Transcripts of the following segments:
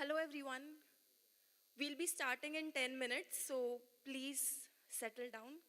Hello everyone. We'll be starting in 10 minutes, so please settle down.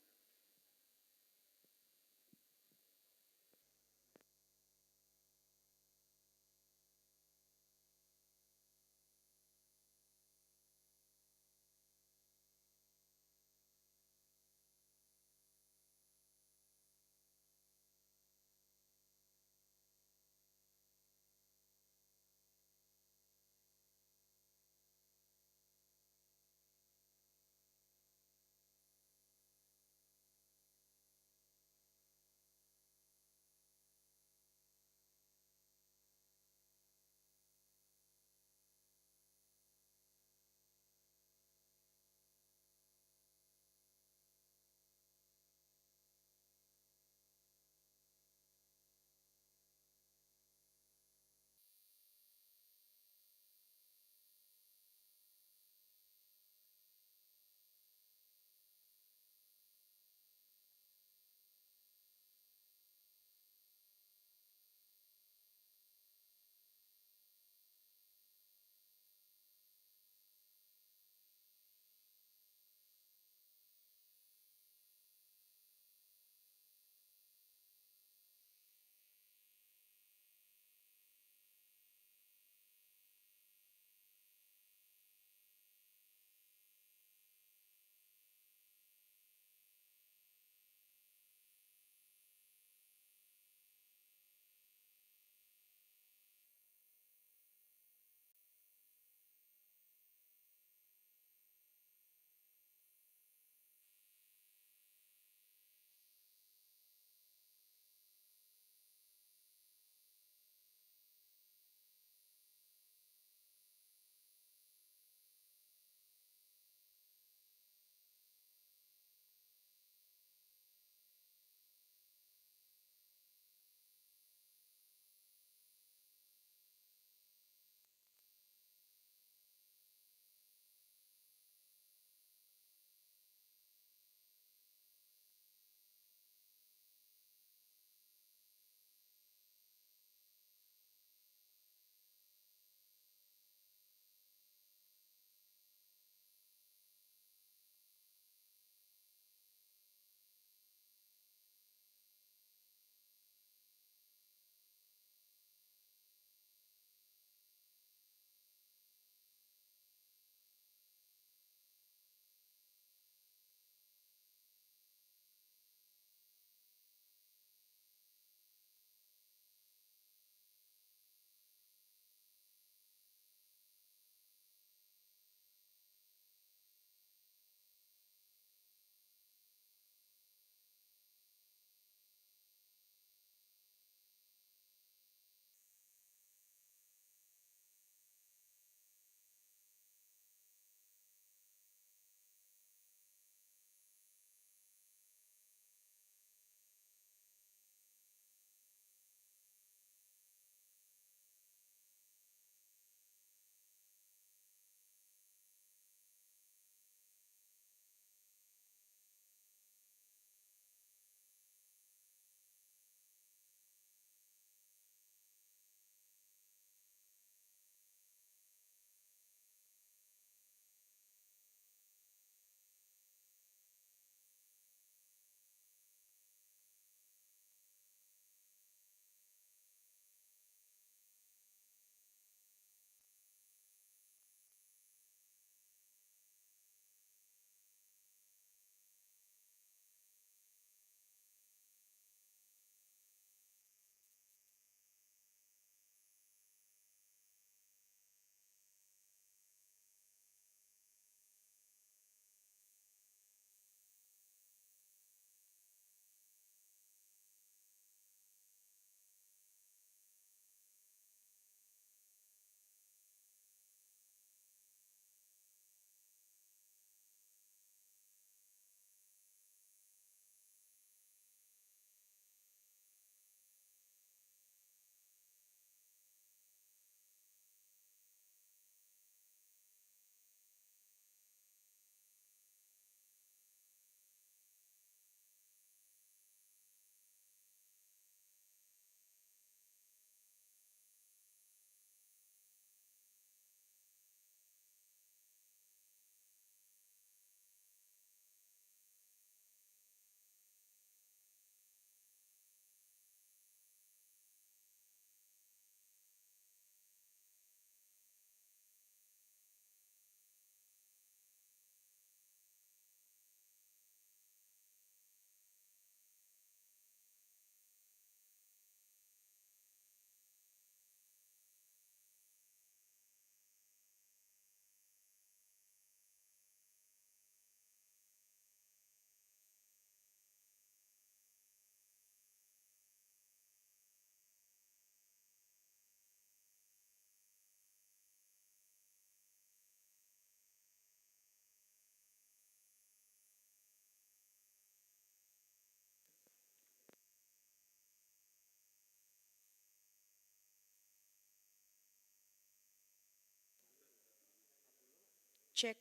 check.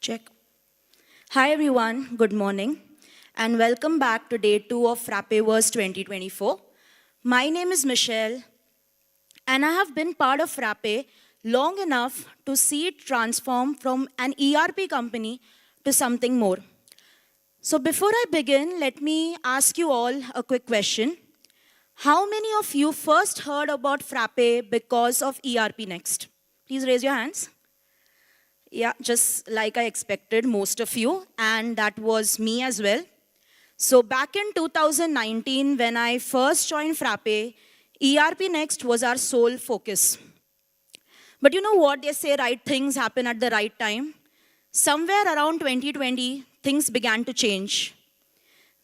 Check. Hi everyone, good morning, and welcome back to day 2 of Frappeverse 2024. My name is Michelle, and I have been part of Frappe long enough to see it transform from an ERP company to something more. So before I begin, let me ask you all a quick question. How many of you first heard about Frappe because of ERPNext? Please raise your hands. Yeah, just like I expected, most of you, and that was me as well. So back in 2019, when I first joined Frappe, ERPNext was our sole focus. But you know what? They say right things happen at the right time. Somewhere around 2020, things began to change.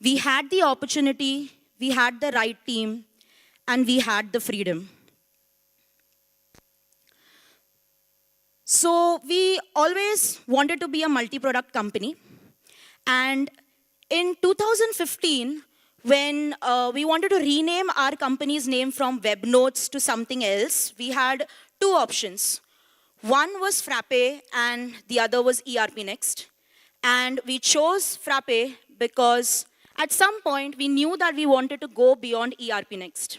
We had the opportunity, we had the right team, and we had the freedom. So we always wanted to be a multi-product company. And in 2015, when we wanted to rename our company's name from Web Notes to something else, we had two options. One was Frappe and the other was ERPNext. And we chose Frappe because at some point we knew that we wanted to go beyond ERPNext.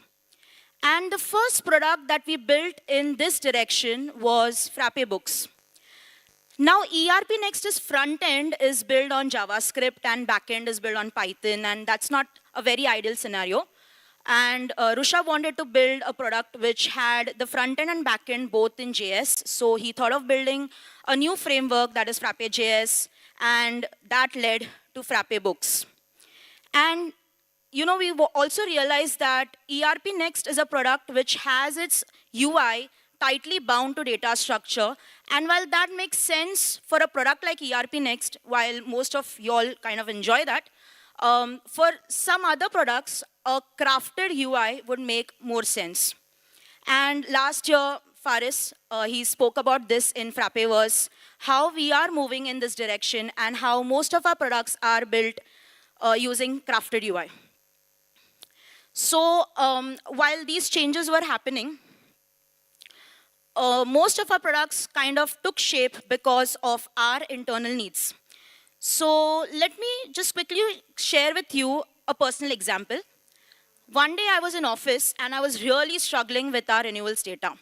And the first product that we built in this direction was Frappe Books. Now, ERPNext's front end is built on JavaScript and back end is built on Python, and that's not a very ideal scenario. And Rusha wanted to build a product which had the front end and back end both in JS. So he thought of building a new framework that is Frappe JS, and that led to Frappe Books. And you know, we also realized that ERPNext is a product which has its UI tightly bound to data structure. And while that makes sense for a product like ERPNext, while most of y'all kind of enjoy that, for some other products, a crafted UI would make more sense. And last year, Faris, he spoke about this in Frappeverse, how we are moving in this direction and how most of our products are built using crafted UI. So while these changes were happening, most of our products kind of took shape because of our internal needs. So let me just quickly share with you a personal example. One day I was in office and I was really struggling with our renewals data.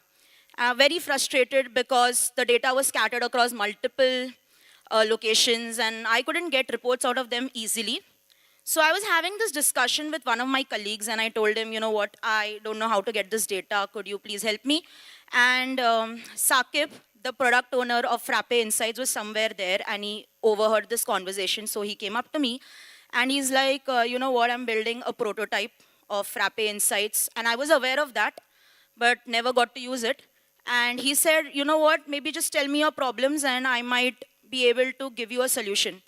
Very frustrated because the data was scattered across multiple locations and I couldn't get reports out of them easily. So I was having this discussion with one of my colleagues and I told him, you know what, I don't know how to get this data. Could you please help me? And Saqib, the product owner of Frappe Insights, was somewhere there and he overheard this conversation. So he came up to me and he's like, you know what, I'm building a prototype of Frappe Insights. And I was aware of that, but never got to use it. And he said, you know what, maybe just tell me your problems and I might be able to give you a solution.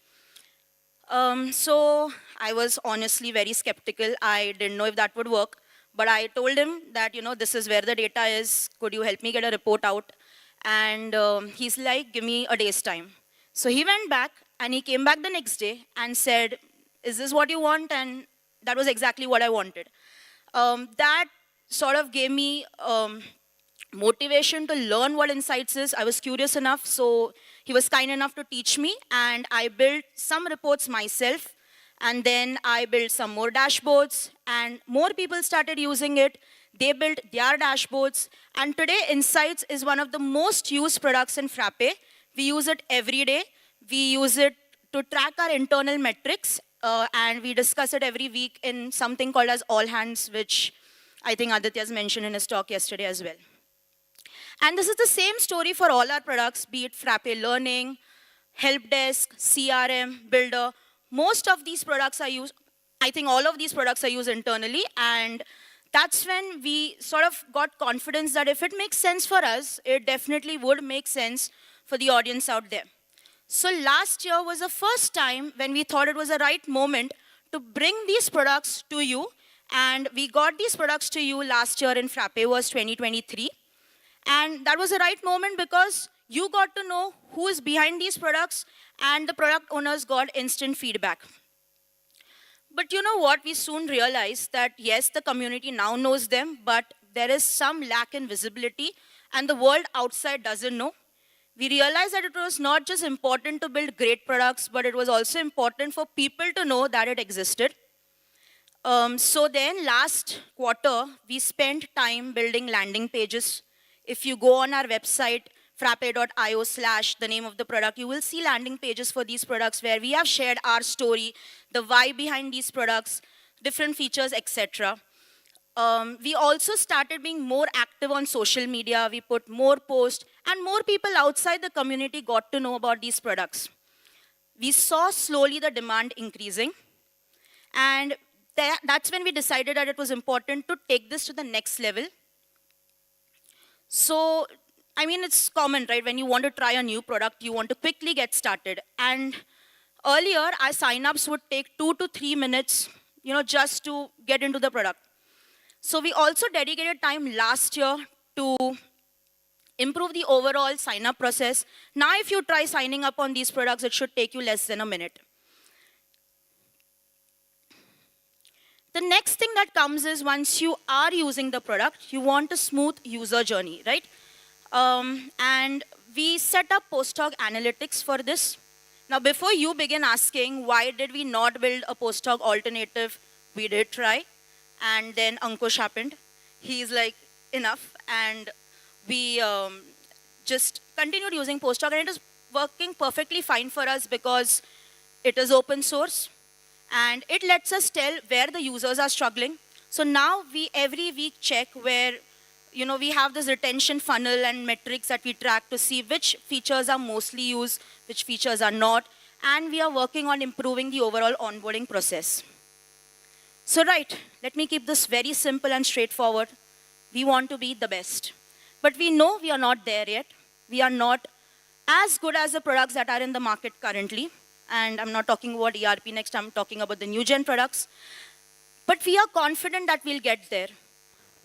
So I was honestly very skeptical. I didn't know if that would work. But I told him that, you know, this is where the data is. Could you help me get a report out? And he's like, give me a day's time. So he went back and he came back the next day and said, is this what you want? And that was exactly what I wanted. That sort of gave me motivation to learn what Insights is. I was curious enough, so he was kind enough to teach me, and I built some reports myself, and then I built some more dashboards, and more people started using it. They built their dashboards, and today Insights is one of the most used products in Frappe. We use it every day. We use it to track our internal metrics, and we discuss it every week in something called as All Hands, which I think Aditya's mentioned in his talk yesterday as well. And this is the same story for all our products, be it Frappe Learning, Help Desk, CRM, Builder. Most of these products are used, I think all of these products are used internally, and that's when we sort of got confidence that if it makes sense for us, it definitely would make sense for the audience out there. So last year was the first time when we thought it was the right moment to bring these products to you, and we got these products to you last year in Frappeverse 2023. And that was the right moment because you got to know who is behind these products and the product owners got instant feedback. But you know what? We soon realized that yes, the community now knows them, but there is some lack in visibility and the world outside doesn't know. we realized that it was not just important to build great products, but it was also important for people to know that it existed. So then last quarter, we spent time building landing pages. If you go on our website, frappe.io/ the name of the product, you will see landing pages for these products where we have shared our story, the why behind these products, different features, etc. We also started being more active on social media. We put more posts, and more people outside the community got to know about these products. We saw slowly the demand increasing, and that's when we decided that it was important to take this to the next level. So, I mean, it's common, right? When you want to try a new product, you want to quickly get started. And earlier, our signups would take 2 to 3 minutes, just to get into the product. So we also dedicated time last year to improve the overall sign-up process. Now, if you try signing up on these products, it should take you less than a minute. The next thing that comes is once you are using the product, you want a smooth user journey, right? And we set up post-hoc analytics for this. Now, before you begin asking, why did we not build a post-hoc alternative? We did try. And then Ankush happened. He's like, enough. And we just continued using post-hoc. And it is working perfectly fine for us because it is open source. And it lets us tell where the users are struggling. So now we every week check where we have this retention funnel and metrics that we track to see which features are mostly used, which features are not. And we are working on improving the overall onboarding process. So right, let me keep this very simple and straightforward. We want to be the best. But we know we are not there yet. We are not as good as the products that are in the market currently. And I'm not talking about ERPNext, I'm talking about the new gen products. But we are confident that we'll get there.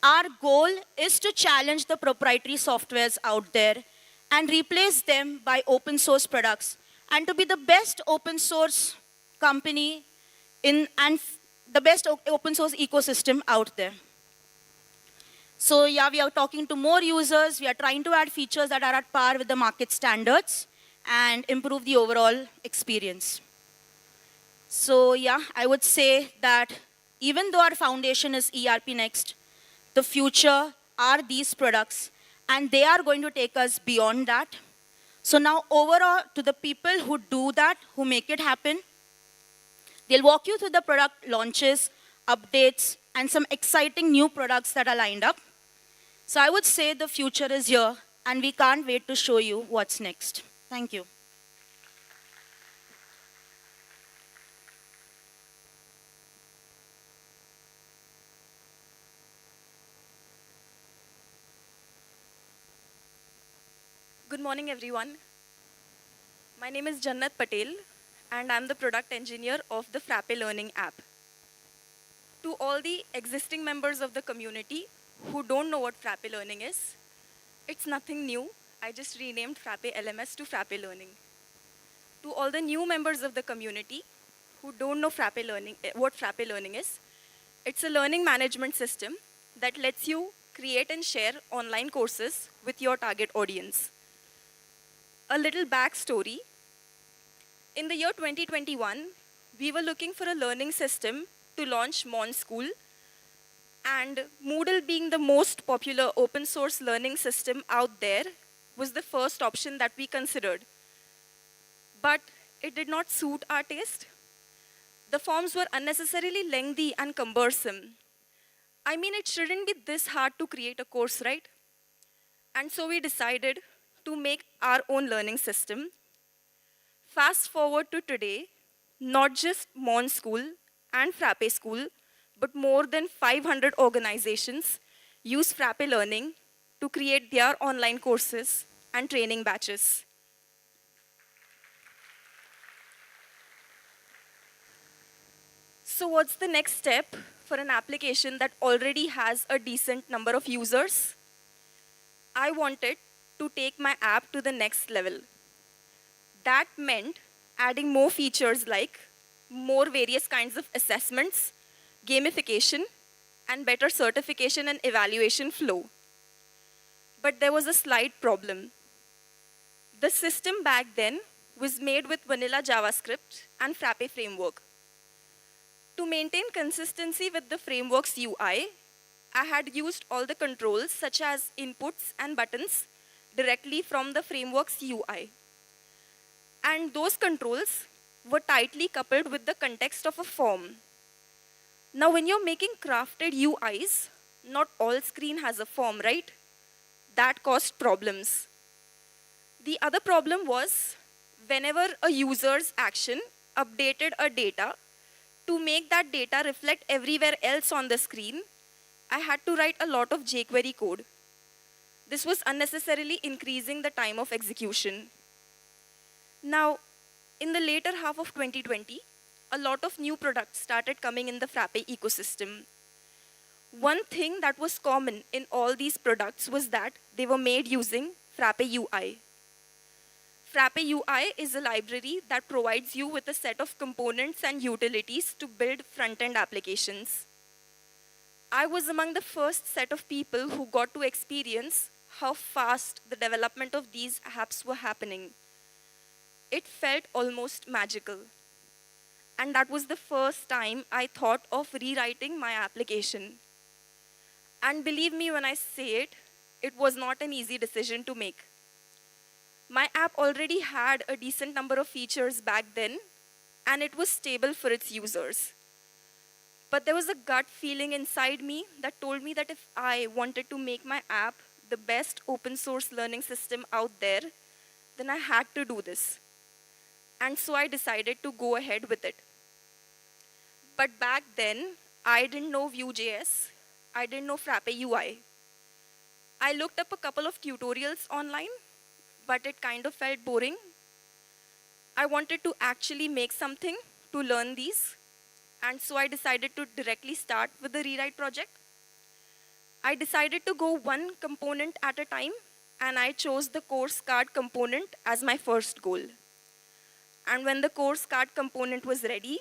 Our goal is to challenge the proprietary softwares out there and replace them by open source products and to be the best open source company and the best open source ecosystem out there. So yeah, we are talking to more users. We are trying to add features that are at par with the market standards and improve the overall experience. So yeah, I would say that even though our foundation is ERPNext, the future are these products, and they are going to take us beyond that. So now overall, to the people who do that, who make it happen, they'll walk you through the product launches, updates, and some exciting new products that are lined up. So I would say the future is here, and we can't wait to show you what's next. Thank you. Good morning, everyone. My name is Jannat Patel, and I'm the product engineer of the Frappe Learning app. To all the existing members of the community who don't know what Frappe Learning is, it's nothing new. I just renamed Frappe LMS to Frappe Learning. To all the new members of the community who don't know Frappe Learning, what Frappe Learning is, it's a learning management system that lets you create and share online courses with your target audience. A little backstory. In the year 2021, we were looking for a learning system to launch Mon School, and Moodle being the most popular open source learning system out there was the first option that we considered. But it did not suit our taste. The forms were unnecessarily lengthy and cumbersome. I mean, it shouldn't be this hard to create a course, right? And so we decided to make our own learning system. Fast forward to today, not just Mon School and Frappe School, but more than 500 organizations use Frappe Learning to create their online courses and training batches. So what's the next step for an application that already has a decent number of users? I wanted to take my app to the next level. That meant adding more features like more various kinds of assessments, gamification, and better certification and evaluation flow. But there was a slight problem. The system back then was made with vanilla JavaScript and Frappe framework. To maintain consistency with the framework's UI, I had used all the controls such as inputs and buttons directly from the framework's UI. And those controls were tightly coupled with the context of a form. Now, when you're making crafted UIs, not all screen has a form, right? That caused problems. The other problem was whenever a user's action updated a data, to make that data reflect everywhere else on the screen, I had to write a lot of jQuery code. This was unnecessarily increasing the time of execution. Now, in the later half of 2020, a lot of new products started coming in the Frappe ecosystem. One thing that was common in all these products was that they were made using Frappe UI. Frappe UI is a library that provides you with a set of components and utilities to build front-end applications. I was among the first set of people who got to experience how fast the development of these apps were happening. It felt almost magical. And that was the first time I thought of rewriting my application. And believe me when I say it, it was not an easy decision to make. My app already had a decent number of features back then, and it was stable for its users. But there was a gut feeling inside me that told me that if I wanted to make my app the best open source learning system out there, then I had to do this. And so I decided to go ahead with it. But back then, I didn't know Vue.js. I didn't know Frappe UI. I looked up a couple of tutorials online, but it kind of felt boring. I wanted to actually make something to learn these, and so I decided to directly start with the rewrite project. I decided to go one component at a time, and I chose the course card component as my first goal. And when the course card component was ready,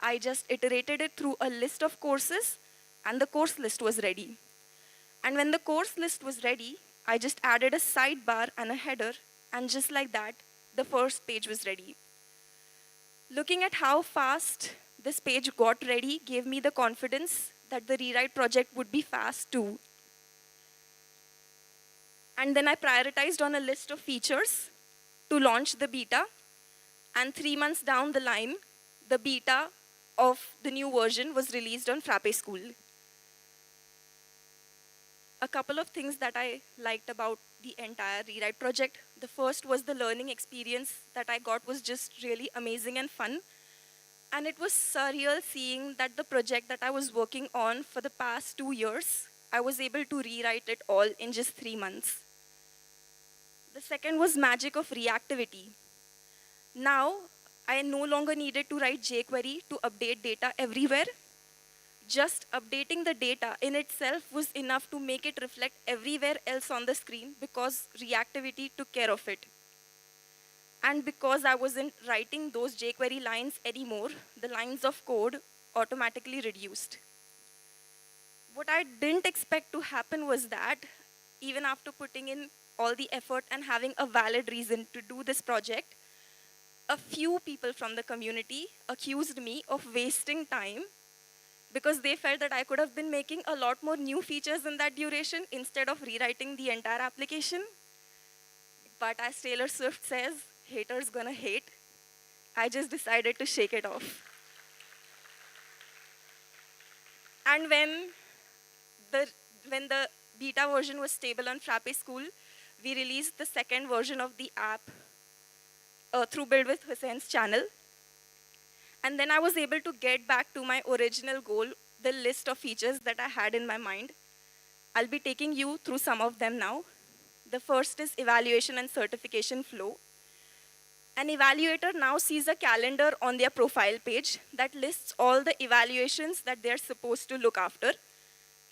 I just iterated it through a list of courses, and the course list was ready. And when the course list was ready, I just added a sidebar and a header, and just like that, the first page was ready. Looking at how fast this page got ready gave me the confidence that the rewrite project would be fast too. And then I prioritized on a list of features to launch the beta, and 3 months down the line, the beta of the new version was released on Frappe School. A couple of things that I liked about the entire rewrite project. The first was the learning experience that I got was just really amazing and fun. And it was surreal seeing that the project that I was working on for the past 2 years, I was able to rewrite it all in just 3 months. The second was magic of reactivity. Now, I no longer needed to write jQuery to update data everywhere. Just updating the data in itself was enough to make it reflect everywhere else on the screen because reactivity took care of it. And because I wasn't writing those jQuery lines anymore, the lines of code automatically reduced. What I didn't expect to happen was that even after putting in all the effort and having a valid reason to do this project, a few people from the community accused me of wasting time because they felt that I could have been making a lot more new features in that duration instead of rewriting the entire application. But as Taylor Swift says, haters gonna hate. I just decided to shake it off. And when the beta version was stable on Frappe School, we released the second version of the app through Build with Hussain's channel. And then I was able to get back to my original goal, the list of features that I had in my mind. I'll be taking you through some of them now. The first is evaluation and certification flow. An evaluator now sees a calendar on their profile page that lists all the evaluations that they're supposed to look after.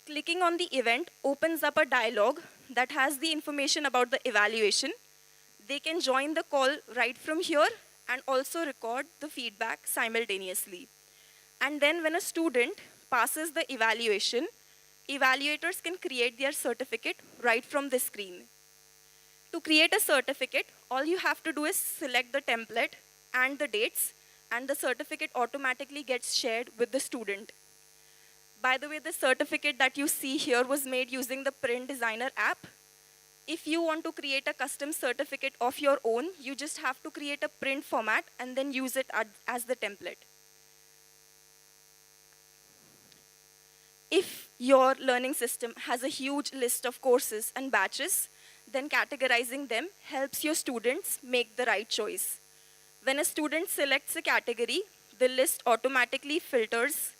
Clicking on the event opens up a dialog that has the information about the evaluation. They can join the call right from here and also record the feedback simultaneously. And then when a student passes the evaluation, evaluators can create their certificate right from the screen. To create a certificate, all you have to do is select the template and the dates, and the certificate automatically gets shared with the student. By the way, the certificate that you see here was made using the Print Designer app. If you want to create a custom certificate of your own, you just have to create a print format and then use it as the template. If your learning system has a huge list of courses and batches, then categorizing them helps your students make the right choice. When a student selects a category, the list automatically filters,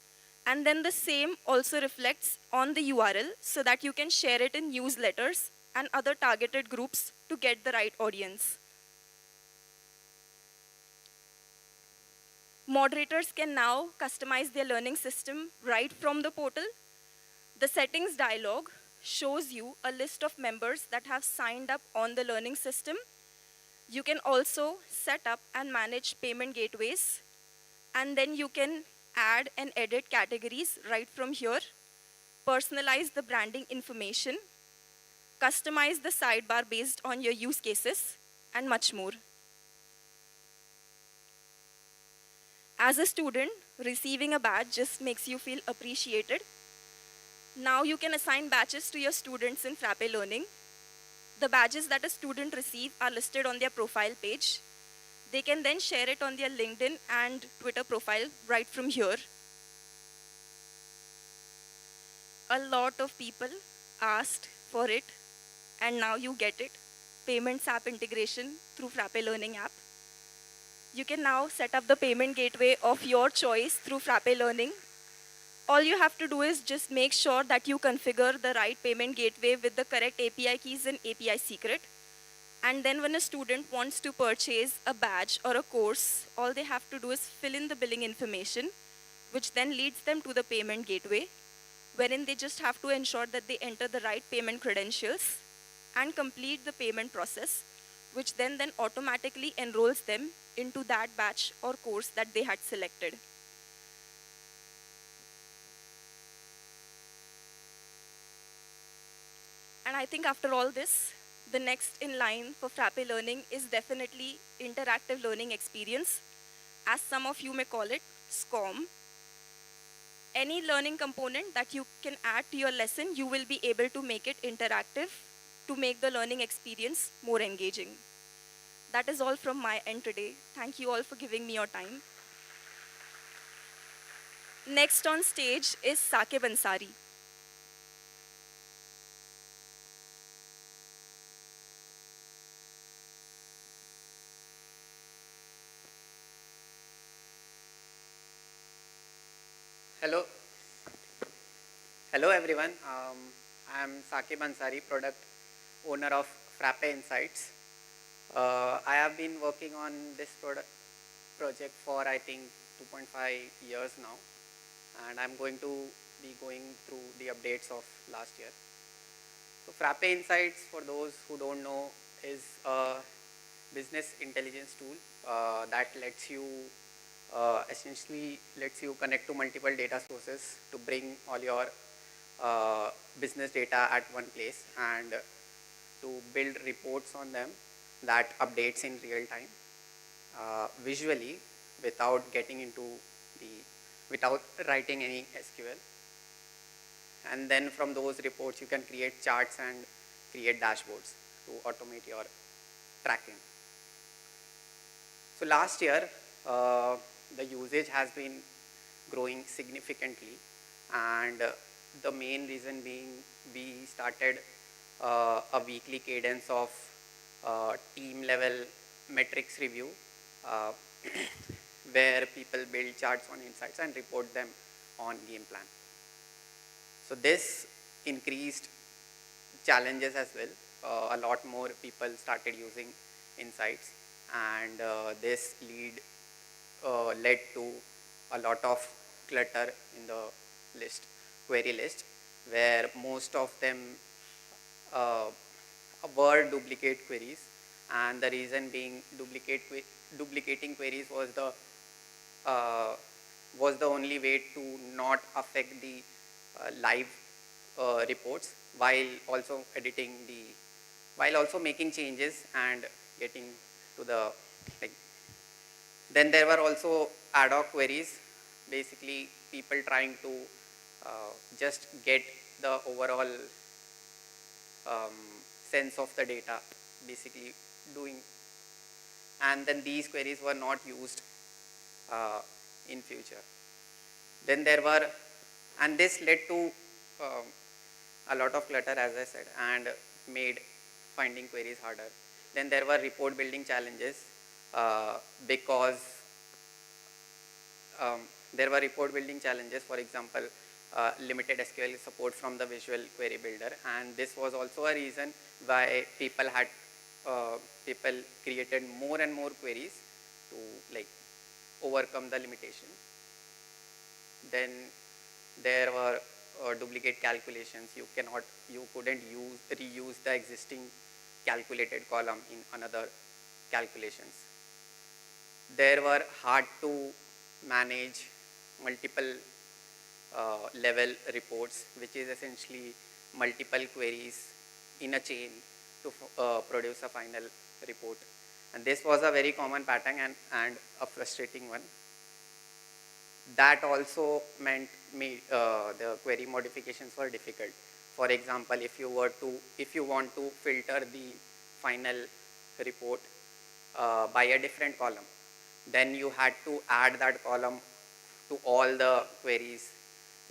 and then the same also reflects on the URL so that you can share it in newsletters and other targeted groups to get the right audience. Moderators can now customize their learning system right from the portal. The settings dialog shows you a list of members that have signed up on the learning system. You can also set up and manage payment gateways, and then you can add and edit categories right from here, personalize the branding information, customize the sidebar based on your use cases, and much more. As a student, receiving a badge just makes you feel appreciated. Now you can assign badges to your students in Frappe Learning. The badges that a student receives are listed on their profile page. They can then share it on their LinkedIn and Twitter profile right from here. A lot of people asked for it, and now you get it. Payments app integration through Frappe Learning app. You can now set up the payment gateway of your choice through Frappe Learning. All you have to do is just make sure that you configure the right payment gateway with the correct API keys and API secret. And then when a student wants to purchase a badge or a course, all they have to do is fill in the billing information, which then leads them to the payment gateway, wherein they just have to ensure that they enter the right payment credentials and complete the payment process, which then automatically enrolls them into that batch or course that they had selected. And I think after all this, the next in line for Frappe Learning is definitely interactive learning experience, as some of you may call it, SCOM. Any learning component that you can add to your lesson, you will be able to make it interactive to make the learning experience more engaging. That is all from my end today. Thank you all for giving me your time. Next on stage is Saqib Ansari. Hello. Hello everyone. I am Saqib Ansari, product owner of Frappe Insights. I have been working on this project for I think 2.5 years now, and I'm going to be going through the updates of last year. So Frappe Insights, for those who don't know, is a business intelligence tool that lets you essentially lets you connect to multiple data sources to bring all your business data at one place and to build reports on them that updates in real time visually without without writing any SQL. And then from those reports you can create charts and create dashboards to automate your tracking. So last year the usage has been growing significantly, and the main reason being we started a weekly cadence of team level metrics review where people build charts on insights and report them on game plan. So this increased challenges as well. A lot more people started using insights, and this led to a lot of clutter in the query list, where most of them were duplicate queries, and the reason being duplicating queries was the only way to not affect the live reports while also making changes and getting to the, like, then there were also ad hoc queries, basically people trying to just get the overall sense of the data, basically doing, and then these queries were not used in future. Then there were, and this led to a lot of clutter, as I said, and made finding queries harder. Then there were report building challenges because there were report building challenges, for example, limited SQL support from the Visual Query Builder, and this was also a reason why people created more and more queries to like overcome the limitation. Then there were duplicate calculations. You couldn't reuse the existing calculated column in another calculations. There were hard to manage multiple level reports, which is essentially multiple queries in a chain to produce a final report. And this was a very common pattern and a frustrating one. That also meant the query modifications were difficult. For example, if you want to filter the final report by a different column, then you had to add that column to all the queries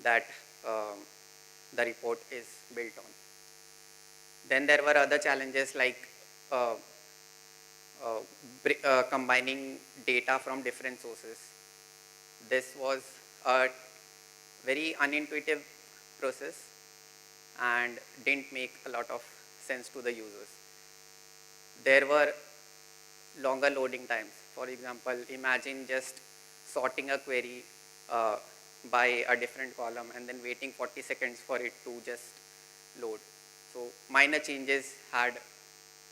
that the report is built on. Then there were other challenges like combining data from different sources. This was a very unintuitive process and didn't make a lot of sense to the users. There were longer loading times. For example, imagine just sorting a query by a different column and then waiting 40 seconds for it to just load. So minor changes had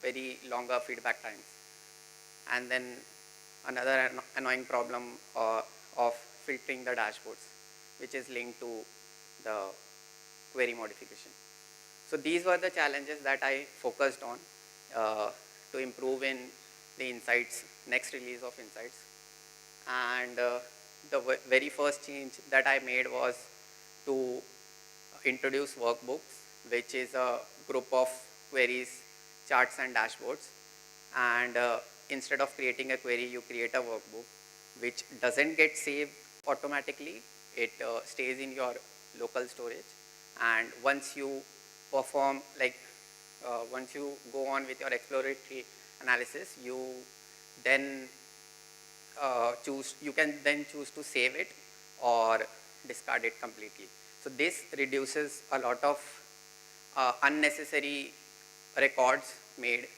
very longer feedback times. And then another annoying problem of filtering the dashboards, which is linked to the query modification. So these were the challenges that I focused on to improve in the Insights, next release of Insights. And the very first change that I made was to introduce workbooks, which is a group of queries, charts and dashboards. And instead of creating a query, you create a workbook, which doesn't get saved automatically. It stays in your local storage. And once you perform, once you go on with your exploratory analysis, you can then choose to save it or discard it completely. So this reduces a lot of unnecessary records made,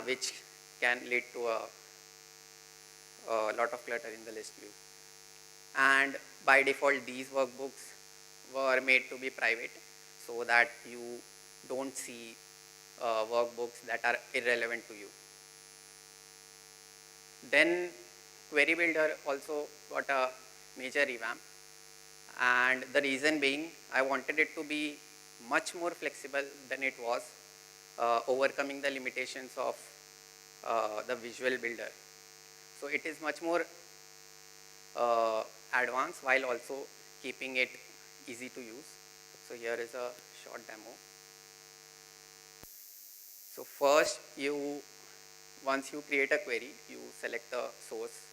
which can lead to a lot of clutter in the list view. And by default, these workbooks were made to be private so that you don't see workbooks that are irrelevant to you. Then Query Builder also got a major revamp, and the reason being I wanted it to be much more flexible than it was, overcoming the limitations of the Visual Builder. So it is much more advanced while also keeping it easy to use. So here is a short demo. So first, once you create a query, you select the source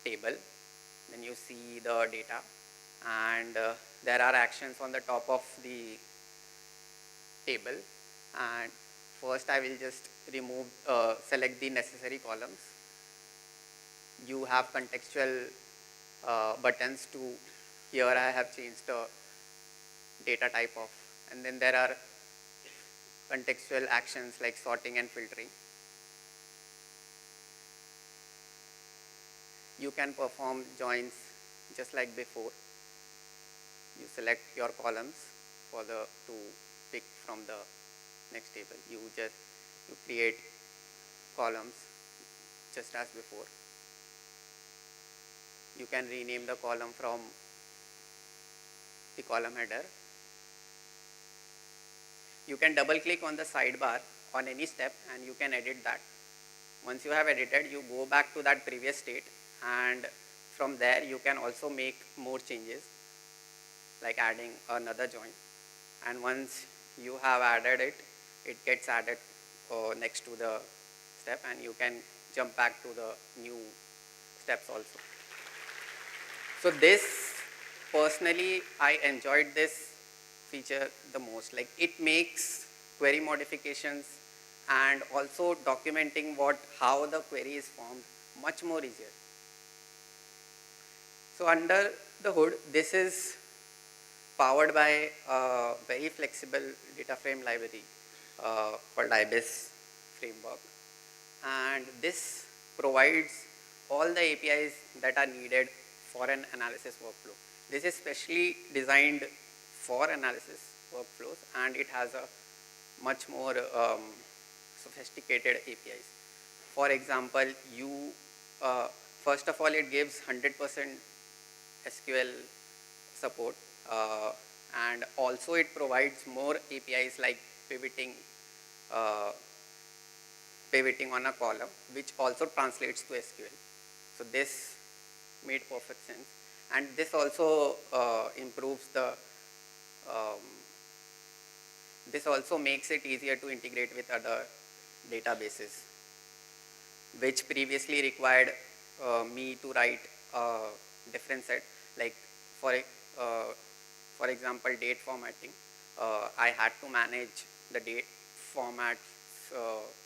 table, then you see the data, and there are actions on the top of the table. And first I will just select the necessary columns. You have contextual buttons to, here I have changed the data type of, and then there are contextual actions like sorting and filtering. You can perform joins just like before. You select your columns to pick from the next table. You create columns just as before. You can rename the column from the column header. You can double click on the sidebar on any step and you can edit that. Once you have edited, you go back to that previous state, and from there you can also make more changes, like adding another join. And once you have added it, it gets added next to the step, and you can jump back to the new steps also. So this, personally, I enjoyed this feature the most. Like, it makes query modifications and also documenting how the query is formed much more easier. So under the hood, this is powered by a very flexible data frame library called IBIS framework. And this provides all the APIs that are needed for an analysis workflow. This is specially designed for analysis workflows, and it has a much more sophisticated APIs. For example, first of all, it gives 100% SQL support, and also it provides more APIs like pivoting on a column, which also translates to SQL. So this made perfect sense, and this also improves the this also makes it easier to integrate with other databases, which previously required me to write a different set. Like for example, date formatting. I had to manage the date formats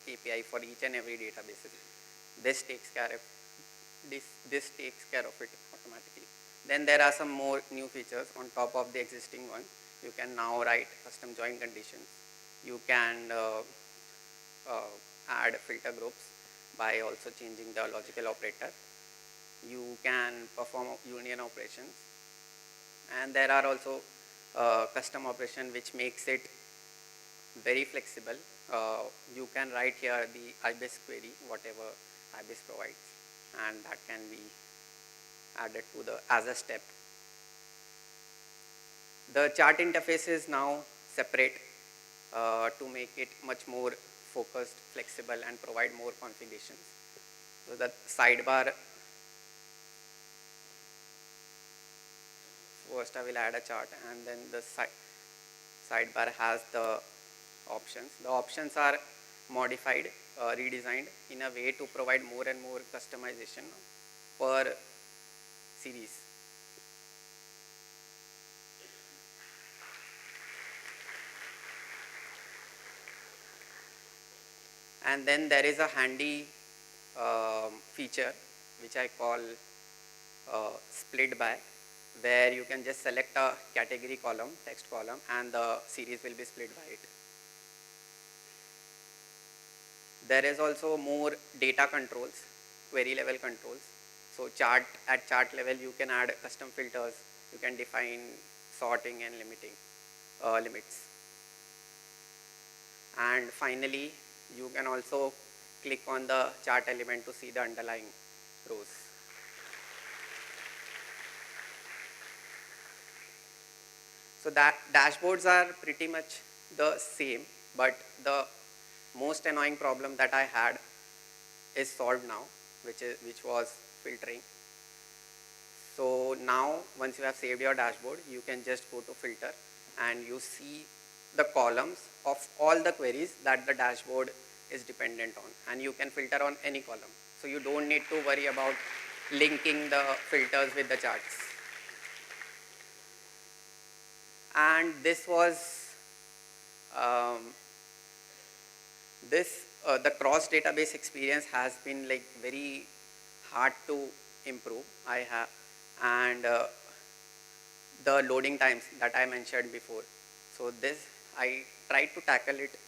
API for each and every database. This takes care of this takes care of it automatically. Then there are some more new features on top of the existing one. You can now write custom join conditions. You can add filter groups by also changing the logical operator. You can perform union operations, and there are also custom operation which makes it very flexible. You can write here the IBIS query, whatever IBIS provides, and that can be added to as a step. The chart interface is now separate to make it much more focused, flexible, and provide more configurations. So the sidebar, first I will add a chart, and then the sidebar has the options. The options are modified, redesigned in a way to provide more and more customization per series. And then there is a handy feature which I call split by, where you can just select a category column, text column, and the series will be split by it. There is also more data controls, query level controls. So at chart level, you can add custom filters. You can define sorting and limits. And finally, you can also click on the chart element to see the underlying rows. So that dashboards are pretty much the same, but the most annoying problem that I had is solved now, which was filtering. So now, once you have saved your dashboard, you can just go to filter, and you see the columns of all the queries that the dashboard is dependent on, and you can filter on any column. So you don't need to worry about linking the filters with the charts. And this was the cross database experience has been like very hard to improve. And the loading times that I mentioned before. So this, I tried to tackle it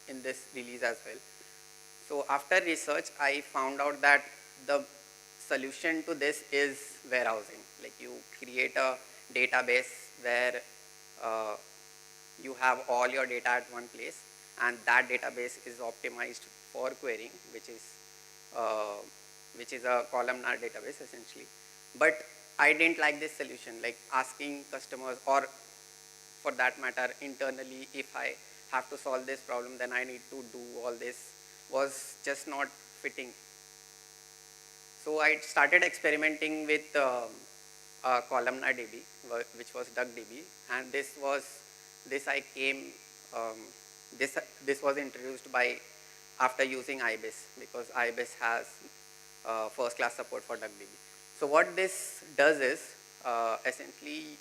in this release as well. So after research, I found out that the solution to this is warehousing. Like, you create a database where you have all your data at one place, and that database is optimized for querying, which is a columnar database essentially. But I didn't like this solution, like asking customers, or for that matter internally, if I have to solve this problem, then I need to do all this was just not fitting. So I started experimenting with columnar DB, which was DuckDB, and this was um, this was introduced by after using IBIS, because IBIS has first class support for DuckDB. So what this does is essentially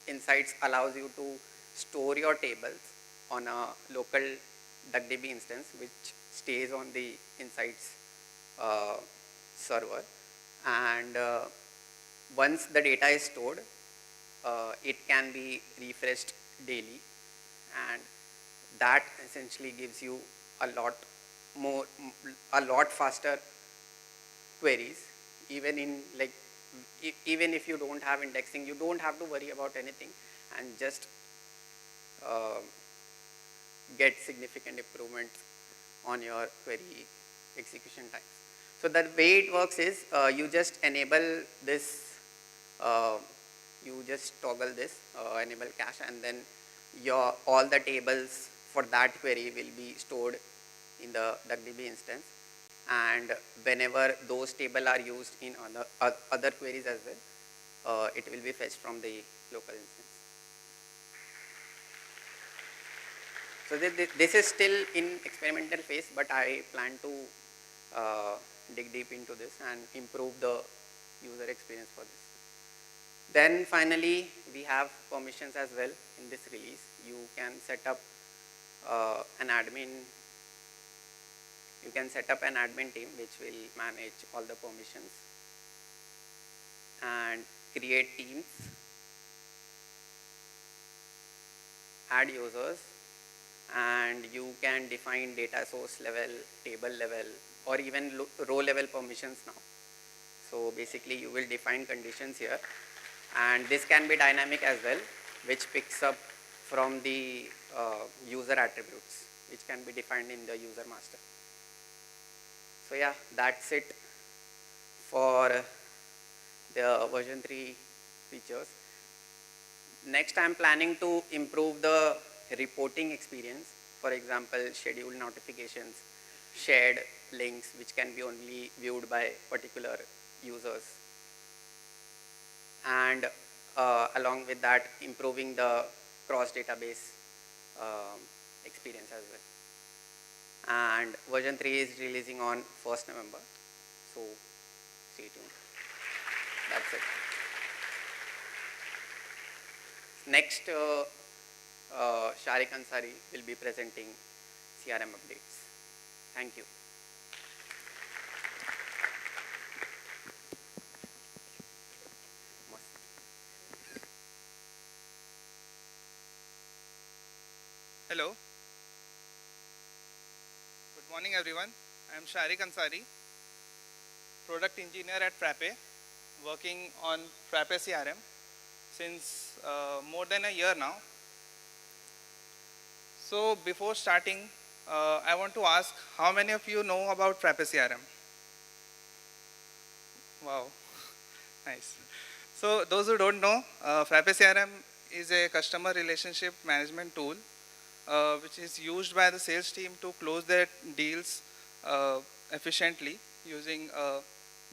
Insights allows you to store your tables on a local DuckDB instance which stays on the Insights server, and once the data is stored, it can be refreshed daily, and that essentially gives you a lot faster queries. Even in even if you don't have indexing, you don't have to worry about anything, and just get significant improvements on your query execution times. So the way it works is you just enable this, you just toggle this, enable cache, and then all the tables for that query will be stored in the DuckDB instance, and whenever those tables are used in other queries as well, it will be fetched from the local instance. So this is still in experimental phase, but I plan to dig deep into this and improve the user experience for this. Then finally, we have permissions as well in this release. You can set up an admin. You can set up an admin team which will manage all the permissions and create teams, add users, and you can define data source level, table level, or even row level permissions now. So basically you will define conditions here, and this can be dynamic as well, which picks up from the user attributes, which can be defined in the user master. So yeah, that's it for the version 3 features. Next, I'm planning to improve the reporting experience. For example, scheduled notifications, shared links which can be only viewed by particular users, and along with that, improving the cross database experience as well. And version 3 is releasing on 1st November, so stay tuned. That's it. Next, Sharik Ansari will be presenting CRM updates. Thank you. Hello. Good morning, everyone. I am Sharik Ansari, product engineer at Frappe, working on Frappe CRM since more than a year now. So before starting, I want to ask how many of you know about Frappe CRM? Wow, nice. So those who don't know, Frappe CRM is a customer relationship management tool which is used by the sales team to close their deals efficiently using a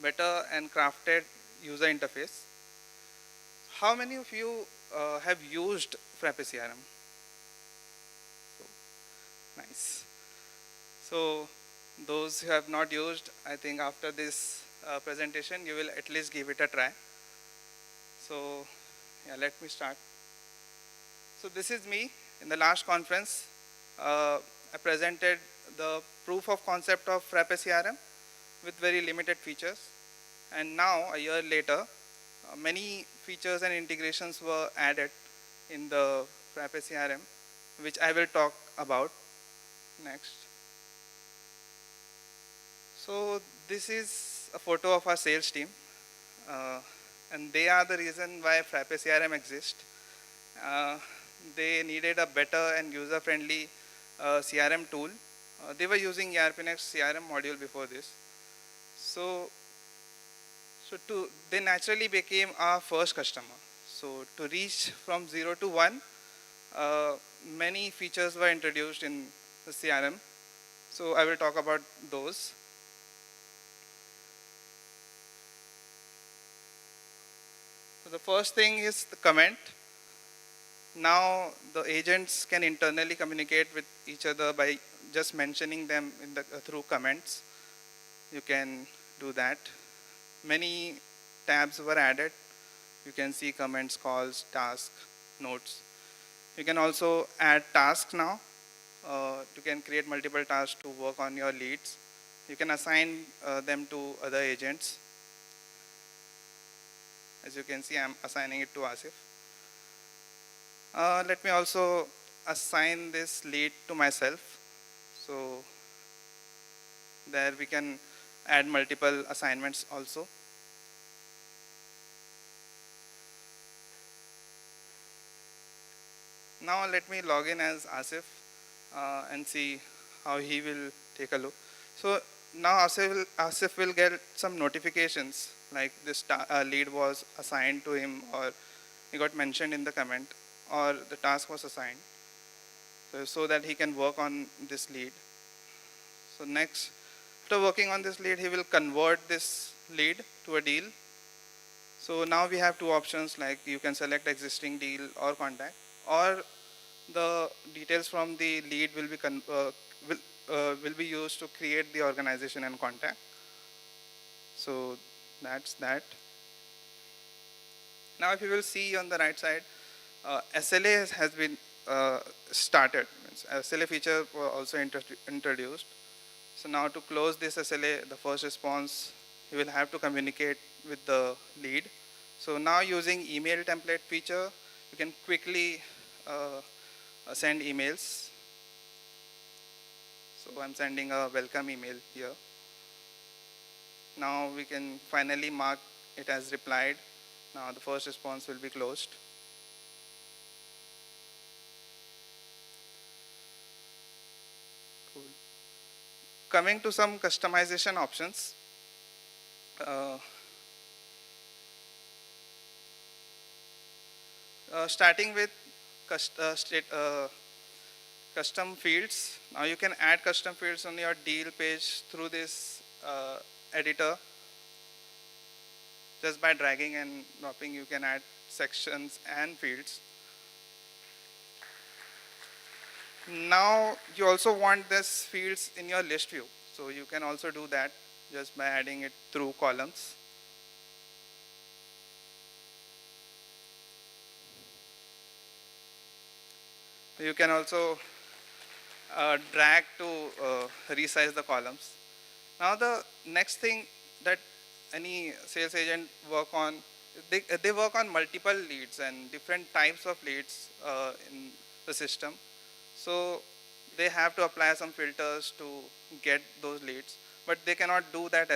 better and crafted user interface. How many of you have used Frappe CRM? So, nice. So those who have not used, I think after this presentation, you will at least give it a try. So yeah, let me start. So this is me. In the last conference, I presented the proof of concept of Frappe CRM with very limited features. And now, a year later, many features and integrations were added in the Frappe CRM, which I will talk about next. So this is a photo of our sales team. And they are the reason why Frappe CRM exists. They needed a better and user-friendly CRM tool. They were using ERPNext CRM module before this. So they naturally became our first customer. So to reach from 0 to 1, many features were introduced in the CRM. So I will talk about those. So the first thing is the comment. Now the agents can internally communicate with each other by just mentioning them in the, through comments. You can do that. Many tabs were added. You can see comments, calls, tasks, notes. You can also add tasks now. You can create multiple tasks to work on your leads. You can assign them to other agents. As you can see, I'm assigning it to Asif. Let me also assign this lead to myself. So there we can add multiple assignments also. Now let me log in as Asif and see how he will take a look. So now Asif will get some notifications like this lead was assigned to him, or he got mentioned in the comment, or the task was assigned, so that he can work on this lead. So next, after working on this lead, he will convert this lead to a deal. So now we have two options, like you can select existing deal or contact, or the details from the lead will be used to create the organization and contact. So that's that. Now if you will see on the right side, SLA has been started. SLA feature was also introduced. So now to close this SLA, the first response, you will have to communicate with the lead. So now using email template feature, you can quickly send emails. So I'm sending a welcome email here. Now we can finally mark it as replied. Now the first response will be closed. Cool. Coming to some customization options. Starting with custom fields. Now you can add custom fields on your deal page through this editor. Just by dragging and dropping, you can add sections and fields. Now you also want this fields in your list view. So you can also do that just by adding it through columns. You can also drag to resize the columns. Now the next thing that any sales agent work on, they work on multiple leads and different types of leads in the system. So they have to apply some filters to get those leads, but they cannot do that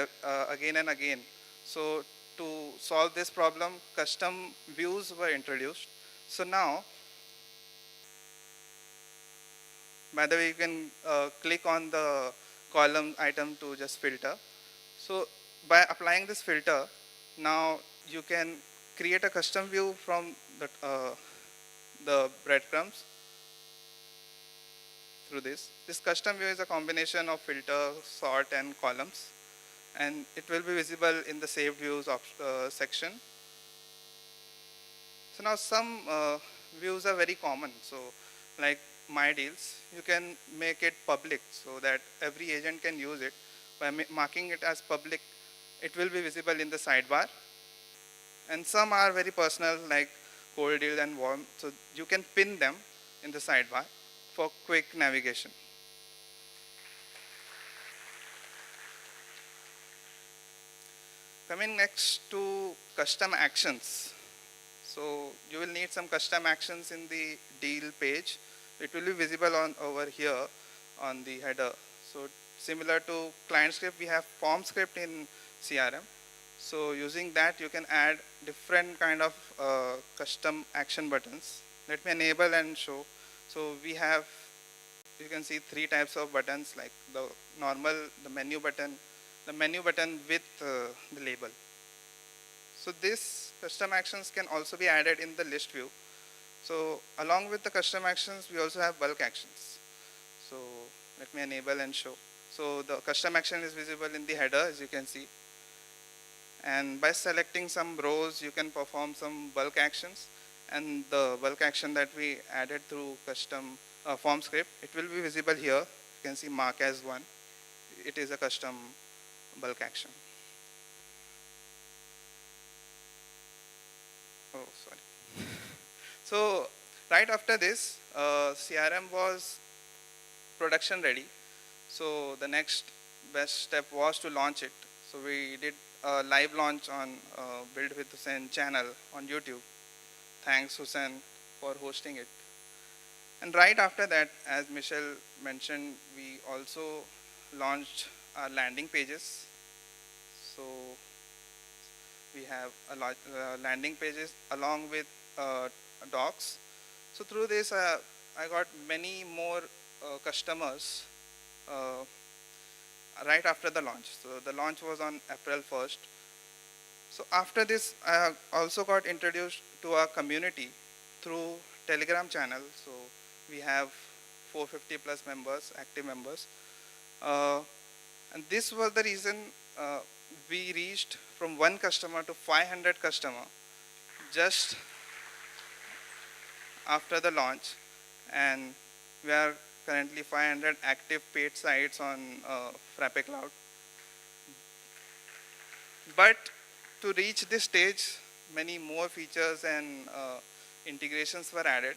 again and again. So to solve this problem, custom views were introduced. So now, by the way, you can click on the column item to just filter. So by applying this filter, now you can create a custom view from the breadcrumbs through this. This custom view is a combination of filter, sort, and columns, and it will be visible in the saved views section. So now some views are very common. So like my deals, you can make it public so that every agent can use it. By marking it as public, it will be visible in the sidebar. And some are very personal, like cold deal and warm. So you can pin them in the sidebar for quick navigation. Coming next to custom actions. So you will need some custom actions in the deal page. It will be visible on over here on the header. So similar to client script, we have form script in CRM. So using that, you can add different kind of custom action buttons. Let me enable and show. So we have, you can see 3 types of buttons, like the normal, the menu button with the label. So these custom actions can also be added in the list view. So along with the custom actions, we also have bulk actions. So Let me enable and show. So the custom action is visible in the header, as you can see. And by selecting some rows, you can perform some bulk actions. And the bulk action that we added through custom form script, it will be visible here. You can see mark as one. It is a custom bulk action. Oh, sorry. So right after this, CRM was production ready. So the next best step was to launch it. So we did a live launch on Build with Hussain channel on YouTube. Thanks Hussain for hosting it. And right after that, as Michelle mentioned, we also launched our landing pages. So we have a lot landing pages along with docs. So through this, I got many more customers right after the launch. So the launch was on April 1st. So after this, I also got introduced to our community through Telegram channel. So we have 450 plus members, active members. And this was the reason we reached from 1 customer to 500 customer just after the launch. And we are currently 500 active paid sites on Frappe Cloud. But to reach this stage, many more features and integrations were added.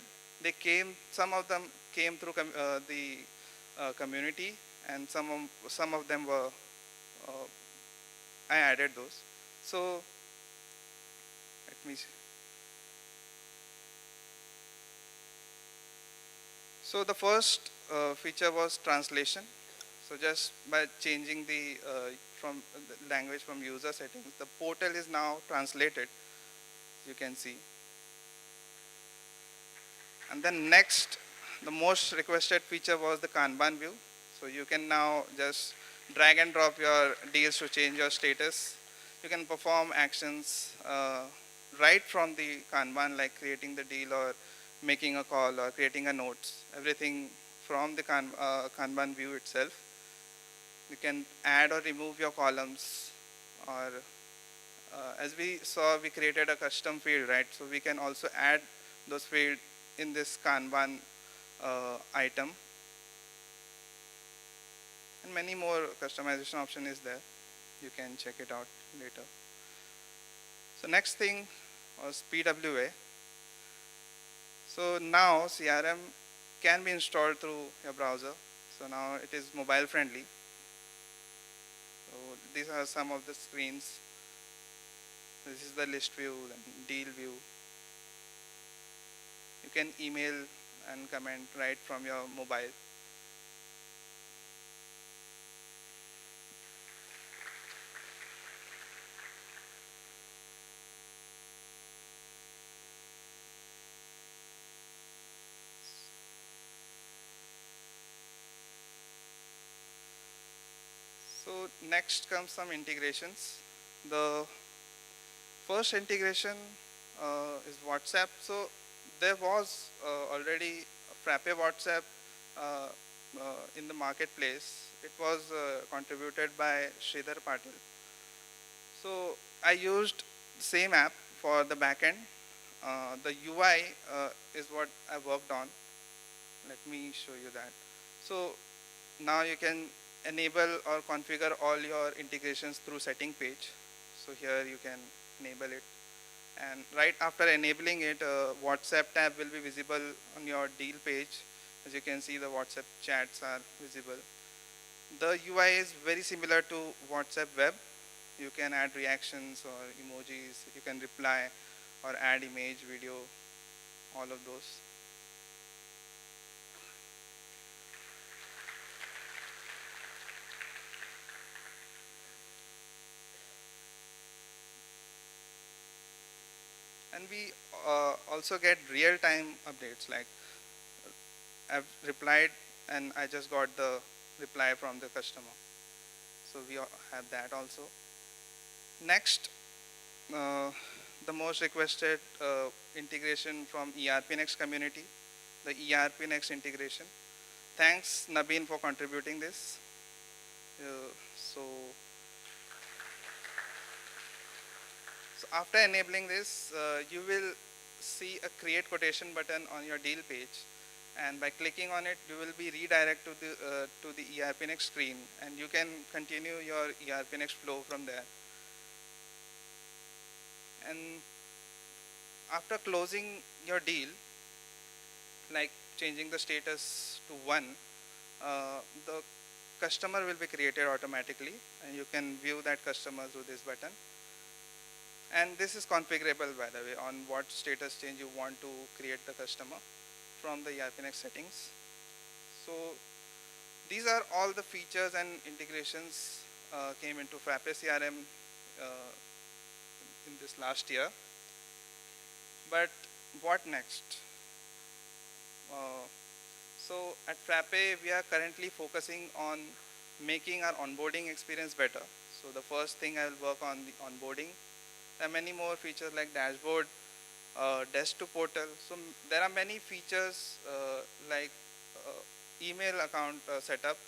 Some of them came through the community, and some of them were, I added those. So let me see. So the first feature was translation. So just by changing the from the language from user settings, the portal is now translated, you can see. And then next, the most requested feature was the Kanban view. So you can now just drag and drop your deals to change your status. You can perform actions right from the Kanban, like creating the deal or making a call or creating a notes, everything from the Kanban view itself. You can add or remove your columns, or as we saw, we created a custom field, right? So we can also add those fields in this Kanban item. And many more customization option is there. You can check it out later. So next thing was PWA. So now CRM can be installed through your browser. So now it is mobile friendly. So these are some of the screens. This is the list view and deal view. You can email and comment right from your mobile. So next comes some integrations. The first integration is WhatsApp. So there was already Frappe WhatsApp in the marketplace. It was contributed by Sridhar Patil. So I used the same app for the backend. The UI is what I worked on. Let me show you that. So now you can enable or configure all your integrations through setting page. So here you can enable it. And right after enabling it, WhatsApp tab will be visible on your deal page. As you can see, the WhatsApp chats are visible. The UI is very similar to WhatsApp web. You can add reactions or emojis. You can reply or add image, video, all of those. And we also get real-time updates, like I've replied and I just got the reply from the customer. So we have that also. Next, the most requested integration from ERPNext community, the ERPNext integration. thanks Nabeen for contributing this. So after enabling this, you will see a create quotation button on your deal page, and by clicking on it, you will be redirected to the ERPNext screen, and you can continue your ERPNext flow from there. And after closing your deal, like changing the status to 1, the customer will be created automatically, and you can view that customer through this button. And this is configurable, by the way, on what status change you want to create the customer from the ERPNext settings. So these are all the features and integrations came into Frappe CRM in this last year. But what next? So at Frappe, we are currently focusing on making our onboarding experience better. So the first thing I will work on the onboarding. There are many more features like dashboard, desk to portal. So there are many features like email account setup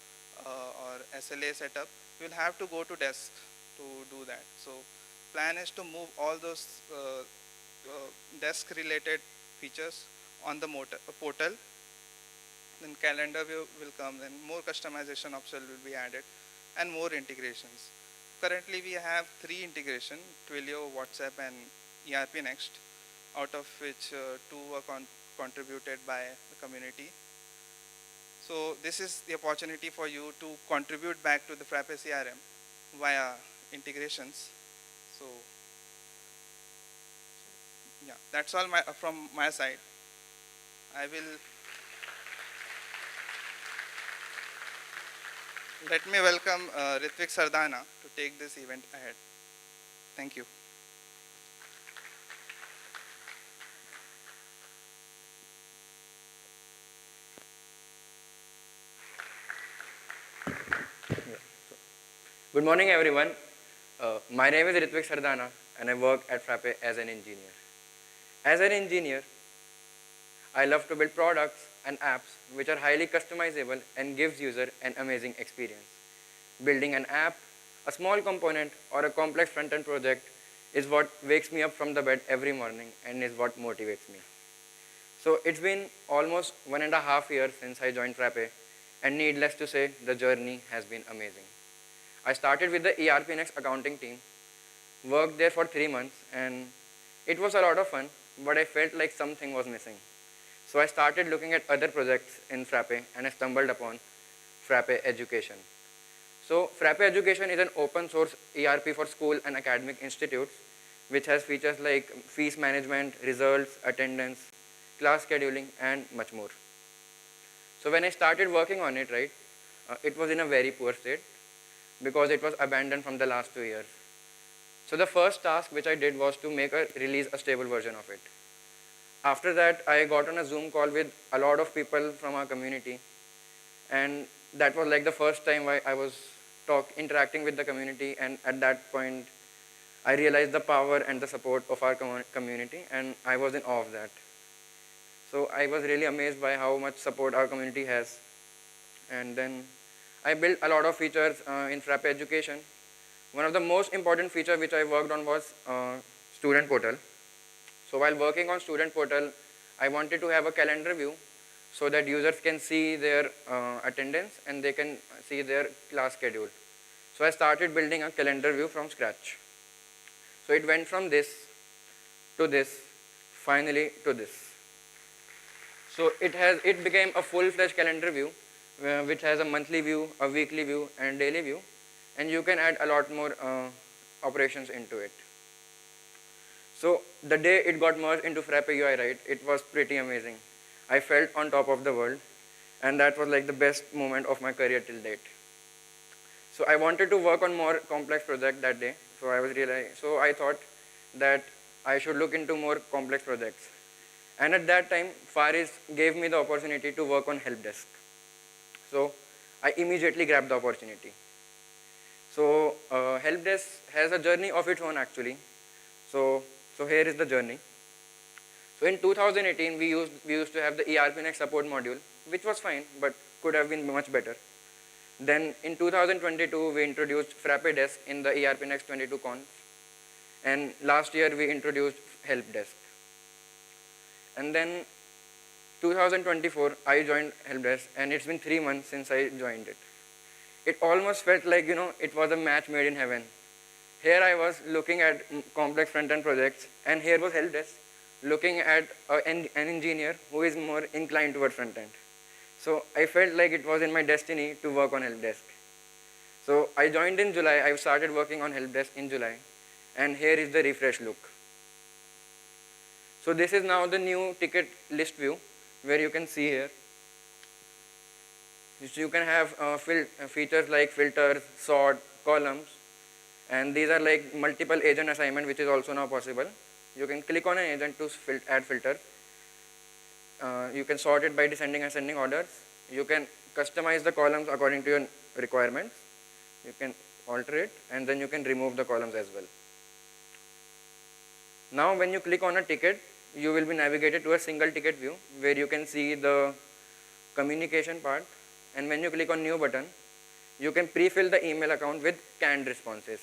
or SLA setup. You will have to go to desk to do that. So plan is to move all those desk related features on the portal. Then calendar view will come, then more customization options will be added and more integrations. Currently we have 3 integration, Twilio, WhatsApp and ERPNext, out of which 2 were contributed by the community. So this is the opportunity for you to contribute back to the Frappe CRM via integrations. So yeah, that's all from my side. I will let me welcome Ritvik Sardana to take this event ahead. Thank you. Good morning, everyone. My name is Ritvik Sardana, and I work at Frappe as an engineer. As an engineer, I love to build products and apps which are highly customizable and gives user an amazing experience. Building an app, a small component, or a complex front-end project is what wakes me up from the bed every morning and is what motivates me. So it's been almost 1.5 years since I joined Frappe, and needless to say, the journey has been amazing. I started with the ERPNext accounting team, worked there for 3 months, and it was a lot of fun, but I felt like something was missing. So I started looking at other projects in Frappe, and I stumbled upon Frappe Education. So Frappe Education is an open source ERP for school and academic institutes, which has features like fees management, results, attendance, class scheduling, and much more. So when I started working on it, it was in a very poor state because it was abandoned from the last 2 years. So the first task which I did was to release a stable version of it. After that, I got on a Zoom call with a lot of people from our community, and that was like the first time I was interacting with the community, and at that point, I realized the power and the support of our community, and I was in awe of that. So I was really amazed by how much support our community has. And then I built a lot of features in Frappe Education. One of the most important features which I worked on was student portal. So while working on student portal, I wanted to have a calendar view so that users can see their attendance and they can see their class schedule. So I started building a calendar view from scratch. So it went from this to this, finally to this. So it became a full-fledged calendar view which has a monthly view, a weekly view, and daily view, and you can add a lot more operations into it. So the day it got merged into Frappe UI, it was pretty amazing. I felt on top of the world, and that was like the best moment of my career till date. So I wanted to work on more complex projects that day. So I thought that I should look into more complex projects. And at that time, Faris gave me the opportunity to work on Help Desk. So I immediately grabbed the opportunity. So Help Desk has a journey of its own actually. So here is the journey. So in 2018, we used to have the ERPNext support module, which was fine, but could have been much better. Then in 2022, we introduced Frappe Desk in the ERPNext 22 conf. And last year, we introduced Help Desk. And then 2024, I joined Help Desk, and it's been 3 months since I joined it. It almost felt like, it was a match made in heaven. Here I was looking at complex front-end projects, and here was Help Desk looking at an engineer who is more inclined towards front-end. So I felt like it was in my destiny to work on Help Desk. So I joined in July. I started working on Help Desk in July, and here is the refresh look. So this is now the new ticket list view, where you can see here. You can have features like filters, sort, columns, and these are like multiple agent assignment, which is also now possible. You can click on an agent to add filters. You can sort it by descending and ascending orders. You can customize the columns according to your requirements. You can alter it, and then you can remove the columns as well. Now when you click on a ticket, you will be navigated to a single ticket view where you can see the communication part, and when you click on new button, you can pre-fill the email account with canned responses.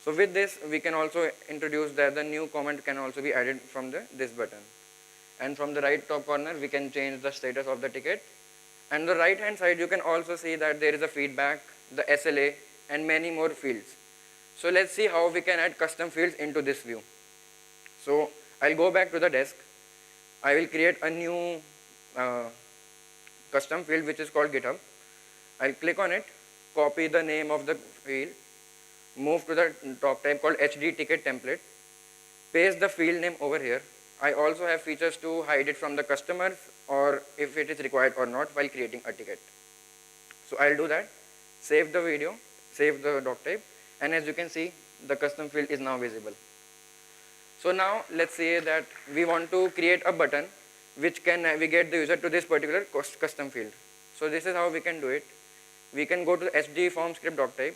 So with this, we can also introduce that the new comment can also be added from this button. And from the right top corner, we can change the status of the ticket. And the right hand side, you can also see that there is a feedback, the SLA, and many more fields. So let's see how we can add custom fields into this view. So I'll go back to the desk. I will create a new custom field which is called GitHub. I'll click on it, copy the name of the field, move to the top tab called HD ticket template, paste the field name over here. I also have features to hide it from the customers or if it is required or not while creating a ticket. So I'll do that, save the video, save the doc type, and as you can see, the custom field is now visible. So now let's say that we want to create a button which can navigate the user to this particular custom field. So this is how we can do it. We can go to the HD form script doc type.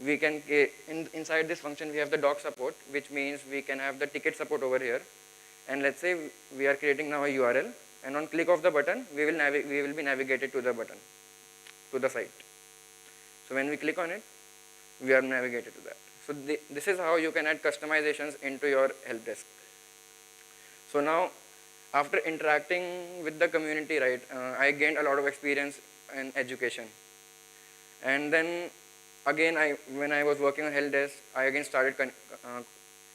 We can, inside this function, we have the doc support, which means we can have the ticket support over here. And let's say we are creating now a URL, and on click of the button, we will be navigated to the button, to the site. So when we click on it, we are navigated to that. So this is how you can add customizations into your help desk. So now, after interacting with the community, right, I gained a lot of experience in education. And then again, when I was working on help desk, I again started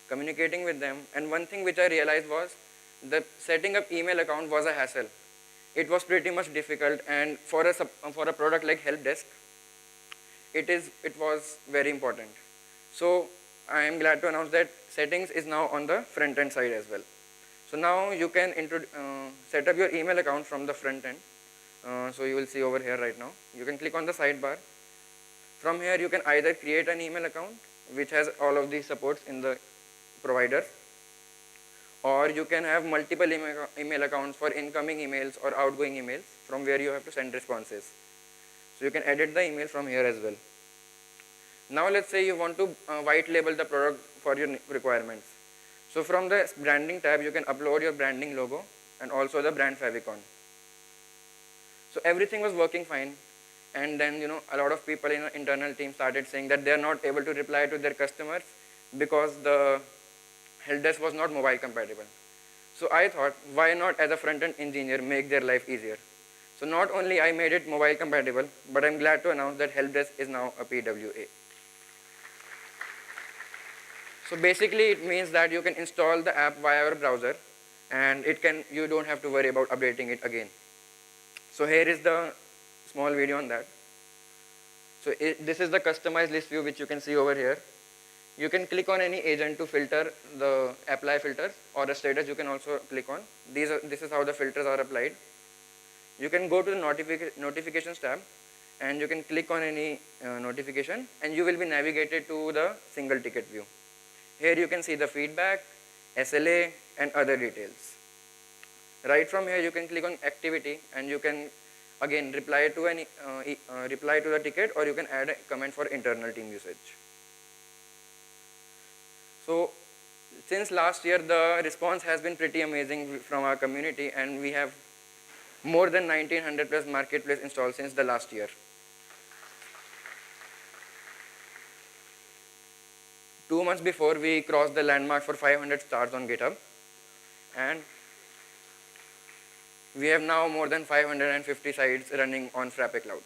communicating with them. And one thing which I realized was that setting up email account was a hassle. It was pretty much difficult, and for a product like help desk, it was very important. So I am glad to announce that settings is now on the front end side as well. So now you can set up your email account from the front end. So you will see over here right now. You can click on the sidebar. From here you can either create an email account which has all of these supports in the provider, or you can have multiple email accounts for incoming emails or outgoing emails from where you have to send responses. So you can edit the email from here as well. Now let's say you want to white label the product for your requirements. So from the branding tab, you can upload your branding logo and also the brand favicon. So everything was working fine. And then, a lot of people in the internal team started saying that they are not able to reply to their customers because the help desk was not mobile compatible. So I thought, why not as a front-end engineer make their life easier? So not only I made it mobile compatible, but I'm glad to announce that help desk is now a PWA. So basically it means that you can install the app via your browser, and you don't have to worry about updating it again. So here is the small video on that. So this is the customized list view which you can see over here. You can click on any agent to filter the apply filters, or the status you can also click on. This is how the filters are applied. You can go to the notifications tab, and you can click on any notification, and you will be navigated to the single ticket view. Here you can see the feedback, SLA, and other details. Right from here you can click on activity, and you can again reply to the ticket, or you can add a comment for internal team usage. So since last year, the response has been pretty amazing from our community, and we have more than 1900 plus marketplace installed since the last year. 2 months before, we crossed the landmark for 500 stars on GitHub, and we have now more than 550 sites running on Frappe Cloud.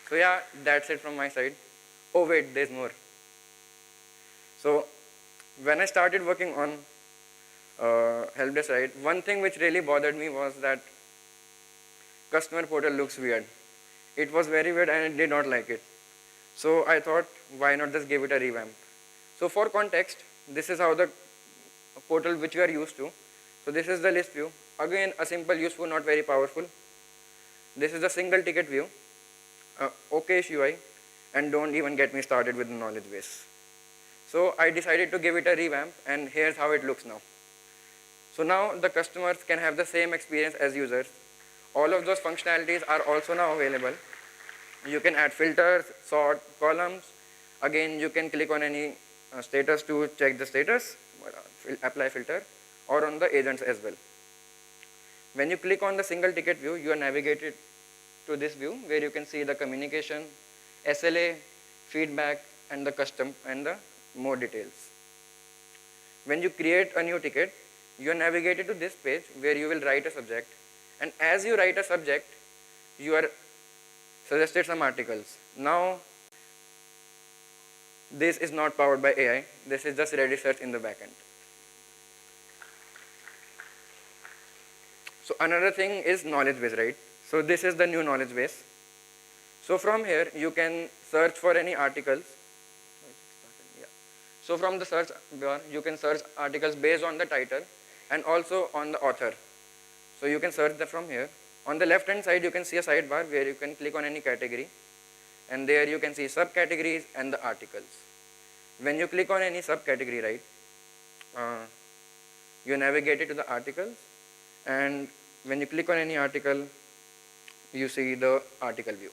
So yeah, that's it from my side. Oh wait, there's more. So when I started working on Help Desk, right, one thing which really bothered me was that customer portal looks weird. It was very weird and I did not like it. So I thought, why not just give it a revamp? So for context, this is how the portal which we are used to. So this is the list view. Again, a simple, useful, not very powerful. This is the single ticket view. Okay-ish UI, and don't even get me started with the knowledge base. So I decided to give it a revamp, and here's how it looks now. So now the customers can have the same experience as users. All of those functionalities are also now available. You can add filters, sort, columns. Again, you can click on any status to check the status, apply filter, or on the agents as well. When you click on the single ticket view, you are navigated to this view where you can see the communication, SLA, feedback, and the custom and the more details. When you create a new ticket, you are navigated to this page where you will write a subject, and as you write a subject, you are suggested some articles. Now, this is not powered by AI, this is just ready search in the backend. So another thing is knowledge base, right? So this is the new knowledge base. So from here, you can search for any articles. So from the search bar, you can search articles based on the title and also on the author. So you can search them from here. On the left hand side, you can see a sidebar where you can click on any category, and there you can see subcategories and the articles. When you click on any subcategory, right, you navigate it to the articles, and when you click on any article, you see the article view.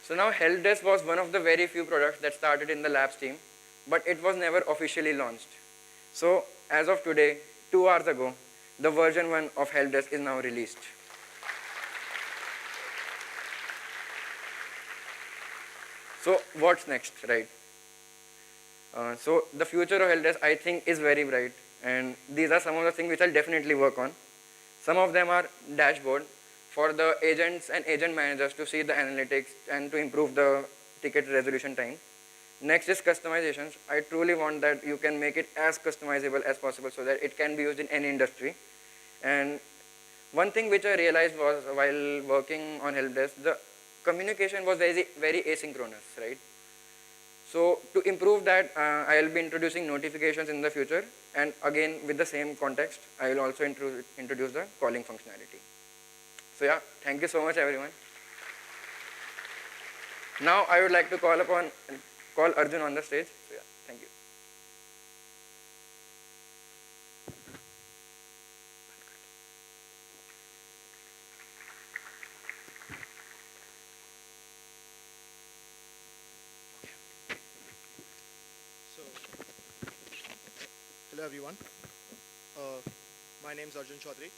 So now Help Desk was one of the very few products that started in the labs team, but it was never officially launched. So as of today, 2 hours ago, the version 1 of Help Desk is now released. So what's next, right? So the future of Help Desk, I think, is very bright, and these are some of the things which I'll definitely work on. Some of them are dashboard for the agents and agent managers to see the analytics and to improve the ticket resolution time. Next is customizations. I truly want that you can make it as customizable as possible so that it can be used in any industry. And one thing which I realized was while working on Help Desk, the communication was very, very asynchronous, right? So to improve that, I will be introducing notifications in the future, and again with the same context, I will also introduce the calling functionality. So yeah, thank you so much everyone. Now I would like to call Arjun on the stage. So yeah, thank you. Hello everyone. My name is Arjun Chaudhary,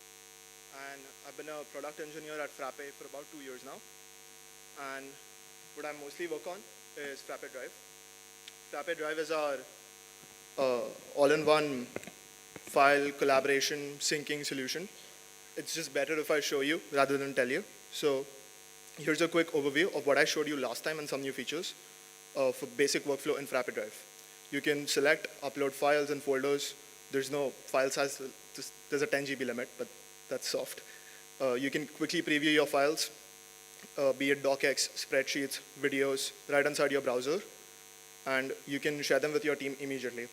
and I've been a product engineer at Frappe for about 2 years now. And what I mostly work on is Frappe Drive. Frappe Drive is our all-in-one file collaboration syncing solution. It's just better if I show you rather than tell you. So here's a quick overview of what I showed you last time and some new features for basic workflow in Frappe Drive. You can select, upload files and folders. There's no file size, there's a 10 GB limit, but that's soft. You can quickly preview your files, be it docx, spreadsheets, videos, right inside your browser, and you can share them with your team immediately.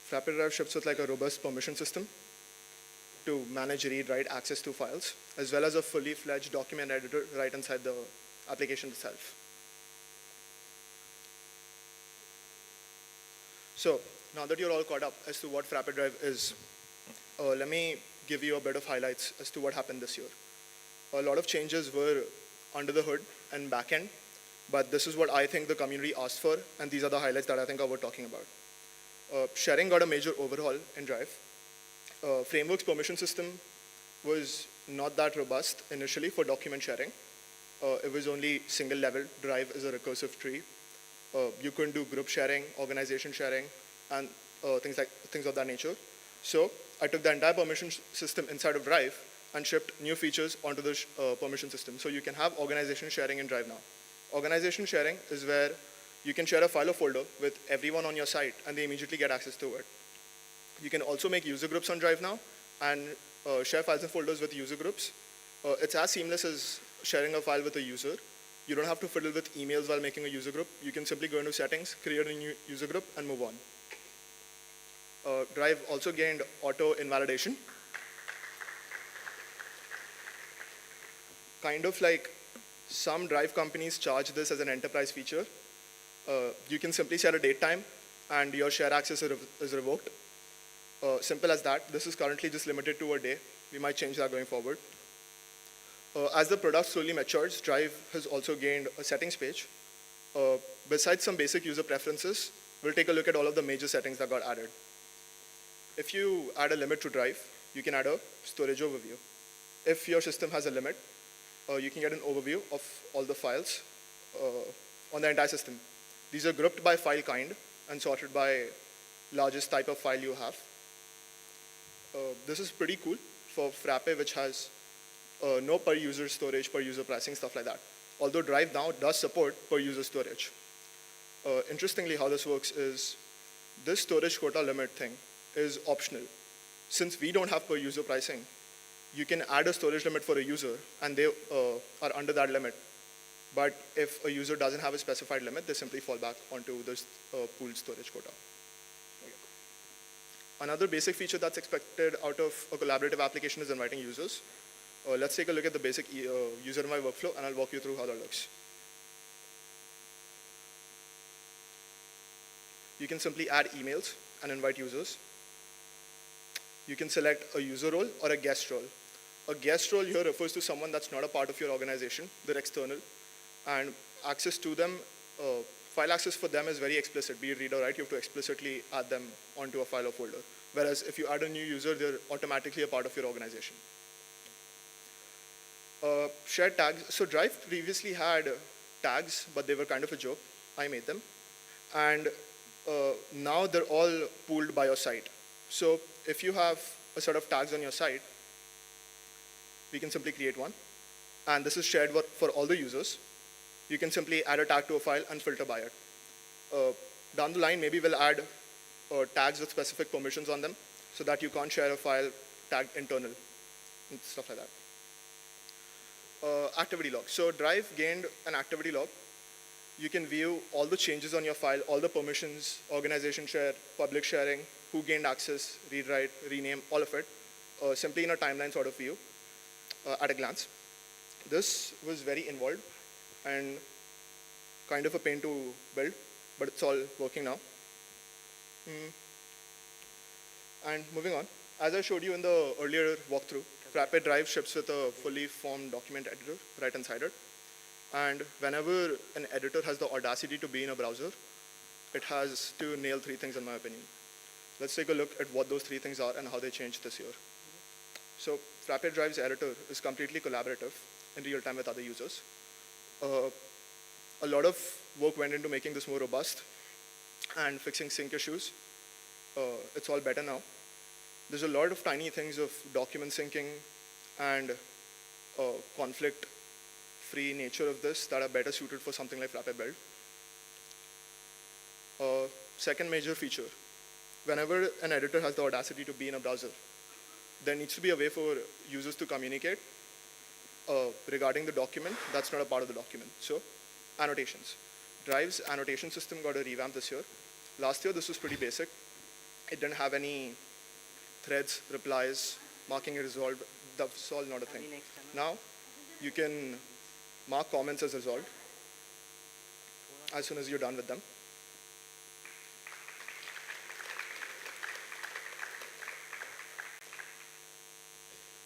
Frappe Drive ships with like a robust permission system to manage read-write access to files, as well as a fully fledged document editor right inside the application itself. So now that you're all caught up as to what Frappe Drive is, let me give you a bit of highlights as to what happened this year. A lot of changes were under the hood and back end, but this is what I think the community asked for, and these are the highlights that I think I was talking about. Sharing got a major overhaul in Drive. Framework's permission system was not that robust initially for document sharing. It was only single level. Drive is a recursive tree. You couldn't do group sharing, organization sharing, and things of that nature. So I took the entire permission system inside of Drive and shipped new features onto the permission system. So you can have organization sharing in Drive now. Organization sharing is where you can share a file or folder with everyone on your site, and they immediately get access to it. You can also make user groups on Drive now and share files and folders with user groups. It's as seamless as sharing a file with a user. You don't have to fiddle with emails while making a user group. You can simply go into settings, create a new user group, and move on. Drive also gained auto invalidation. Kind of like some Drive companies charge this as an enterprise feature. You can simply set a date time and your share access is revoked. Simple as that. This is currently just limited to a day. We might change that going forward. As the product slowly matures, Drive has also gained a settings page. Besides some basic user preferences, we'll take a look at all of the major settings that got added. If you add a limit to Drive, you can add a storage overview. If your system has a limit, you can get an overview of all the files on the entire system. These are grouped by file kind and sorted by largest type of file you have. This is pretty cool for Frappe, which has no per user storage, per user pricing, stuff like that. Although Drive now does support per user storage. Interestingly, how this works is this storage quota limit thing is optional. Since we don't have per user pricing, you can add a storage limit for a user and they are under that limit. But if a user doesn't have a specified limit, they simply fall back onto this pooled storage quota. Another basic feature that's expected out of a collaborative application is inviting users. Let's take a look at the basic user invite workflow, and I'll walk you through how that looks. You can simply add emails and invite users. You can select a user role or a guest role. A guest role here refers to someone that's not a part of your organization. They're external. And access to them, file access for them is very explicit. Be it read or write, you have to explicitly add them onto a file or folder. Whereas if you add a new user, they're automatically a part of your organization. Shared tags. So Drive previously had tags, but they were kind of a joke. I made them. And now they're all pooled by your site. So if you have a set of tags on your site, we can simply create one. And this is shared for all the users. You can simply add a tag to a file and filter by it. Down the line, maybe we'll add tags with specific permissions on them so that you can't share a file tagged internal and stuff like that. Activity log. So Drive gained an activity log. You can view all the changes on your file, all the permissions, organization share, public sharing, who gained access, read, write, rename, all of it, simply in a timeline sort of view at a glance. This was very involved and kind of a pain to build, but it's all working now. And moving on, as I showed you in the earlier walkthrough, Frappe Drive ships with a fully formed document editor right inside it. And whenever an editor has the audacity to be in a browser, it has to nail 3 things in my opinion. Let's take a look at what those 3 things are and how they changed this year. So Frappe Drive's editor is completely collaborative in real time with other users. A lot of work went into making this more robust and fixing sync issues. It's all better now. There's a lot of tiny things of document syncing and conflict-free nature of this that are better suited for something like Frappe Build. Second major feature, whenever an editor has the audacity to be in a browser, there needs to be a way for users to communicate regarding the document that's not a part of the document. So, annotations. Drive's annotation system got a revamp this year. Last year, this was pretty basic. It didn't have any threads, replies, marking it resolved. That's all not a thing. Now, you can mark comments as resolved as soon as you're done with them.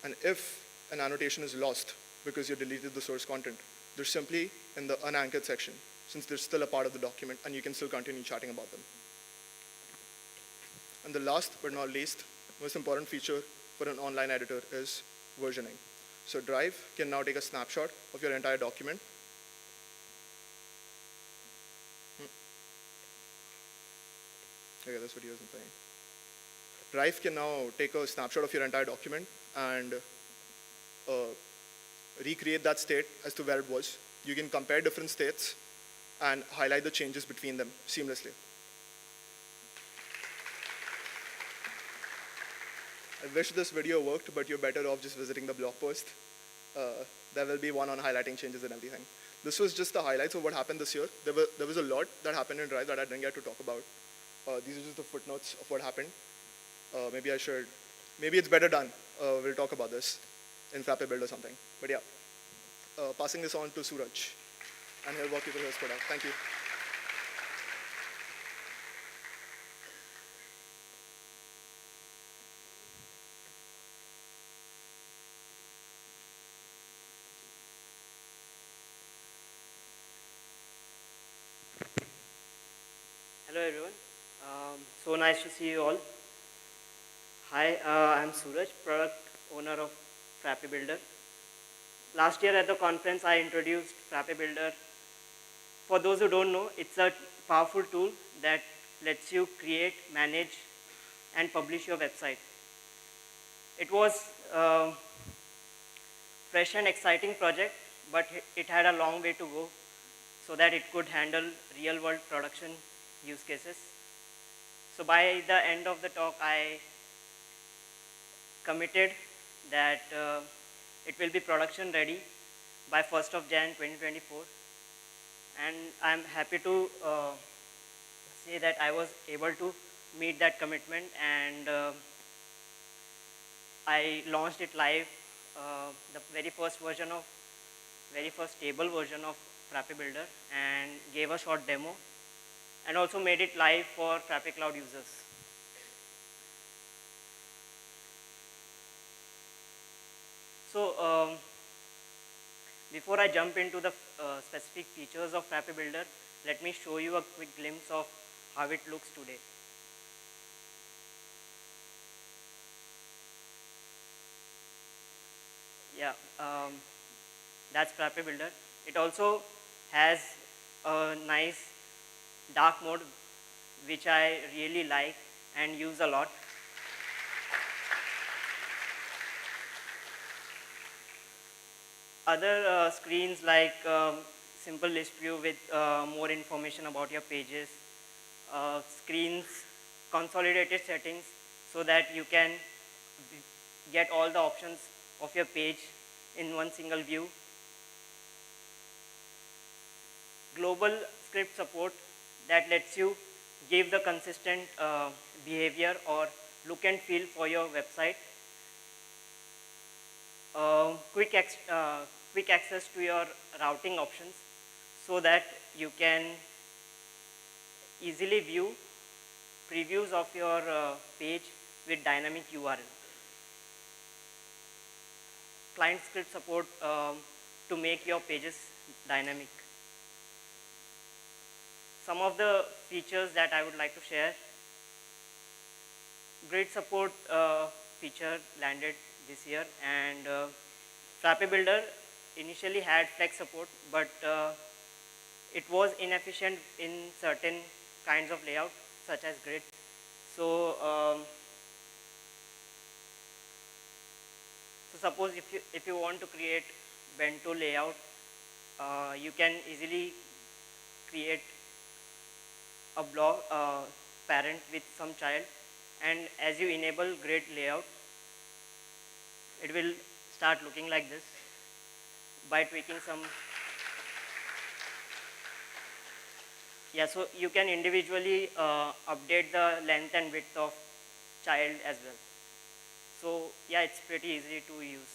And if an annotation is lost because you deleted the source content, they're simply in the unanchored section, since they're still a part of the document and you can still continue chatting about them. And the last but not least, most important feature for an online editor is versioning. So Drive can now take a snapshot of your entire document. Okay, this video isn't playing. Drive can now take a snapshot of your entire document and recreate that state as to where it was. You can compare different states and highlight the changes between them seamlessly. I wish this video worked, but you're better off just visiting the blog post. There will be one on highlighting changes and everything. This was just the highlights of what happened this year. There was a lot that happened in Drive that I didn't get to talk about. These are just the footnotes of what happened. Maybe it's better done. We'll talk about this in Frappe Builder or something. But yeah, passing this on to Suraj, and he'll walk you through his product. Thank you. Hello everyone. So nice to see you all. Hi, I'm Suraj, product owner of Frappe Builder. Last year at the conference, I introduced Frappe Builder. For those who don't know, it's a powerful tool that lets you create, manage, and publish your website. It was a fresh and exciting project, but it had a long way to go so that it could handle real-world production use cases. So by the end of the talk, I committed that it will be production ready by 1st of Jan 2024. And I'm happy to say that I was able to meet that commitment, and I launched it live, the very first stable version of Frappe Builder, and gave a short demo, and also made it live for Frappe Cloud users. So before I jump into the specific features of Frappe Builder, let me show you a quick glimpse of how it looks today. Yeah, that's Frappe Builder. It also has a nice dark mode, which I really like and use a lot. Other screens like simple list view with more information about your pages, screens, consolidated settings so that you can get all the options of your page in one single view. Global script support that lets you give the consistent behavior or look and feel for your website. Quick access to your routing options so that you can easily view previews of your page with dynamic URL. Client script support to make your pages dynamic. Some of the features that I would like to share. Grid support feature landed this year, and Frappe Builder initially had flex support, but it was inefficient in certain kinds of layout, such as grid. So, suppose if you want to create bento layout, you can easily create a block parent with some child, and as you enable grid layout, it will start looking like this by tweaking some. Yeah, so you can individually update the length and width of child as well. So yeah, it's pretty easy to use.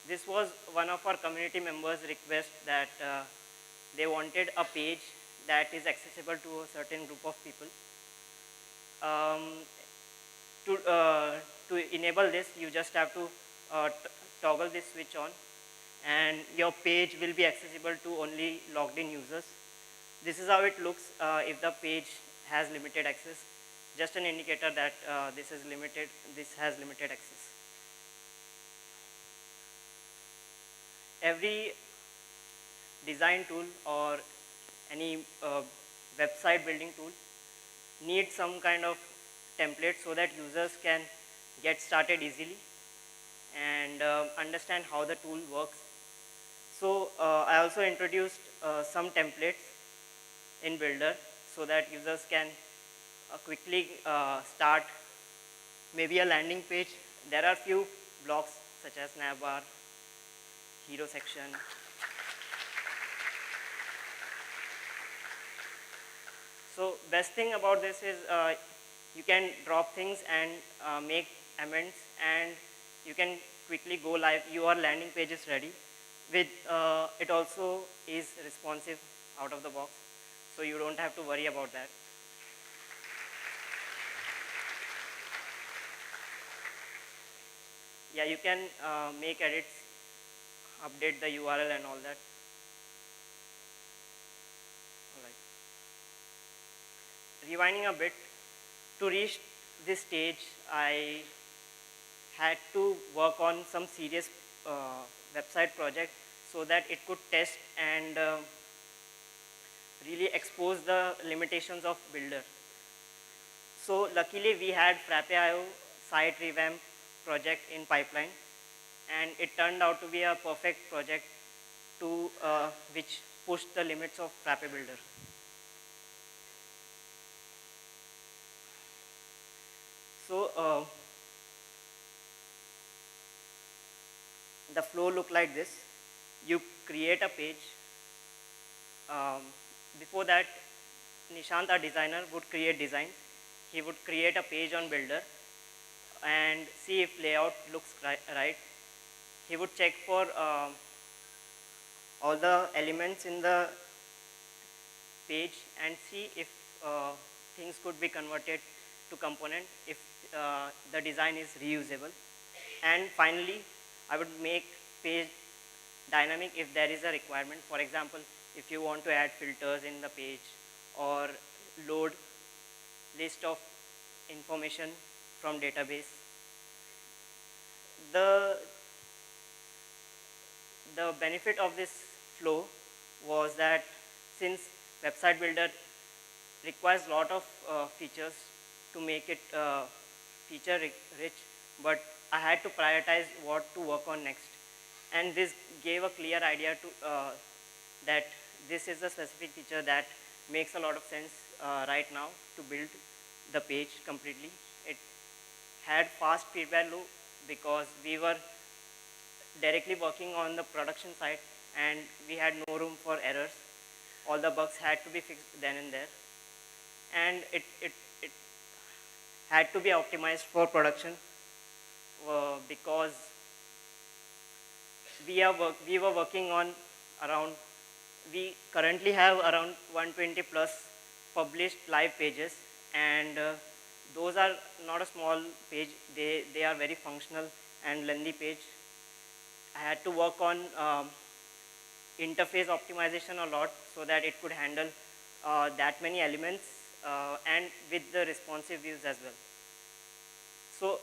This was one of our community members' request that they wanted a page that is accessible to a certain group of people. to enable this, you just have to toggle this switch on, and your page will be accessible to only logged in users. This is how it looks if the page has limited access. Just an indicator that this has limited access. Every design tool or any website building tool needs some kind of template so that users can get started easily and understand how the tool works. So I also introduced some templates in Builder so that users can quickly start maybe a landing page. There are few blocks such as navbar, hero section. So best thing about this is you can drop things and make amends, and you can quickly go live. Your landing page is ready. With it also is responsive out of the box, so you don't have to worry about that. Yeah, you can make edits, update the URL and all that. All right. Rewinding a bit, to reach this stage, I had to work on some serious website project so that it could test and really expose the limitations of Builder. So luckily we had Frappe.io site revamp project in pipeline, and it turned out to be a perfect project to which pushed the limits of Frappe Builder. So the flow looked like this. You create a page. Before that, Nishant, our designer, would create design. He would create a page on Builder and see if layout looks right. He would check for all the elements in the page and see if things could be converted to component, if the design is reusable. And finally, I would make page dynamic if there is a requirement. For example, if you want to add filters in the page or load list of information from database. The benefit of this flow was that since website builder requires a lot of features to make it feature rich, but I had to prioritize what to work on next. And this gave a clear idea to that this is a specific feature that makes a lot of sense right now to build the page completely. It had fast feedback loop because we were directly working on the production side and we had no room for errors. All the bugs had to be fixed then and there. And it had to be optimized for production because we were working on around, we currently have around 120 plus published live pages, and those are not a small page. They are very functional and lengthy page. I had to work on interface optimization a lot so that it could handle that many elements and with the responsive views as well. So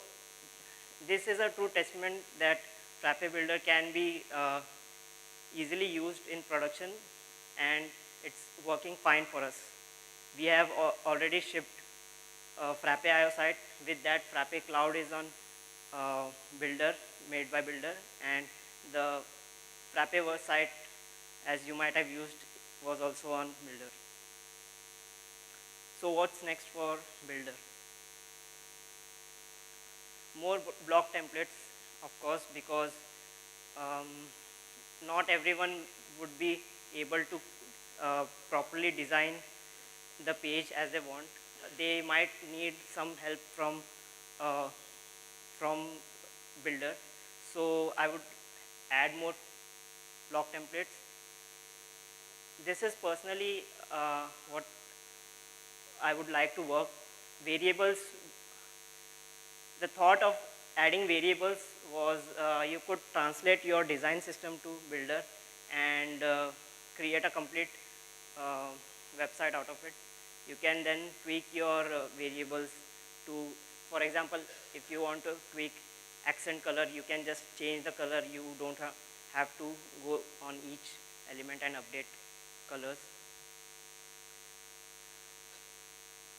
this is a true testament that Frappe Builder can be easily used in production, and it's working fine for us. We have already shipped Frappe.io site. With that, Frappe Cloud is on Builder, made by Builder, and the Frappeverse site, as you might have used, was also on Builder. So what's next for Builder? More block templates, of course, because not everyone would be able to properly design the page as they want. They might need some help from Builder. So I would add more block templates. This is personally what I would like to work. Variables the thought of adding variables was you could translate your design system to Builder and create a complete website out of it. You can then tweak your variables to, for example, if you want to tweak accent color, you can just change the color. You don't have to go on each element and update colors.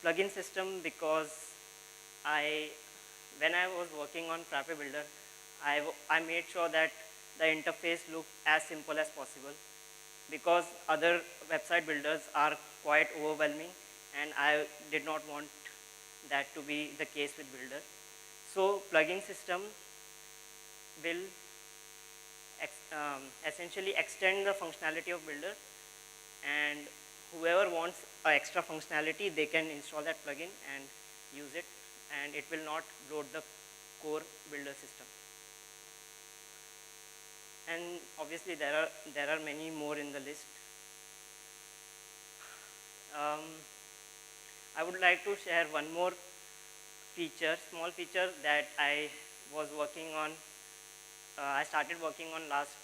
Plugin system, because when I was working on Frappe Builder, I made sure that the interface looked as simple as possible, because other website builders are quite overwhelming, and I did not want that to be the case with Builder. So plugin system will essentially extend the functionality of Builder, and whoever wants extra functionality, they can install that plugin and use it, and it will not load the core Builder system. And obviously there are many more in the list. I would like to share one more feature, small feature that I was working on. I started working on last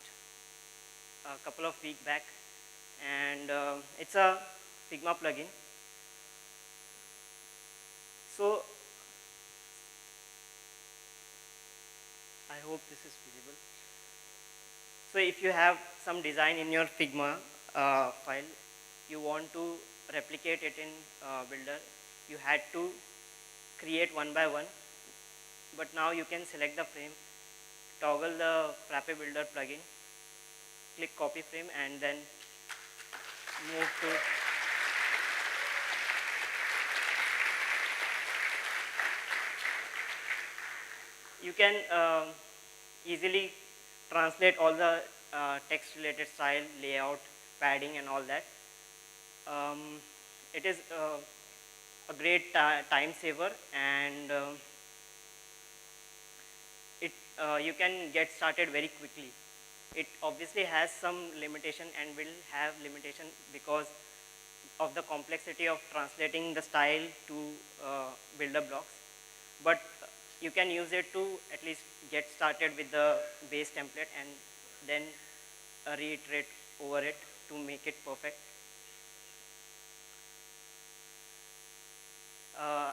couple of weeks back, and it's a Figma plugin. So I hope this is visible. So if you have some design in your Figma file, you want to replicate it in Builder, you had to create one by one, but now you can select the frame, toggle the Frappe Builder plugin, click copy frame, and then move to you can easily translate all the text related style, layout, padding, and all that. It is a great time saver, and you can get started very quickly. It obviously has some limitation and will have limitation because of the complexity of translating the style to Builder blocks, but you can use it to at least get started with the base template and then reiterate over it to make it perfect.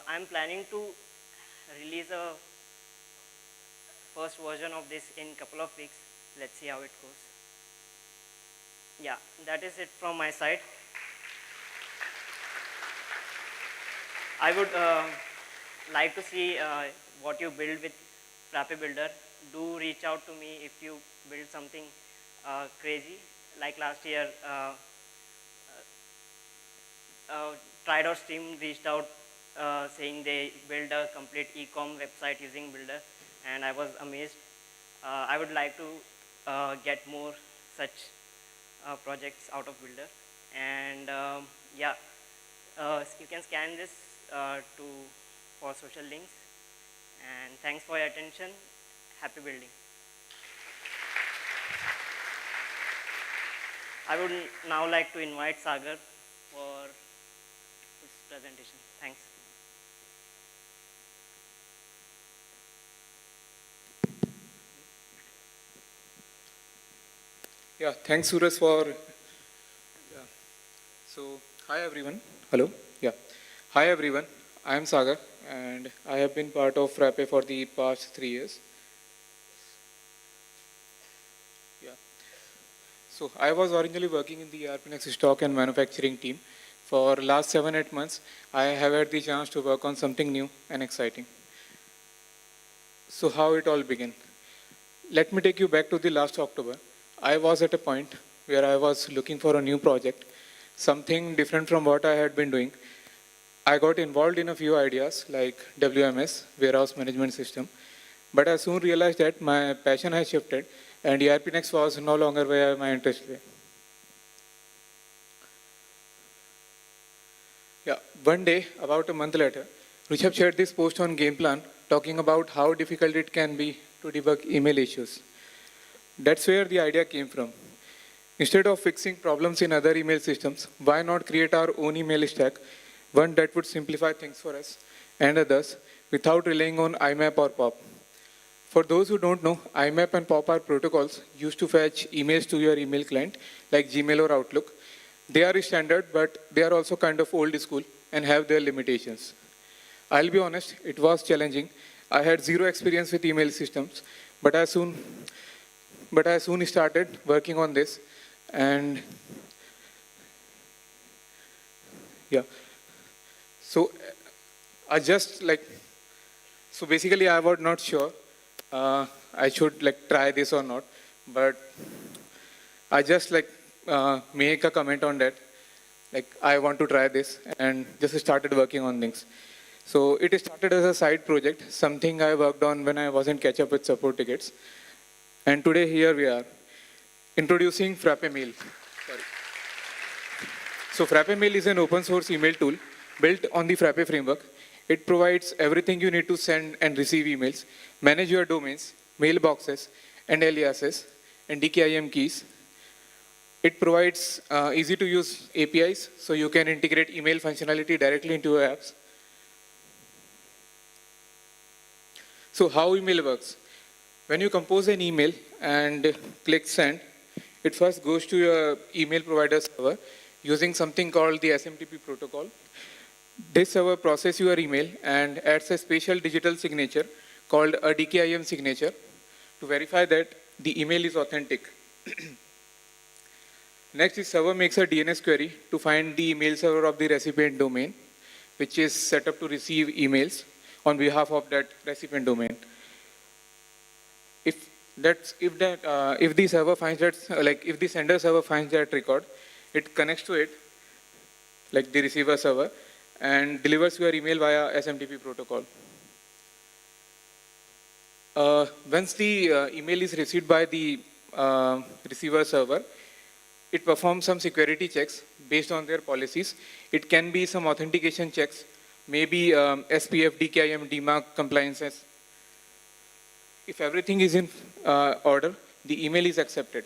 I'm planning to release a first version of this in a couple of weeks. Let's see how it goes. Yeah, that is it from my side. I would like to see what you build with Frappe Builder. Do reach out to me if you build something crazy. Like last year, Try.stream reached out saying they built a complete e-com website using Builder, and I was amazed. I would like to get more such projects out of Builder. And yeah, you can scan this for social links. And thanks for your attention. Happy building. I would now like to invite Sagar for his presentation. Thanks. Yeah, thanks Suraj for, so hi everyone, hello, yeah. Hi everyone, I am Sagar and I have been part of Frappe for the past 3 years. Yeah. So I was originally working in the ERPNext stock and manufacturing team. For last 7-8 months, I have had the chance to work on something new and exciting. So how it all began? Let me take you back to the last October. I was at a point where I was looking for a new project, something different from what I had been doing. I got involved in a few ideas like WMS, Warehouse Management System, but I soon realized that my passion had shifted and ERPNext was no longer where my interest lay. Yeah, one day, about a month later, Rishabh shared this post on Gameplan talking about how difficult it can be to debug email issues. That's where the idea came from. Instead of fixing problems in other email systems, why not create our own email stack, one that would simplify things for us and others without relying on IMAP or POP. For those who don't know, IMAP and POP are protocols used to fetch emails to your email client, like Gmail or Outlook. They are standard, but they are also kind of old school and have their limitations. I'll be honest, it was challenging. I had zero experience with email systems, but I soon started working on this, and yeah. So so basically I was not sure I should try this or not, but I just make a comment on that, I want to try this, and just started working on things. So it started as a side project, something I worked on when I wasn't catch up with support tickets. And today here we are, introducing Frappe Mail. So Frappe Mail is an open source email tool built on the Frappe framework. It provides everything you need to send and receive emails, manage your domains, mailboxes, and aliases, and DKIM keys. It provides easy to use APIs, so you can integrate email functionality directly into your apps. So how email works? When you compose an email and click send, it first goes to your email provider server using something called the SMTP protocol. This server processes your email and adds a special digital signature called a DKIM signature to verify that the email is authentic. Next, the server makes a DNS query to find the email server of the recipient domain, which is set up to receive emails on behalf of that recipient domain. If the server finds that, if the sender server finds that record, it connects to it, like the receiver server, and delivers your email via SMTP protocol. Once the email is received by the receiver server, it performs some security checks based on their policies. It can be some authentication checks, maybe SPF, DKIM, DMARC compliances. If everything is in order, the email is accepted.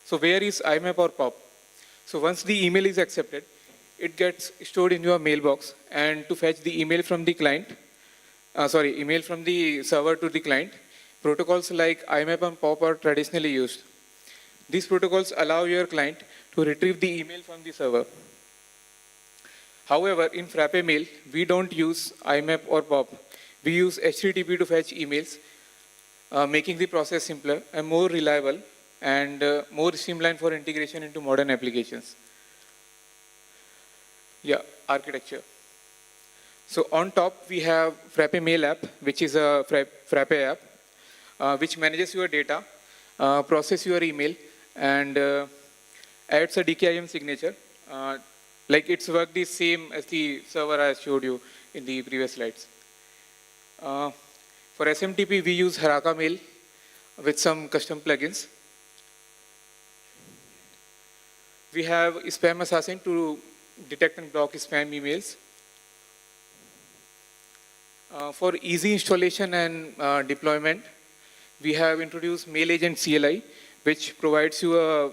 So where is IMAP or POP? So once the email is accepted, it gets stored in your mailbox, and to fetch the email from the client, email from the server to the client, protocols like IMAP and POP are traditionally used. These protocols allow your client to retrieve the email from the server. However, in Frappe Mail, we don't use IMAP or POP. We use HTTP to fetch emails, making the process simpler and more reliable and more streamlined for integration into modern applications. Yeah, architecture. So on top, we have Frappe Mail app, which is a Frappe app, which manages your data, process your email, and adds a DKIM signature. It's worked the same as the server I showed you in the previous slides. For SMTP, we use Frappe Mail with some custom plugins. We have Spam Assassin to detect and block spam emails. For easy installation and deployment, we have introduced Mail Agent CLI, which provides you a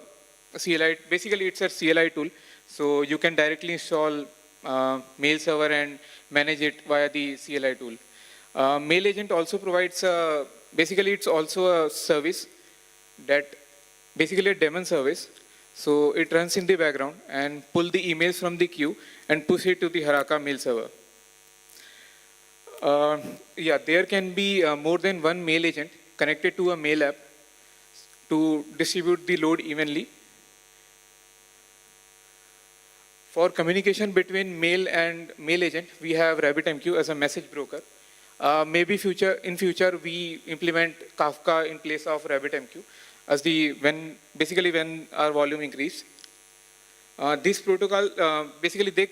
CLI. Basically, it's a CLI tool, so you can directly install mail server and manage it via the CLI tool. Mail Agent also provides, basically it's also a service that, basically a daemon service. So it runs in the background and pull the emails from the queue and push it to the Frappe mail server. There can be more than one mail agent connected to a mail app to distribute the load evenly. For communication between mail and mail agent, we have RabbitMQ as a message broker. Maybe in future we implement Kafka in place of RabbitMQ as when our volume increase. This protocol, basically they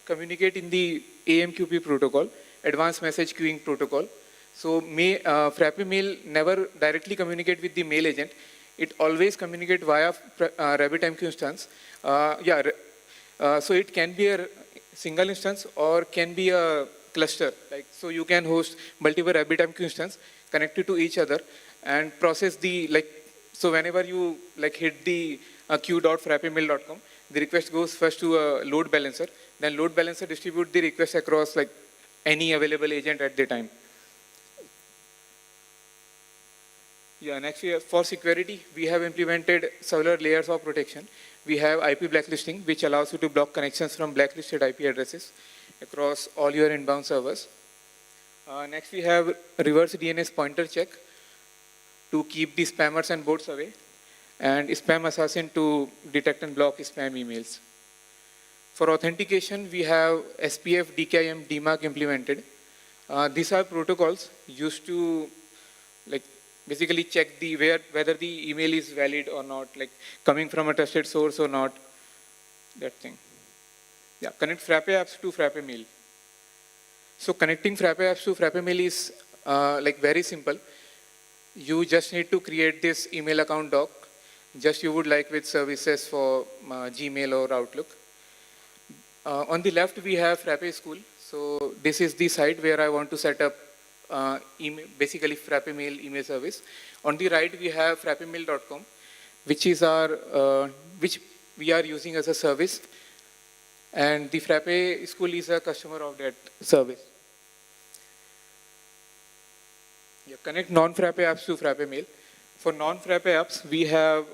communicate in the AMQP protocol, Advanced Message Queuing Protocol. So Frappe Mail never directly communicate with the mail agent. It always communicate via RabbitMQ instance. So it can be a single instance or can be a cluster. So you can host multiple RabbitMQ instance connected to each other and process the, so whenever you hit the queue.frappemail.com, the request goes first to a load balancer. Then load balancer distribute the request across any available agent at the time. Yeah, next for security, we have implemented several layers of protection. We have IP blacklisting, which allows you to block connections from blacklisted IP addresses across all your inbound servers. Next, we have reverse DNS pointer check to keep the spammers and bots away, and spam assassin to detect and block spam emails. For authentication, we have SPF, DKIM, DMARC implemented. These are protocols used to basically check whether the email is valid or not, like coming from a trusted source or not, that thing. Yeah, connect Frappe apps to Frappe Mail. So connecting Frappe apps to Frappe Mail is very simple. You just need to create this email account doc, just you would like with services for Gmail or Outlook. On the left, we have Frappe School. So this is the site where I want to set up basically Frappe Mail email service. On the right, we have frappemail.com, which is which we are using as a service. And the Frappe School is a customer of that service. Yeah, connect non-Frappe apps to Frappe Mail. For non-Frappe apps, we have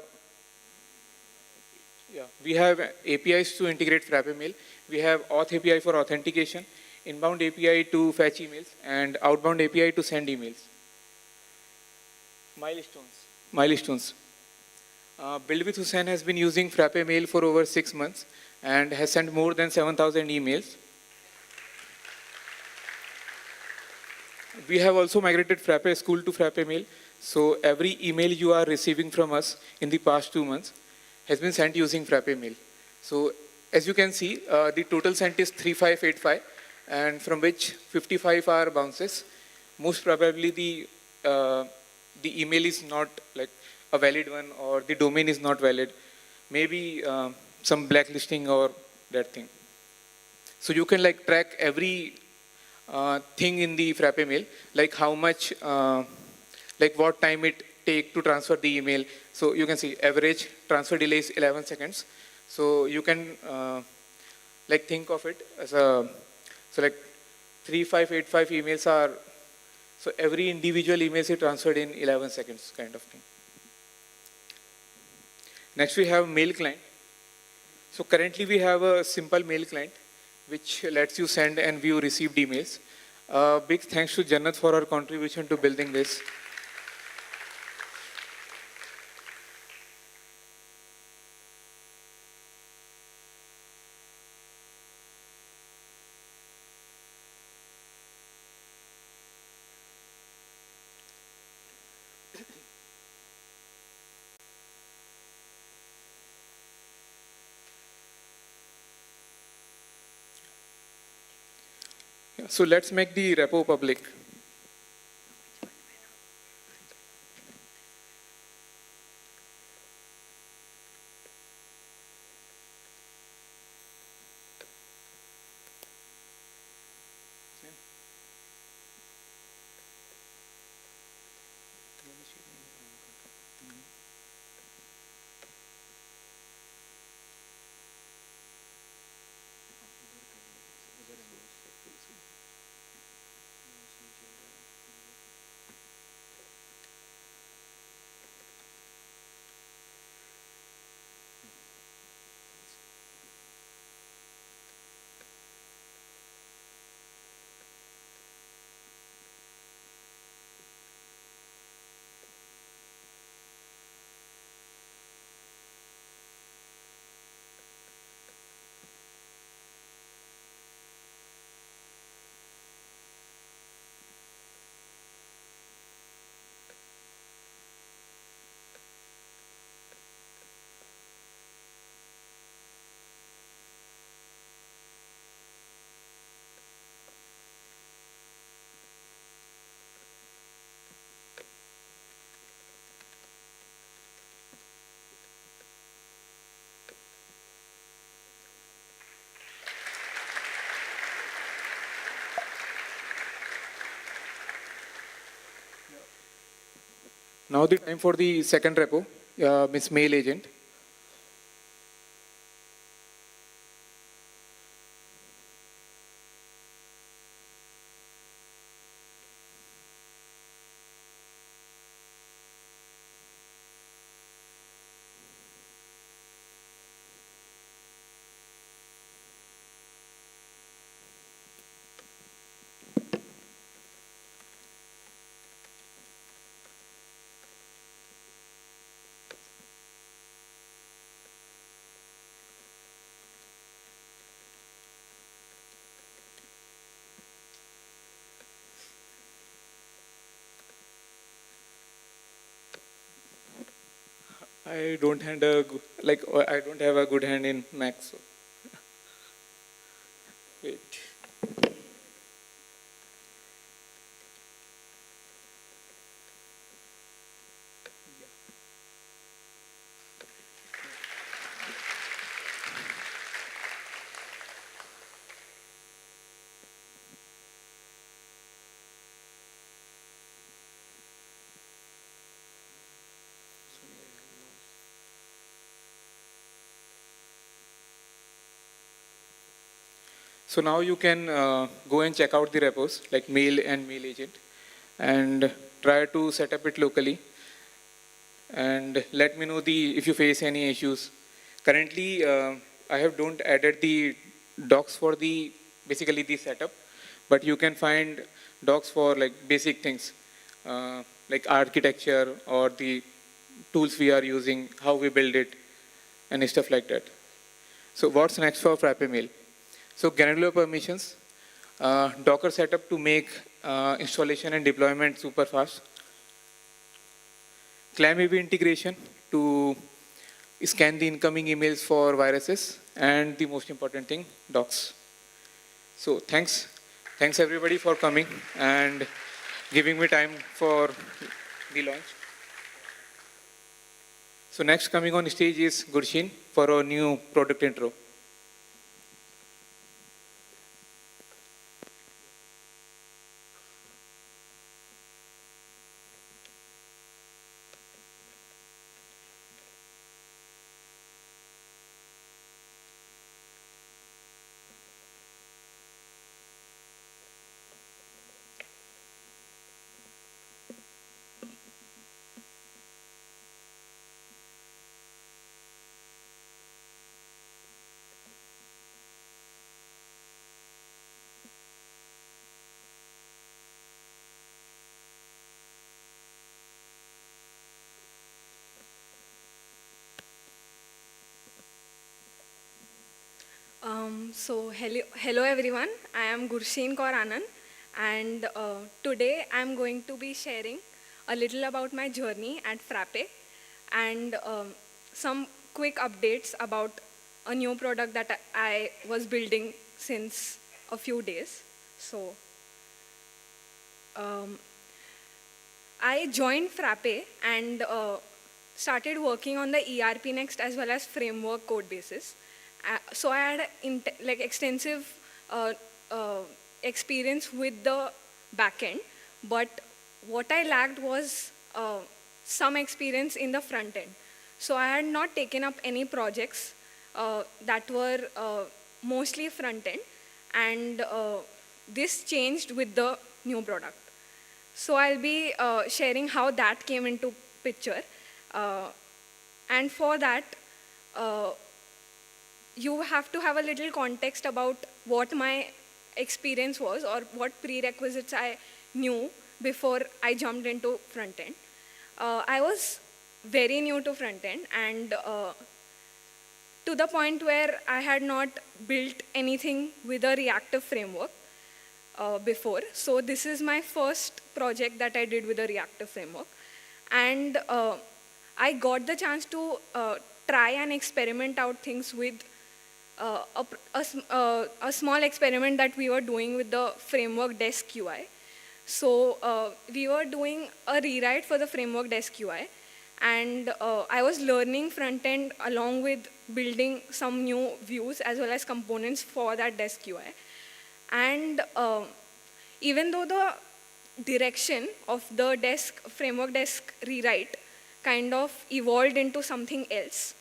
APIs to integrate Frappe Mail. We have Auth API for authentication, inbound API to fetch emails, and outbound API to send emails. Milestones. Build with Hussain has been using Frappe Mail for over 6 months and has sent more than 7,000 emails. We have also migrated Frappe School to Frappe Mail. So every email you are receiving from us in the past 2 months has been sent using Frappe Mail. So as you can see, the total sent is 3585, and from which 55 are bounces. Most probably the email is not like a valid one, or the domain is not valid. Maybe some blacklisting or that thing. So you can like track every thing in the Frappe Mail, like how much, like what time it take to transfer the email. So you can see average transfer delay is 11 seconds. So you can like think of it as a, so like 3585 emails are, so every individual email is transferred in 11 seconds kind of thing. Next we have mail client. So currently we have a simple mail client which lets you send and view received emails. Big thanks to Jannat for her contribution to building this. So let's make the repo public. Now the time for the second repo, Miss Mail Agent. I don't hand a I don't have a good hand in Mac. So. Wait. So now you can go and check out the repos like mail and mail agent and try to set up it locally and let me know if you face any issues. Currently, I have don't added the docs for basically the setup, but you can find docs for like basic things like architecture or the tools we are using, how we build it, and stuff like that. So what's next for Frappe Mail? So granular permissions, Docker setup to make installation and deployment super fast. ClamAV integration to scan the incoming emails for viruses, and the most important thing, docs. So thanks everybody for coming and giving me time for the launch. So next coming on stage is Gurshin for our new product intro. Hello everyone. I am Gurshin Kaur Anand, and today I am going to be sharing a little about my journey at Frappe and some quick updates about a new product that I was building since a few days. So I joined Frappe and started working on the ERPNext as well as framework code bases. So I had extensive experience with the backend, but what I lacked was some experience in the front end. So I had not taken up any projects that were mostly front end, and this changed with the new product. So I'll be sharing how that came into picture, and for that you have to have a little context about what my experience was or what prerequisites I knew before I jumped into front end. I was very new to front end, and to the point where I had not built anything with a reactive framework before. So this is my first project that I did with a reactive framework, and I got the chance to try and experiment out things with a small experiment that we were doing with the framework desk UI. So we were doing a rewrite for the framework desk UI, and I was learning front end along with building some new views as well as components for that desk UI. And even though the direction of the framework desk rewrite kind of evolved into something else,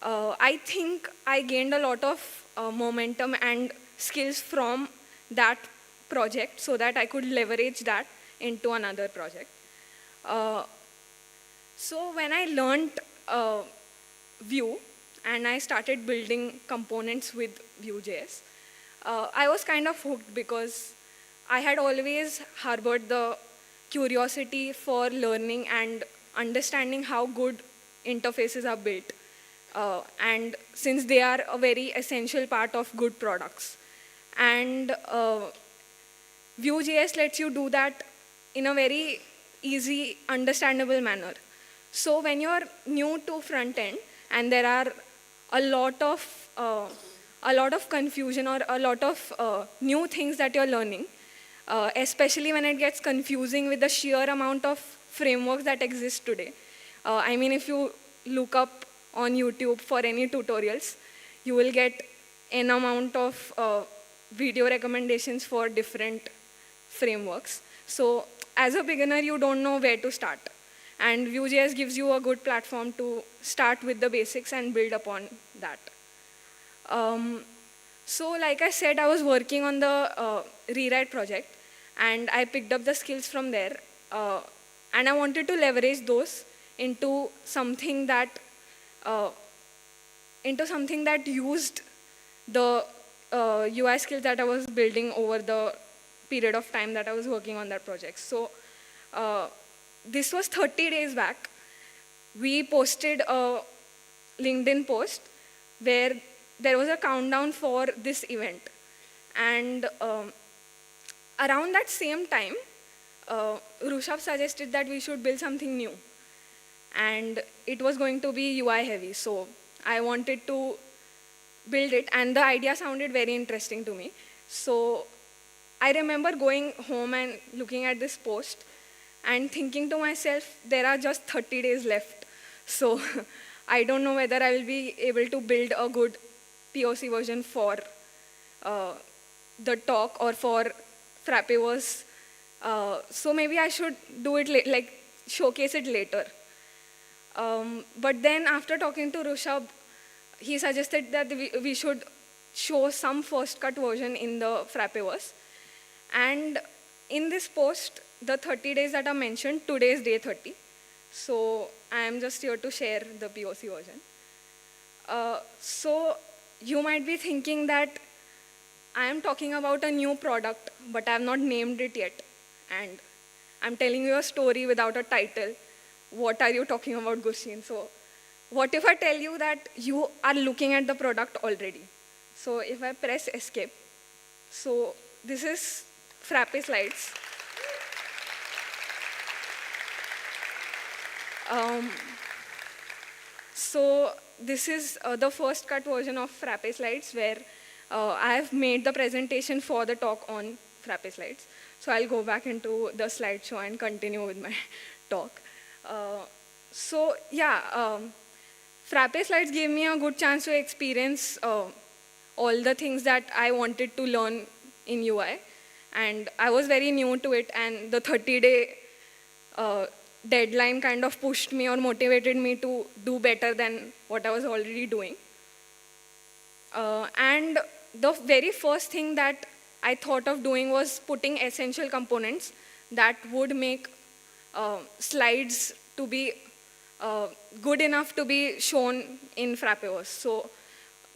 I think I gained a lot of momentum and skills from that project so that I could leverage that into another project. So when I learned Vue and I started building components with Vue.js, I was kind of hooked because I had always harbored the curiosity for learning and understanding how good interfaces are built. And since they are a very essential part of good products. And Vue.js lets you do that in a very easy, understandable manner. So when you're new to front end and there are a lot of confusion or a lot of new things that you're learning, especially when it gets confusing with the sheer amount of frameworks that exist today. I mean, if you look up on YouTube for any tutorials, you will get an amount of video recommendations for different frameworks. So as a beginner, you don't know where to start. And Vue.js gives you a good platform to start with the basics and build upon that. So like I said, I was working on the rewrite project, and I picked up the skills from there. And I wanted to leverage those into something that used the UI skills that I was building over the period of time that I was working on that project. So this was 30 days back. We posted a LinkedIn post where there was a countdown for this event. And around that same time, Rushabh suggested that we should build something new. And it was going to be UI heavy. So I wanted to build it, and the idea sounded very interesting to me. So I remember going home and looking at this post and thinking to myself, there are just 30 days left. So I don't know whether I will be able to build a good POC version for the talk or for Frappeverse. So maybe I should do it, showcase it later. But then after talking to Rushabh, he suggested that we should show some first cut version in the Frappeverse. And in this post, the 30 days that are mentioned, today is day 30. So I am just here to share the POC version. So you might be thinking that I am talking about a new product, but I have not named it yet. And I'm telling you a story without a title. What are you talking about, Hussain? So what if I tell you that you are looking at the product already? So if I press escape, so this is Frappe Slides. So this is the first cut version of Frappe Slides, where I have made the presentation for the talk on Frappe Slides. So I'll go back into the slideshow and continue with my talk. Frappe Slides gave me a good chance to experience all the things that I wanted to learn in UI. And I was very new to it, and the 30-day deadline kind of pushed me or motivated me to do better than what I was already doing. And the very first thing that I thought of doing was putting essential components that would make slides to be good enough to be shown in Frappeverse. So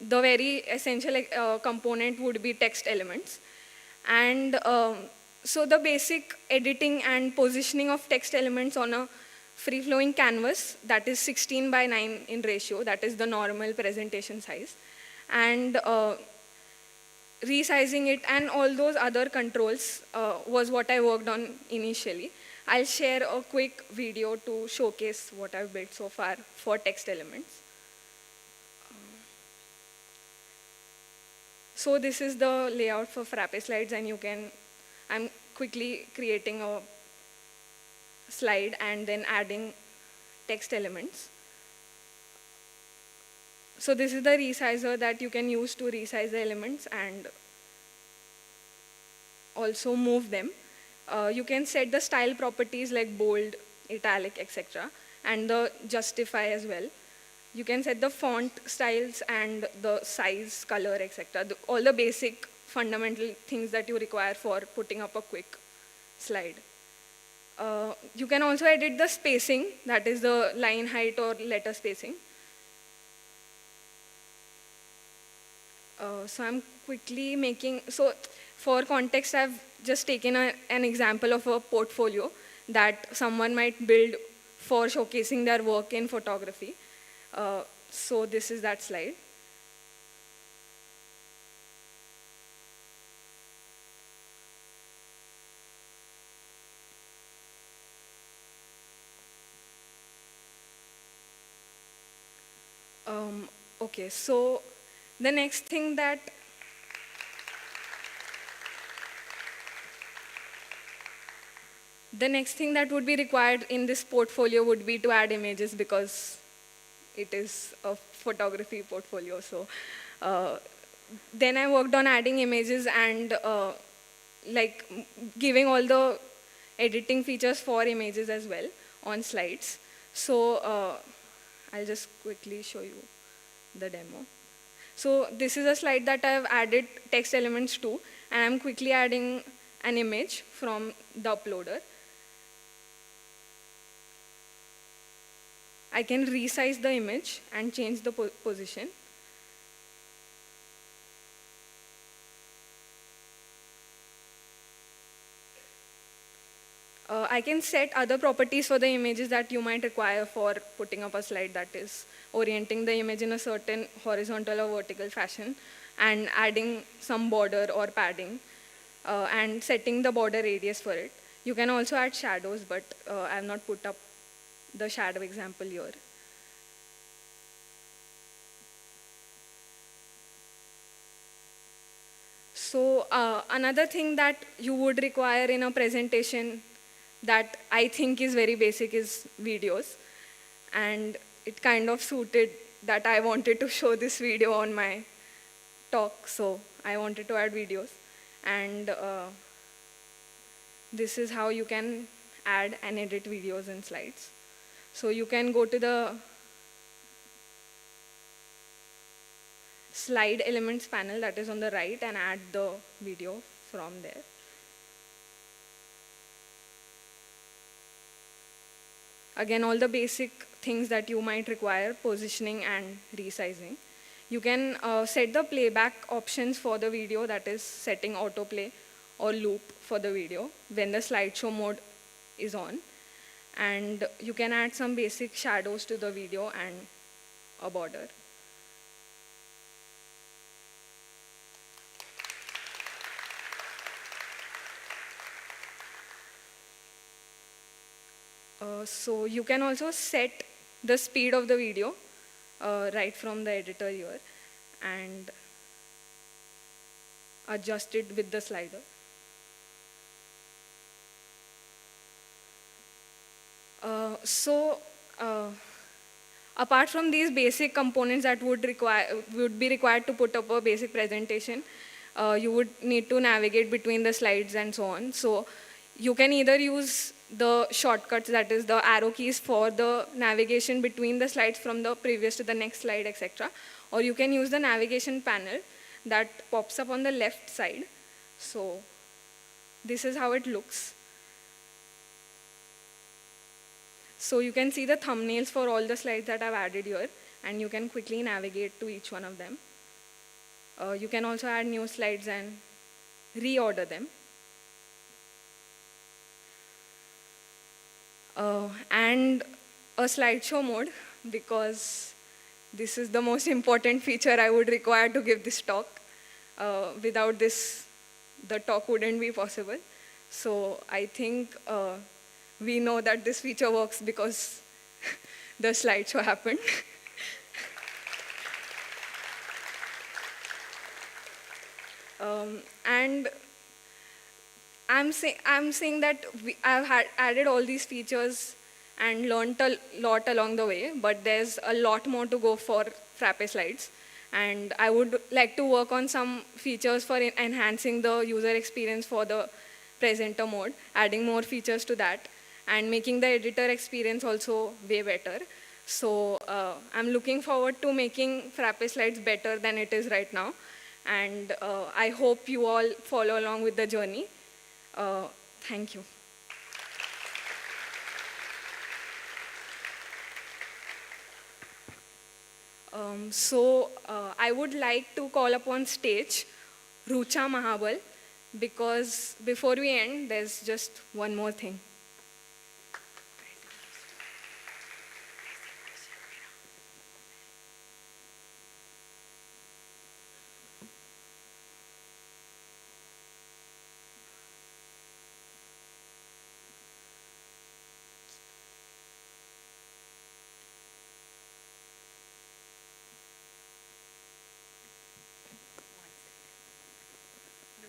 the very essential component would be text elements. And so the basic editing and positioning of text elements on a free-flowing canvas that is 16:9 in ratio, that is the normal presentation size, and resizing it and all those other controls was what I worked on initially. I'll share a quick video to showcase what I've built so far for text elements. So this is the layout for Frappe Slides, and I'm quickly creating a slide and then adding text elements. So this is the resizer that you can use to resize the elements and also move them. You can set the style properties like bold, italic, etc. and the justify as well. You can set the font styles and the size, color, etc. All the basic fundamental things that you require for putting up a quick slide. You can also edit the spacing, that is the line height or letter spacing. So I'm quickly making, so for context, I've just taken an example of a portfolio that someone might build for showcasing their work in photography. So this is that slide. Okay, so the next thing that would be required in this portfolio would be to add images, because it is a photography portfolio. So then I worked on adding images and like giving all the editing features for images as well on slides. So I'll just quickly show you the demo. So this is a slide that I've added text elements to, and I'm quickly adding an image from the uploader. I can resize the image and change the position. I can set other properties for the images that you might require for putting up a slide, that is orienting the image in a certain horizontal or vertical fashion and adding some border or padding and setting the border radius for it. You can also add shadows, but I have not put up the shadow example here. So another thing that you would require in a presentation that I think is very basic is videos, and it kind of suited that I wanted to show this video on my talk, so I wanted to add videos. And this is how you can add and edit videos in slides. So you can go to the slide elements panel that is on the right and add the video from there. Again, all the basic things that you might require, positioning and resizing. You can set the playback options for the video, that is setting autoplay or loop for the video when the slideshow mode is on. And you can add some basic shadows to the video and a border. So you can also set the speed of the video right from the editor here and adjust it with the slider. Apart from these basic components that would be required to put up a basic presentation, you would need to navigate between the slides and so on. So you can either use the shortcuts, that is the arrow keys for the navigation between the slides from the previous to the next slide, etc. Or you can use the navigation panel that pops up on the left side. So this is how it looks. So you can see the thumbnails for all the slides that I've added here, and you can quickly navigate to each one of them. You can also add new slides and reorder them. And a slideshow mode, because this is the most important feature I would require to give this talk. Without this, the talk wouldn't be possible. So I think we know that this feature works because the slideshow happened. And I'm saying that I've added all these features and learned a lot along the way, but there's a lot more to go for Frappe Slides. And I would like to work on some features for enhancing the user experience for the presenter mode, adding more features to that, and making the editor experience also way better. So I'm looking forward to making Frappe Slides better than it is right now. And I hope you all follow along with the journey. Thank you. I would like to call upon stage Rucha Mahabal, because before we end, there's just one more thing.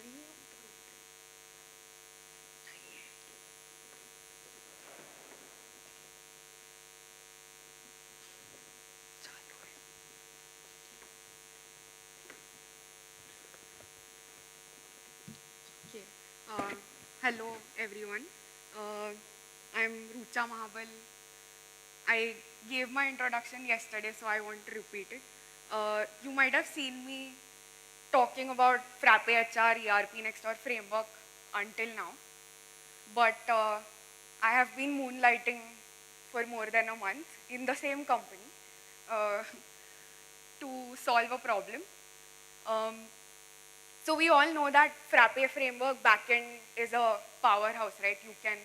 Okay. Hello, everyone. I'm Rucha Mahabal. I gave my introduction yesterday, so I want to repeat it. You might have seen me talking about Frappe HR, ERPNext, or framework until now. But I have been moonlighting for more than a month in the same company uh, to solve a problem. Um, So we all know that Frappe framework backend is a powerhouse, right? You can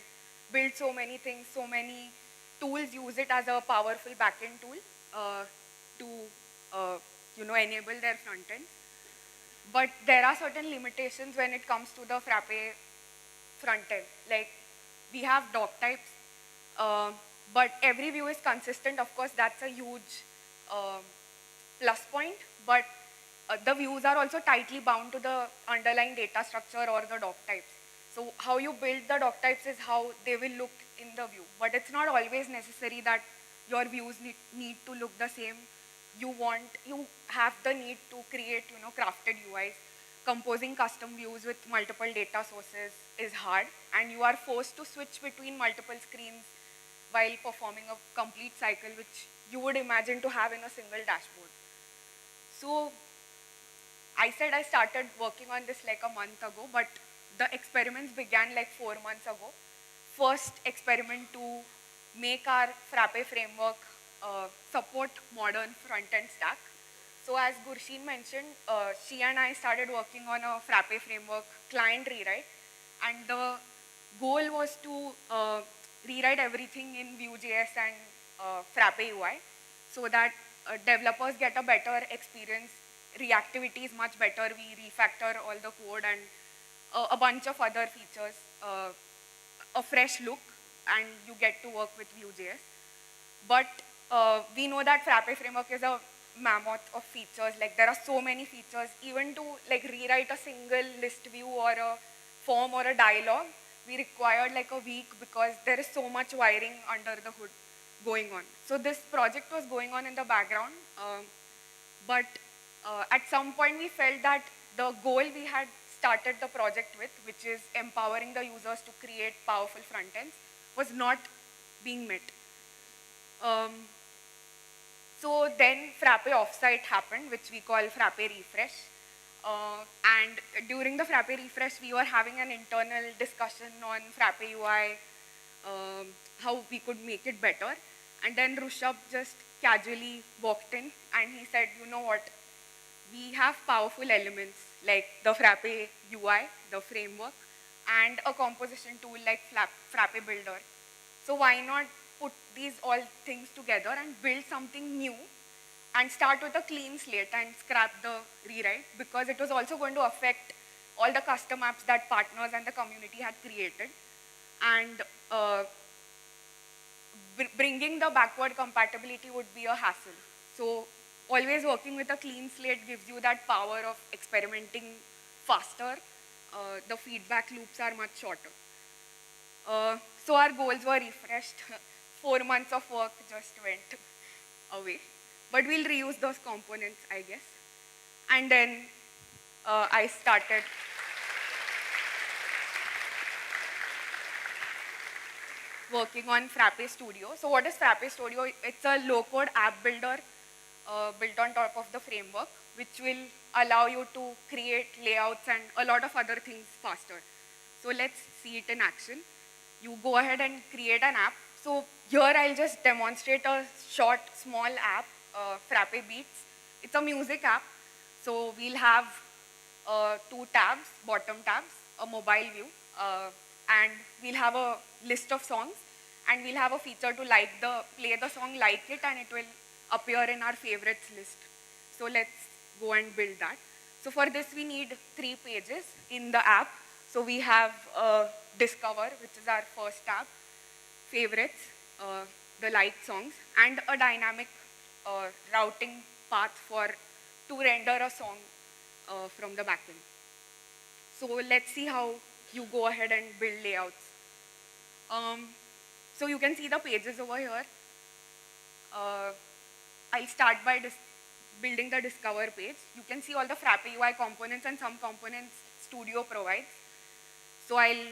build so many things, so many tools use it as a powerful backend tool to enable their front end. But there are certain limitations when it comes to the Frappe front end. Like we have doc types, but every view is consistent. Of course, that's a huge plus point, but the views are also tightly bound to the underlying data structure or the doc types. So how you build the doc types is how they will look in the view. But it's not always necessary that your views need to look the same. You have the need to create, crafted UIs. Composing custom views with multiple data sources is hard, and you are forced to switch between multiple screens while performing a complete cycle, which you would imagine to have in a single dashboard. So I said I started working on this like a month ago, but the experiments began like 4 months ago. First experiment to make our Frappe framework support modern front-end stack. So as Gurshin mentioned, she and I started working on a Frappe framework client rewrite, and the goal was to rewrite everything in Vue.js and Frappe UI so that developers get a better experience. Reactivity is much better. We refactor all the code and a bunch of other features, a fresh look, and you get to work with Vue.js. But we know that Frappe framework is a mammoth of features. Like there are so many features. Even to like rewrite a single list view or a form or a dialogue, we required like a week because there is so much wiring under the hood going on. So this project was going on in the background, but at some point we felt that the goal we had started the project with, which is empowering the users to create powerful front ends, was not being met. So then Frappe offsite happened, which we call Frappe refresh. And during the Frappe refresh, we were having an internal discussion on Frappe UI, how we could make it better. And then Rushabh just casually walked in and he said, you know what, we have powerful elements like the Frappe UI, the framework, and a composition tool like Frappe Builder. So why not put these all things together and build something new and start with a clean slate and scrap the rewrite, because it was also going to affect all the custom apps that partners and the community had created. And bringing the backward compatibility would be a hassle. So always working with a clean slate gives you that power of experimenting faster. The feedback loops are much shorter. So our goals were refreshed. 4 months of work just went away. But we'll reuse those components, I guess. And then I started working on Frappe Studio. So what is Frappe Studio? It's a low-code app builder built on top of the framework, which will allow you to create layouts and a lot of other things faster. So let's see it in action. You go ahead and create an app. So here I'll just demonstrate a short, small app, Frappe Beats. It's a music app. So we'll have 2 tabs, bottom tabs, a mobile view, and we'll have a list of songs, and we'll have a feature to play the song, like it, and it will appear in our favorites list. So let's go and build that. So for this we need 3 pages in the app. So we have Discover, which is our first tab, favorites, the liked songs, and a dynamic routing path to render a song from the backend. So let's see how you go ahead and build layouts. So you can see the pages over here. I'll start by building the discover page. You can see all the Frappe UI components and some components Studio provides. So I'll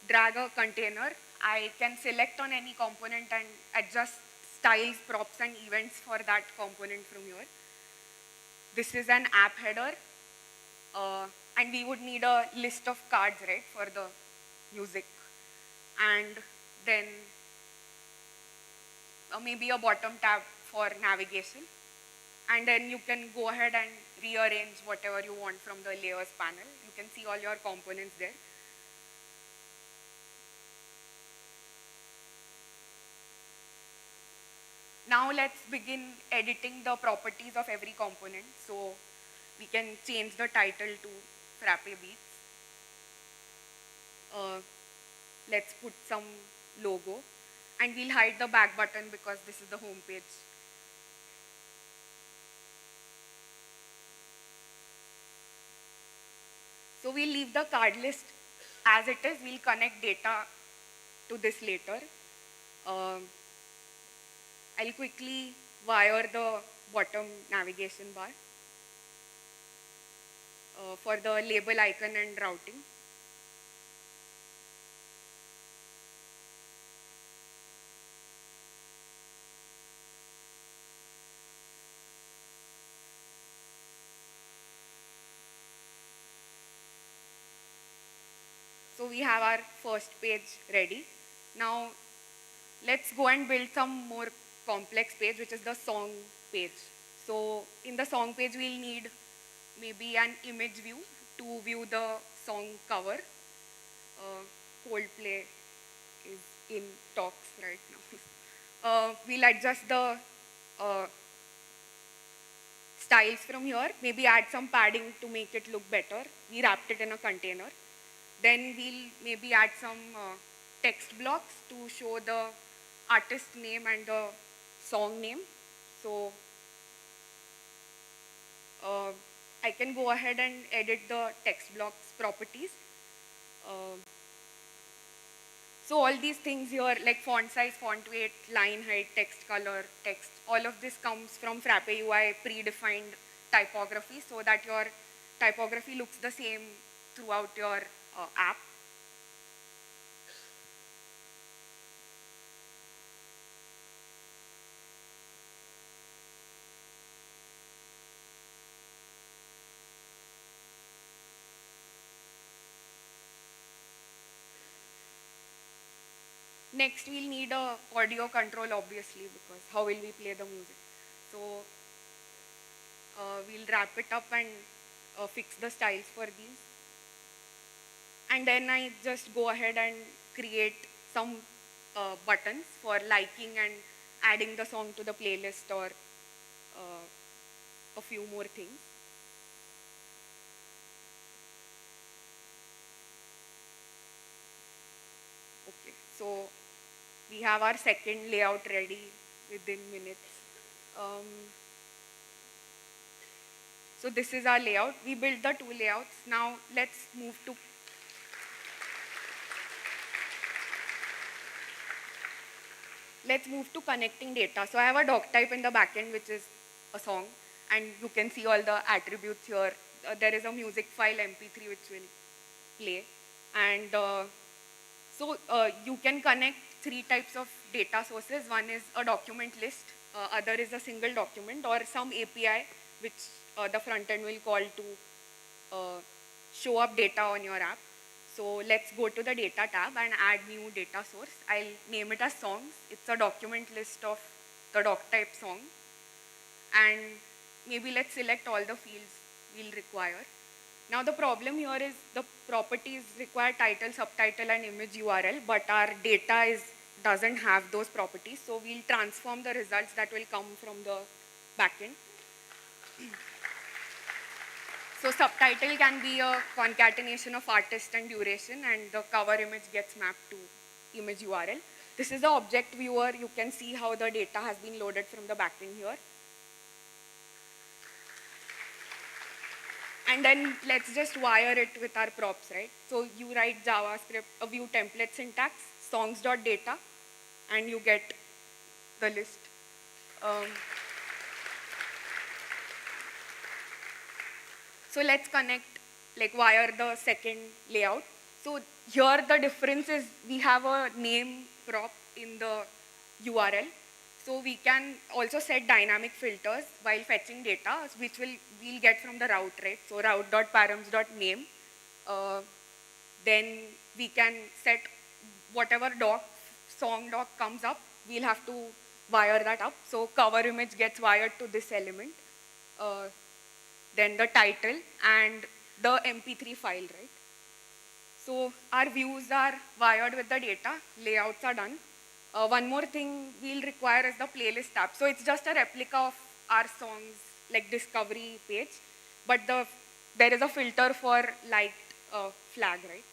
drag a container. I can select on any component and adjust styles, props, and events for that component from here. This is an app header. And we would need a list of cards, right, for the music. And then maybe a bottom tab for navigation. And then you can go ahead and rearrange whatever you want from the layers panel. You can see all your components there. Now let's begin editing the properties of every component. So we can change the title to Frappe Beats. Let's put some logo. And we'll hide the back button because this is the home page. So we'll leave the card list as it is. We'll connect data to this later. I'll quickly wire the bottom navigation bar for the label icon and routing. So we have our first page ready. Now let's go and build some more complex page, which is the song page. So in the song page, we'll need maybe an image view to view the song cover. Coldplay is in talks right now. We'll adjust the styles from here, maybe add some padding to make it look better. We wrapped it in a container. Then we'll maybe add some text blocks to show the artist name and the song name. So I can go ahead and edit the text blocks properties. So all these things here, like font size, font weight, line height, text color, text, all of this comes from Frappe UI predefined typography so that your typography looks the same throughout your app. Next, we'll need a audio control, obviously, because how will we play the music? So we'll wrap it up and fix the styles for these. And then I just go ahead and create some buttons for liking and adding the song to the playlist or a few more things. Okay, so we have our second layout ready within minutes. So this is our layout. We built the two layouts. Now let's move to connecting data. So I have a doc type in the backend, which is a song, and you can see all the attributes here. There is a music file MP3 which will play, and so you can connect three types of data sources. One is a document list, other is a single document, or some API which the front end will call to show up data on your app. So let's go to the data tab and add new data source. I'll name it as songs. It's a document list of the doc type song. And maybe let's select all the fields we'll require. Now the problem here is the properties require title, subtitle, and image URL, but our data doesn't have those properties. So we'll transform the results that will come from the backend. So subtitle can be a concatenation of artist and duration, and the cover image gets mapped to image URL. This is the object viewer. You can see how the data has been loaded from the backend here. And then let's just wire it with our props, right? So you write JavaScript, a view template syntax, songs.data, and you get the list. So let's connect, like wire the second layout. So here the difference is we have a name prop in the URL. So we can also set dynamic filters while fetching data, which we'll get from the route, right? So route.params.name. Then we can set whatever song doc comes up, we'll have to wire that up. So cover image gets wired to this element. Then the title and the MP3 file, right? So our views are wired with the data, layouts are done. One more thing we'll require is the playlist tab. So it's just a replica of our songs, like discovery page, but there is a filter for liked flag, right?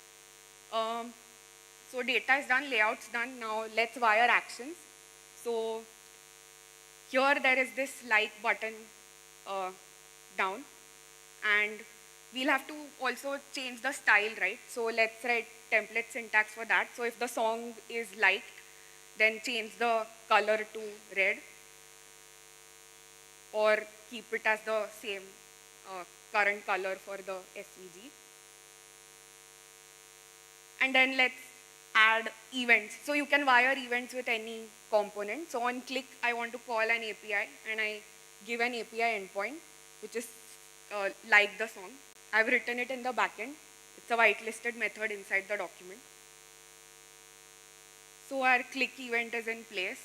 So data is done, layouts done. Now let's wire actions. So here there is this like button down, and we'll have to also change the style, right? So let's write template syntax for that. So if the song is liked, then change the color to red, or keep it as the same current color for the SVG. And then let's add events. So you can wire events with any component. So on click, I want to call an API, and I give an API endpoint, which is like the song. I've written it in the backend. It's a whitelisted method inside the document. So our click event is in place.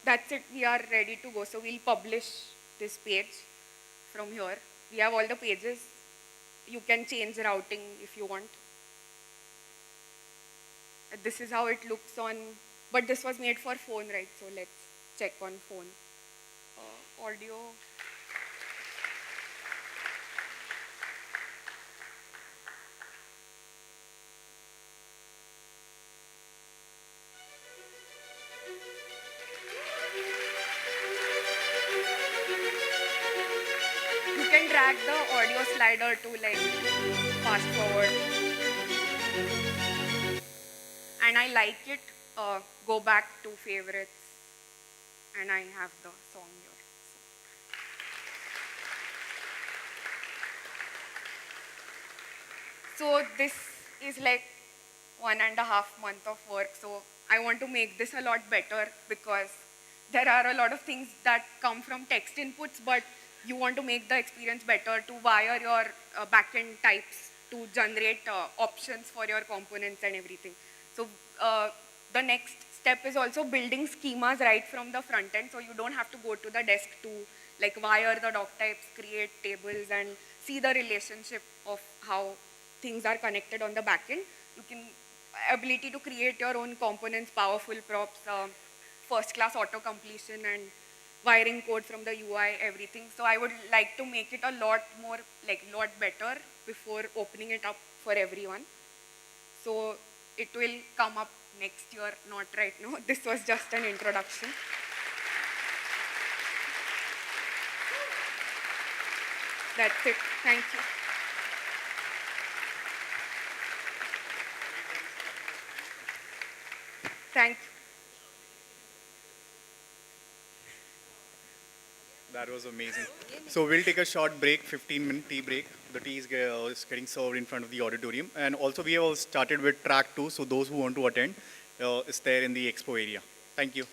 That's it, we are ready to go. So we'll publish this page from here. We have all the pages. You can change routing if you want. This is how it looks on, but this was made for phone, right? So let's check on phone. Audio. You can drag the audio slider to like fast forward. And I like it, go back to favorites, and I have the song here. So this is like 1.5 months of work. So I want to make this a lot better, because there are a lot of things that come from text inputs, but you want to make the experience better, to wire your backend types, to generate options for your components and everything. So the next step is also building schemas right from the front end, so you don't have to go to the desk to like wire the doc types, create tables, and see the relationship of how things are connected on the backend. You can ability to create your own components, powerful props, first-class auto-completion, and wiring code from the UI, everything. So I would like to make it a lot more, like lot better before opening it up for everyone. So it will come up next year, not right now. This was just an introduction. That's it. Thank you. Thank you. That was amazing. So we'll take a short break, 15-minute tea break. The tea is getting served in front of the auditorium. And also we have started with track 2, so those who want to attend is there in the expo area. Thank you.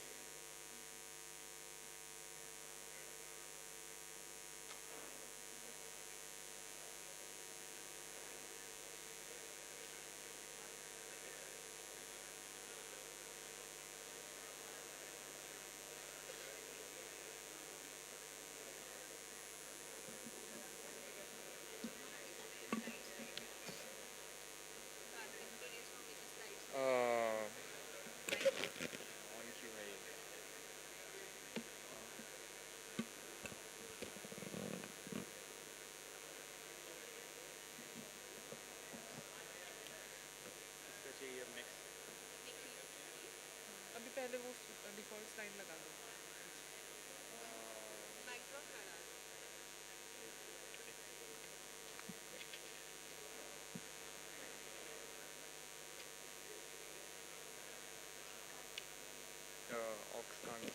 अभी पहले वो default slide लगा दो aux can't.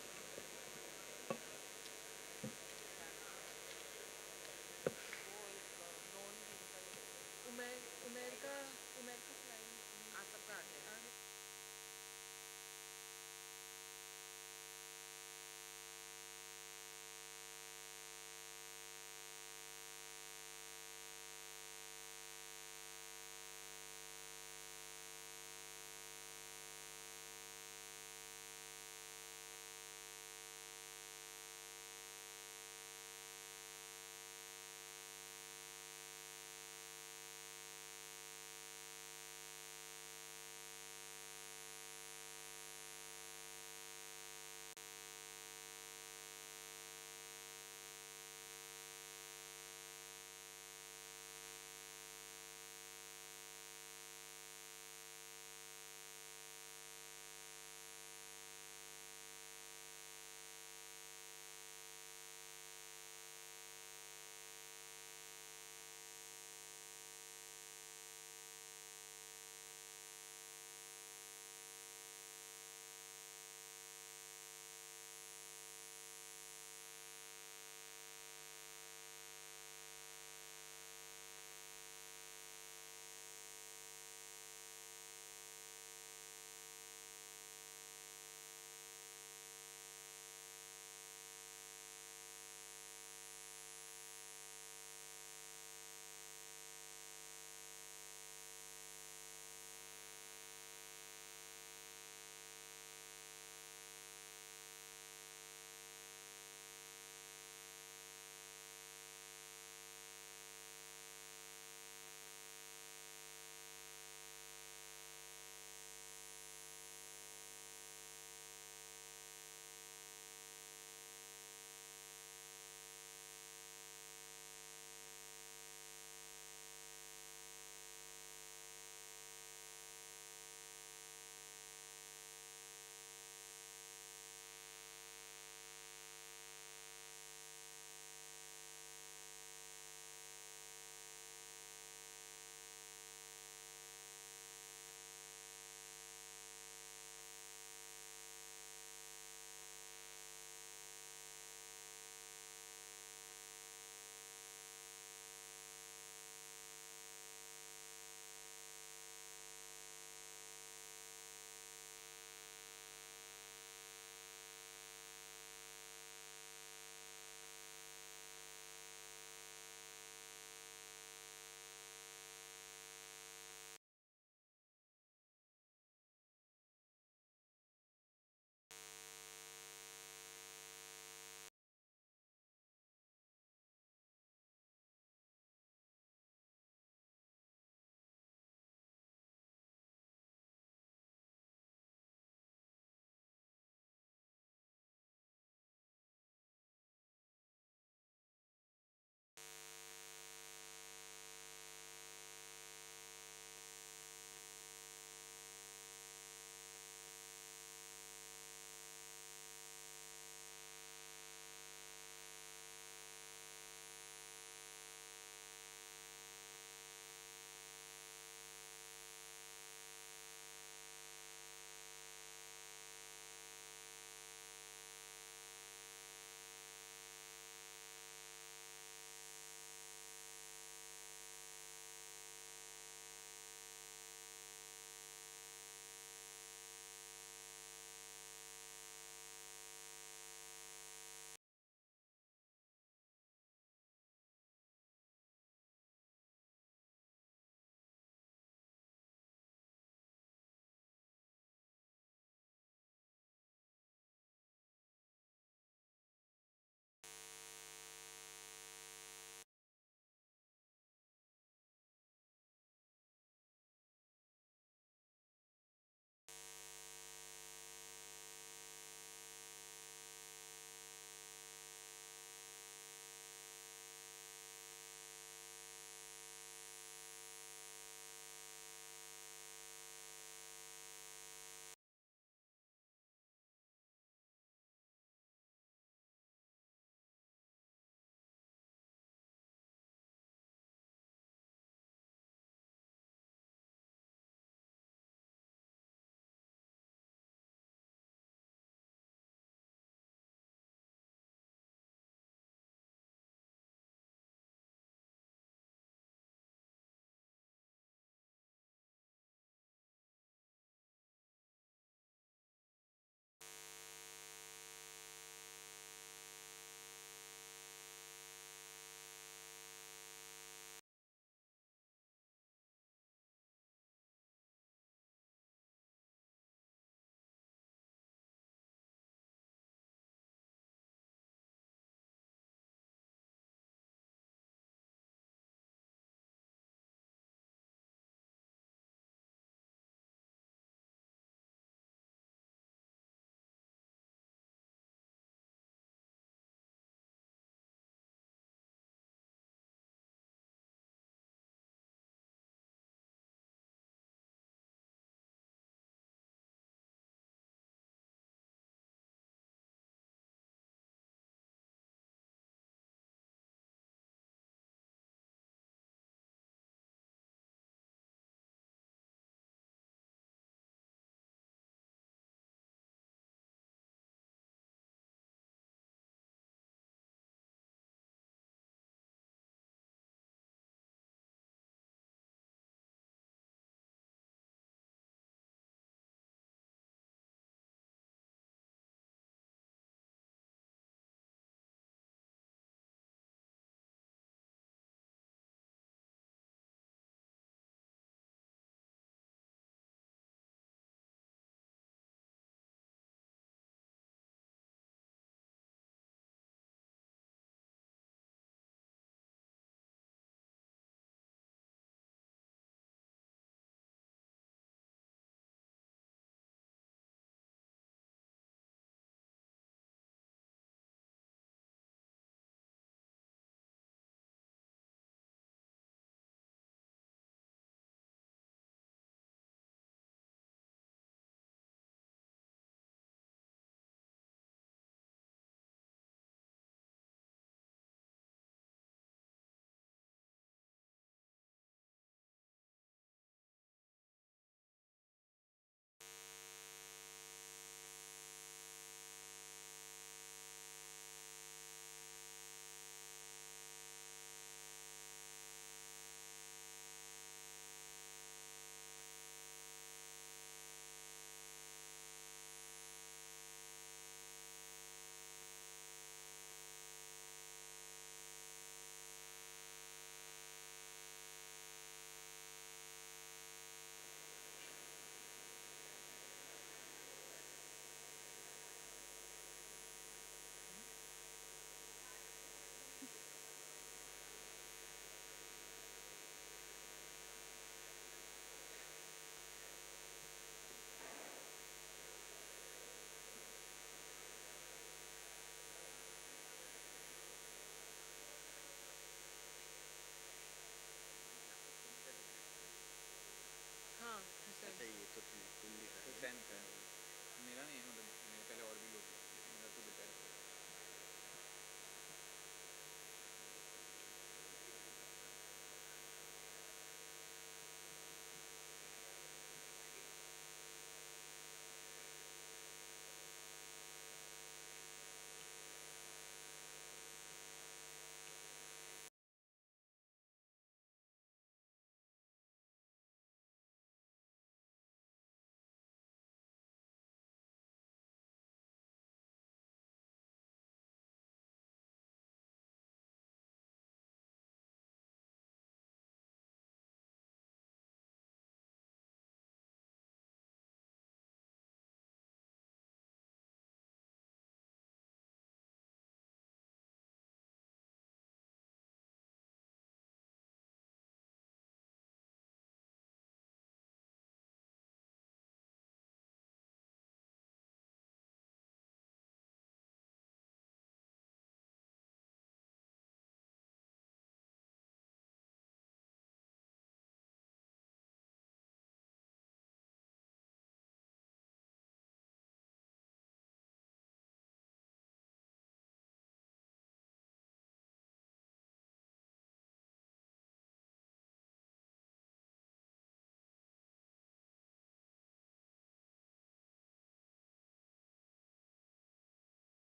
मेरा नहीं है मतलब मेरे पहले और भी लोग हैं, मेरा तो बेटा है।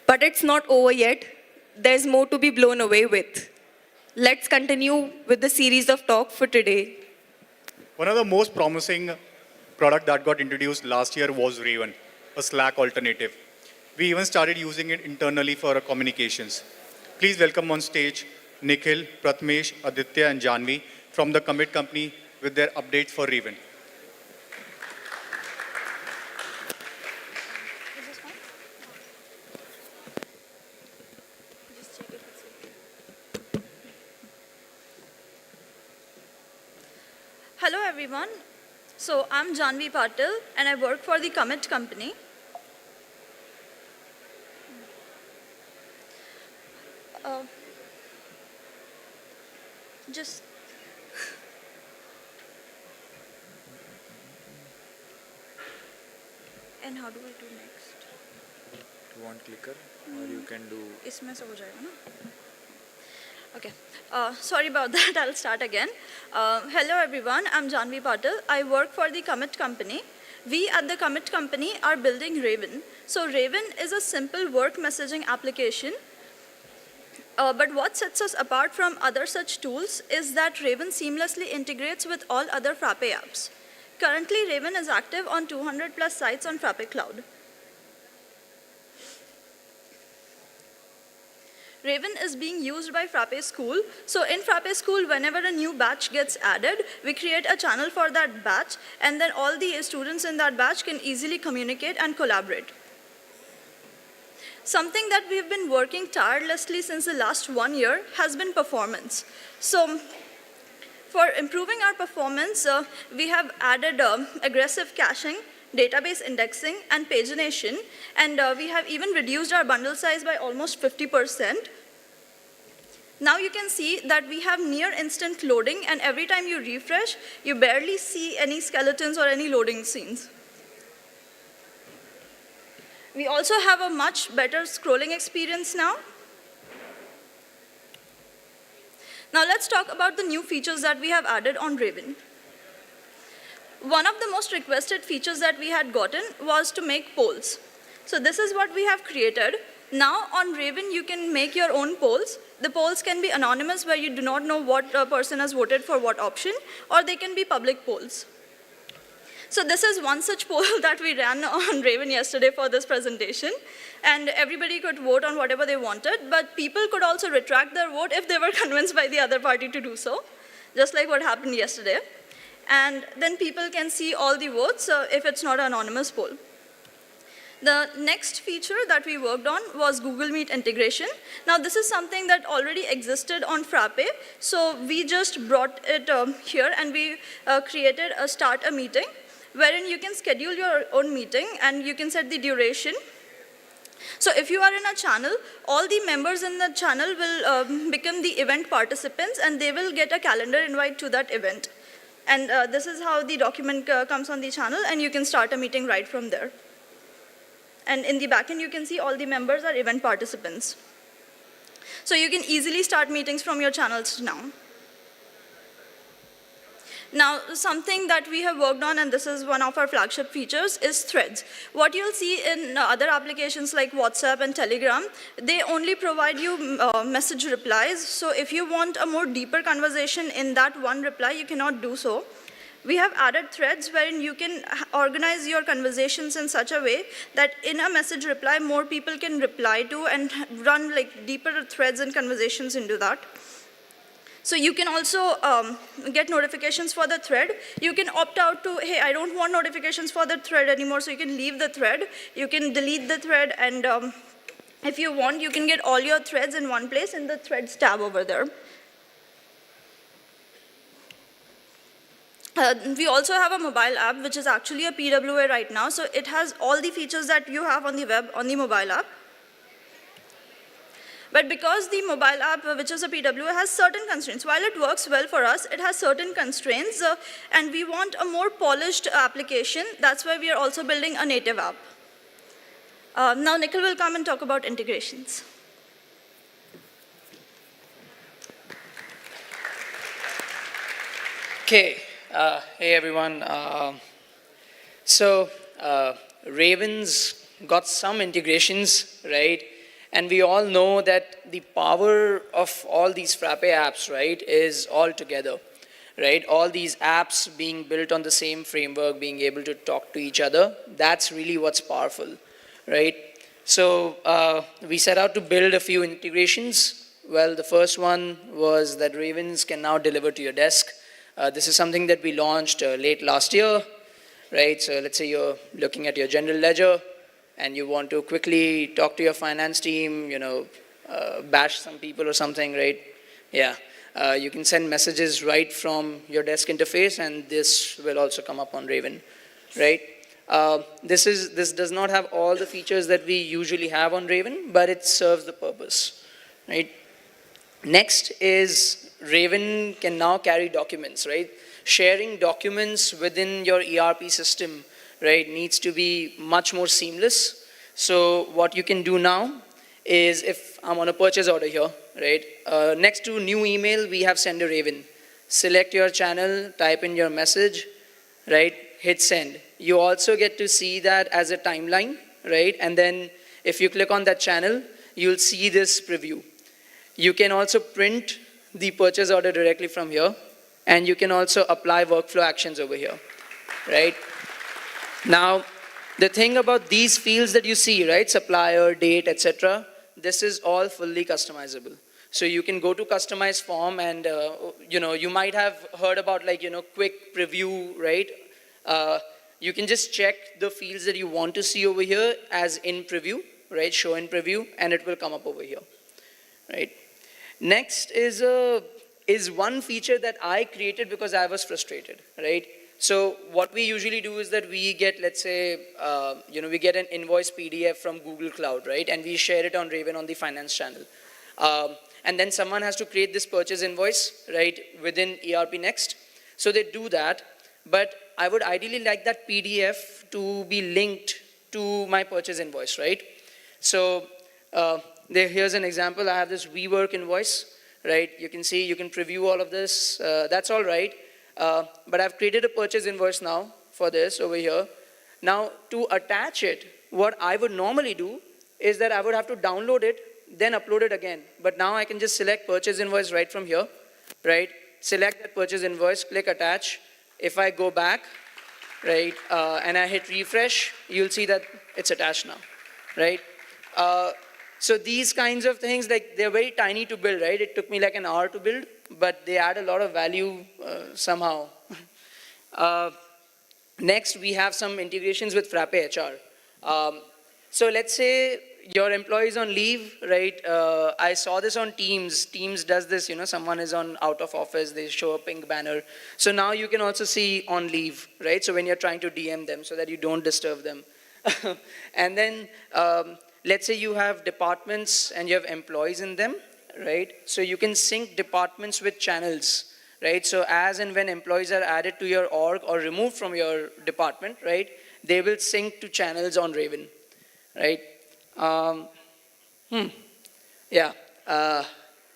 But it's not over yet. There's more to be blown away with. Let's continue with the series of talk for today. One of the most promising product that got introduced last year was Raven, a Slack alternative. We even started using it internally for our communications. Please welcome on stage Nikhil, Pratmesh, Aditya, and Janvi from the Commit company with their updates for Raven. Hello everyone. So I'm Janvi Patil and I work for the Commit company. Just and how do I do next? One clicker or you can do इसमें से हो जाएगा ना? Okay. Sorry about that. I'll start again. Hello everyone. I'm Janvi Patil. I work for the Commit company. We at the Commit company are building Raven. So Raven is a simple work messaging application. But what sets us apart from other such tools is that Raven seamlessly integrates with all other Frappe apps. Currently, Raven is active on 200 plus sites on Frappe Cloud. Raven is being used by Frappe School. So in Frappe School, whenever a new batch gets added, we create a channel for that batch, and then all the students in that batch can easily communicate and collaborate. Something that we've been working tirelessly since the last 1 year has been performance. So for improving our performance, we have added aggressive caching, database indexing, and pagination, and we have even reduced our bundle size by almost 50%. Now you can see that we have near instant loading, and every time you refresh, you barely see any skeletons or any loading scenes. We also have a much better scrolling experience now. Now let's talk about the new features that we have added on Raven. One of the most requested features that we had gotten was to make polls. So this is what we have created. Now on Raven, you can make your own polls. The polls can be anonymous, where you do not know what person has voted for what option, or they can be public polls. So this is one such poll that we ran on Raven yesterday for this presentation, and everybody could vote on whatever they wanted, but people could also retract their vote if they were convinced by the other party to do so, just like what happened yesterday. And then people can see all the votes if it's not an anonymous poll. The next feature that we worked on was Google Meet integration. Now this is something that already existed on Frappe, so we just brought it here, and we created a start a meeting, wherein you can schedule your own meeting and you can set the duration. So if you are in a channel, all the members in the channel will become the event participants, and they will get a calendar invite to that event. And this is how the document comes on the channel, and you can start a meeting right from there. And in the backend, you can see all the members are event participants. So you can easily start meetings from your channels now. Now, something that we have worked on, and this is one of our flagship features, is threads. What you'll see in other applications like WhatsApp and Telegram, they only provide you message replies. So if you want a more deeper conversation in that one reply, you cannot do so. We have added threads wherein you can organize your conversations in such a way that in a message reply, more people can reply to and run like deeper threads and conversations into that. So you can also get notifications for the thread. You can opt out to, hey, I don't want notifications for the thread anymore, so you can leave the thread. You can delete the thread, and if you want, you can get all your threads in one place in the threads tab over there. We also have a mobile app, which is actually a PWA right now. So it has all the features that you have on the web on the mobile app. But because the mobile app, which is a PWA, has certain constraints, while it works well for us, it has certain constraints, and we want a more polished application. That's why we are also building a native app. Now Nikhil will come and talk about integrations. Okay, hey everyone. Raven's got some integrations, right? And we all know that the power of all these Frappe apps, right, is all together, right? All these apps being built on the same framework, being able to talk to each other, that's really what's powerful, right? So we set out to build a few integrations. Well, the first one was that Ravens can now deliver to your desk. This is something that we launched late last year, right? So let's say you're looking at your general ledger and you want to quickly talk to your finance team, bash some people or something, right? Yeah. You can send messages right from your desk interface, and this will also come up on Raven, right? This does not have all the features that we usually have on Raven, but it serves the purpose, right? Next is Raven can now carry documents, right? Sharing documents within your ERP system, right, needs to be much more seamless. So what you can do now is, if I'm on a purchase order here, right, next to new email, we have send a Raven. Select your channel, type in your message, right, hit send. You also get to see that as a timeline, right, and then if you click on that channel, you'll see this preview. You can also print the purchase order directly from here, and you can also apply workflow actions over here, right? Now, the thing about these fields that you see, right, supplier, date, etc., this is all fully customizable. So you can go to customize form, and you might have heard about quick preview, right? You can just check the fields that you want to see over here as in preview, right? Show in preview, and it will come up over here, right? Next is one feature that I created because I was frustrated, right? So what we usually do is that we get, let's say, we get an invoice PDF from Google Cloud, right? And we share it on Raven on the finance channel. And then someone has to create this purchase invoice, right, within ERPNext. So they do that, but I would ideally like that PDF to be linked to my purchase invoice, right? So here's an example. I have this WeWork invoice, right? You can see, you can preview all of this. That's all right. But I've created a purchase invoice now for this over here. Now, to attach it, what I would normally do is that I would have to download it, then upload it again. But now I can just select purchase invoice right from here, right? Select that purchase invoice, click attach. If I go back, right, and I hit refresh, you'll see that it's attached now, right? So these kinds of things, they're very tiny to build, right? It took me like an hour to build, but they add a lot of value somehow. Next, we have some integrations with Frappe HR. So let's say your employee is on leave, right? I saw this on Teams. Teams does this, someone is out of office, they show a pink banner. So now you can also see on leave, right? So when you're trying to DM them so that you don't disturb them. And then let's say you have departments and you have employees in them, right? So you can sync departments with channels, right? So as and when employees are added to your org or removed from your department, right, they will sync to channels on Raven, right?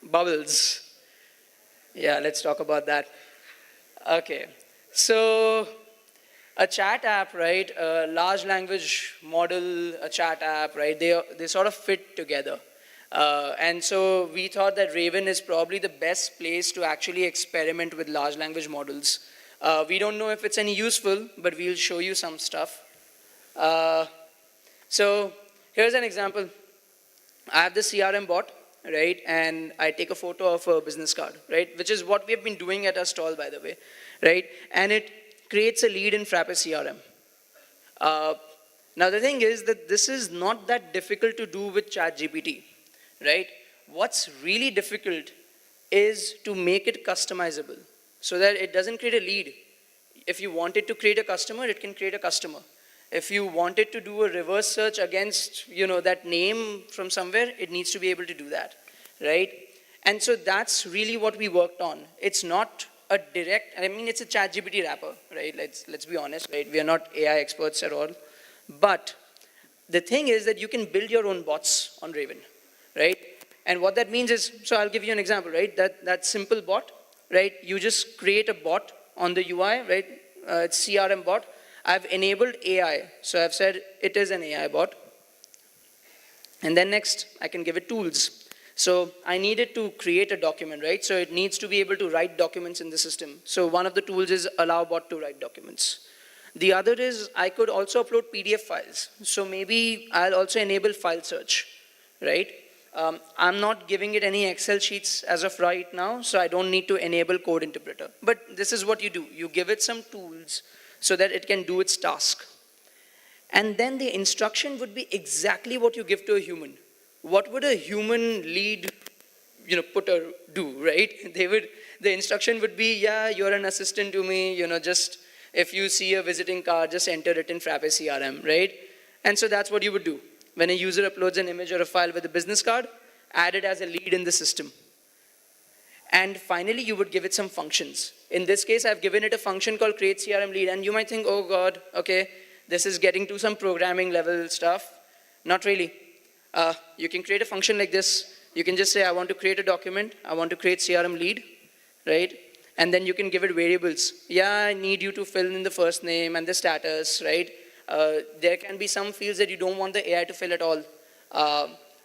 Bubbles. Yeah, let's talk about that. Okay, so a chat app, right? A large language model, a chat app, right? They sort of fit together. And so we thought that Raven is probably the best place to actually experiment with large language models. We don't know if it's any useful, but we'll show you some stuff. So here's an example. I have the CRM bot, right? And I take a photo of a business card, right? Which is what we have been doing at our stall, by the way, right? And it creates a lead in Frappe CRM. Now the thing is that this is not that difficult to do with ChatGPT, right? What's really difficult is to make it customizable so that it doesn't create a lead. If you want it to create a customer, it can create a customer. If you want it to do a reverse search against, that name from somewhere, it needs to be able to do that, right? And so that's really what we worked on. It's not a direct, it's a ChatGPT wrapper, right? Let's be honest, right? We are not AI experts at all. But the thing is that you can build your own bots on Raven, right? And what that means is, so I'll give you an example, right? That simple bot, right? You just create a bot on the UI, right? It's CRM bot. I've enabled AI. So I've said it is an AI bot. And then next, I can give it tools. So I needed to create a document, right? So it needs to be able to write documents in the system. So one of the tools is allow bot to write documents. The other is I could also upload PDF files. So maybe I'll also enable file search, right? I'm not giving it any Excel sheets as of right now, so I don't need to enable code interpreter. But this is what you do. You give it some tools so that it can do its task. And then the instruction would be exactly what you give to a human. What would a human lead, putter do, right? The instruction would be, yeah, you're an assistant to me, just if you see a visiting card, just enter it in Frappe CRM, right? And so that's what you would do. When a user uploads an image or a file with a business card, add it as a lead in the system. And finally, you would give it some functions. In this case, I've given it a function called create CRM lead, and you might think, oh God, okay, this is getting to some programming level stuff. Not really. You can create a function like this. You can just say, I want to create a document. I want to create CRM lead, right? And then you can give it variables. Yeah, I need you to fill in the first name and the status, right? There can be some fields that you don't want the AI to fill at all.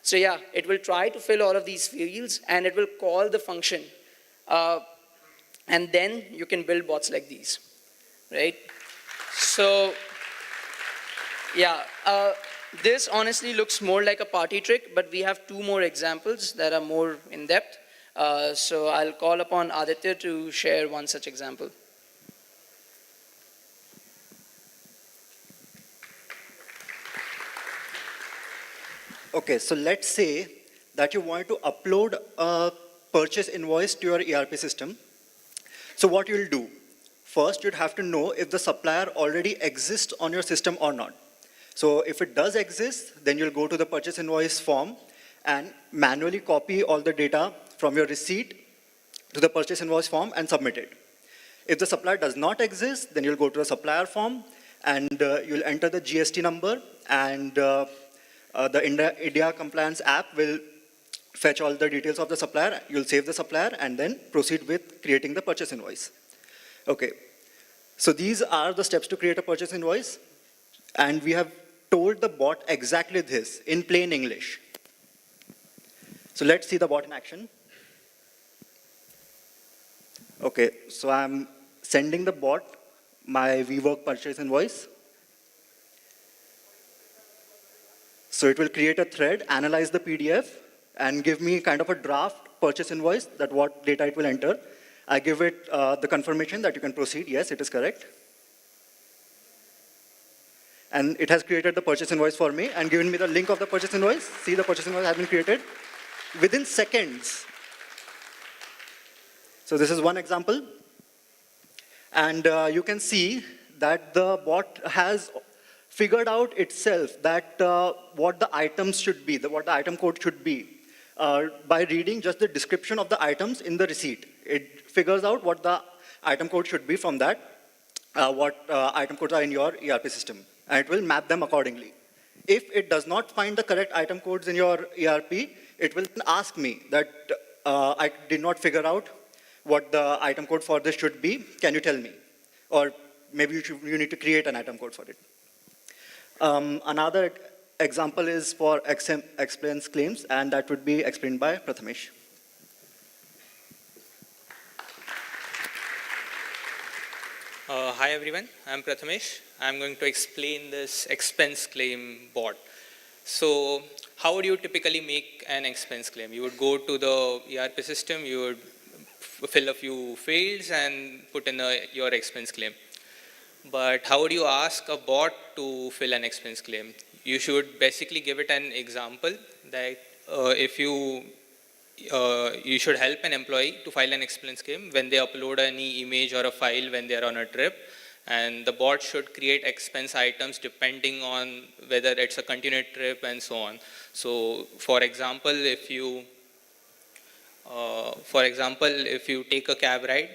So yeah, it will try to fill all of these fields and it will call the function. And then you can build bots like these, right? So yeah, this honestly looks more like a party trick, but we have 2 more examples that are more in depth. So I'll call upon Aditya to share one such example. Okay, so let's say that you want to upload a purchase invoice to your ERP system. So what you'll do, first you'd have to know if the supplier already exists on your system or not. So if it does exist, then you'll go to the purchase invoice form and manually copy all the data from your receipt to the purchase invoice form and submit it. If the supplier does not exist, then you'll go to the supplier form and you'll enter the GST number, and the India compliance app will fetch all the details of the supplier. You'll save the supplier and then proceed with creating the purchase invoice. Okay, so these are the steps to create a purchase invoice. And we have told the bot exactly this in plain English. So let's see the bot in action. Okay, so I'm sending the bot my VWork purchase invoice. So it will create a thread, analyze the PDF, and give me kind of a draft purchase invoice that what data it will enter. I give it the confirmation that you can proceed. Yes, it is correct. And it has created the purchase invoice for me and given me the link of the purchase invoice. See, the purchase invoice has been created within seconds. So this is one example. And you can see that the bot has figured out itself that what the items should be, what the item code should be, by reading just the description of the items in the receipt. It figures out what the item code should be from that, what item codes are in your ERP system. And it will map them accordingly. If it does not find the correct item codes in your ERP, it will ask me that I did not figure out what the item code for this should be. Can you tell me? Or maybe you need to create an item code for it. Another example is for expense claims, and that would be explained by Prathamesh. Hi everyone, I'm Prathamesh. I'm going to explain this expense claim bot. So how would you typically make an expense claim? You would go to the ERP system, you would fill a few fields and put in your expense claim. But how would you ask a bot to fill an expense claim? You should basically give it an example that if you should help an employee to file an expense claim when they upload any image or a file when they are on a trip, and the bot should create expense items depending on whether it's a continued trip and so on. So for example, if you take a cab ride,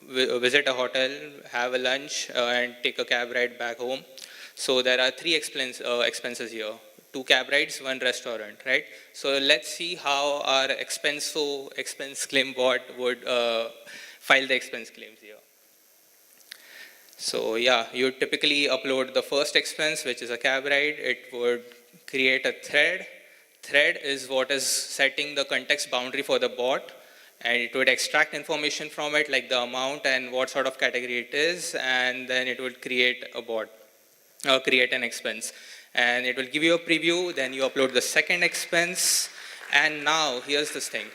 visit a hotel, have a lunch, and take a cab ride back home. So there are 3 expenses here. 2 cab rides, 1 restaurant, right? So let's see how our expense claim bot would file the expense claims here. So yeah, you typically upload the first expense, which is a cab ride. It would create a thread. thread is what is setting the context boundary for the bot, and it would extract information from it, like the amount and what sort of category it is, and then it would create a bot, create an expense. And it will give you a preview, then you upload the second expense, and now here's this thing.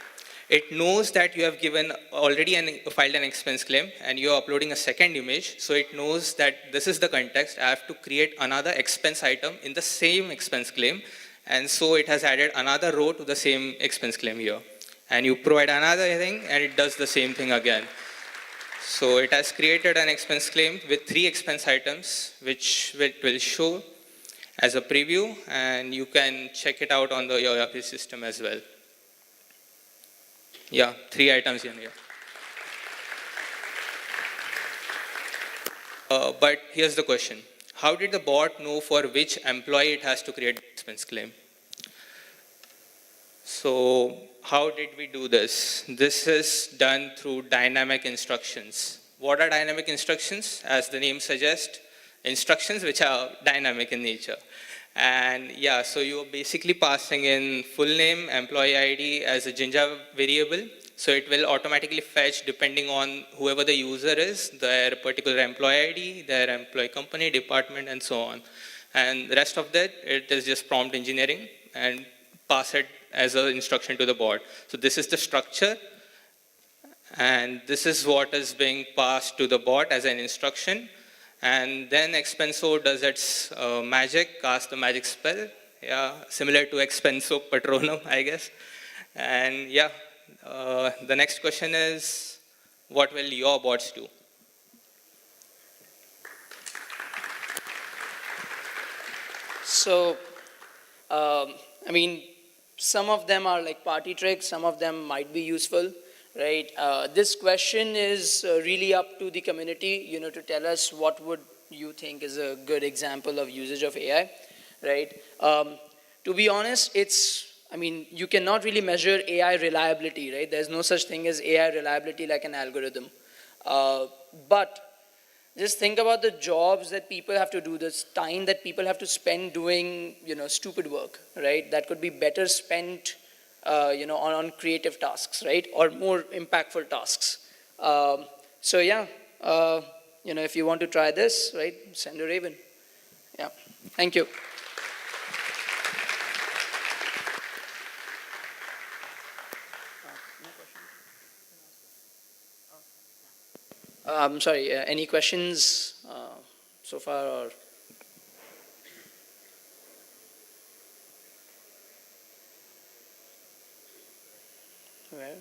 It knows that you have filed an expense claim, and you're uploading a second image, so it knows that this is the context. I have to create another expense item in the same expense claim, and so it has added another row to the same expense claim here. And you provide another thing, and it does the same thing again. So it has created an expense claim with 3 expense items, which it will show as a preview, and you can check it out on the ERP system as well. Yeah, 3 items in here. But here's the question. How did the bot know for which employee it has to create the expense claim? So how did we do this? This is done through dynamic instructions. What are dynamic instructions? As the name suggests, instructions which are dynamic in nature. And yeah, so you're basically passing in full name, employee ID as a Jinja variable. So it will automatically fetch depending on whoever the user is, their particular employee ID, their employee company, department, and so on. And the rest of that, it is just prompt engineering and pass it as an instruction to the bot. So this is the structure, and this is what is being passed to the bot as an instruction. And then Expenso does its magic, cast the magic spell, yeah, similar to Expenso Patronum, I guess. And yeah, the next question is, what will your bots do? So, I mean, some of them are like party tricks, some of them might be useful, right? This question is really up to the community, to tell us what would you think is a good example of usage of AI, right? To be honest, you cannot really measure AI reliability, right? There's no such thing as AI reliability like an algorithm. But just think about the jobs that people have to do, this time that people have to spend doing, stupid work, right? That could be better spent, on creative tasks, right? Or more impactful tasks. So yeah, if you want to try this, right, send a raven. Yeah, thank you. I'm sorry, any questions so far? Or where?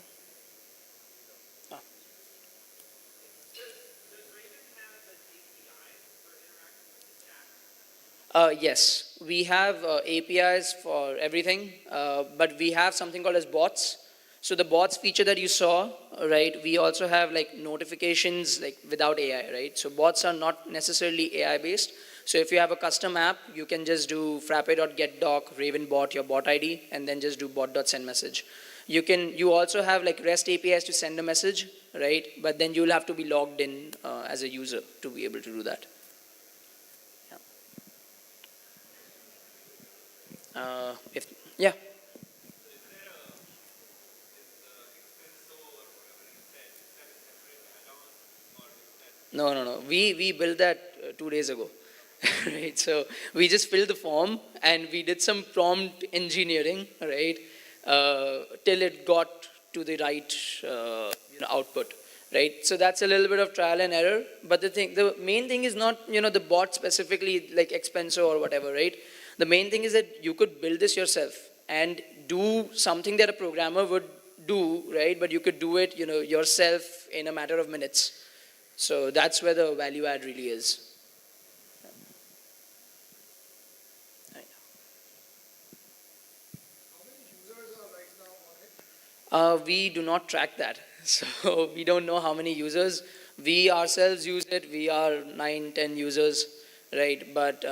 Yes, we have APIs for everything, but we have something called as bots. So the bots feature that you saw, right, we also have like notifications like without AI, right? So bots are not necessarily AI based. So if you have a custom app, you can just do frappe.getDoc, raven bot, your bot ID, and then just do bot.sendMessage. You also have like REST APIs to send a message, right? But then you'll have to be logged in as a user to be able to do that. Yeah. No. We built that 2 days ago, right? So we just filled the form and we did some prompt engineering, right? Till it got to the right output, right? So that's a little bit of trial and error. But the main thing is not the bot specifically like Expenso or whatever, right? The main thing is that you could build this yourself and do something that a programmer would do, right? But you could do it yourself in a matter of minutes. So that's where the value add really is. We do not track that. So we don't know how many users. We ourselves use it. We are 9-10 users, right? But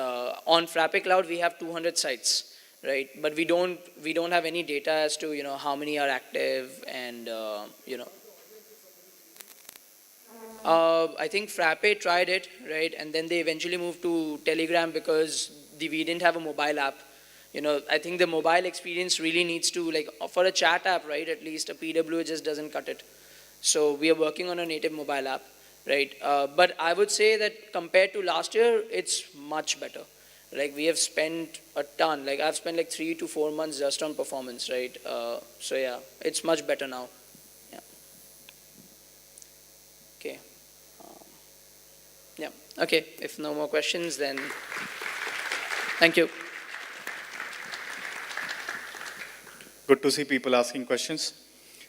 on Frappe Cloud, we have 200 sites, right? But we don't have any data as to how many are active and I think Frappe tried it, right? And then they eventually moved to Telegram because we didn't have a mobile app, I think the mobile experience really needs to, like, for a chat app, right, at least a PW just doesn't cut it. So we are working on a native mobile app, right? But I would say that compared to last year, it's much better. Like, we have spent a ton. Like, I've spent like 3 to 4 months just on performance, right? So yeah, it's much better now. Yeah. Okay. Yeah. Okay. If no more questions, then thank you. Good to see people asking questions.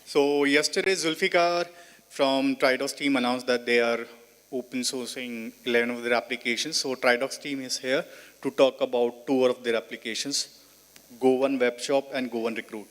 So yesterday, Zulfikar from Tridox team announced that they are open sourcing 11 of their applications. So Tridox team is here to talk about 2 of their applications, Go One Web Shop and Go One Recruit.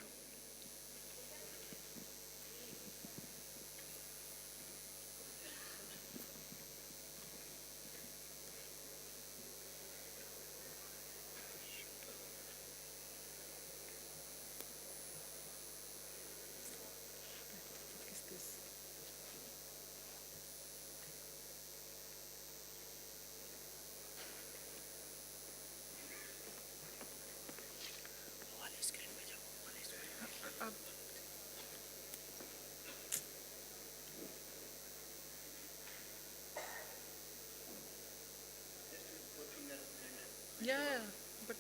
Yeah, but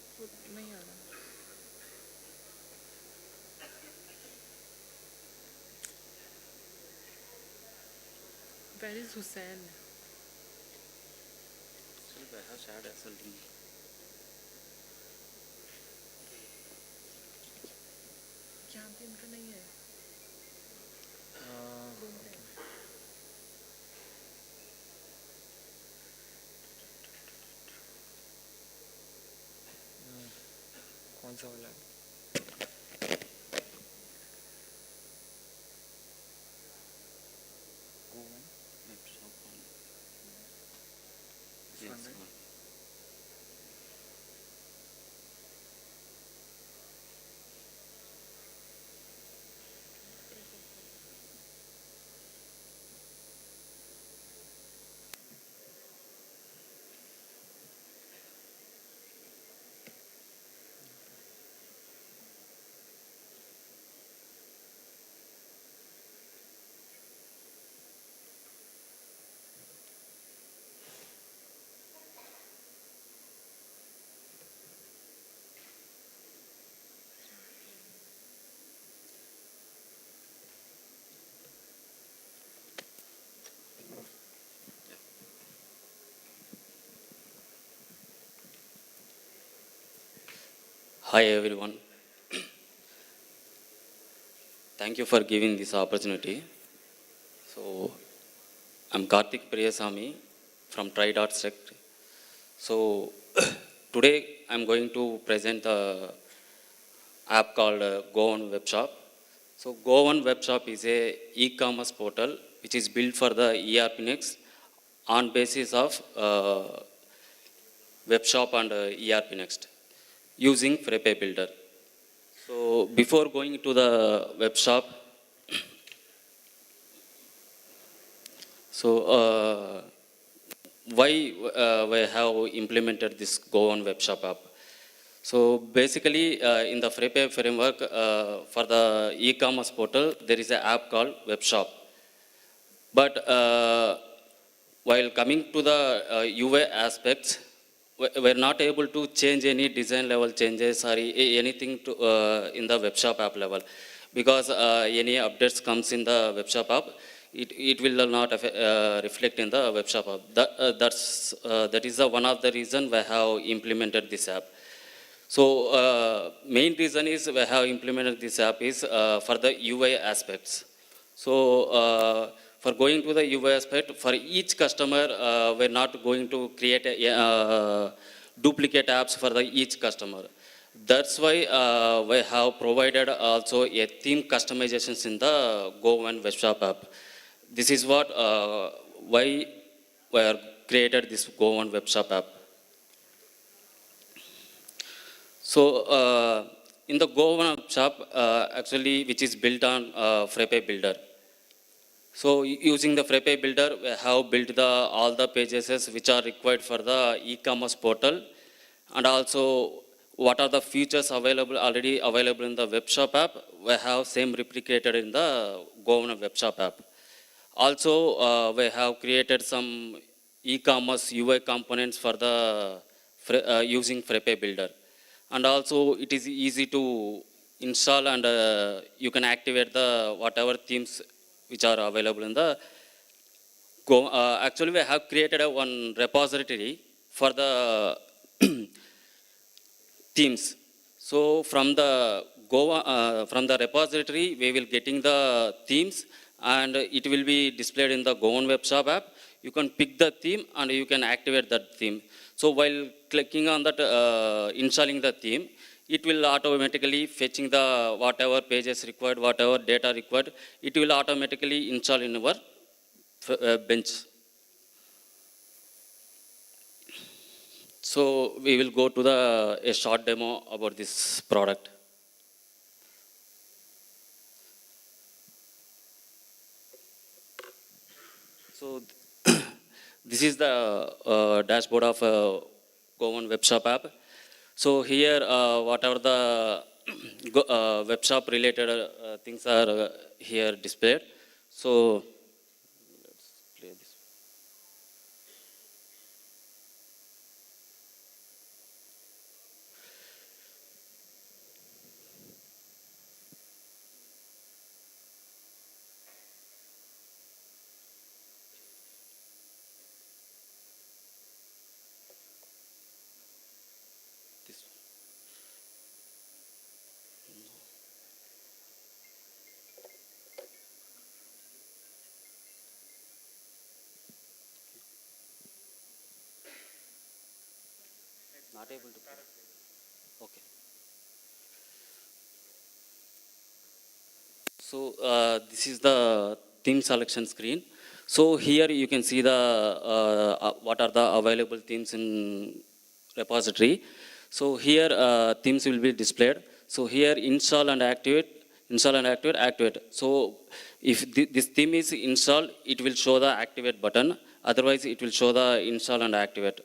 नहीं आ रहा. Where is Hussain? यहाँ पे इनका नहीं है. कौन सा वाला? Hi everyone. Thank you for giving this opportunity. So, I'm Karthik Priyasamy from Trix. So, today I'm going to present the app called Go One Web Shop. So, Go One Web Shop is a e-commerce portal which is built for the ERPNext on basis of web shop and ERPNext using Frappe Builder. So before going to the web shop, so why we have implemented this Go One Web Shop app? So basically in the Frappe framework for the e-commerce portal, there is an app called Web Shop. But while coming to the UI aspects, we're not able to change any design level changes or anything to, in the web shop app level, because any updates comes in the web shop app, it will not reflect in the web shop app. That is one of the reason we have implemented this app. So main reason is we have implemented this app is for the UI aspects. So for going to the UI aspect, for each customer, we're not going to create duplicate apps for each customer. That's why we have provided also a theme customizations in the Go One Web Shop app. This is what why we have created this Go One Web Shop app. So in the Go One Web Shop, actually, which is built on Frappe Builder. So using the Frappe Builder, we have built all the pages which are required for the e-commerce portal, and also what are the features available, already available in the web shop app, we have same replicated in the government web shop app. Also, we have created some e-commerce UI components for the using Frappe Builder. And also, it is easy to install, and you can activate the whatever themes which are available in the actually, we have created one repository for the themes. So from the from the repository, we will getting the themes, and it will be displayed in the Goan web shop app. You can pick the theme and you can activate that theme. So while clicking on that, installing the theme, it will automatically fetching the whatever pages required, whatever data required. It will automatically install in our bench. So we will go to a short demo about this product. So this is the dashboard of Goan web shop app. So here, whatever the web shop related things are here displayed. So let's play this. Not able to play. Okay. So this is the theme selection screen. So here you can see the what are the available themes in repository. So here themes will be displayed. So here install and activate, activate. So if this theme is installed, it will show the activate button. Otherwise, it will show the install and activate.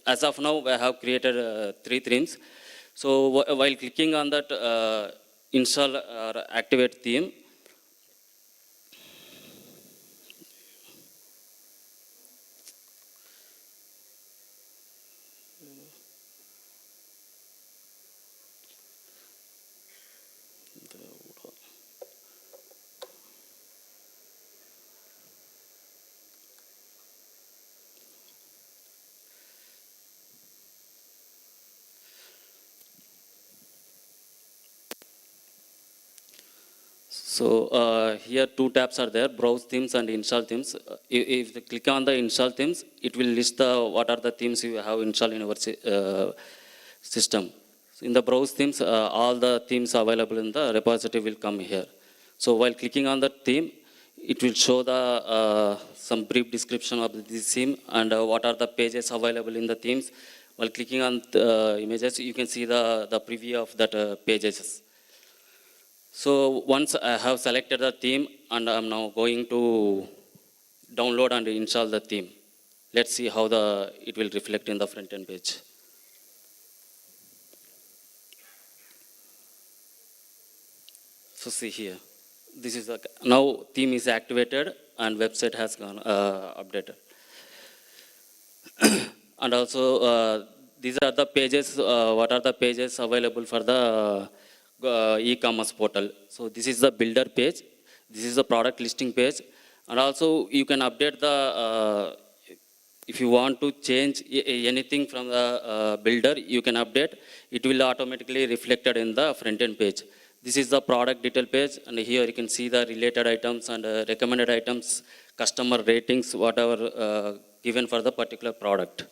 As of now, we have created 3 themes. So while clicking on that install or activate theme, so here 2 tabs are there, browse themes and install themes. If you click on the install themes, it will list the what are the themes you have installed in our system. So in the browse themes, all the themes available in the repository will come here. So while clicking on the theme, it will show the some brief description of this theme and what are the pages available in the themes. While clicking on the images, you can see the preview of that pages. So once I have selected the theme, and I'm now going to download and install the theme. Let's see how it will reflect in the front end page. So see here, this is now theme is activated and website has gone updated. And also these are the pages. What are the pages available for the e-commerce portal? So this is the builder page. This is the product listing page, and also you can update the if you want to change anything from the builder, you can update. It will automatically reflected in the front end page. This is the product detail page, and here you can see the related items and recommended items, customer ratings, whatever given for the particular product.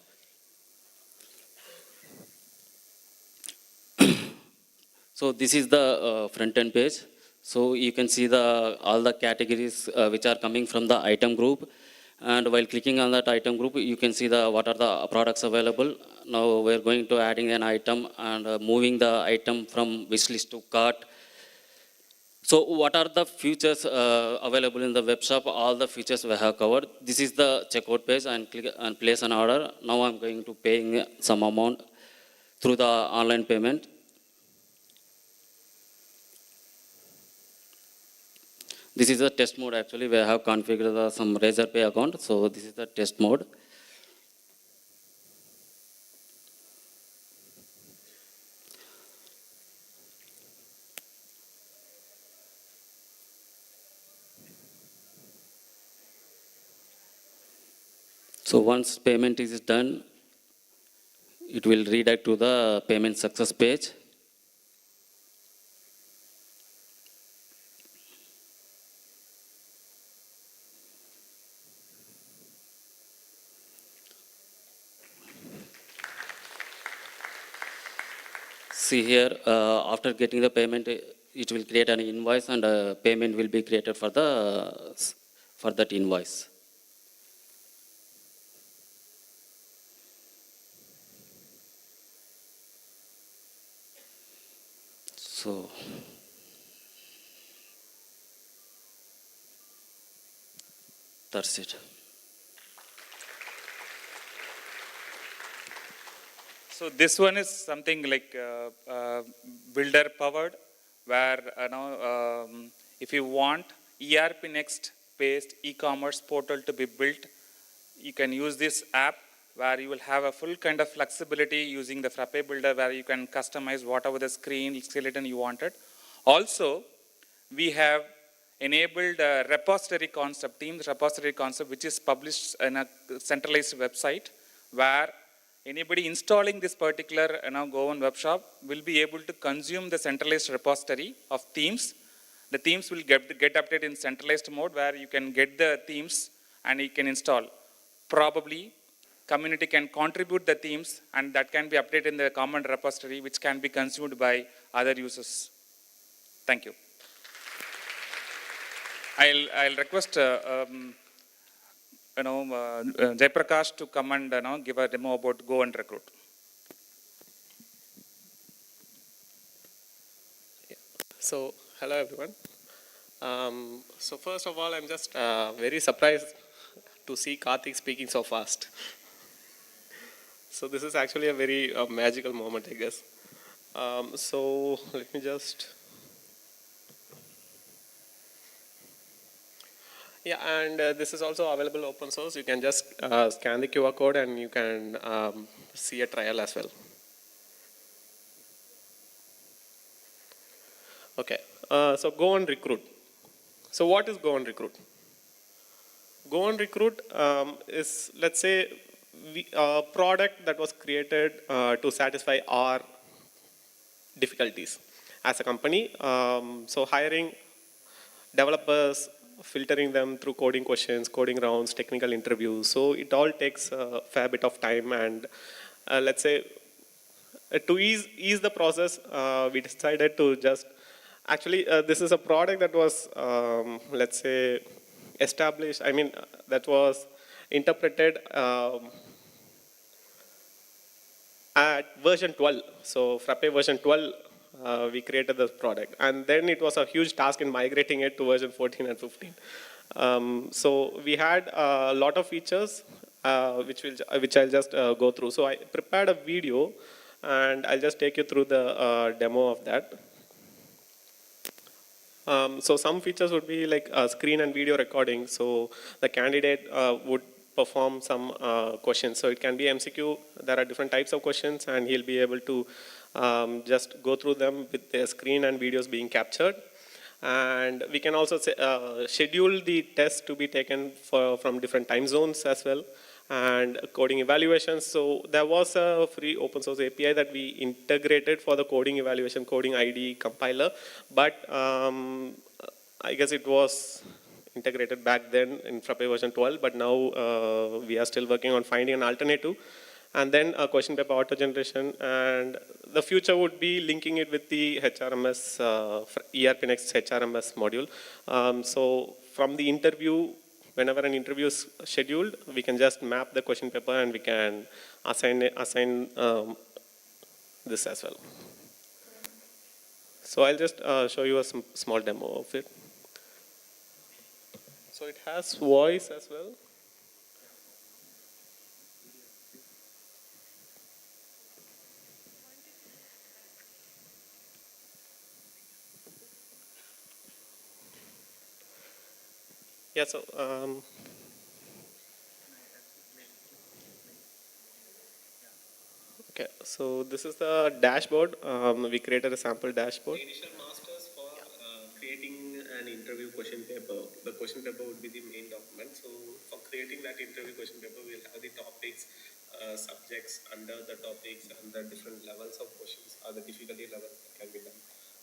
So this is the front end page. So you can see all the categories which are coming from the item group. And while clicking on that item group, you can see what are the products available. Now we're going to adding an item and moving the item from wish list to cart. So what are the features available in the web shop? All the features we have covered. This is the checkout page, and click and place an order. Now I'm going to paying some amount. through the online payment. This is the test mode actually. We have configured some Razorpay account. So this is the test mode. So once payment is done, it will redirect to the payment success page. See here, after getting the payment, it will create an invoice and a payment will be created for that invoice. So that's it. So this one is something like Builder powered, where if you want ERPNext based e-commerce portal to be built, you can use this app where you will have a full kind of flexibility using the Frappe Builder, where you can customize whatever the screen skeleton you wanted. Also, we have enabled a repository concept, Teams repository concept, which is published in a centralized website, where anybody installing this particular Go on web shop will be able to consume the centralized repository of themes. The themes will get updated in centralized mode, where you can get the themes and you can install. Probably community can contribute the themes, and that can be updated in the common repository, which can be consumed by other users. Thank you. I'll request Jaiprakash to come and give a demo about Go and Recruit. So hello everyone. So first of all, I'm just very surprised to see Karthik speaking so fast. So this is actually a very magical moment, I guess. So let me just. Yeah, and this is also available open source. You can just scan the QR code and you can see a trial as well. Okay, so Go and Recruit. So what is Go and Recruit? Go and Recruit is, let's say, a product that was created to satisfy our difficulties as a company. So hiring developers, filtering them through coding questions, coding rounds, technical interviews. So it all takes a fair bit of time, and let's say to ease the process, we decided to just, actually this is a product that was, let's say, established, that was interpreted at version 12. So Frappe version 12, we created this product. And then it was a huge task in migrating it to version 14 and 15. So we had a lot of features which I'll just go through. So I prepared a video and I'll just take you through the demo of that. So some features would be like screen and video recording. So the candidate would perform some questions. So it can be MCQ. There are different types of questions, and he'll be able to just go through them with their screen and videos being captured. And we can also say, schedule the test to be taken from different time zones as well, and coding evaluations. So there was a free open source API that we integrated for the coding evaluation, coding ID compiler, but I guess it was integrated back then in Frappe version 12, but now we are still working on finding an alternative. And then a question paper auto generation, and the future would be linking it with the HRMS, ERPNext HRMS module. So from the interview, whenever an interview is scheduled, we can just map the question paper and we can assign this as well. So I'll just show you a small demo of it. So it has voice as well. Yeah, so okay, so this is the dashboard. We created a sample dashboard. Initial masters for creating an interview question paper. The question paper would be the main document. So for creating that interview question paper, we'll have the topics, subjects under the topics, and the different levels of questions or the difficulty levels that can be done.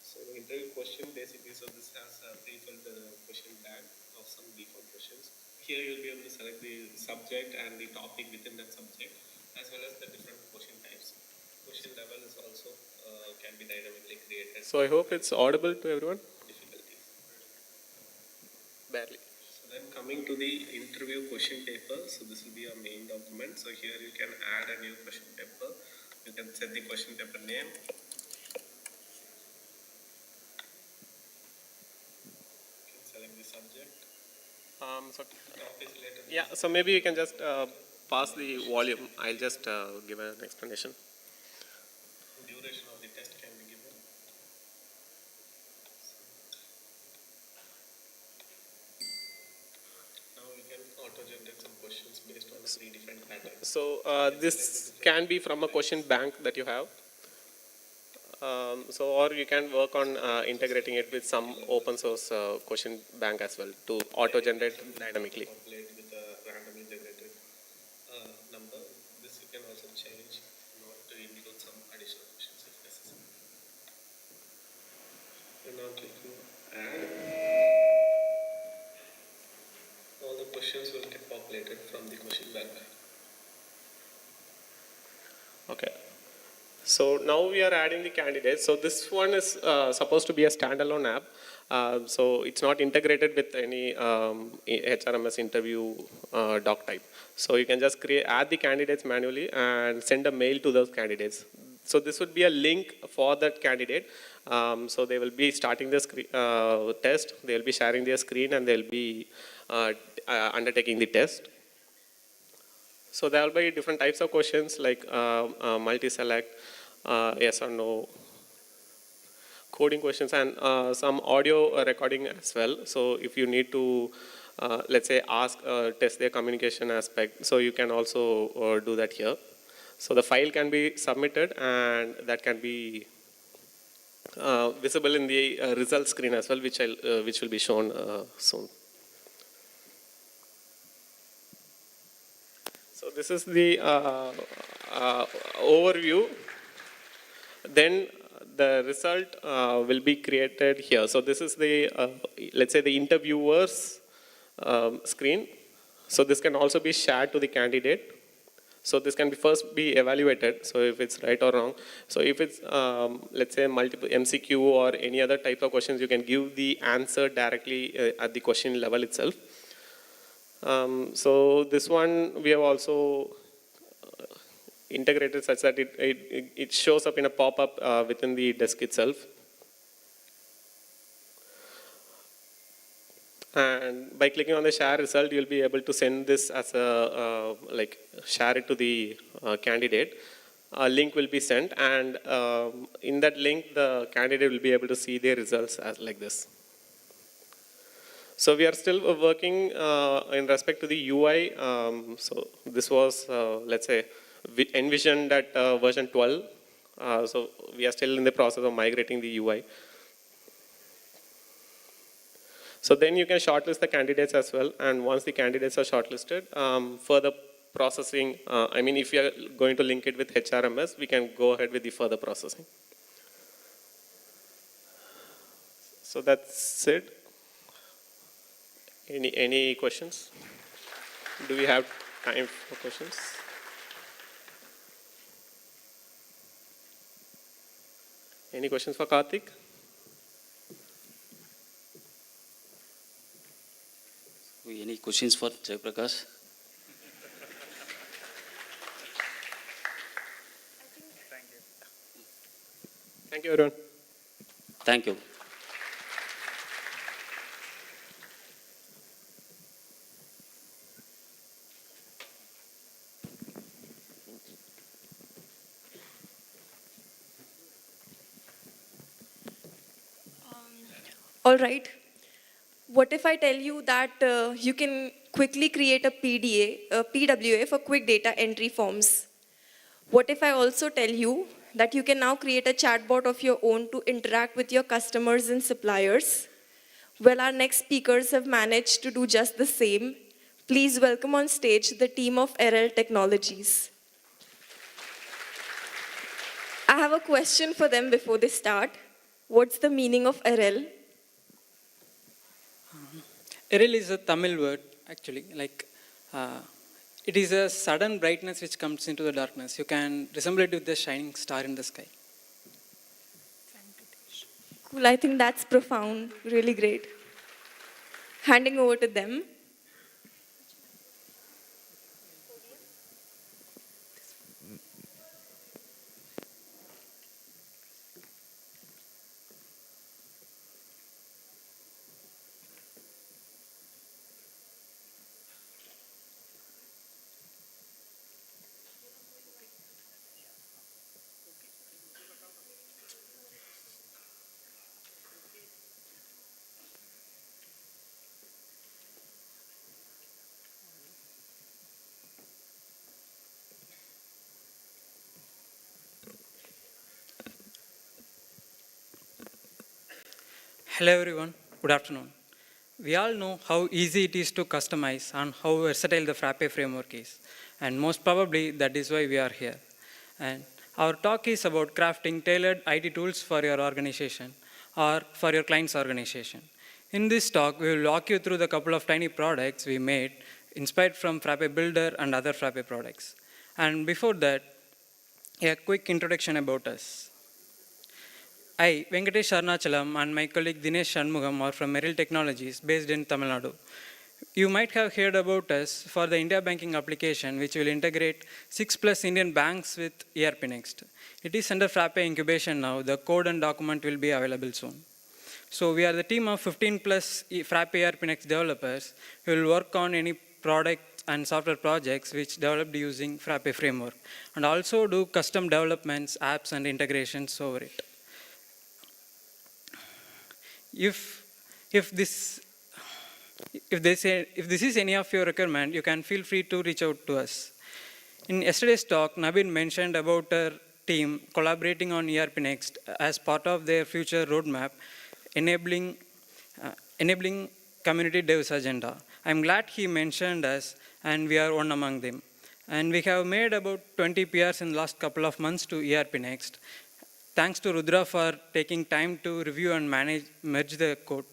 So the interview question basically, so this has a pre-filled question tag of some default questions. Here you'll be able to select the subject and the topic within that subject, as well as the different question types. Question level is also can be dynamically created. So I hope it's audible to everyone. Difficulties. Barely. So then coming to the interview question paper, so this will be a main document. So here you can add a new question paper. You can set the question paper name. You can select the subject. So, yeah, so maybe you can just pass the volume. I'll just give an explanation. Duration of the test can be given. Now we can auto-generate some questions based on three different patterns. So this can be from a question bank that you have. Or you can work on integrating it with some open source question bank as well to auto-generate dynamically. With a randomly generated number. This you can also change in order to include some additional questions if necessary. And now clicking add. All the questions will get populated from the question bank. Okay. So now we are adding the candidates. So this one is supposed to be a standalone app. So it's not integrated with any HRMS interview doc type. So you can just add the candidates manually and send a mail to those candidates. So this would be a link for that candidate. So they will be starting the test, they will be sharing their screen, and they will be undertaking the test. So there will be different types of questions like multi-select, yes or no, coding questions, and some audio recording as well. So if you need to, let's say, test their communication aspect, so you can also do that here. So the file can be submitted, and that can be visible in the result screen as well, which will be shown soon. So this is the overview. Then the result will be created here. So this is the, let's say, the interviewer's screen. So this can also be shared to the candidate. So this can first be evaluated, so if it's right or wrong. So if it's, let's say, multiple MCQ or any other type of questions, you can give the answer directly at the question level itself. So this one we have also integrated such that it shows up in a pop-up within the desk itself. And by clicking on the share result, you'll be able to send this as a, share it to the candidate. A link will be sent, and in that link, the candidate will be able to see their results as like this. So we are still working in respect to the UI. So this was, let's say, we envisioned at version 12. So we are still in the process of migrating the UI. So then you can shortlist the candidates as well. And once the candidates are shortlisted, further processing, I mean, if you are going to link it with HRMS, we can go ahead with the further processing. So that's it. Any questions? Do we have time for questions? Any questions for Karthik? Any questions for Jaiprakash? Thank you, everyone. Thank you. All right. What if I tell you that you can quickly create a PWA for quick data entry forms? What if I also tell you that you can now create a chatbot of your own to interact with your customers and suppliers? Well, our next speakers have managed to do just the same. Please welcome on stage the team of RL Technologies. I have a question for them before they start. What's the meaning of RL? Eril is a Tamil word, actually. It is a sudden brightness which comes into the darkness. You can resemble it with the shining star in the sky. Cool, I think that's profound, really great. Handing over to them. Hello everyone, good afternoon. We all know how easy it is to customize and how versatile the Frappe framework is. And most probably that is why we are here. And our talk is about crafting tailored IT tools for your organization or for your client's organization. In this talk, we will walk you through the couple of tiny products we made inspired from Frappe Builder and other Frappe products. And before that, a quick introduction about us. I, Venkatesh Arnachalam, and my colleague Dinesh Shanmugam are from Merrill Technologies based in Tamil Nadu. You might have heard about us for the India banking application, which will integrate 6+ Indian banks with ERPNext. It is under Frappe incubation now. The code and document will be available soon. So we are the team of 15+ Frappe ERPNext developers who will work on any product and software projects which developed using Frappe framework, and also do custom developments, apps, and integrations over it. If this is any of your requirement, you can feel free to reach out to us. In yesterday's talk, Nabin mentioned about our team collaborating on ERPNext as part of their future roadmap, enabling community devs agenda. I'm glad he mentioned us, and we are one among them. And we have made about 20 PRs in the last couple of months to ERPNext. Thanks to Rudra for taking time to review and merge the code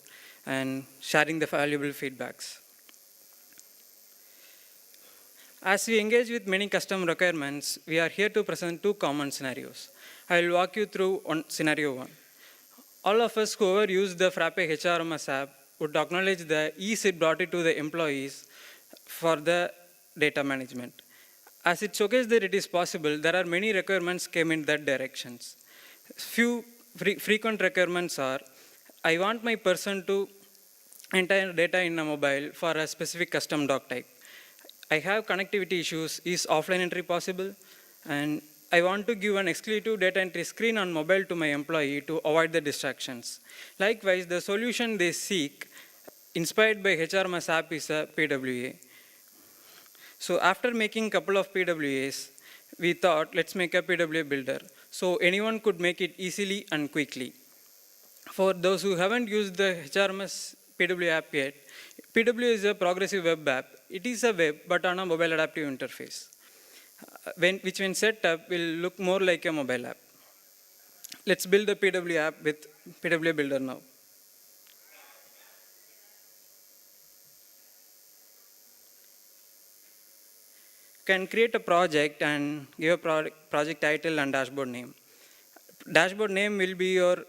and sharing the valuable feedbacks. As we engage with many custom requirements, we are here to present two common scenarios. I will walk you through scenario one. All of us who ever use the Frappe HRMS app would acknowledge the ease it brought it to the employees for the data management. As it showcased that it is possible, there are many requirements came in that directions. Few frequent requirements are, I want my person to enter data in a mobile for a specific custom doc type. I have connectivity issues, is offline entry possible? And I want to give an exclusive data entry screen on mobile to my employee to avoid the distractions. Likewise, the solution they seek, inspired by HRMS app, is a PWA. So after making a couple of PWAs, we thought, let's make a PWA builder, so anyone could make it easily and quickly. For those who haven't used the HRMS PWA app yet, PWA is a progressive web app. It is a web, but on a mobile adaptive interface, which when set up will look more like a mobile app. Let's build the PWA app with PWA Builder now. Can create a project and give a project title and dashboard name. Dashboard name will be your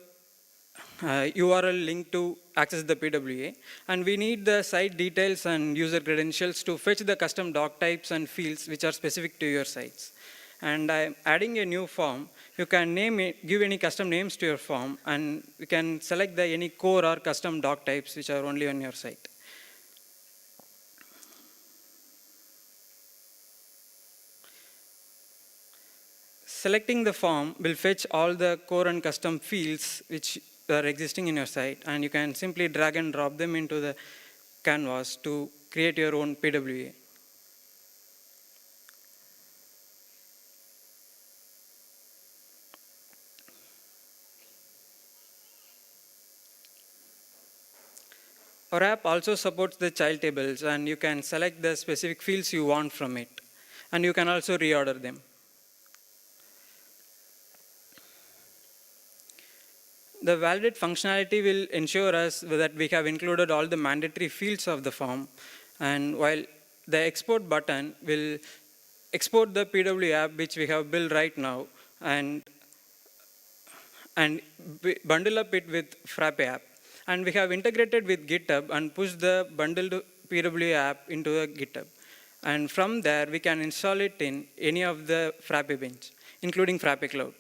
URL link to access the PWA, and we need the site details and user credentials to fetch the custom doc types and fields which are specific to your sites. And I'm adding a new form. You can name it, give any custom names to your form, and you can select any core or custom doc types which are only on your site. Selecting the form will fetch all the core and custom fields which are existing in your site, and you can simply drag and drop them into the canvas to create your own PWA. Our app also supports the child tables, and you can select the specific fields you want from it, and you can also reorder them. The validate functionality will ensure us that we have included all the mandatory fields of the form, and while the export button will export the PW app which we have built right now and bundle up it with Frappe app. And we have integrated with GitHub and pushed the bundled PW app into the GitHub. And from there, we can install it in any of the Frappe bench, including Frappe Cloud.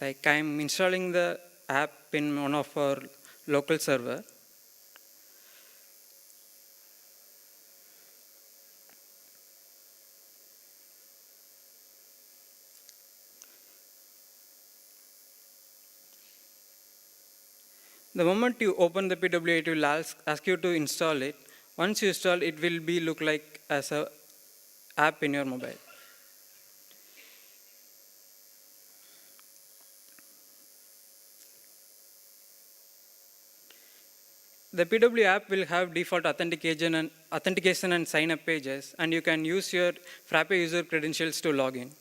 Like I'm installing the app in one of our local server. The moment you open the PWA, it will ask you to install it. Once you install, it will look like as a app in your mobile. The PW app will have default authentication and sign-up pages, and you can use your Frappe user credentials to log in.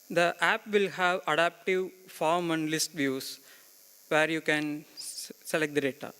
The app will have adaptive form and list views where you can select the data.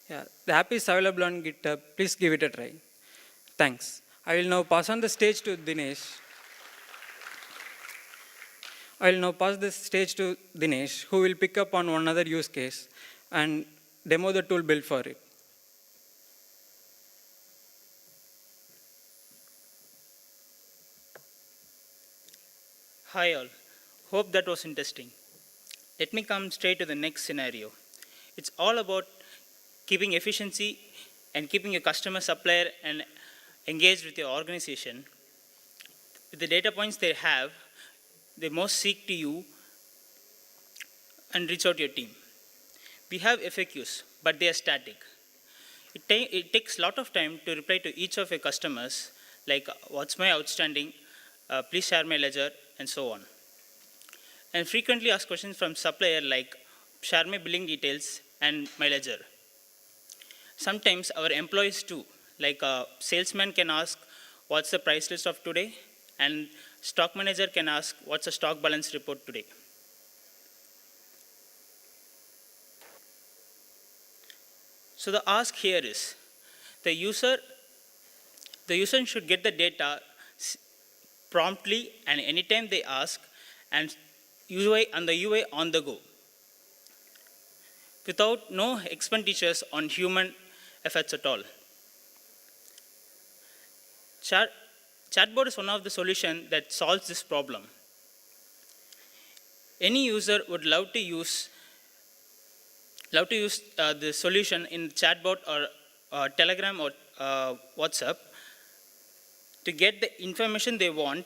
Yeah, the app is available on GitHub. Please give it a try. Thanks. I will now pass on the stage to Dinesh. Who will pick up on one other use case and demo the tool built for it. Hi all. Hope that was interesting. Let me come straight to the next scenario. It's all about keeping efficiency and keeping your customer, supplier, and engaged with your organization. With the data points they have, they most seek to you and reach out to your team. We have FAQs, but they are static. It takes a lot of time to reply to each of your customers, like what's my outstanding, please share my ledger, and so on. And frequently asked questions from supplier like share my billing details and my ledger. Sometimes our employees too, like a salesman can ask what's the price list of today, and stock manager can ask what's the stock balance report today. So the ask here is, the user should get the data promptly and anytime they ask, and UI on the go, without no expenditures on human efforts at all. Chatbot is one of the solutions that solves this problem. Any user would love to use the solution in chatbot or Telegram or WhatsApp. to get the information they want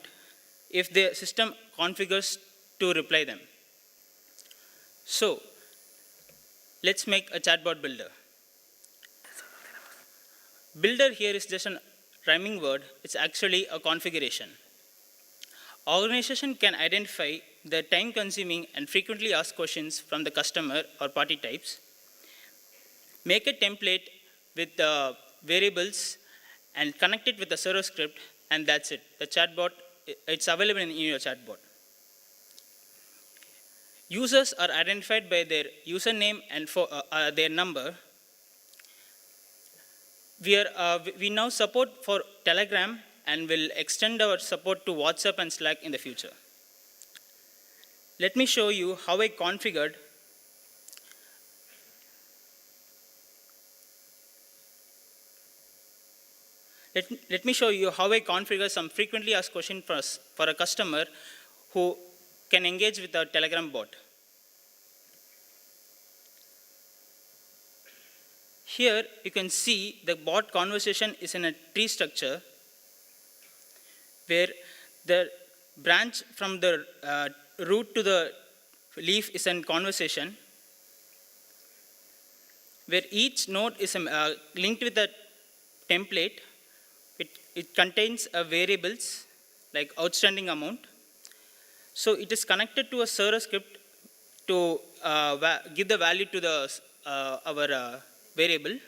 if the system configures to reply them. So, let's make a chatbot builder. Builder here is just a rhyming word. It's actually a configuration. Organization can identify the time-consuming and frequently asked questions from the customer or party types, make a template with the variables and connect it with the server script, and that's it. The chatbot, it's available in your chatbot. Users are identified by their username and their number. We now support for Telegram and will extend our support to WhatsApp and Slack in the future. Let me show you how I configured Let me show you how I configure some frequently asked questions for a customer who can engage with our Telegram bot. Here you can see the bot conversation is in a tree structure where the branch from the root to the leaf is in conversation, where each node is linked with a template. It contains variables like outstanding amount. So it is connected to a server script to give the value to our variable.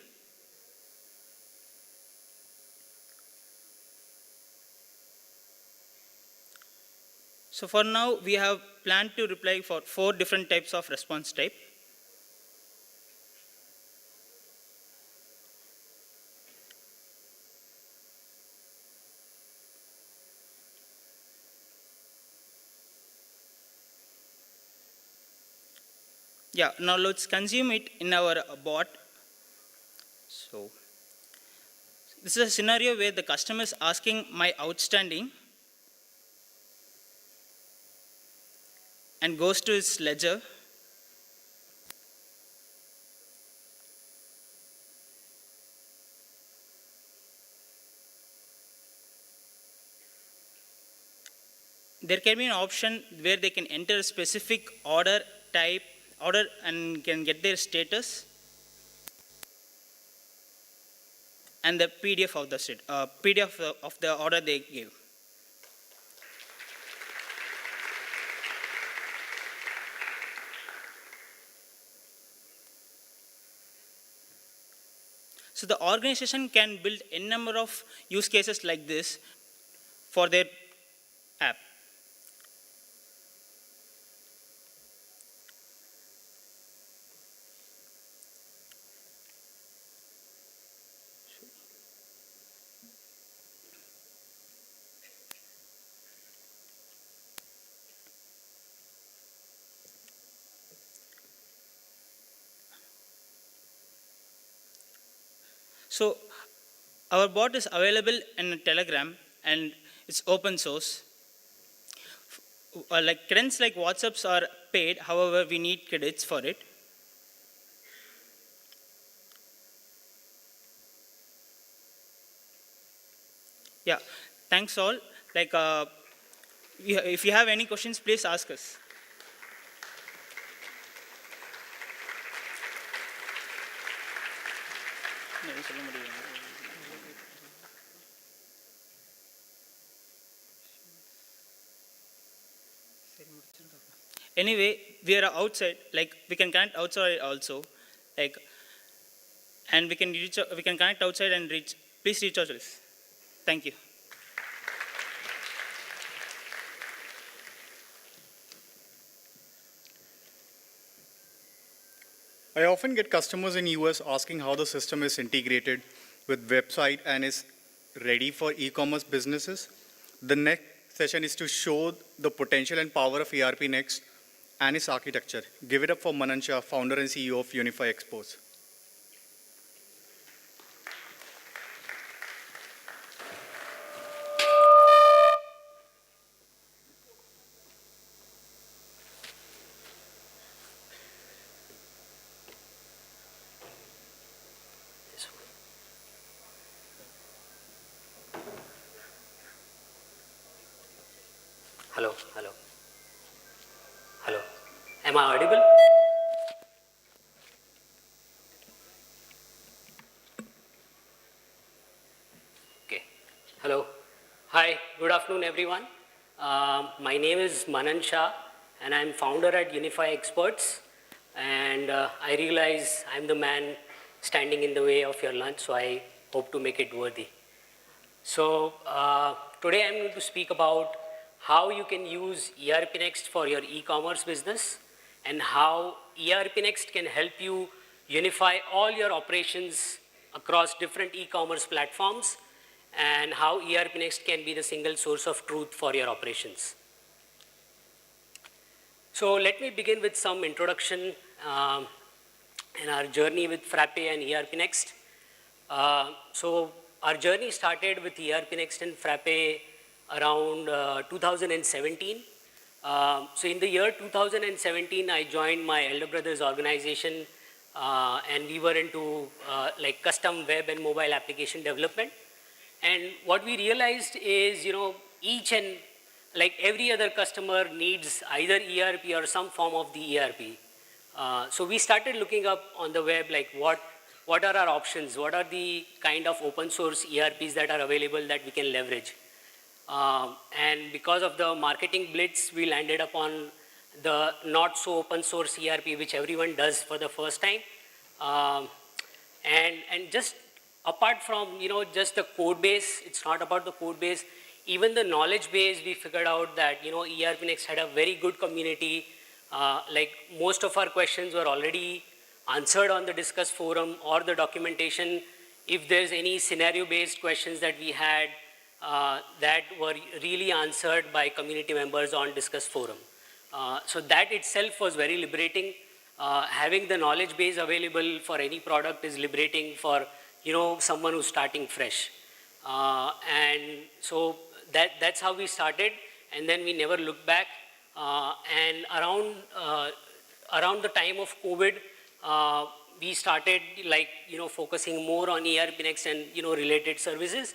So for now, we have planned to reply for 4 different types of response type. Yeah, now let's consume it in our bot. So this is a scenario where the customer is asking my outstanding and goes to his ledger. There can be an option where they can enter a specific order type, and can get their status and the PDF of the order they gave. So the organization can build a number of use cases like this for their app. So our bot is available in Telegram and it's open source. Like credits like WhatsApps are paid, however, we need credits for it. Yeah, thanks all. If you have any questions, please ask us. Anyway, we are outside, we can connect outside also, and we can connect outside and reach. Please reach out to us. Thank you. I often get customers in US asking how the system is integrated with website and is ready for e-commerce businesses. The next session is to show the potential and power of ERPNext and its architecture. Give it up for Manan Shah, founder and CEO of Unify Expos. Hello, hello. Hello. Am I audible? Okay. Hello. Hi, good afternoon everyone. My name is Manan Shah and I'm founder at Unify Experts, and I realize I'm the man standing in the way of your lunch, so I hope to make it worthy. So today I'm going to speak about how you can use ERPNext for your e-commerce business and how ERPNext can help you unify all your operations across different e-commerce platforms, and how ERPNext can be the single source of truth for your operations. So let me begin with some introduction in our journey with Frappe and ERPNext. So our journey started with ERPNext and Frappe around 2017. So in the year 2017, I joined my elder brother's organization, and we were into like custom web and mobile application development. And what we realized is, each and like every other customer needs either ERP or some form of the ERP. So we started looking up on the web, like what are our options? What are the kind of open source ERPs that are available that we can leverage? And because of the marketing blitz, we landed upon the not so open source ERP, which everyone does for the first time. And just apart from, just the code base, it's not about the code base, even the knowledge base, we figured out that, ERPNext had a very good community. Like most of our questions were already answered on the Discuss forum or the documentation. If there's any scenario-based questions that we had, that were really answered by community members on Discuss forum. So that itself was very liberating. Having the knowledge base available for any product is liberating for someone who's starting fresh. And so that's how we started, and then we never looked back. And around the time of COVID, we started focusing more on ERPNext and related services.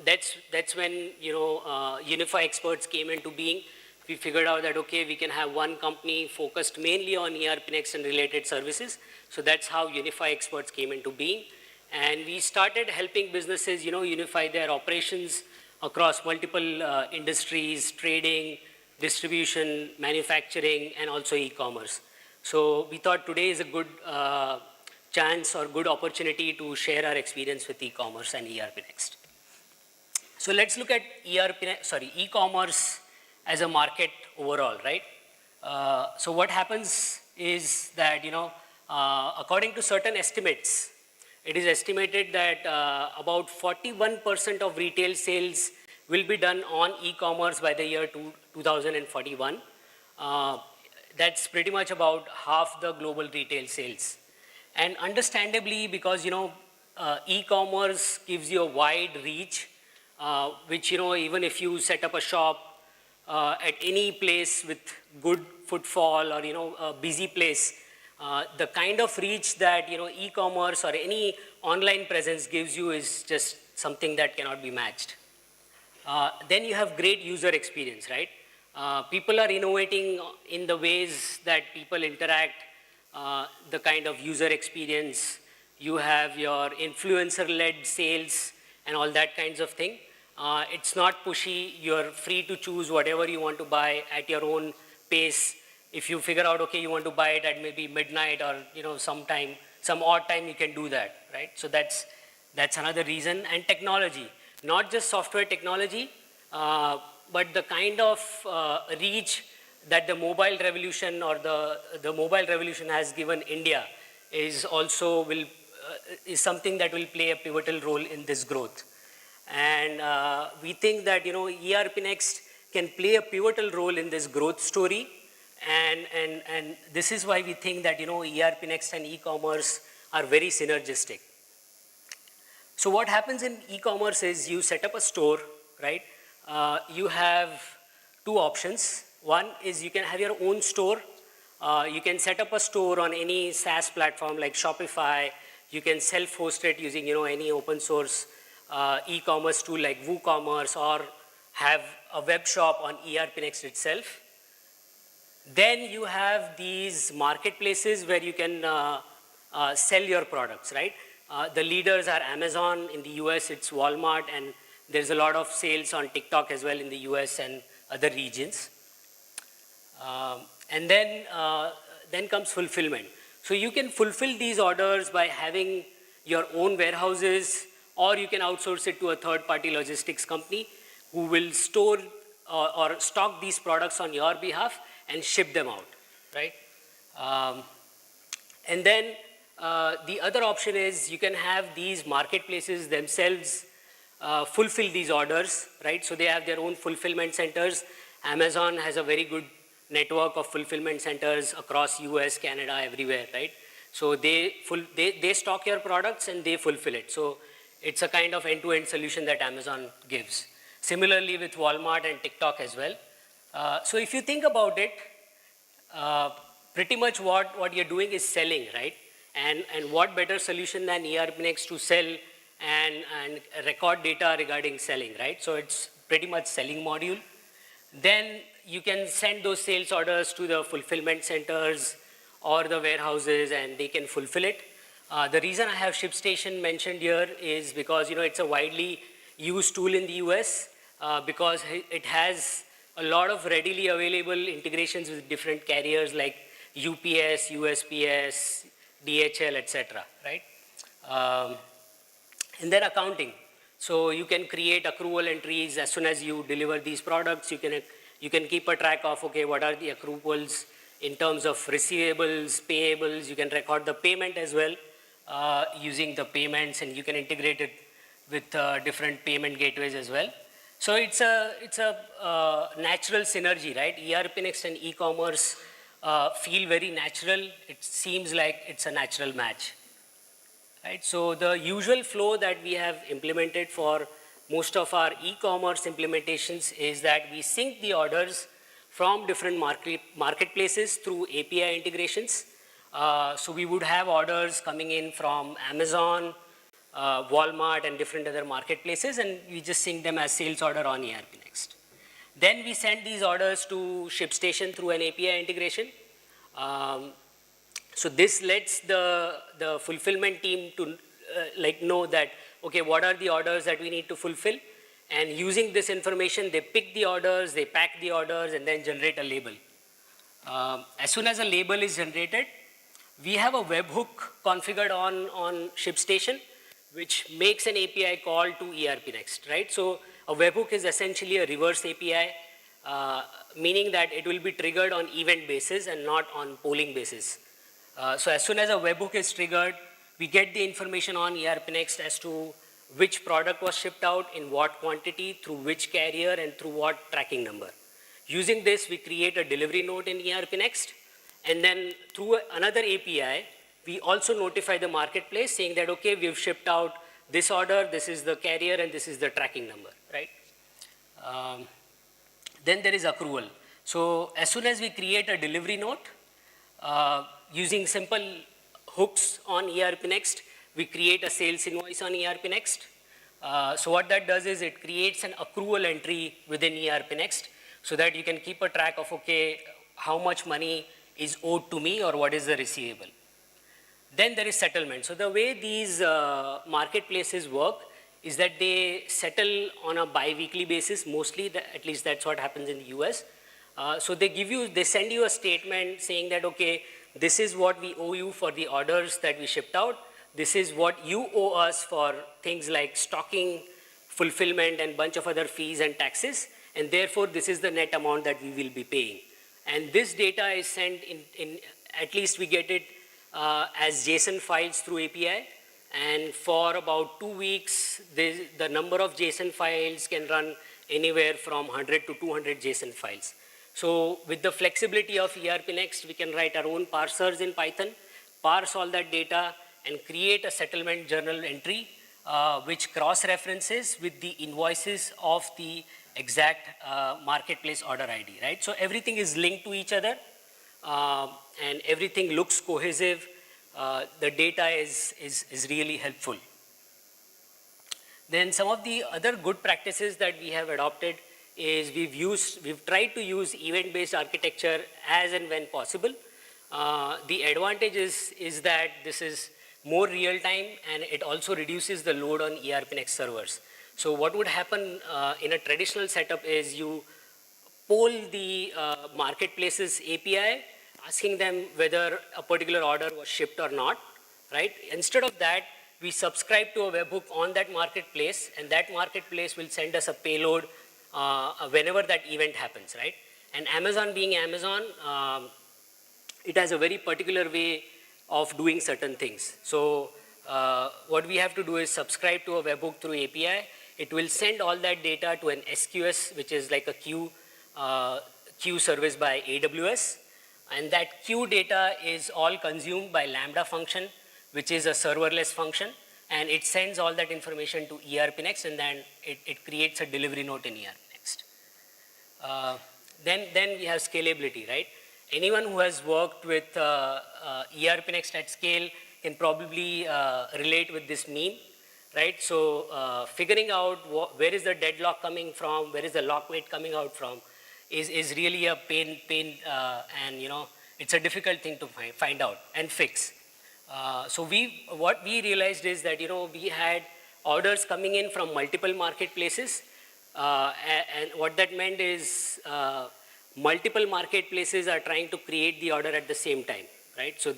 That's when Unify Experts came into being. We figured out that okay, we can have one company focused mainly on ERPNext and related services. So that's how Unify Experts came into being. And we started helping businesses, unify their operations across multiple industries, trading, distribution, manufacturing, and also e-commerce. So we thought today is a good chance or good opportunity to share our experience with e-commerce and ERPNext. So let's look at e-commerce as a market overall, right? So what happens is that, according to certain estimates, it is estimated that about 41% of retail sales will be done on e-commerce by the year 2041. That's pretty much about half the global retail sales. And understandably, because, e-commerce gives you a wide reach, which, even if you set up a shop at any place with good footfall or, a busy place, the kind of reach that, e-commerce or any online presence gives you is just something that cannot be matched. Then you have great user experience, right? People are innovating in the ways that people interact, the kind of user experience. You have your influencer-led sales and all that kinds of thing. It's not pushy. You're free to choose whatever you want to buy at your own pace. If you figure out, okay, you want to buy it at maybe midnight or, some odd time, you can do that, right? So that's another reason. And technology, not just software technology, but the kind of reach that the mobile revolution or the mobile revolution has given India is also is something that will play a pivotal role in this growth. And we think that, ERPNext can play a pivotal role in this growth story. And this is why we think that, ERPNext and e-commerce are very synergistic. So what happens in e-commerce is you set up a store, right? You have two options. One is you can have your own store. You can set up a store on any SaaS platform like Shopify. You can self-host it using, any open source e-commerce tool like WooCommerce, or have a web shop on ERPNext itself. Then you have these marketplaces where you can sell your products, right? The leaders are Amazon. In the US, it's Walmart, and there's a lot of sales on TikTok as well in the US and other regions. And then comes fulfillment. So you can fulfill these orders by having your own warehouses, or you can outsource it to a third-party logistics company who will store or stock these products on your behalf and ship them out, right? And then the other option is you can have these marketplaces themselves fulfill these orders, right? So they have their own fulfillment centers. Amazon has a very good network of fulfillment centers across US, Canada, everywhere, right? So they stock your products and they fulfill it. So it's a kind of end-to-end solution that Amazon gives. Similarly with Walmart and TikTok as well. So if you think about it, pretty much what you're doing is selling, right? And what better solution than ERPNext to sell and record data regarding selling, right? So it's pretty much selling module. Then you can send those sales orders to the fulfillment centers or the warehouses and they can fulfill it. The reason I have ShipStation mentioned here is because it's a widely used tool in the US because it has a lot of readily available integrations with different carriers like UPS, USPS, DHL, etc., right? And then accounting. So you can create accrual entries as soon as you deliver these products. You can keep a track of, okay, what are the accruals in terms of receivables, payables. You can record the payment as well using the payments, and you can integrate it with different payment gateways as well. So it's a natural synergy, right? ERPNext and e-commerce feel very natural. It seems like it's a natural match. Right, so the usual flow that we have implemented for most of our e-commerce implementations is that we sync the orders from different marketplaces through API integrations. So we would have orders coming in from Amazon, Walmart, and different other marketplaces, and we just sync them as sales order on ERPNext. Then we send these orders to ShipStation through an API integration. So this lets the fulfillment team to know that, okay, what are the orders that we need to fulfill? And using this information, they pick the orders, they pack the orders, and then generate a label. As soon as a label is generated, we have a webhook configured on ShipStation, which makes an API call to ERPNext, right? So a webhook is essentially a reverse API, meaning that it will be triggered on event basis and not on polling basis. So as soon as a webhook is triggered, we get the information on ERPNext as to which product was shipped out, in what quantity, through which carrier, and through what tracking number. Using this, we create a delivery note in ERPNext, and then through another API, we also notify the marketplace saying that, okay, we've shipped out this order, this is the carrier, and this is the tracking number, right? Then there is accrual. So as soon as we create a delivery note, using simple hooks on ERPNext, we create a sales invoice on ERPNext. So what that does is it creates an accrual entry within ERPNext so that you can keep a track of, okay, how much money is owed to me or what is the receivable. Then there is settlement. So the way these marketplaces work is that they settle on a bi-weekly basis, mostly, at least that's what happens in the US. So they send you a statement saying that, okay, this is what we owe you for the orders that we shipped out. This is what you owe us for things like stocking, fulfillment, and bunch of other fees and taxes. And therefore, this is the net amount that we will be paying. And this data is sent in at least we get it as JSON files through API. And for about 2 weeks, the number of JSON files can run anywhere from 100 to 200 JSON files. So with the flexibility of ERPNext, we can write our own parsers in Python, parse all that data, and create a settlement journal entry, which cross-references with the invoices of the exact marketplace order ID, right? So everything is linked to each other, and everything looks cohesive. The data is really helpful. Then some of the other good practices that we have adopted is we've tried to use event-based architecture as and when possible. The advantage is that this is more real-time and it also reduces the load on ERPNext servers. So what would happen in a traditional setup is you poll the marketplace's API, asking them whether a particular order was shipped or not, right? Instead of that, we subscribe to a webhook on that marketplace, and that marketplace will send us a payload whenever that event happens, right? And Amazon being Amazon, it has a very particular way of doing certain things. So what we have to do is subscribe to a webhook through API. It will send all that data to an SQS, which is like a queue service by AWS. And that queue data is all consumed by Lambda function, which is a serverless function. And it sends all that information to ERPNext, and then it creates a delivery note in ERPNext. Then we have scalability, right? Anyone who has worked with ERPNext at scale can probably relate with this meme, right? So figuring out where is the deadlock coming from, where is the lock weight coming out from, is really a pain, and it's a difficult thing to find out and fix. So what we realized is that we had orders coming in from multiple marketplaces, and what that meant is multiple marketplaces are trying to create the order at the same time, right? So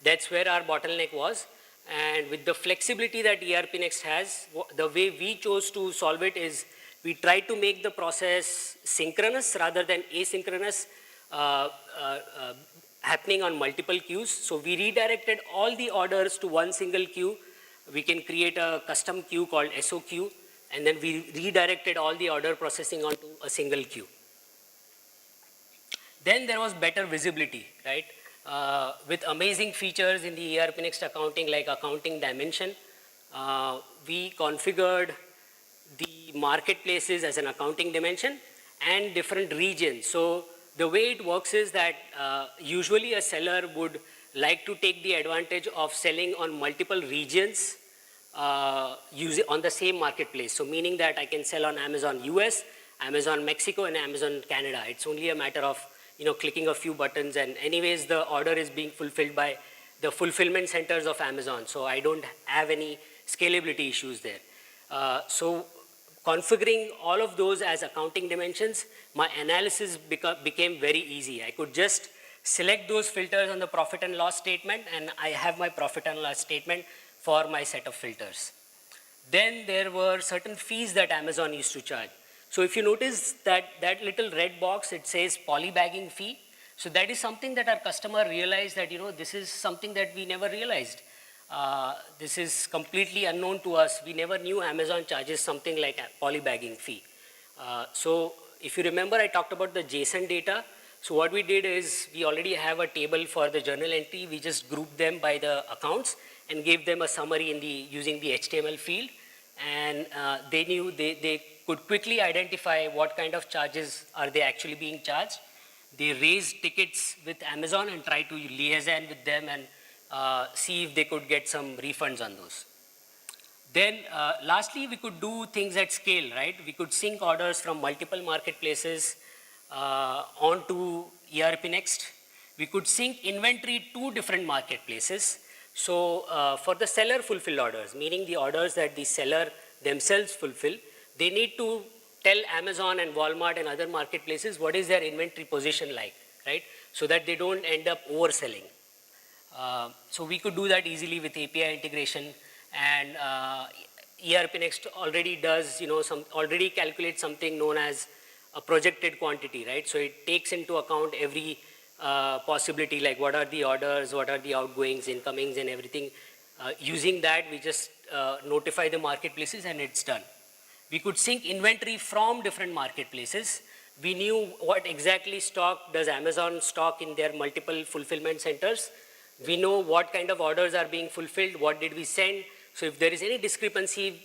that's where our bottleneck was. And with the flexibility that ERPNext has, the way we chose to solve it is we tried to make the process synchronous rather than asynchronous, happening on multiple queues. So we redirected all the orders to one single queue. We can create a custom queue called SOQ, and then we redirected all the order processing onto a single queue. Then there was better visibility, right? With amazing features in the ERPNext accounting, like accounting dimension. We configured the marketplaces as an accounting dimension and different regions. So the way it works is that usually a seller would like to take the advantage of selling on multiple regions on the same marketplace. So meaning that I can sell on Amazon US, Amazon Mexico, and Amazon Canada. It's only a matter of clicking a few buttons, and anyways the order is being fulfilled by the fulfillment centers of Amazon. So I don't have any scalability issues there. So configuring all of those as accounting dimensions, my analysis became very easy. I could just select those filters on the profit and loss statement, and I have my profit and loss statement for my set of filters. Then there were certain fees that Amazon used to charge. So if you notice that little red box, it says polybagging fee. So that is something that our customer realized that, this is something that we never realized. This is completely unknown to us. We never knew Amazon charges something like a polybagging fee. So if you remember, I talked about the JSON data. So what we did is we already have a table for the journal entry. We just grouped them by the accounts and gave them a summary using the HTML field. And they could quickly identify what kind of charges are they actually being charged. They raised tickets with Amazon and tried to liaison with them and see if they could get some refunds on those. Then lastly, we could do things at scale, right? We could sync orders from multiple marketplaces onto ERPNext. We could sync inventory to different marketplaces. So for the seller fulfilled orders, meaning the orders that the seller themselves fulfill, they need to tell Amazon and Walmart and other marketplaces what is their inventory position like, right? So that they don't end up overselling. So we could do that easily with API integration, and ERPNext already does, already calculates something known as a projected quantity, right? So it takes into account every possibility, like what are the orders, what are the outgoings, incomings, and everything. Using that, we just notify the marketplaces and it's done. We could sync inventory from different marketplaces. We knew what exactly stock does Amazon stock in their multiple fulfillment centers. We know what kind of orders are being fulfilled, what did we send. So if there is any discrepancy,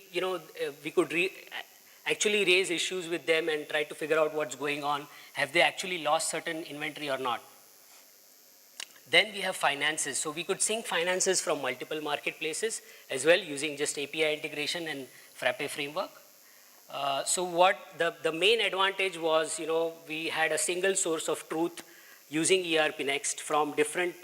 we could actually raise issues with them and try to figure out what's going on. Have they actually lost certain inventory or not? Then we have finances. So we could sync finances from multiple marketplaces as well using just API integration and Frappe framework. So what the main advantage was, we had a single source of truth using ERPNext from different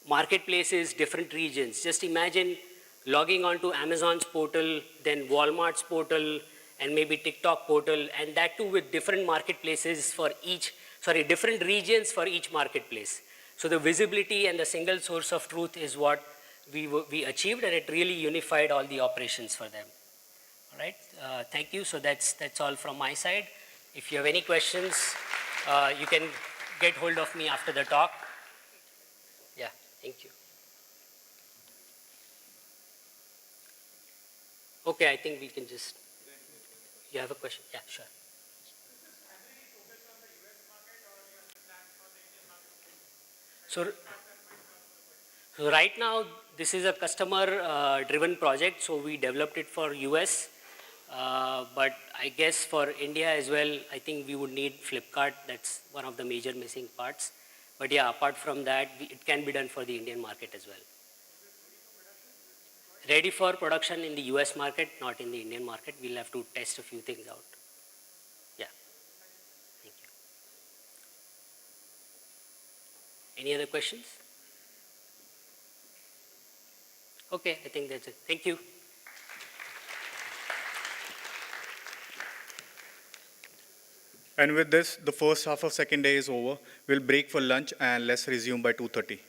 marketplaces, different regions. Just imagine logging onto Amazon's portal, then Walmart's portal, and maybe TikTok portal, and that too with different marketplaces for different regions for each marketplace. So the visibility and the single source of truth is what we achieved, and it really unified all the operations for them. All right, thank you. So that's all from my side. If you have any questions, you can get hold of me after the talk. Yeah, thank you. Okay, I think we can just, you have a question? Yeah, sure. So right now, this is a customer-driven project, so we developed it for US. But I guess for India as well, I think we would need Flipkart. That's one of the major missing parts. But yeah, apart from that, it can be done for the Indian market as well. Ready for production in the US market, not in the Indian market. We'll have to test a few things out. Yeah. Thank you. Any other questions? Okay, I think that's it. Thank you. And with this, the first half of second day is over. We'll break for lunch and let's resume by 2:30.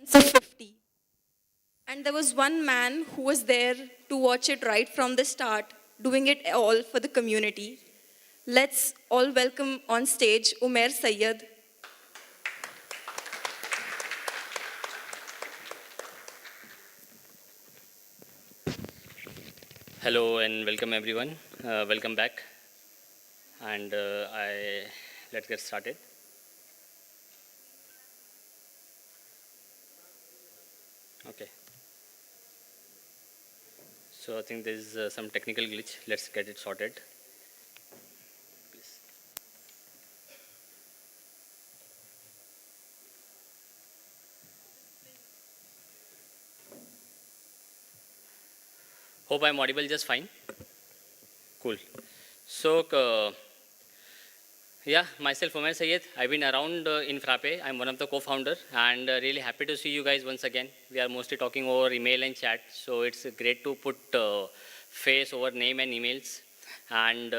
of 50. And there was one man who was there to watch it right from the start, doing it all for the community. Let's all welcome on stage Umair Sayyed. Hello and welcome everyone. Welcome back. And let's get started. Okay. So I think there's some technical glitch. Let's get it sorted. Please. Hope I'm audible just fine. Cool. So, yeah, myself, Umair Sayyed. I've been around in Frappe. I'm one of the co-founder and really happy to see you guys once again. We are mostly talking over email and chat. So it's great to put face over name and emails. And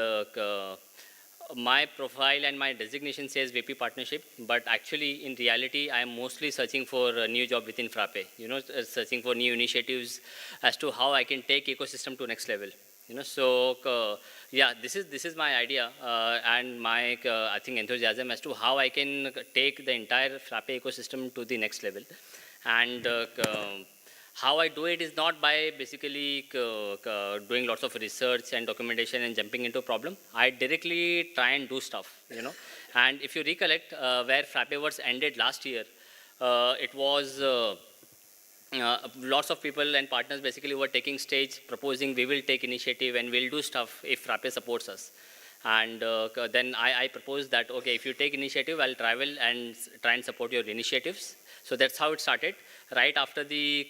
my profile and my designation says VP Partnership, but actually in reality, I'm mostly searching for a new job within Frappe, searching for new initiatives as to how I can take ecosystem to next level. So yeah, this is my idea and my I think enthusiasm as to how I can take the entire Frappe ecosystem to the next level. And how I do it is not by basically doing lots of research and documentation and jumping into a problem. I directly try and do stuff, And if you recollect where Frappeverse ended last year, it was lots of people and partners basically were taking stage, proposing we will take initiative and we'll do stuff if Frappe supports us. And then I proposed that, okay, if you take initiative, I'll travel and try and support your initiatives. So that's how it started. Right after the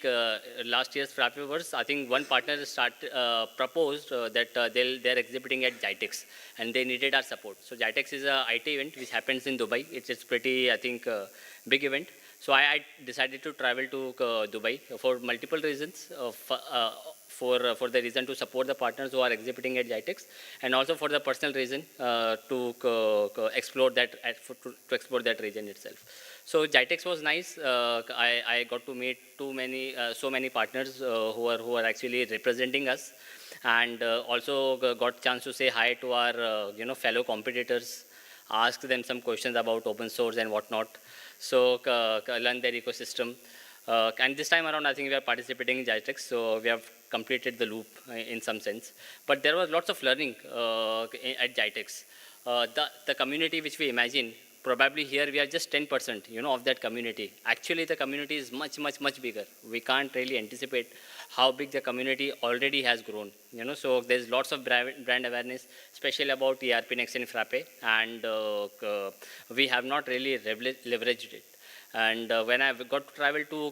last year's Frappeverse, I think one partner proposed that they're exhibiting at Jitex and they needed our support. So Jitex is a IT event which happens in Dubai. It's pretty, I think, big event. So I decided to travel to Dubai for multiple reasons. For the reason to support the partners who are exhibiting at Jitex, and also for the personal reason to explore that region itself. So Jitex was nice. I got to meet so many partners who are actually representing us, and also got chance to say hi to our fellow competitors, ask them some questions about open source and whatnot. So learn their ecosystem. And this time around, I think we are participating in Jitex, so we have completed the loop in some sense. But there was lots of learning at Jitex. The community which we imagine, probably here we are just 10%, of that community. Actually, the community is much, much, much bigger. We can't really anticipate how big the community already has grown. So there's lots of brand awareness, especially about ERPNext and Frappe, and we have not really leveraged it. And when I got to travel to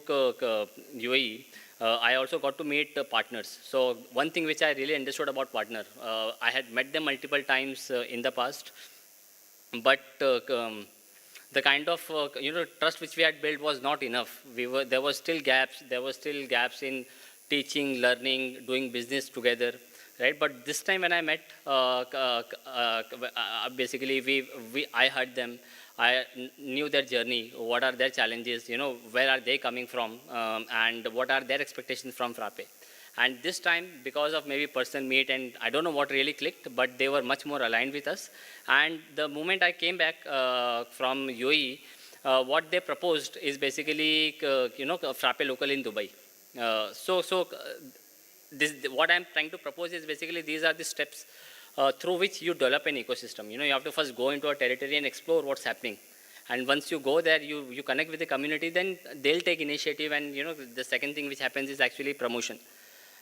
UAE, I also got to meet partners. So one thing which I really understood about partner, I had met them multiple times in the past, but the kind of trust which we had built was not enough. There were still gaps. There were still gaps in teaching, learning, doing business together, right? But this time when I met, basically I heard them. I knew their journey, what are their challenges, where are they coming from, and what are their expectations from Frappe. And this time, because of maybe personal meet, and I don't know what really clicked, but they were much more aligned with us. And the moment I came back from UAE, what they proposed is basically, Frappe local in Dubai. What I'm trying to propose is basically these are the steps through which you develop an ecosystem. You have to first go into a territory and explore what's happening. And once you go there, you connect with the community, then they'll take initiative. And the second thing which happens is actually promotion.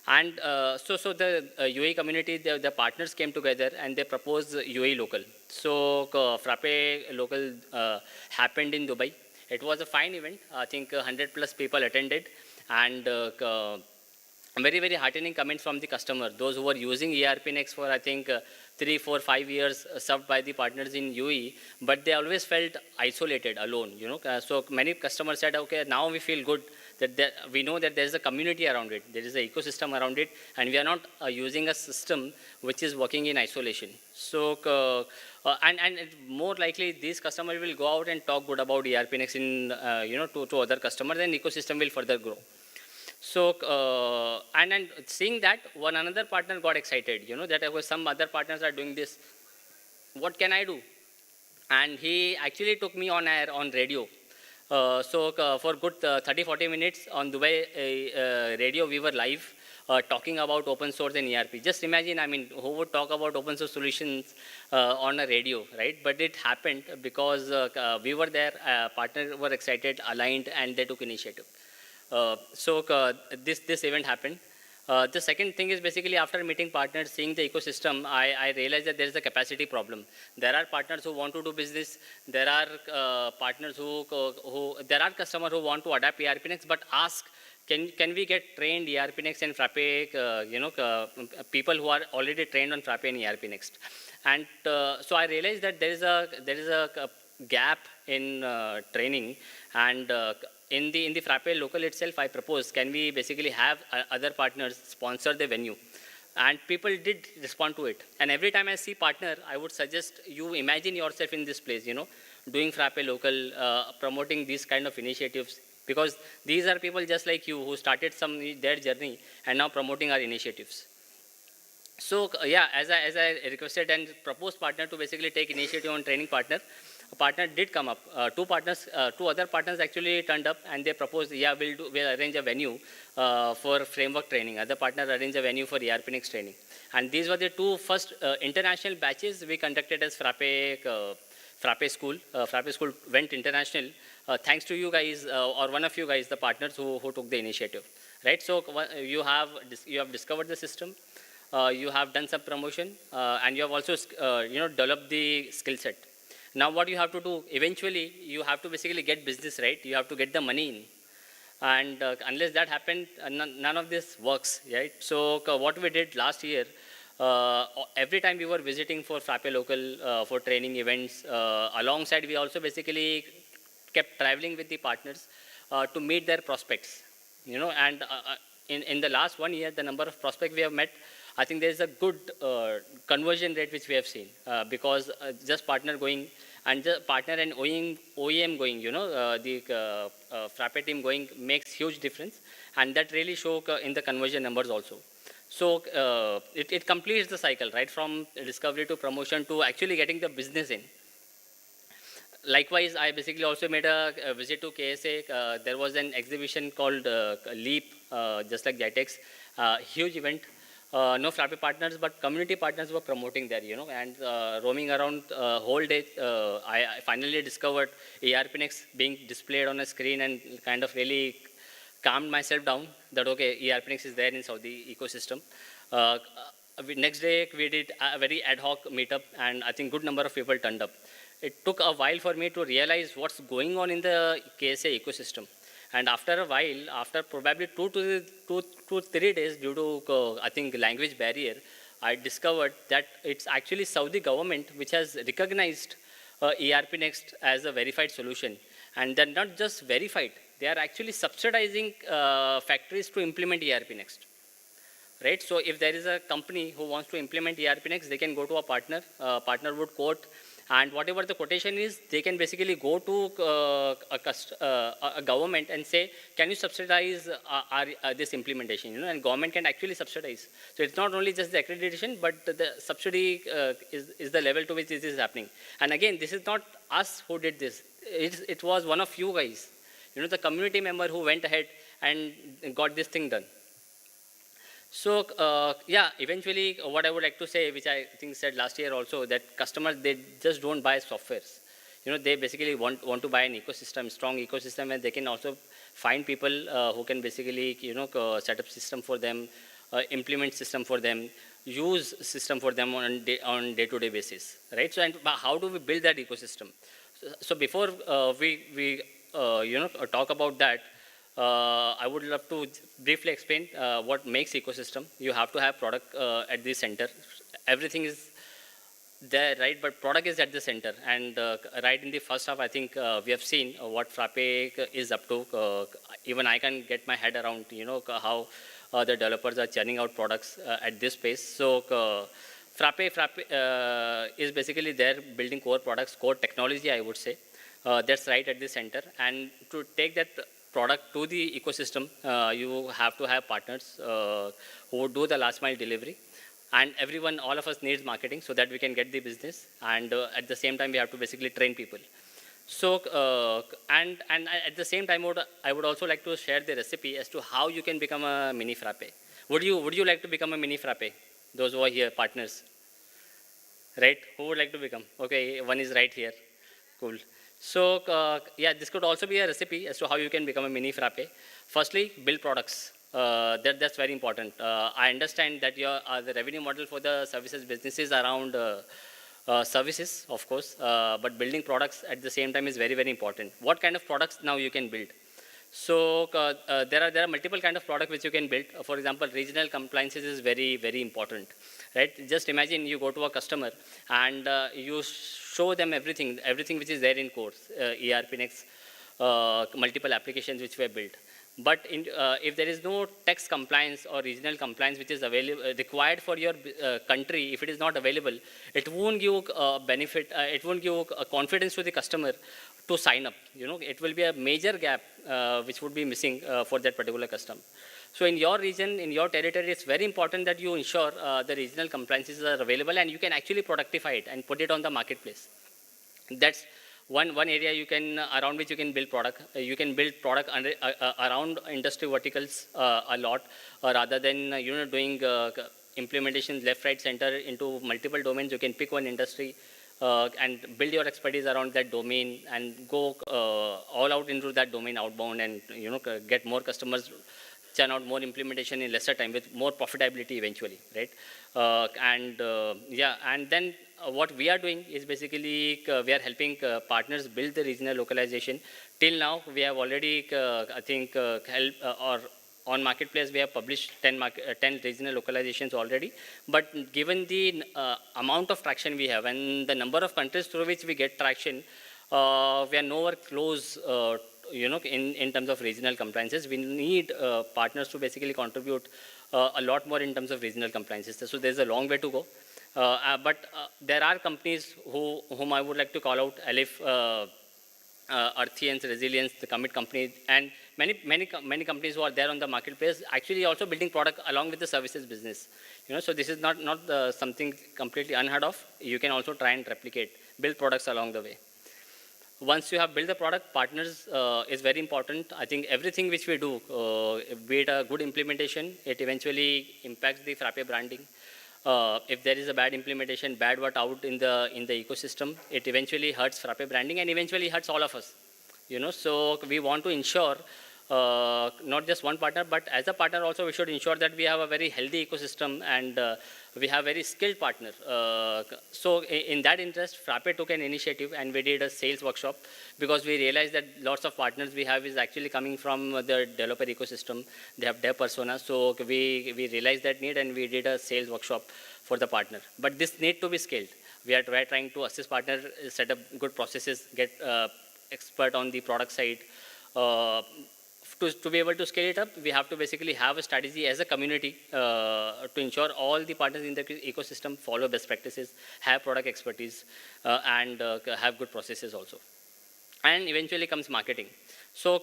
And so the UAE community, the partners came together and they proposed UAE local. So Frappe local happened in Dubai. It was a fine event. I think 100+ people attended. And very, very heartening comment from the customer. Those who were using ERPNext for, I think, 3, 4, 5 years, served by the partners in UE, but they always felt isolated, alone. So many customers said, okay, now we feel good that we know that there is a community around it, there is an ecosystem around it, and we are not using a system which is working in isolation. So, and more likely, these customers will go out and talk good about ERPNext in, to other customers, and ecosystem will further grow. So, and seeing that, one another partner got excited, that some other partners are doing this. What can I do? And he actually took me on air on radio. For good 30-40 minutes on Dubai radio, we were live talking about open source and ERP. Just imagine, I mean, who would talk about open source solutions on a radio, right? But it happened because we were there, partners were excited, aligned, and they took initiative. This event happened. The second thing is basically after meeting partners, seeing the ecosystem, I realized that there is a capacity problem. There are partners who want to do business. There are partners there are customers who want to adapt ERPNext, but ask, can we get trained ERPNext and Frappe, people who are already trained on Frappe and ERPNext. And so I realized that there is a gap in training, and in the Frappe local itself, I proposed, can we basically have other partners sponsor the venue? And people did respond to it. And every time I see partner, I would suggest you imagine yourself in this place, doing Frappe local, promoting these kind of initiatives. Because these are people just like you who started their journey and now promoting our initiatives. So yeah, as I requested and proposed partner to basically take initiative on training partner, a partner did come up. Two other partners actually turned up, and they proposed, yeah, we'll arrange a venue for framework training. Other partner arranged a venue for ERPNext training. And these were the two first international batches we conducted as Frappe School. Frappe School went international thanks to you guys, or one of you guys, the partners who took the initiative. Right? So you have discovered the system, you have done some promotion, and you have also developed the skill set. Now what you have to do, eventually, you have to basically get business, right? You have to get the money in. And unless that happened, none of this works, right? So what we did last year, every time we were visiting for Frappe local for training events, alongside we also basically kept traveling with the partners to meet their prospects. And in the last 1 year, the number of prospects we have met, I think there is a good conversion rate which we have seen because just partner going and just partner and OEM going, the Frappe team going makes huge difference, and that really show in the conversion numbers also. So it completes the cycle, right, from discovery to promotion to actually getting the business in. Likewise, I basically also made a visit to KSA. There was an exhibition called Leap, just like JITEX, huge event. No Frappe partners, but community partners were promoting there, and roaming around whole day. I finally discovered ERPNext being displayed on a screen and kind of really calmed myself down that, okay, ERPNext is there in Saudi ecosystem. Next day, we did a very ad hoc meetup, and I think good number of people turned up. It took a while for me to realize what's going on in the KSA ecosystem. And after a while, after probably 2 to 3 days, due to, I think, language barrier, I discovered that it's actually Saudi government which has recognized ERPNext as a verified solution. And they're not just verified, they are actually subsidizing factories to implement ERPNext. Right? So if there is a company who wants to implement ERPNext, they can go to a partner. Partner would quote, and whatever the quotation is, they can basically go to a government and say, can you subsidize this implementation? And government can actually subsidize. So it's not only just the accreditation, but the subsidy is the level to which this is happening. And again, this is not us who did this. It was one of you guys, the community member who went ahead and got this thing done. So yeah, eventually what I would like to say, which I think said last year also, that customers, they just don't buy softwares. They basically want to buy an ecosystem, strong ecosystem, and they can also find people who can basically, set up system for them, implement system for them, use system for them on day-to-day basis, right? So, and how do we build that ecosystem? So before we talk about that, I would love to briefly explain what makes ecosystem. You have to have product at the center. Everything is there, right? But product is at the center. And right in the first half, I think we have seen what Frappe is up to. Even I can get my head around, how the developers are churning out products at this pace. So Frappe is basically there building core products, core technology, I would say. That's right at the center. And to take that product to the ecosystem, you have to have partners who would do the last mile delivery. And everyone, all of us needs marketing so that we can get the business. And at the same time, we have to basically train people. So, and at the same time, I would also like to share the recipe as to how you can become a mini Frappe. Would you like to become a mini Frappe? Those who are here, partners. Right? Who would like to become? Okay, one is right here. Cool. So, yeah, this could also be a recipe as to how you can become a mini Frappe. Firstly, build products. That's very important. I understand that the revenue model for the services business is around services, of course, but building products at the same time is very, very important. What kind of products now you can build? So there are multiple kind of products which you can build. For example, regional compliances is very, very important, right? Just imagine you go to a customer and you show them everything which is there in course, ERPNext, multiple applications which were built. But if there is no tax compliance or regional compliance which is available, required for your country, if it is not available, it won't give benefit, it won't give confidence to the customer to sign up. It will be a major gap which would be missing for that particular customer. So in your region, in your territory, it's very important that you ensure the regional compliances are available and you can actually productify it and put it on the marketplace. That's one area you can, around which you can build product. You can build product around industry verticals a lot, rather than doing implementation left, right, center into multiple domains. You can pick one industry and build your expertise around that domain and go all out into that domain outbound and get more customers, churn out more implementation in lesser time with more profitability eventually, right? And then what we are doing is basically we are helping partners build the regional localization. Till now, we have already, I think, or on marketplace, we have published 10 regional localizations already. But given the amount of traction we have and the number of countries through which we get traction, we are nowhere close in terms of regional compliances. We need partners to basically contribute a lot more in terms of regional compliances. So there's a long way to go. But there are companies whom I would like to call out: Alif, Earthians, Resilience, the Commit company, and many companies who are there on the marketplace, actually also building product along with the services business. So this is not something completely unheard of. You can also try and replicate, build products along the way. Once you have built the product, partners is very important. I think everything which we do, be it a good implementation, it eventually impacts the Frappe branding. If there is a bad implementation, bad word out in the ecosystem, it eventually hurts Frappe branding and eventually hurts all of us. So we want to ensure not just one partner, but as a partner also we should ensure that we have a very healthy ecosystem and we have very skilled partner. So in that interest, Frappe took an initiative and we did a sales workshop, because we realized that lots of partners we have is actually coming from the developer ecosystem. They have dev persona. So we realized that need and we did a sales workshop for the partner. But this need to be scaled. We are trying to assist partner, set up good processes, get expert on the product side. To be able to scale it up, we have to basically have a strategy as a community to ensure all the partners in the ecosystem follow best practices, have product expertise, and have good processes also. And eventually comes marketing. So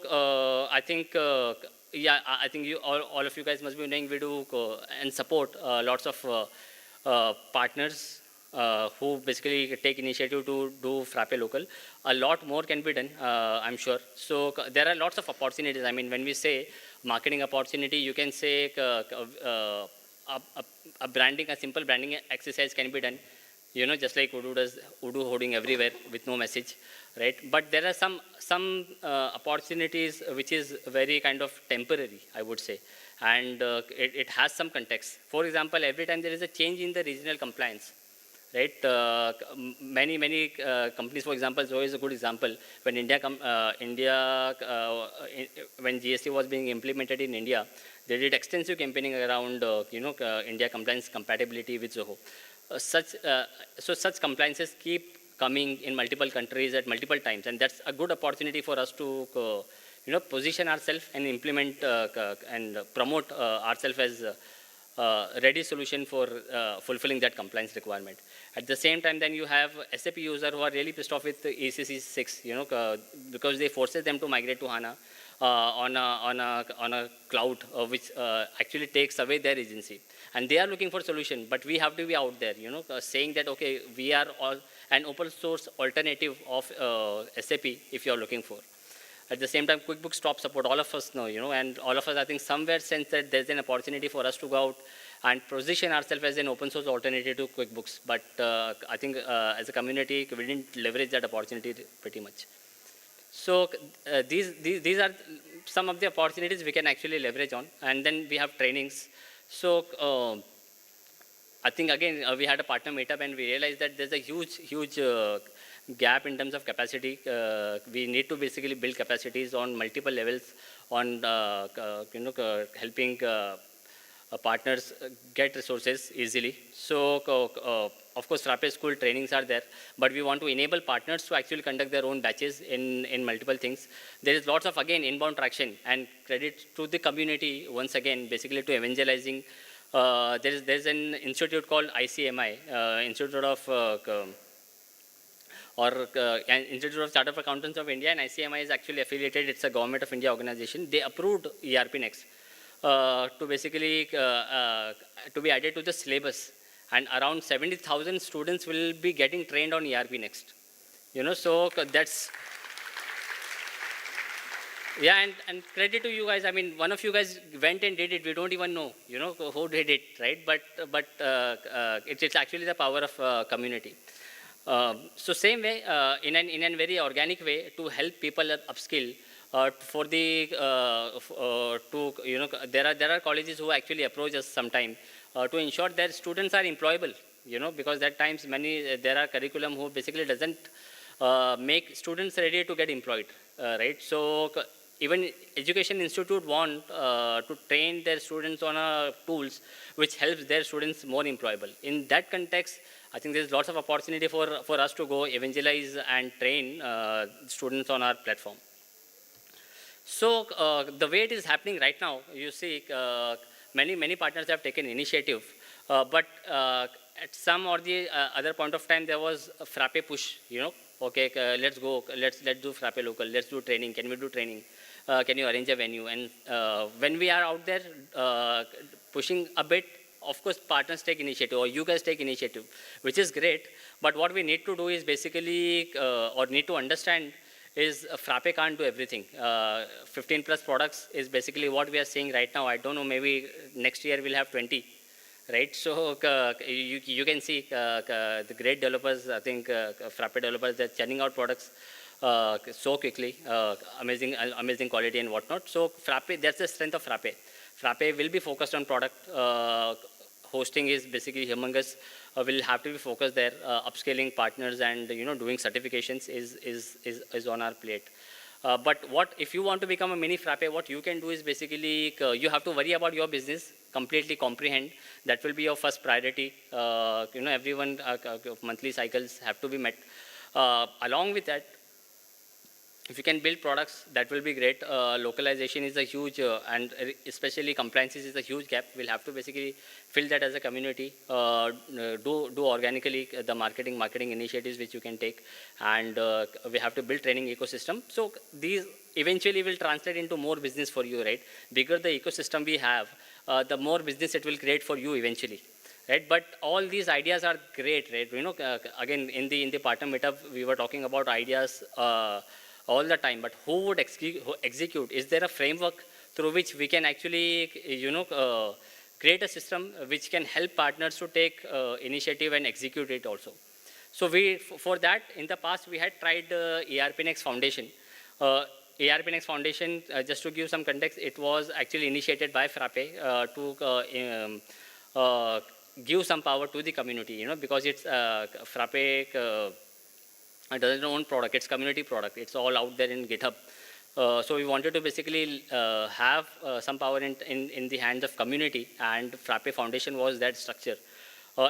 I think, I think all of you guys must be knowing we do and support lots of partners who basically take initiative to do Frappe local. A lot more can be done, I'm sure. So there are lots of opportunities. I mean, when we say marketing opportunity, you can say a simple branding exercise can be done, just like Udo does, Udo hoarding everywhere with no message, right? But there are some opportunities which is very kind of temporary, I would say, and it has some context. For example, every time there is a change in the regional compliance, right? Many companies, for example, Zoho is a good example. When when GST was being implemented in India, they did extensive campaigning around, India compliance compatibility with Zoho. So such compliances keep coming in multiple countries at multiple times, and that's a good opportunity for us to, position ourselves and implement and promote ourselves as ready solution for fulfilling that compliance requirement. At the same time, then you have SAP users who are really pissed off with the ECC 6, because they forces them to migrate to HANA on a cloud, which actually takes away their agency. And they are looking for solution, but we have to be out there, saying that, okay, we are all an open source alternative of SAP if you are looking for. At the same time, QuickBooks stop support, all of us know, and all of us, I think, somewhere sense that there's an opportunity for us to go out and position ourselves as an open source alternative to QuickBooks. But I think as a community, we didn't leverage that opportunity pretty much. So these are some of the opportunities we can actually leverage on. And then we have trainings. So I think, again, we had a partner meetup and we realized that there's a huge gap in terms of capacity. We need to basically build capacities on multiple levels on, helping partners get resources easily. So, of course, Frappe School trainings are there, but we want to enable partners to actually conduct their own batches in multiple things. There is lots of, again, inbound traction, and credit to the community once again, basically to evangelizing. There's an institute called ICMI, Institute of Institute of Chartered Accountants of India, and ICMI is actually affiliated. It's a Government of India organization. They approved ERPNext to basically to be added to the syllabus, and around 70,000 students will be getting trained on ERPNext. So that's. Yeah, and credit to you guys. I mean, one of you guys went and did it. We don't even know, who did it, right? But it's actually the power of community. So same way, in a very organic way, to help people upskill. For the there are colleges who actually approach us sometime to ensure that students are employable. Because at times there are curriculum who basically doesn't make students ready to get employed, right? So even education institute want to train their students on tools which helps their students more employable. In that context, I think there's lots of opportunity for us to go evangelize and train students on our platform. So the way it is happening right now, you see, many partners have taken initiative, but at some or the other point of time, there was a Frappe push. Okay, let's go, let's do Frappe local, let's do training. Can we do training? Can you arrange a venue? And when we are out there pushing a bit, of course, partners take initiative, or you guys take initiative, which is great. But what we need to do is basically, or need to understand, is Frappe can't do everything. 15 plus products is basically what we are seeing right now. I don't know, maybe next year we'll have 20, right? So you can see the great developers, I think Frappe developers, they're churning out products so quickly, amazing quality and whatnot. So Frappe, that's the strength of Frappe. Frappe will be focused on product. Hosting is basically humongous. Will have to be focused there. Upscaling partners and doing certifications is on our plate. But what if you want to become a mini Frappe? What you can do is basically you have to worry about your business, completely comprehend. That will be your first priority. Everyone monthly cycles have to be met. Along with that, if you can build products, that will be great. Localization is a huge, and especially compliances is a huge gap. We'll have to basically fill that as a community. Do organically the marketing initiatives which you can take, and we have to build training ecosystem. So these eventually will translate into more business for you, right? Bigger the ecosystem we have, the more business it will create for you eventually. Right, but all these ideas are great, right? Again, in the partner meetup, we were talking about ideas all the time, but who would execute? Is there a framework through which we can actually, create a system which can help partners to take initiative and execute it also? So for that, in the past, we had tried ERPNext Foundation. ERPNext Foundation, just to give some context, it was actually initiated by Frappe to give some power to the community, because it's Frappe doesn't own product, it's community product. It's all out there in GitHub. So we wanted to basically have some power in the hands of community, and Frappe Foundation was that structure.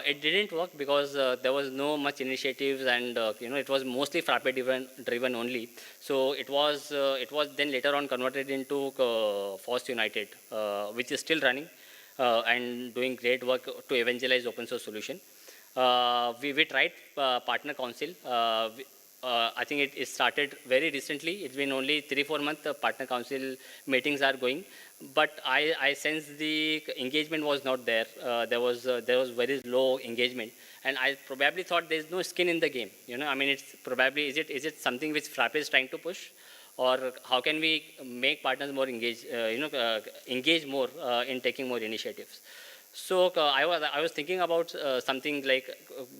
It didn't work because there was no much initiatives, and it was mostly Frappe driven only. So it was then later on converted into FOSS United, which is still running and doing great work to evangelize open source solution. We tried partner council. I think it started very recently. It's been only 3-4 months. Partner council meetings are going, but I sense the engagement was not there. There was very low engagement, and I probably thought there's no skin in the game. I mean, it's probably is it something which Frappe is trying to push, or how can we make partners more engaged? Engage more in taking more initiatives. So I was thinking about something like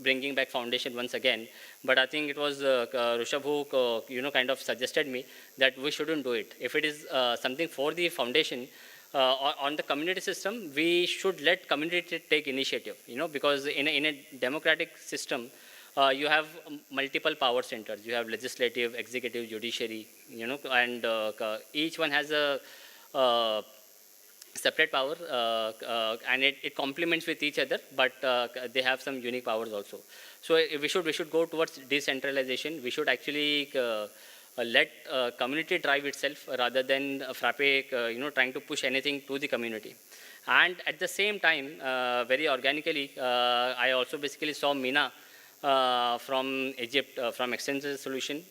bringing back foundation once again, but I think it was Rishabh who kind of suggested me that we shouldn't do it. If it is something for the foundation on the community system, we should let community take initiative. Because in a democratic system, you have multiple power centers. You have legislative, executive, judiciary. And each one has a separate power, and it complements with each other, but they have some unique powers also. So we should go towards decentralization. We should actually let community drive itself rather than Frappe trying to push anything to the community. And at the same time, very organically, I also basically saw Meena from Egypt, from Extension Solution,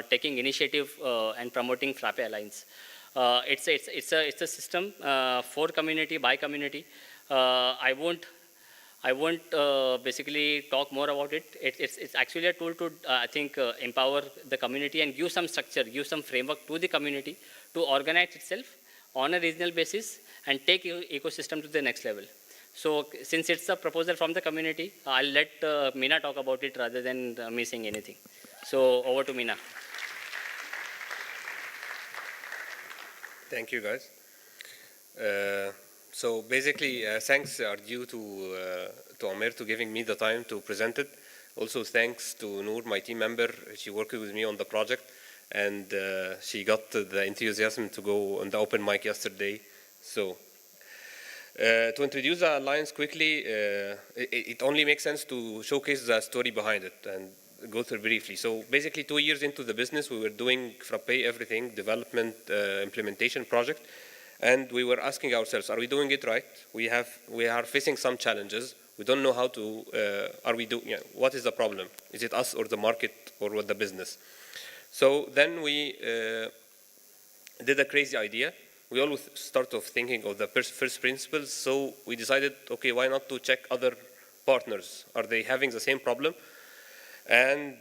taking initiative and promoting Frappe Alliance. It's a system for community, by community. I won't basically talk more about it. It's actually a tool to, I think, empower the community and give some structure, give some framework to the community to organize itself on a regional basis and take ecosystem to the next level. So since it's a proposal from the community, I'll let Meena talk about it rather than me saying anything. So over to Meena. Thank you, guys. So basically, thanks are due to Amir to giving me the time to present it. Also, thanks to Noor, my team member. She worked with me on the project, and she got the enthusiasm to go on the open mic yesterday. So to introduce the alliance quickly, it only makes sense to showcase the story behind it and go through briefly. So basically 2 years into the business, we were doing Frappe everything, development, implementation project, and we were asking ourselves, are we doing it right? We are facing some challenges. We don't know how to, what is the problem? Is it us or the market or what the business? So then we did a crazy idea. We always start off thinking of the first principles. So we decided, okay, why not to check other partners? Are they having the same problem? And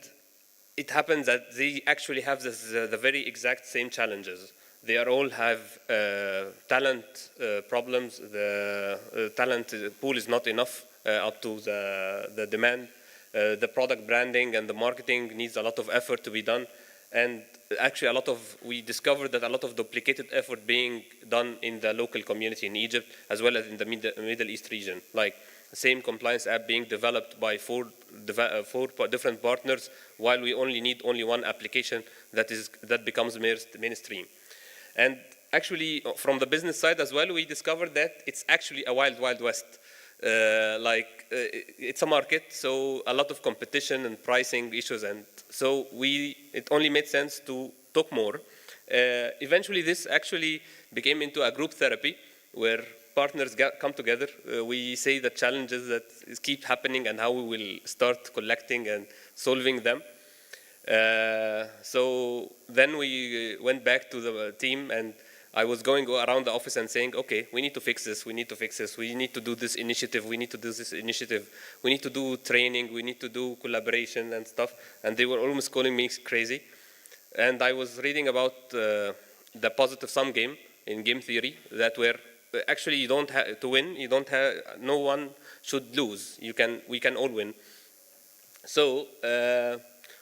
it happens that they actually have the very exact same challenges. They all have talent problems. The talent pool is not enough up to the demand. The product branding and the marketing needs a lot of effort to be done. And actually we discovered that a lot of duplicated effort being done in the local community in Egypt, as well as in the Middle East region. Like, same compliance app being developed by four different partners, while we only need one application that becomes mainstream. And actually, from the business side as well, we discovered that it's actually a wild, wild west. It's a market, so a lot of competition and pricing issues, and so it only made sense to talk more. Eventually, this actually became into a group therapy where partners come together. We say the challenges that keep happening and how we will start collecting and solving them. So then we went back to the team, and I was going around the office and saying, okay, we need to fix this, we need to fix this, we need to do this initiative, we need to do this initiative, we need to do training, we need to do collaboration and stuff. And they were almost calling me crazy. And I was reading about the positive sum game in game theory, that where actually you don't have to win, no one should lose. We can all win. So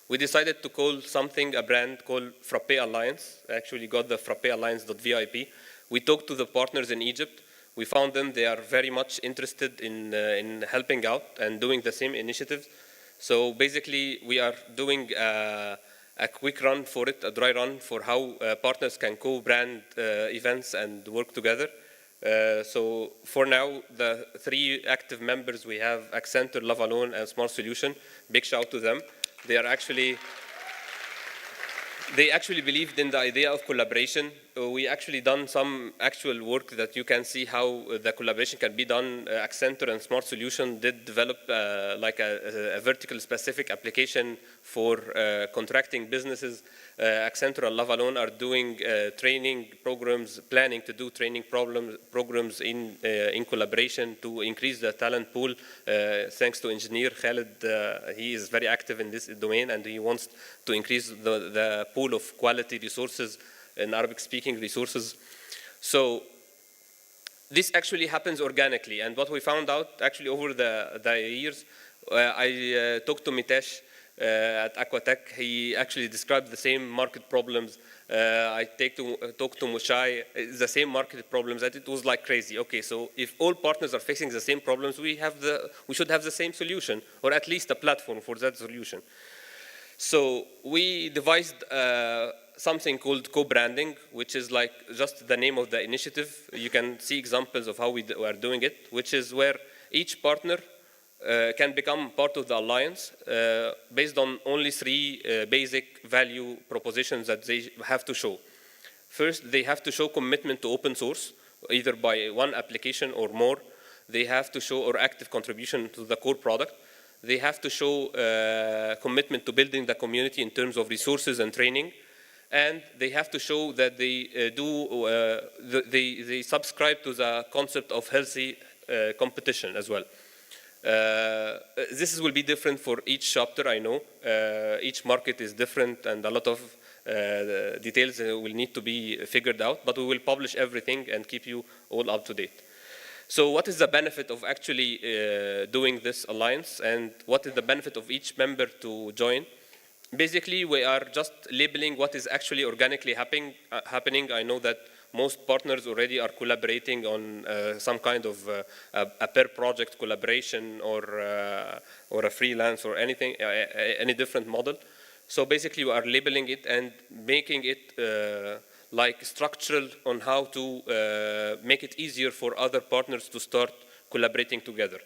we decided to call something a brand called Frappe Alliance. I actually got the Frappe Alliance.vip. We talked to the partners in Egypt. We found them, they are very much interested in helping out and doing the same initiatives. So basically, we are doing a quick run for it, a dry run for how partners can co-brand events and work together. So for now, the 3 active members we have, Accenture, Love Alone, and Smart Solution. Big shout to them. They actually believed in the idea of collaboration. We actually done some actual work that you can see how the collaboration can be done. Accenture and Smart Solution did develop like a vertical specific application for contracting businesses. Accenture and Love Alone are doing training programs, planning to do training programs in collaboration to increase the talent pool. Thanks to engineer Khalid, he is very active in this domain and he wants to increase the pool of quality resources and Arabic-speaking resources. So this actually happens organically, and what we found out actually over the years, I talked to Mitesh at Aquatech. He actually described the same market problems. I talked to Mushai, the same market problems, and it was like crazy. Okay, so if all partners are facing the same problems, we should have the same solution, or at least a platform for that solution. So we devised something called co-branding, which is like just the name of the initiative. You can see examples of how we are doing it, which is where each partner can become part of the alliance based on only 3 basic value propositions that they have to show. First, they have to show commitment to open source, either by one application or more. They have to show or active contribution to the core product. They have to show commitment to building the community in terms of resources and training. And they have to show that they they subscribe to the concept of healthy competition as well. This will be different for each chapter, I know. Each market is different and a lot of details will need to be figured out, but we will publish everything and keep you all up to date. So what is the benefit of actually doing this alliance, and what is the benefit of each member to join? Basically, we are just labeling what is actually organically happening. I know that most partners already are collaborating on some kind of a per project collaboration or a freelance or anything, any different model. So basically, we are labeling it and making it like structural on how to make it easier for other partners to start collaborating together.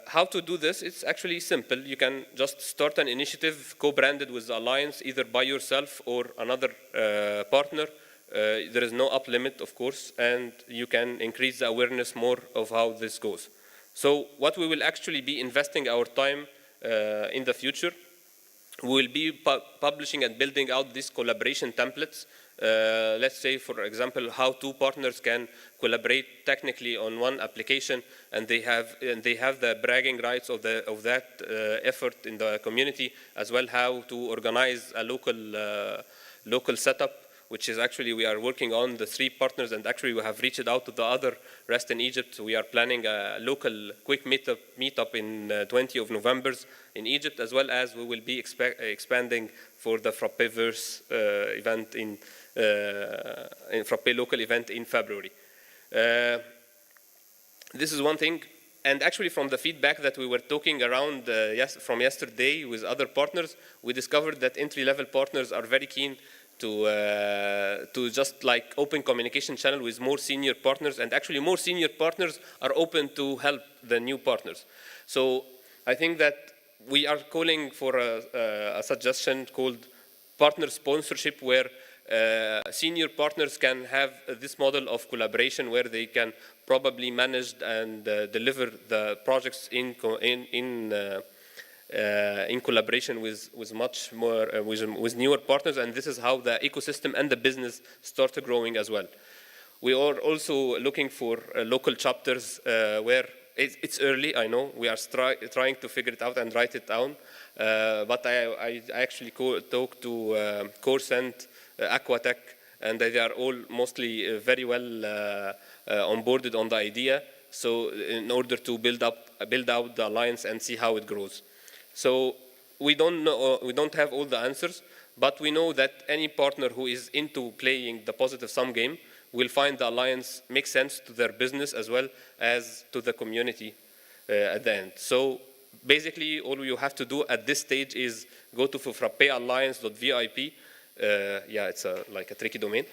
How to do this? It's actually simple. You can just start an initiative co-branded with the alliance, either by yourself or another partner. There is no up limit, of course, and you can increase the awareness more of how this goes. So what we will actually be investing our time in the future, we will be publishing and building out these collaboration templates. Let's say, for example, how 2 partners can collaborate technically on one application, and they have the bragging rights of that effort in the community, as well how to organize a local setup, which is actually we are working on the 3 partners, and actually we have reached out to the other rest in Egypt. We are planning a local quick meetup in 20 of November in Egypt, as well as we will be expanding for the Frappeverse event in Frappe local event in February. This is one thing, and actually from the feedback that we were talking around from yesterday with other partners, we discovered that entry-level partners are very keen to just like open communication channel with more senior partners, and actually more senior partners are open to help the new partners. So I think that we are calling for a suggestion called partner sponsorship, where senior partners can have this model of collaboration where they can probably manage and deliver the projects in collaboration with much more with newer partners, and this is how the ecosystem and the business start growing as well. We are also looking for local chapters where it's early, I know. We are trying to figure it out and write it down, but I actually talked to Corsent, Aquatech, and they are all mostly very well onboarded on the idea. So in order to build out the alliance and see how it grows. So we don't have all the answers, but we know that any partner who is into playing the positive sum game will find the alliance makes sense to their business as well as to the community at the end. So basically, all you have to do at this stage is go to frappealliance.vip. Yeah, it's like a tricky domain.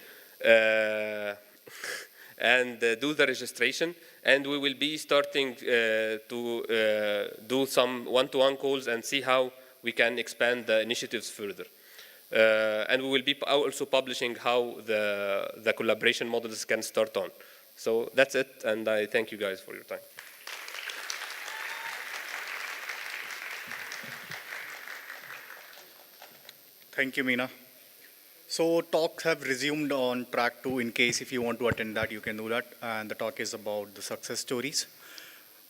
And do the registration. And we will be starting to do some one-to-one calls and see how we can expand the initiatives further. And we will be also publishing how the collaboration models can start on. So that's it, and I thank you guys for your time. Thank you, Meena. So talks have resumed on track 2. In case if you want to attend that, you can do that. And the talk is about the success stories.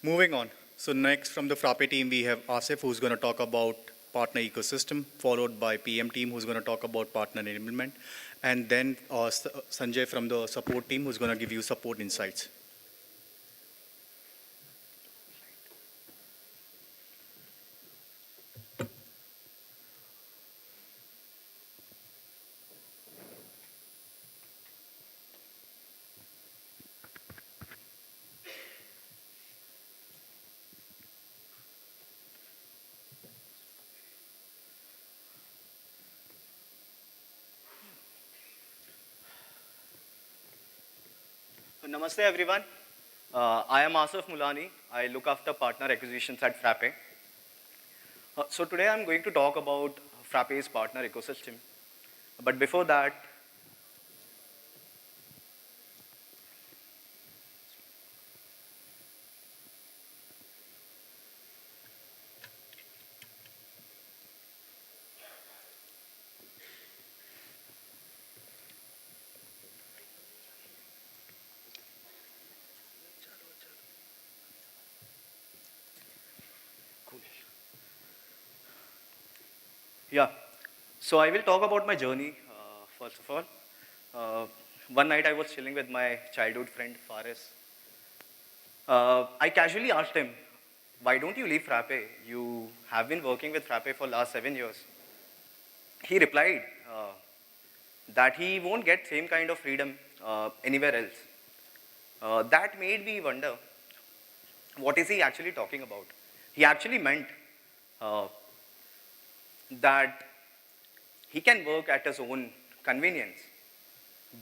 Moving on. So next from the Frappe team, we have Asif, who's going to talk about partner ecosystem, followed by PM team, who's going to talk about partner enablement. And then Sanjay from the support team, who's going to give you support insights. Namaste everyone. I am Asif Mulani. I look after partner acquisitions at Frappe. So today I'm going to talk about Frappe's partner ecosystem. But before that, yeah, so I will talk about my journey, first of all. One night I was chilling with my childhood friend, Faris. I casually asked him, why don't you leave Frappe? You have been working with Frappe for last 7 years. He replied that he won't get same kind of freedom anywhere else. That made me wonder, what is he actually talking about? He actually meant that he can work at his own convenience,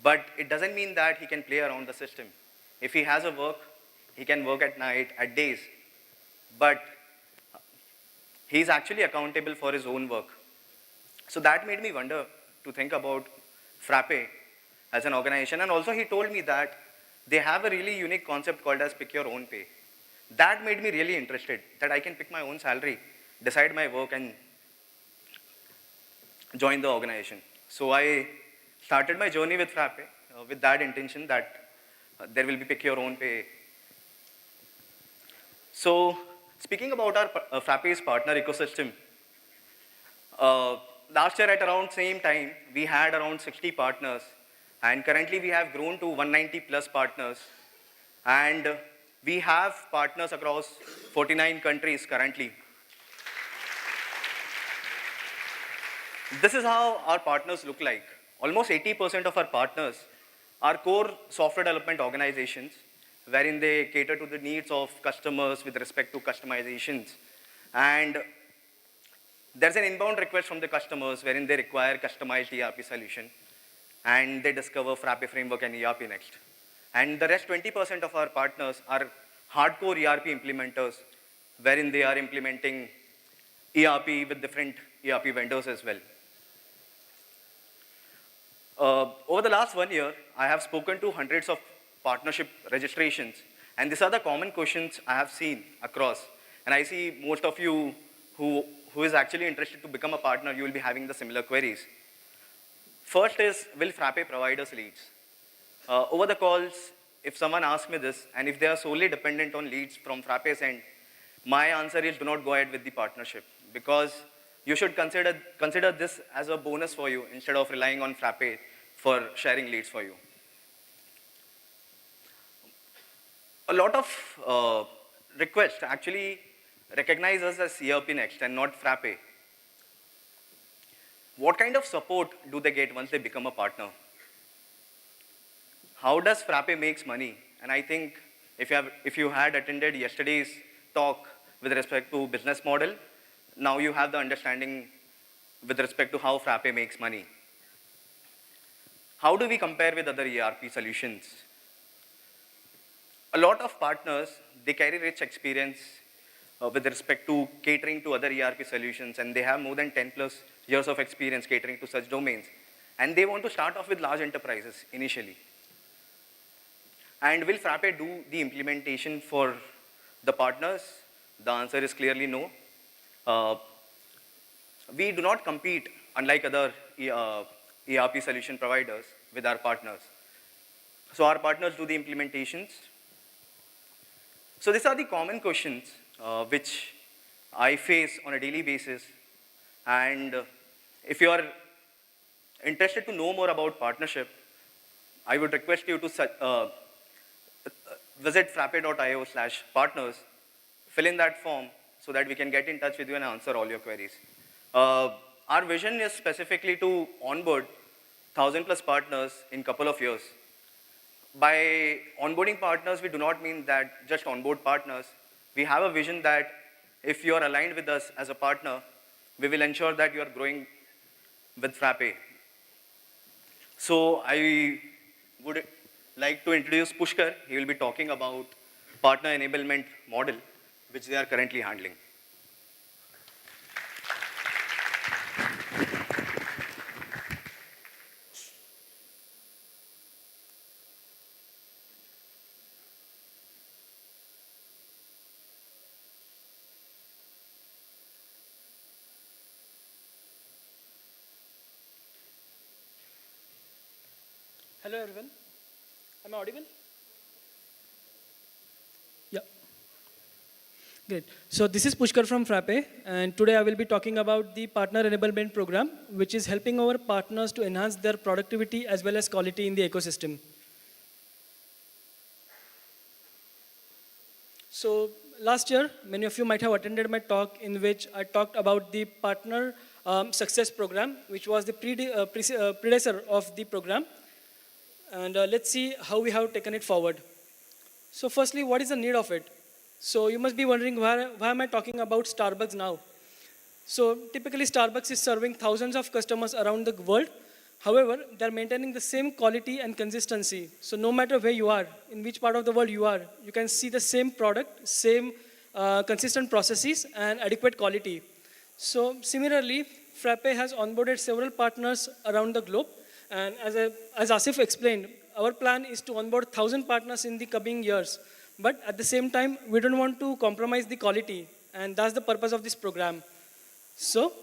but it doesn't mean that he can play around the system. If he has a work, he can work at night, at days, but he's actually accountable for his own work. So that made me wonder to think about Frappe as an organization, and also he told me that they have a really unique concept called as pick your own pay. That made me really interested, that I can pick my own salary, decide my work, and join the organization. So I started my journey with Frappe with that intention that there will be pick your own pay. So speaking about our Frappe's partner ecosystem, last year at around same time, we had around 60 partners, and currently we have grown to 190 plus partners, and we have partners across 49 countries currently. This is how our partners look like. Almost 80% of our partners are core software development organizations, wherein they cater to the needs of customers with respect to customizations. And there's an inbound request from the customers wherein they require customized ERP solution, and they discover Frappe framework and ERPNext. And the rest 20% of our partners are hardcore ERP implementers, wherein they are implementing ERP with different ERP vendors as well. Over the last 1 year, I have spoken to hundreds of partnership registrations, and these are the common questions I have seen across. And I see most of you who is actually interested to become a partner, you will be having the similar queries. First is, will Frappe provide us leads? Over the calls, if someone asks me this, and if they are solely dependent on leads from Frappe's end, my answer is do not go ahead with the partnership, because you should consider this as a bonus for you instead of relying on Frappe for sharing leads for you. A lot of requests actually recognize us as ERPNext and not Frappe. What kind of support do they get once they become a partner? how does Frappe makes money? And I think if you had attended yesterday's talk with respect to business model, now you have the understanding with respect to how Frappe makes money. How do we compare with other ERP solutions? A lot of partners, they carry rich experience with respect to catering to other ERP solutions, and they have more than 10 plus years of experience catering to such domains. And they want to start off with large enterprises initially. And will Frappe do the implementation for the partners? The answer is clearly no. We do not compete, unlike other ERP solution providers, with our partners. So our partners do the implementations. So these are the common questions which I face on a daily basis. And if you are interested to know more about partnership, I would request you to visit frappe.io/partners, fill in that form so that we can get in touch with you and answer all your queries. Our vision is specifically to onboard 1,000 plus partners in a couple of years. By onboarding partners, we do not mean that just onboard partners. We have a vision that if you are aligned with us as a partner, we will ensure that you are growing with Frappe. So I would like to introduce Pushkar. He will be talking about partner enablement model, which they are currently handling. Hello everyone. Am I audible? Yeah. Great. So this is Pushkar from Frappe, and today I will be talking about the partner enablement program, which is helping our partners to enhance their productivity as well as quality in the ecosystem. So last year, many of you might have attended my talk in which I talked about the partner success program, which was the predecessor of the program. And let's see how we have taken it forward. So firstly, what is the need of it? So you must be wondering, why am I talking about Starbucks now? So typically Starbucks is serving thousands of customers around the world. However, they're maintaining the same quality and consistency. So no matter where you are, in which part of the world you are, you can see the same product, same consistent processes and adequate quality. So similarly, Frappe has onboarded several partners around the globe. And as Asif explained, our plan is to onboard 1,000 partners in the coming years. But at the same time, we don't want to compromise the quality. And that's the purpose of this program. So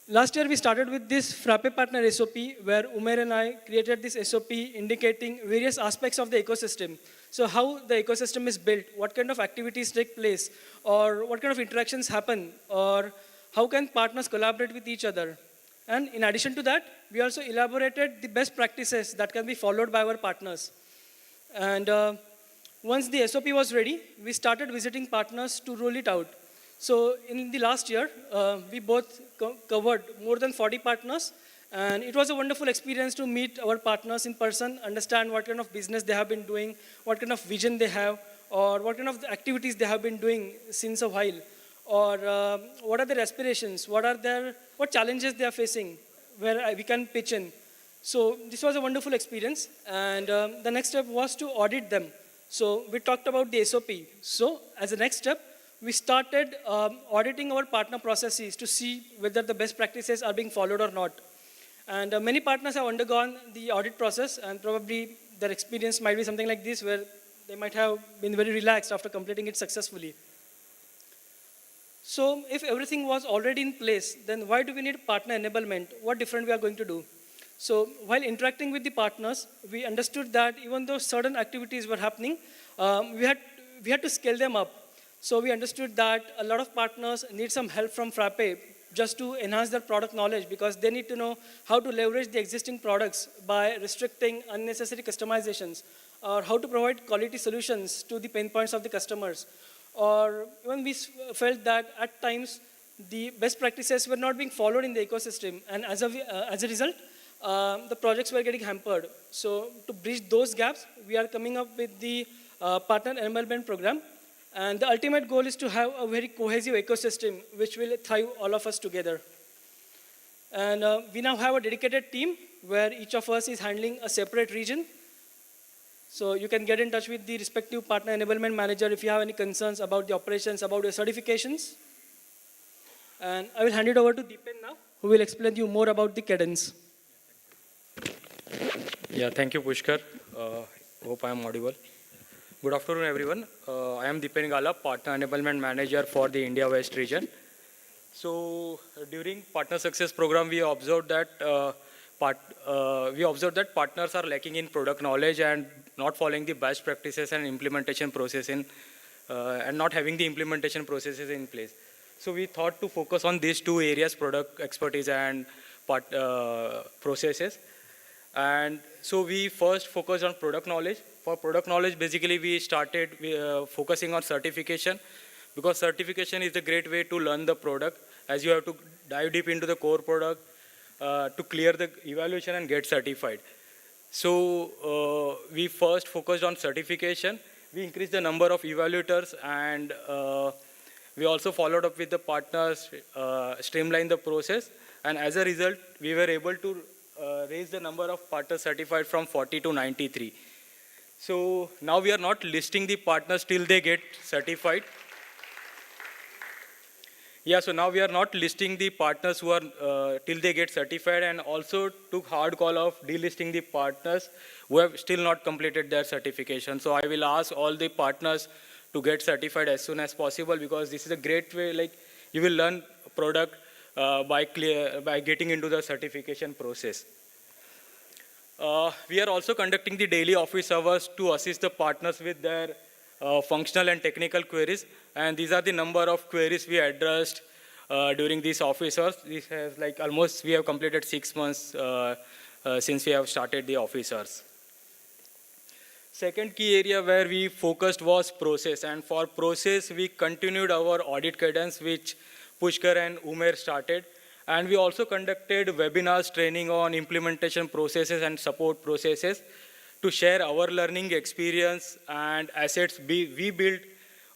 last year, we started with this Frappe Partner SOP, where Umair and I created this SOP indicating various aspects of the ecosystem. So how the ecosystem is built, what kind of activities take place, or what kind of interactions happen, or how can partners collaborate with each other. And in addition to that, we also elaborated the best practices that can be followed by our partners. And once the SOP was ready, we started visiting partners to roll it out. So in the last year, we both covered more than 40 partners. And it was a wonderful experience to meet our partners in person, understand what kind of business they have been doing, what kind of vision they have, or what kind of activities they have been doing since a while. Or what are their aspirations, what challenges they are facing, where we can pitch in. So this was a wonderful experience, and the next step was to audit them. So we talked about the SOP. So as a next step, we started auditing our partner processes to see whether the best practices are being followed or not. And many partners have undergone the audit process, and probably their experience might be something like this, where they might have been very relaxed after completing it successfully. So if everything was already in place, then why do we need partner enablement? What different we are going to do? So while interacting with the partners, we understood that even though certain activities were happening, we had to scale them up. So we understood that a lot of partners need some help from Frappe just to enhance their product knowledge, because they need to know how to leverage the existing products by restricting unnecessary customizations, or how to provide quality solutions to the pain points of the customers. Or even we felt that at times the best practices were not being followed in the ecosystem, and as a result, the projects were getting hampered. So to bridge those gaps, we are coming up with the partner enablement program. And the ultimate goal is to have a very cohesive ecosystem which will thrive all of us together. And we now have a dedicated team where each of us is handling a separate region. So you can get in touch with the respective partner enablement manager if you have any concerns about the operations, about your certifications. And I will hand it over to Deepen now, who will explain to you more about the cadence. Yeah, thank you, Pushkar. Hope I am audible. Good afternoon, everyone. I am Deepen Gala, Partner Enablement Manager for the India West region. So during Partner Success Program, we observed that partners are lacking in product knowledge and not following the best practices and implementation process and not having the implementation processes in place. So we thought to focus on these two areas, product expertise and processes. And so we first focused on product knowledge. For product knowledge, basically we started focusing on certification, because certification is a great way to learn the product, as you have to dive deep into the core product to clear the evaluation and get certified. So we first focused on certification. We increased the number of evaluators, and we also followed up with the partners, streamlined the process, and as a result, we were able to raise the number of partners certified from 40 to 93. So now we are not listing the partners till they get certified. Yeah, so now we are not listing the partners who are till they get certified, and also took hard call of delisting the partners who have still not completed their certification. So I will ask all the partners to get certified as soon as possible, because this is a great way, like you will learn product by getting into the certification process. We are also conducting the daily office hours to assist the partners with their functional and technical queries, and these are the number of queries we addressed during these office hours. This has we have completed 6 months since we have started the office hours. Second key area where we focused was process, and for process we continued our audit cadence which Pushkar and Umer started. And we also conducted webinars training on implementation processes and support processes to share our learning experience and assets we built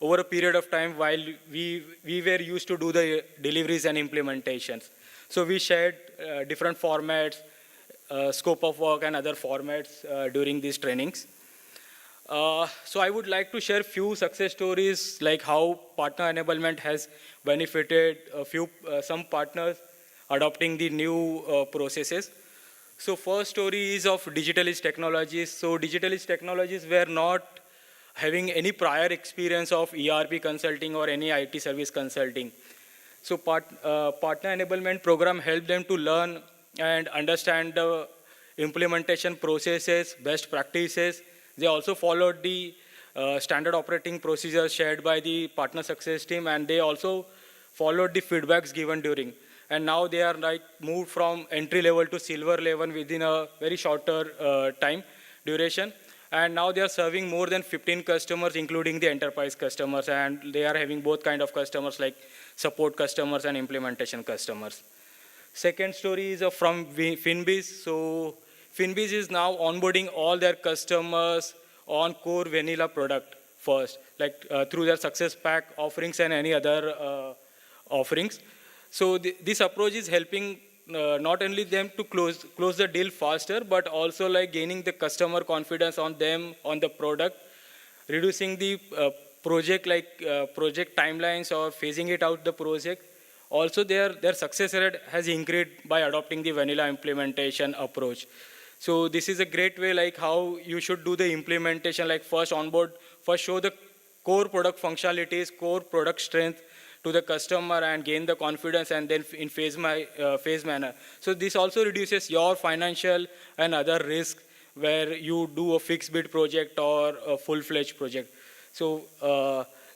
over a period of time while we were used to do the deliveries and implementations. So we shared different formats, scope of work and other formats during these trainings. So I would like to share few success stories, like how partner enablement has benefited some partners adopting the new processes. So first story is of Digitalist Technologies. So Digitalist Technologies were not having any prior experience of ERP consulting or any IT service consulting. So partner enablement program helped them to learn and understand the implementation processes, best practices. They also followed the standard operating procedures shared by the partner success team, and they also followed the feedbacks given during. And now they are moved from entry level to silver level within a very shorter time duration. And now they are serving more than 15 customers, including the enterprise customers. And they are having both kind of customers, like support customers and implementation customers. Second story is from Finbiz. So Finbiz is now onboarding all their customers on core vanilla product first, through their success pack offerings and any other offerings. So this approach is helping not only them to close the deal faster, but also gaining the customer confidence on them, on the product, reducing the project timelines or phasing it out the project. Also their success rate has increased by adopting the vanilla implementation approach. So this is a great way how you should do the implementation, first onboard, first show the core product functionalities, core product strength to the customer and gain the confidence, and then in phase manner. So this also reduces your financial and other risk where you do a fixed bid project or a full-fledged project. So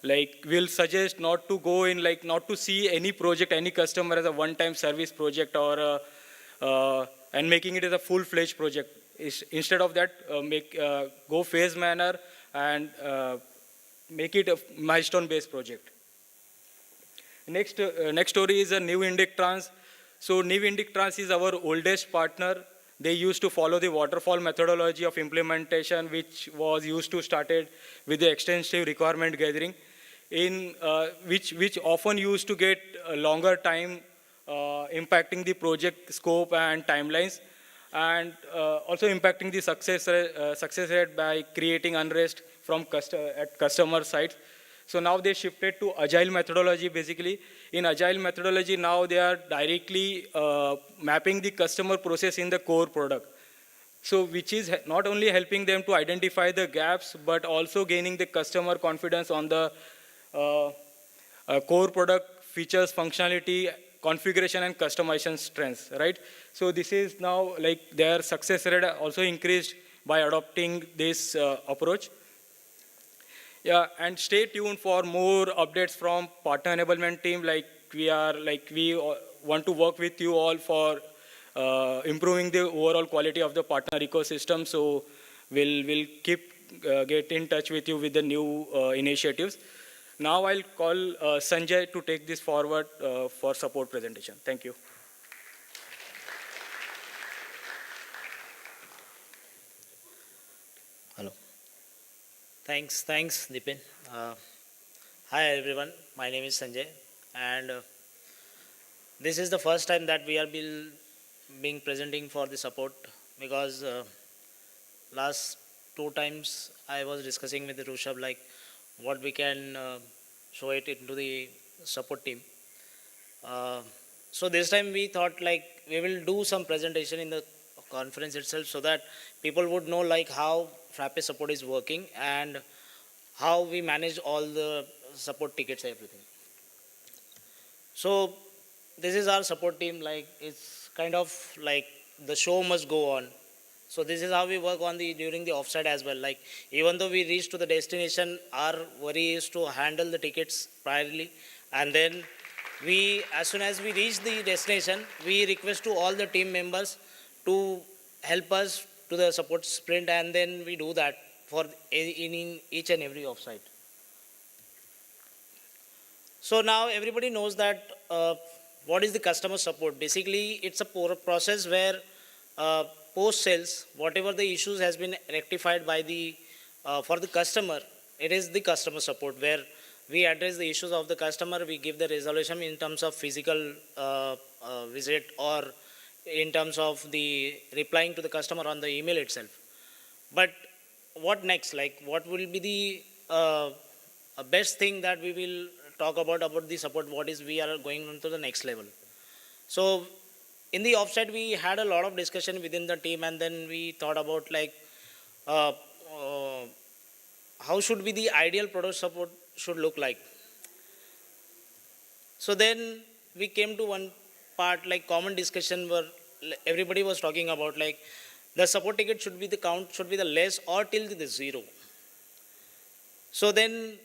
we'll suggest not to go in, not to see any project, any customer as a one-time service project or and making it as a full-fledged project. Instead of that, go phase manner and make it a milestone-based project. Next story is a New Indic Trans. So New Indic Trans is our oldest partner. they used to follow the waterfall methodology of implementation, which was used to started with the extensive requirement gathering, which often used to get a longer time impacting the project scope and timelines, and also impacting the success rate by creating unrest from at customer sites. So now they shifted to agile methodology. Basically, in agile methodology, now they are directly mapping the customer process in the core product. So which is not only helping them to identify the gaps, but also gaining the customer confidence on the core product features, functionality, configuration, and customization strengths, right? So this is now like their success rate also increased by adopting this approach. Yeah, and stay tuned for more updates from partner enablement team. We want to work with you all for improving the overall quality of the partner ecosystem. So we'll keep get in touch with you with the new initiatives. Now I'll call Sanjay to take this forward for support presentation. Thank you. Hello. Thanks, Nipin. Hi everyone, my name is Sanjay, and this is the first time that we are being presenting for the support, because last 2 times I was discussing with the Rushabh like what we can show it into the support team. So this time we thought like we will do some presentation in the conference itself so that people would know like how Frappe support is working and how we manage all the support tickets, everything. So this is our support team. Like it's kind of like the show must go on. So this is how we work on during the offsite as well. Like even though we reach to the destination, our worry is to handle the tickets priorly, and then as soon as we reach the destination, we request to all the team members to help us to the support sprint, and then we do that in each and every offsite. So now everybody knows that what is the customer support. Basically, it's a process where post-sales, whatever the issues has been rectified by for the customer, it is the customer support where we address the issues of the customer, we give the resolution in terms of physical visit or in terms of the replying to the customer on the email itself. But what next? Like what will be the best thing that we will talk about the support, what is we are going on to the next level. So in the offsite, we had a lot of discussion within the team, and then we thought about like how should be the ideal product support should look like. So then we came to one part, like common discussion where everybody was talking about like the support ticket should be the count should be the less or till the 0. So then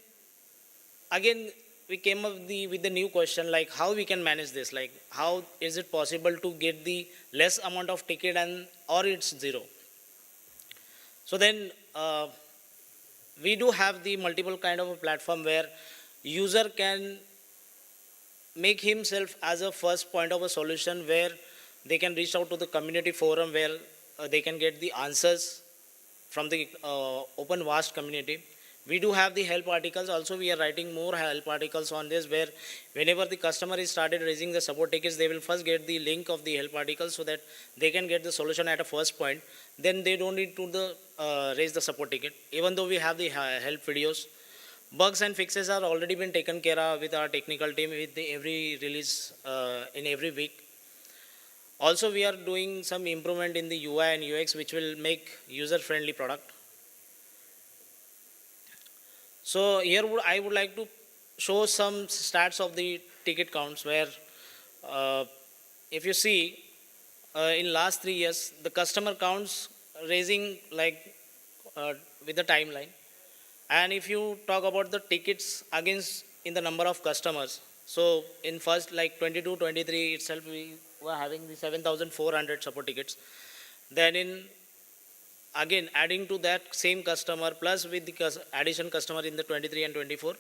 again we came up with the new question, like how we can manage this, like how is it possible to get the less amount of ticket or it's 0. So then we do have the multiple kind of a platform where user can make himself as a first point of a solution, where they can reach out to the community forum where they can get the answers from the open vast community. We do have the help articles. Also, we are writing more help articles on this, where whenever the customer is started raising the support tickets, they will first get the link of the help article so that they can get the solution at a first point. Then they don't need to raise the support ticket. Even though we have the help videos, bugs and fixes are already been taken care of with our technical team with every release in every week. Also, we are doing some improvement in the UI and UX, which will make user-friendly product. So here I would like to show some stats of the ticket counts, where if you see in last 3 years, the customer counts raising like with the timeline. And if you talk about the tickets against in the number of customers, so in first like 22-23 itself, we were having the 7,400 support tickets. Then in again adding to that same customer plus with the addition customer in the 23 and 24,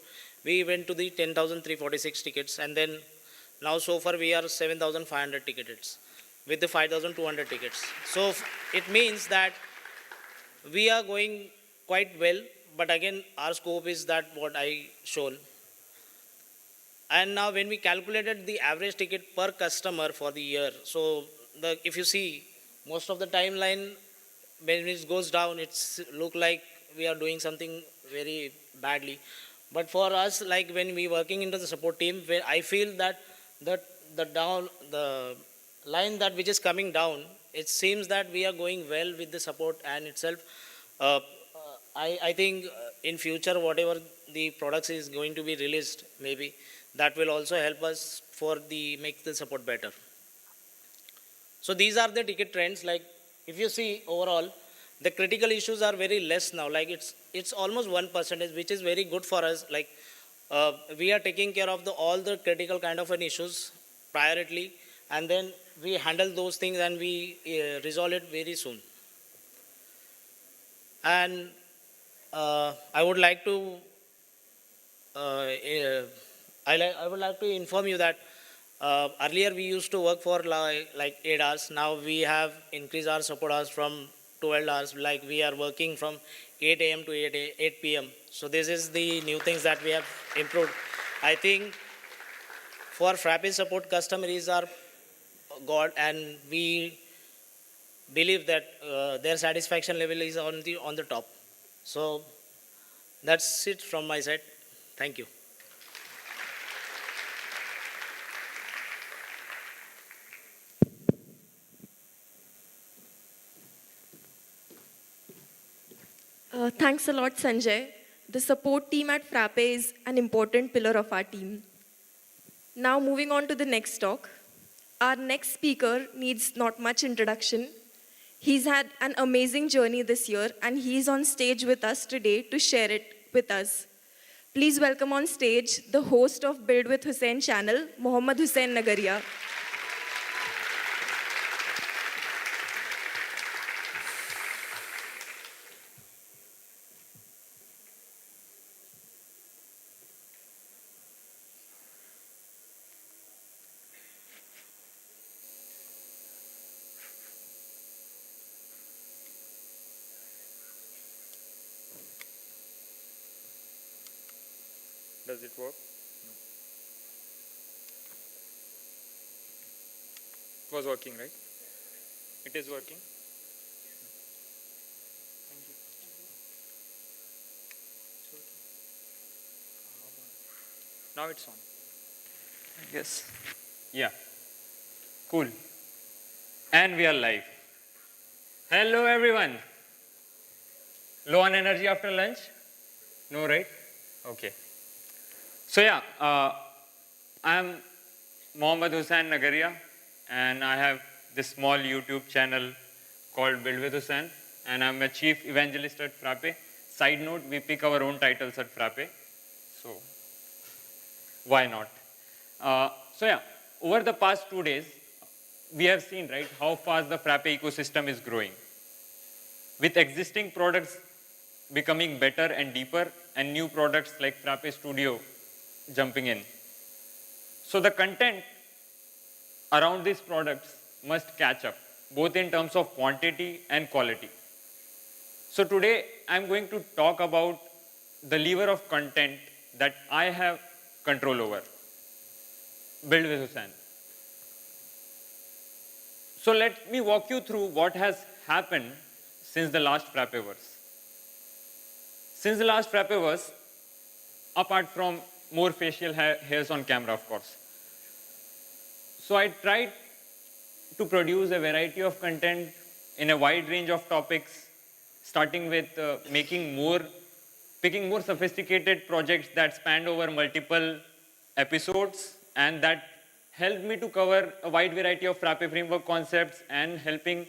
we went to the 10,346 tickets, and then now so far we are 7,500 tickets. with the 5,200 tickets. So it means that we are going quite well, but again, our scope is that what I shown. And now when we calculated the average ticket per customer for the year, so if you see, most of the timeline, when it goes down, it's look like we are doing something very badly. But for us, like when we working into the support team, where I feel that the line that which is coming down, it seems that we are going well with the support and itself. I think in future, whatever the products is going to be released, maybe that will also help us for make the support better. So these are the ticket trends. Like if you see overall, the critical issues are very less now. Like it's almost 1%, which is very good for us. Like we are taking care of all the critical kind of an issues priorly, and then we handle those things and we resolve it very soon. And I would like to I would like to inform you that earlier we used to work for like 8 hours. Now we have increased our support hours from 12 hours. Like we are working from 8 a.m. to 8 p.m. So this is the new things that we have improved. I think for Frappe support, customers are God, and we believe that their satisfaction level is on the top. So that's it from my side. Thank you. Thanks a lot, Sanjay. The support team at Frappe is an important pillar of our team. Now moving on to the next talk. Our next speaker needs not much introduction. He's had an amazing journey this year, and he's on stage with us today to share it with us. Please welcome on stage the host of Build with Hussain channel, Mohammad Hussain Nagaria. Does it work? No. It was working, right? It is working? Thank you. It's working. Now it's on. I guess. Yeah. Cool. And we are live. Hello everyone. Low on energy after lunch? No, right? Okay. So yeah, I'm Mohammad Hussain Nagaria, and I have this small YouTube channel called Build with Hussain, and I'm a chief evangelist at Frappe. Side note, we pick our own titles at Frappe, so why not? So yeah, over the past 2 days, we have seen, right, how fast the Frappe ecosystem is growing. With existing products becoming better and deeper, and new products like Frappe Studio jumping in. So the content around these products must catch up, both in terms of quantity and quality. So today I'm going to talk about the lever of content that I have control over. Build with Hussain. So let me walk you through what has happened since the last Frappeverse. Since the last Frappeverse, apart from more facial hairs on camera, of course. So I tried to produce a variety of content in a wide range of topics, starting with picking more sophisticated projects that spanned over multiple episodes, and that helped me to cover a wide variety of Frappe framework concepts and helping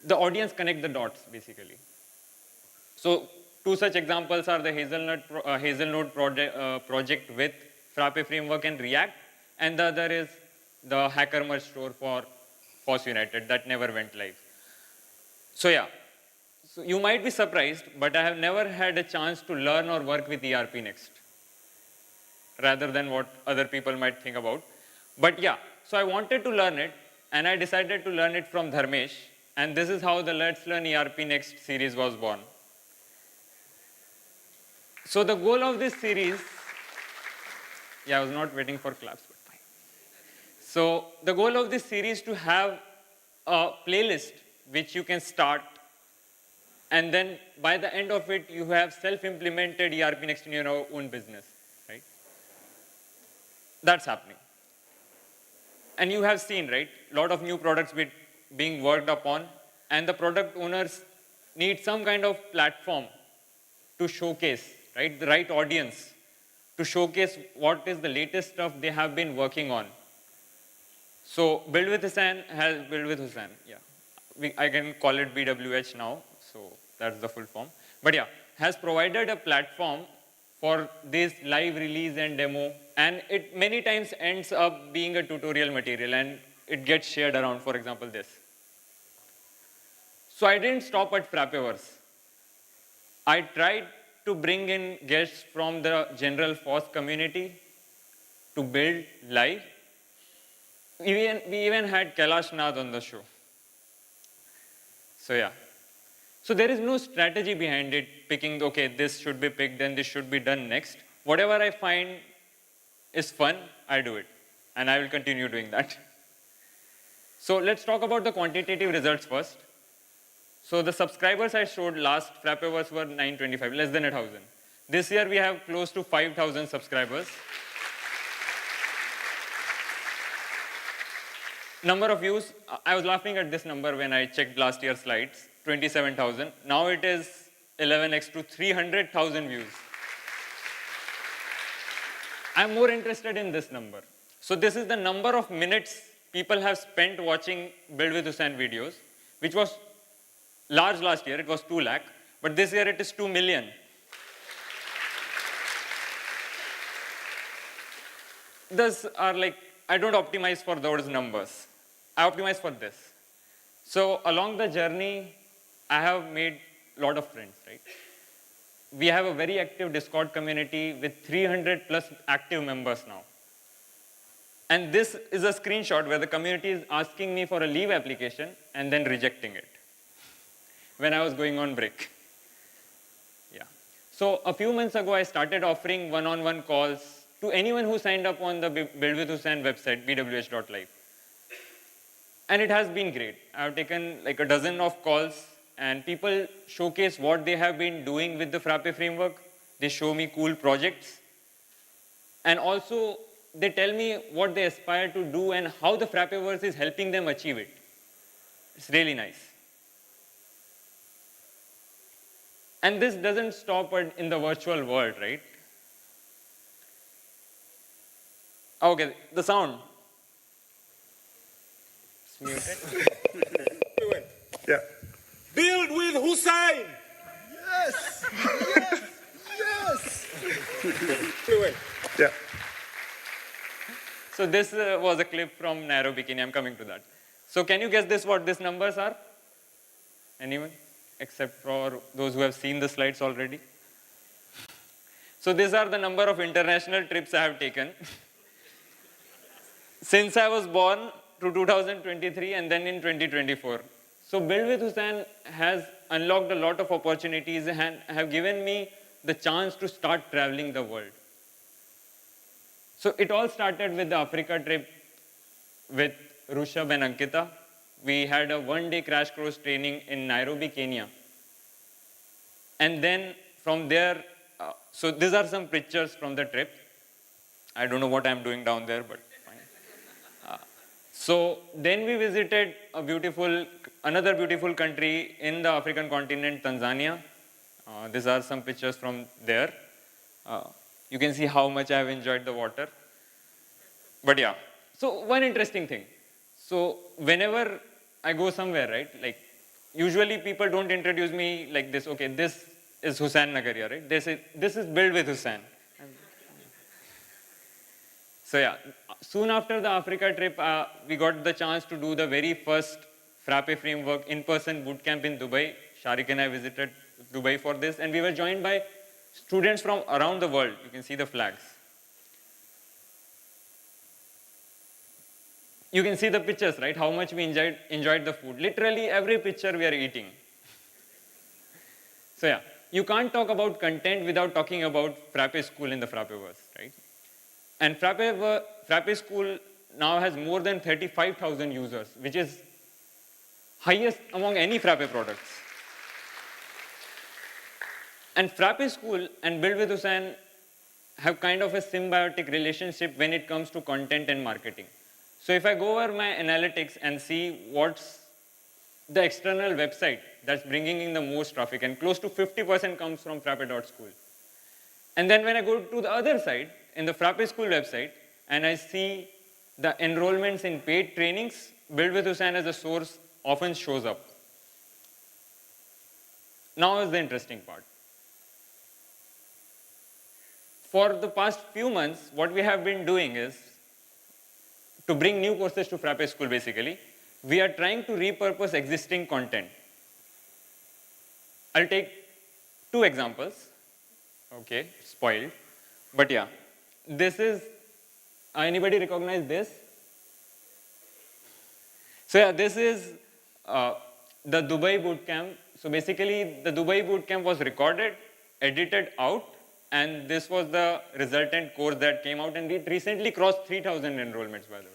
the audience connect the dots, basically. So two such examples are the Hazelnut project with Frappe framework and React, and the other is the Hacker Merge store for FOSS United that never went live. So yeah, so you might be surprised, but I have never had a chance to learn or work with ERPNext, rather than what other people might think about. But yeah, so I wanted to learn it, and I decided to learn it from Dharmesh, and this is how the Let's Learn ERPNext series was born. So the goal of this series, yeah, I was not waiting for claps, but fine. So the goal of this series is to have a playlist which you can start, and then by the end of it, you have self-implemented ERPNext in your own business, right? That's happening. And you have seen, right, a lot of new products being worked upon, and the product owners need some kind of platform to showcase, right, the right audience, to showcase what is the latest stuff they have been working on. So Build with Hussain has Build with Hussain, yeah. I can call it BWH now, so that's the full form. But yeah, has provided a platform for this live release and demo, and it many times ends up being a tutorial material and it gets shared around, for example, this. So I didn't stop at Frappeverse. I tried to bring in guests from the general FOSS community to build live. We even had Kailash Nath on the show. So yeah. So there is no strategy behind it, picking, okay, this should be picked, then this should be done next. Whatever I find is fun, I do it. And I will continue doing that. So let's talk about the quantitative results first. So the subscribers I showed last Frappeverse were 925, less than 1,000. This year we have close to 5,000 subscribers. Number of views, I was laughing at this number when I checked last year's slides. 27,000. Now it is 11x to 300,000 views. I'm more interested in this number. So this is the number of minutes people have spent watching Build with Hussain videos, which was large last year. It was 2 lakh, but this year it is 2 million. Those are like, I don't optimize for those numbers. I optimize for this. So along the journey, I have made a lot of friends, right? We have a very active Discord community with 300 plus active members now. And this is a screenshot where the community is asking me for a leave application and then rejecting it when I was going on break. Yeah. So a few months ago, I started offering one-on-one calls to anyone who signed up on the Build with Hussain website, bwh.live. And it has been great. I've taken like a dozen of calls, and people showcase what they have been doing with the Frappe framework. They show me cool projects. And also, they tell me what they aspire to do and how the Frappeverse is helping them achieve it. It's really nice. And this doesn't stop in the virtual world, right? Okay, the sound. It's muted. Yeah. Build with Hussain! Yes! Yes! Yes! Yeah. So this was a clip from Nairobi, Kenya. I'm coming to that. So can you guess what these numbers are? Anyone? Except for those who have seen the slides already. So these are the number of international trips I have taken since I was born to 2023 and then in 2024. So Build with Hussain has unlocked a lot of opportunities and have given me the chance to start traveling the world. So it all started with the Africa trip with Rushabh and Ankita. We had a one-day crash course training in Nairobi, Kenya. And then from there, so these are some pictures from the trip. I don't know what I'm doing down there, but fine. So then we visited another beautiful country in the African continent, Tanzania. These are some pictures from there. You can see how much I have enjoyed the water. But yeah, so one interesting thing. So whenever I go somewhere, right, like usually people don't introduce me like this, okay, this is Hussain Nagaria, right? This is Build with Hussain. So yeah, soon after the Africa trip, we got the chance to do the very first Frappe framework in-person bootcamp in Dubai. Sharik and I visited Dubai for this, and we were joined by students from around the world. You can see the flags. you can see the pictures, right? How much we enjoyed the food. Literally every picture we are eating. So yeah, you can't talk about content without talking about Frappe School in the Frappeverse, right? And Frappe School now has more than 35,000 users, which is highest among any Frappe products. And Frappe School and Build with Hussain have kind of a symbiotic relationship when it comes to content and marketing. So if I go over my analytics and see what's the external website that's bringing in the most traffic, and close to 50% comes from frappe.school. And then when I go to the other side, in the Frappe School website, and I see the enrollments in paid trainings, Build with Hussain as a source often shows up. Now is the interesting part. For the past few months, what we have been doing is to bring new courses to Frappe School basically. We are trying to repurpose existing content. I'll take 2 examples. Okay, spoiled. But yeah, this is, anybody recognize this? So yeah, this is the Dubai bootcamp. So basically, the Dubai bootcamp was recorded, edited out, and this was the resultant course that came out, and it recently crossed 3,000 enrollments, by the way.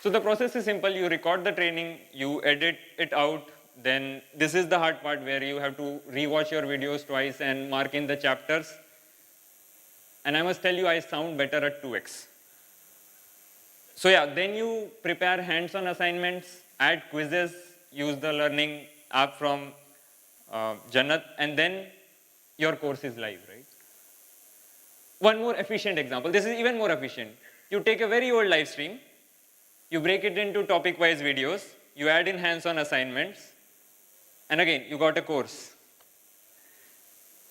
So the process is simple. You record the training, you edit it out, then this is the hard part where you have to rewatch your videos twice and mark in the chapters. And I must tell you, I sound better at 2x. So yeah, then you prepare hands-on assignments, add quizzes, use the learning app from Jannat, and then your course is live, right? One more efficient example. This is even more efficient. You take a very old live stream, you break it into topic-wise videos, you add in hands-on assignments, and again, you got a course.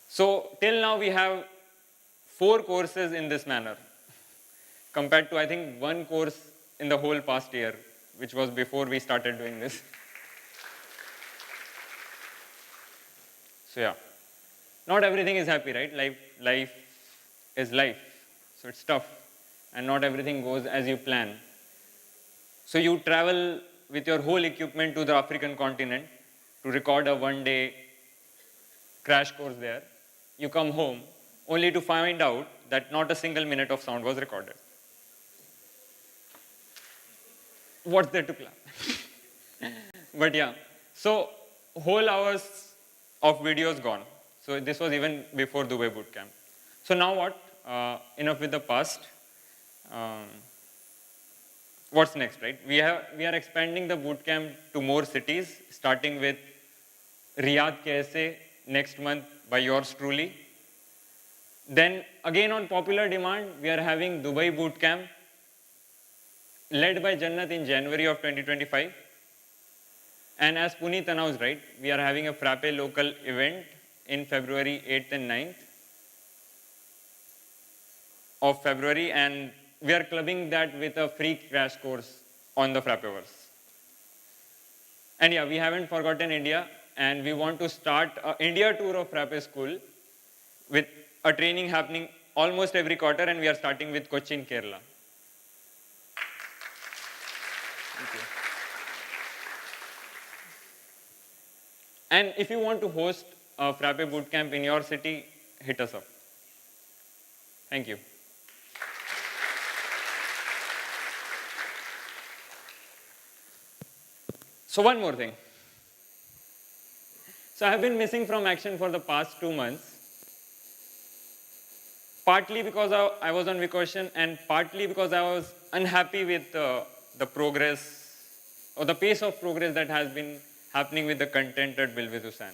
So till now, we have 4 courses in this manner, compared to, I think, 1 course in the whole past year, which was before we started doing this. So yeah, not everything is happy, right? Life is life, so it's tough, and not everything goes as you plan. So you travel with your whole equipment to the African continent to record a 1-day crash course there. You come home only to find out that not a single minute of sound was recorded. What's there to clap? But yeah, so whole hours of videos gone. So this was even before Dubai bootcamp. So now what? Enough with the past. What's next, right? We are expanding the bootcamp to more cities, starting with Riyadh KSA next month by yours truly. Then again on popular demand, we are having Dubai bootcamp led by Jannat in January of 2025. And as Puneet announced, right, we are having a Frappe local event in February 8th and 9th of February, and we are clubbing that with a free crash course on the Frappeverse. And yeah, we haven't forgotten India, and we want to start an India tour of Frappe School with a training happening almost every quarter, and we are starting with Cochin, Kerala. Thank you. And if you want to host a Frappe bootcamp in your city, hit us up. Thank you. So one more thing. So I have been missing from action for the past 2 months, partly because I was on vacation and partly because I was unhappy with the progress or the pace of progress that has been happening with the content at Build with Hussain.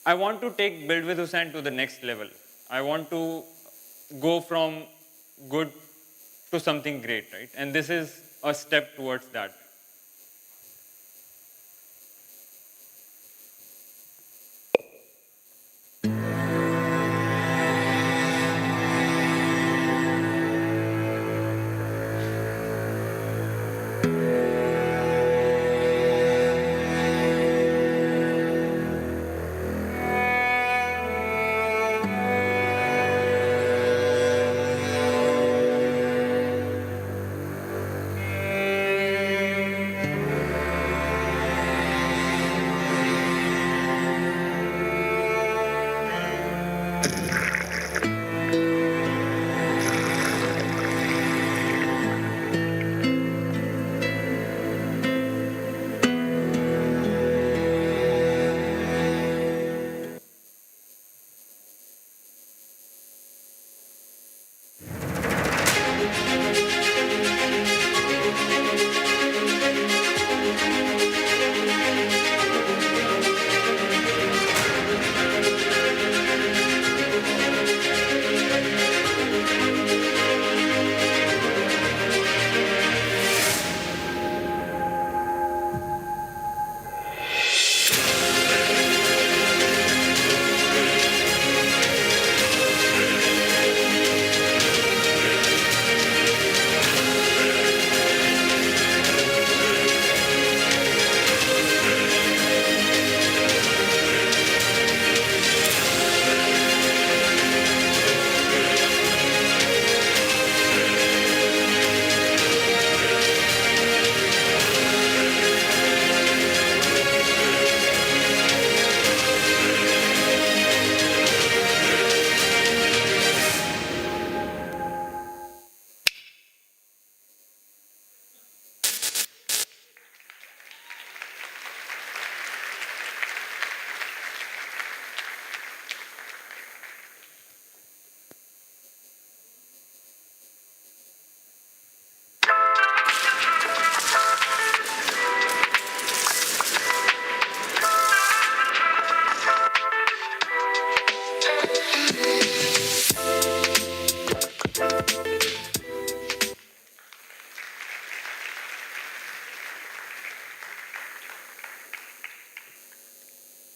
I want to take Build with Hussain to the next level. I want to go from good to something great, right? And this is a step towards that.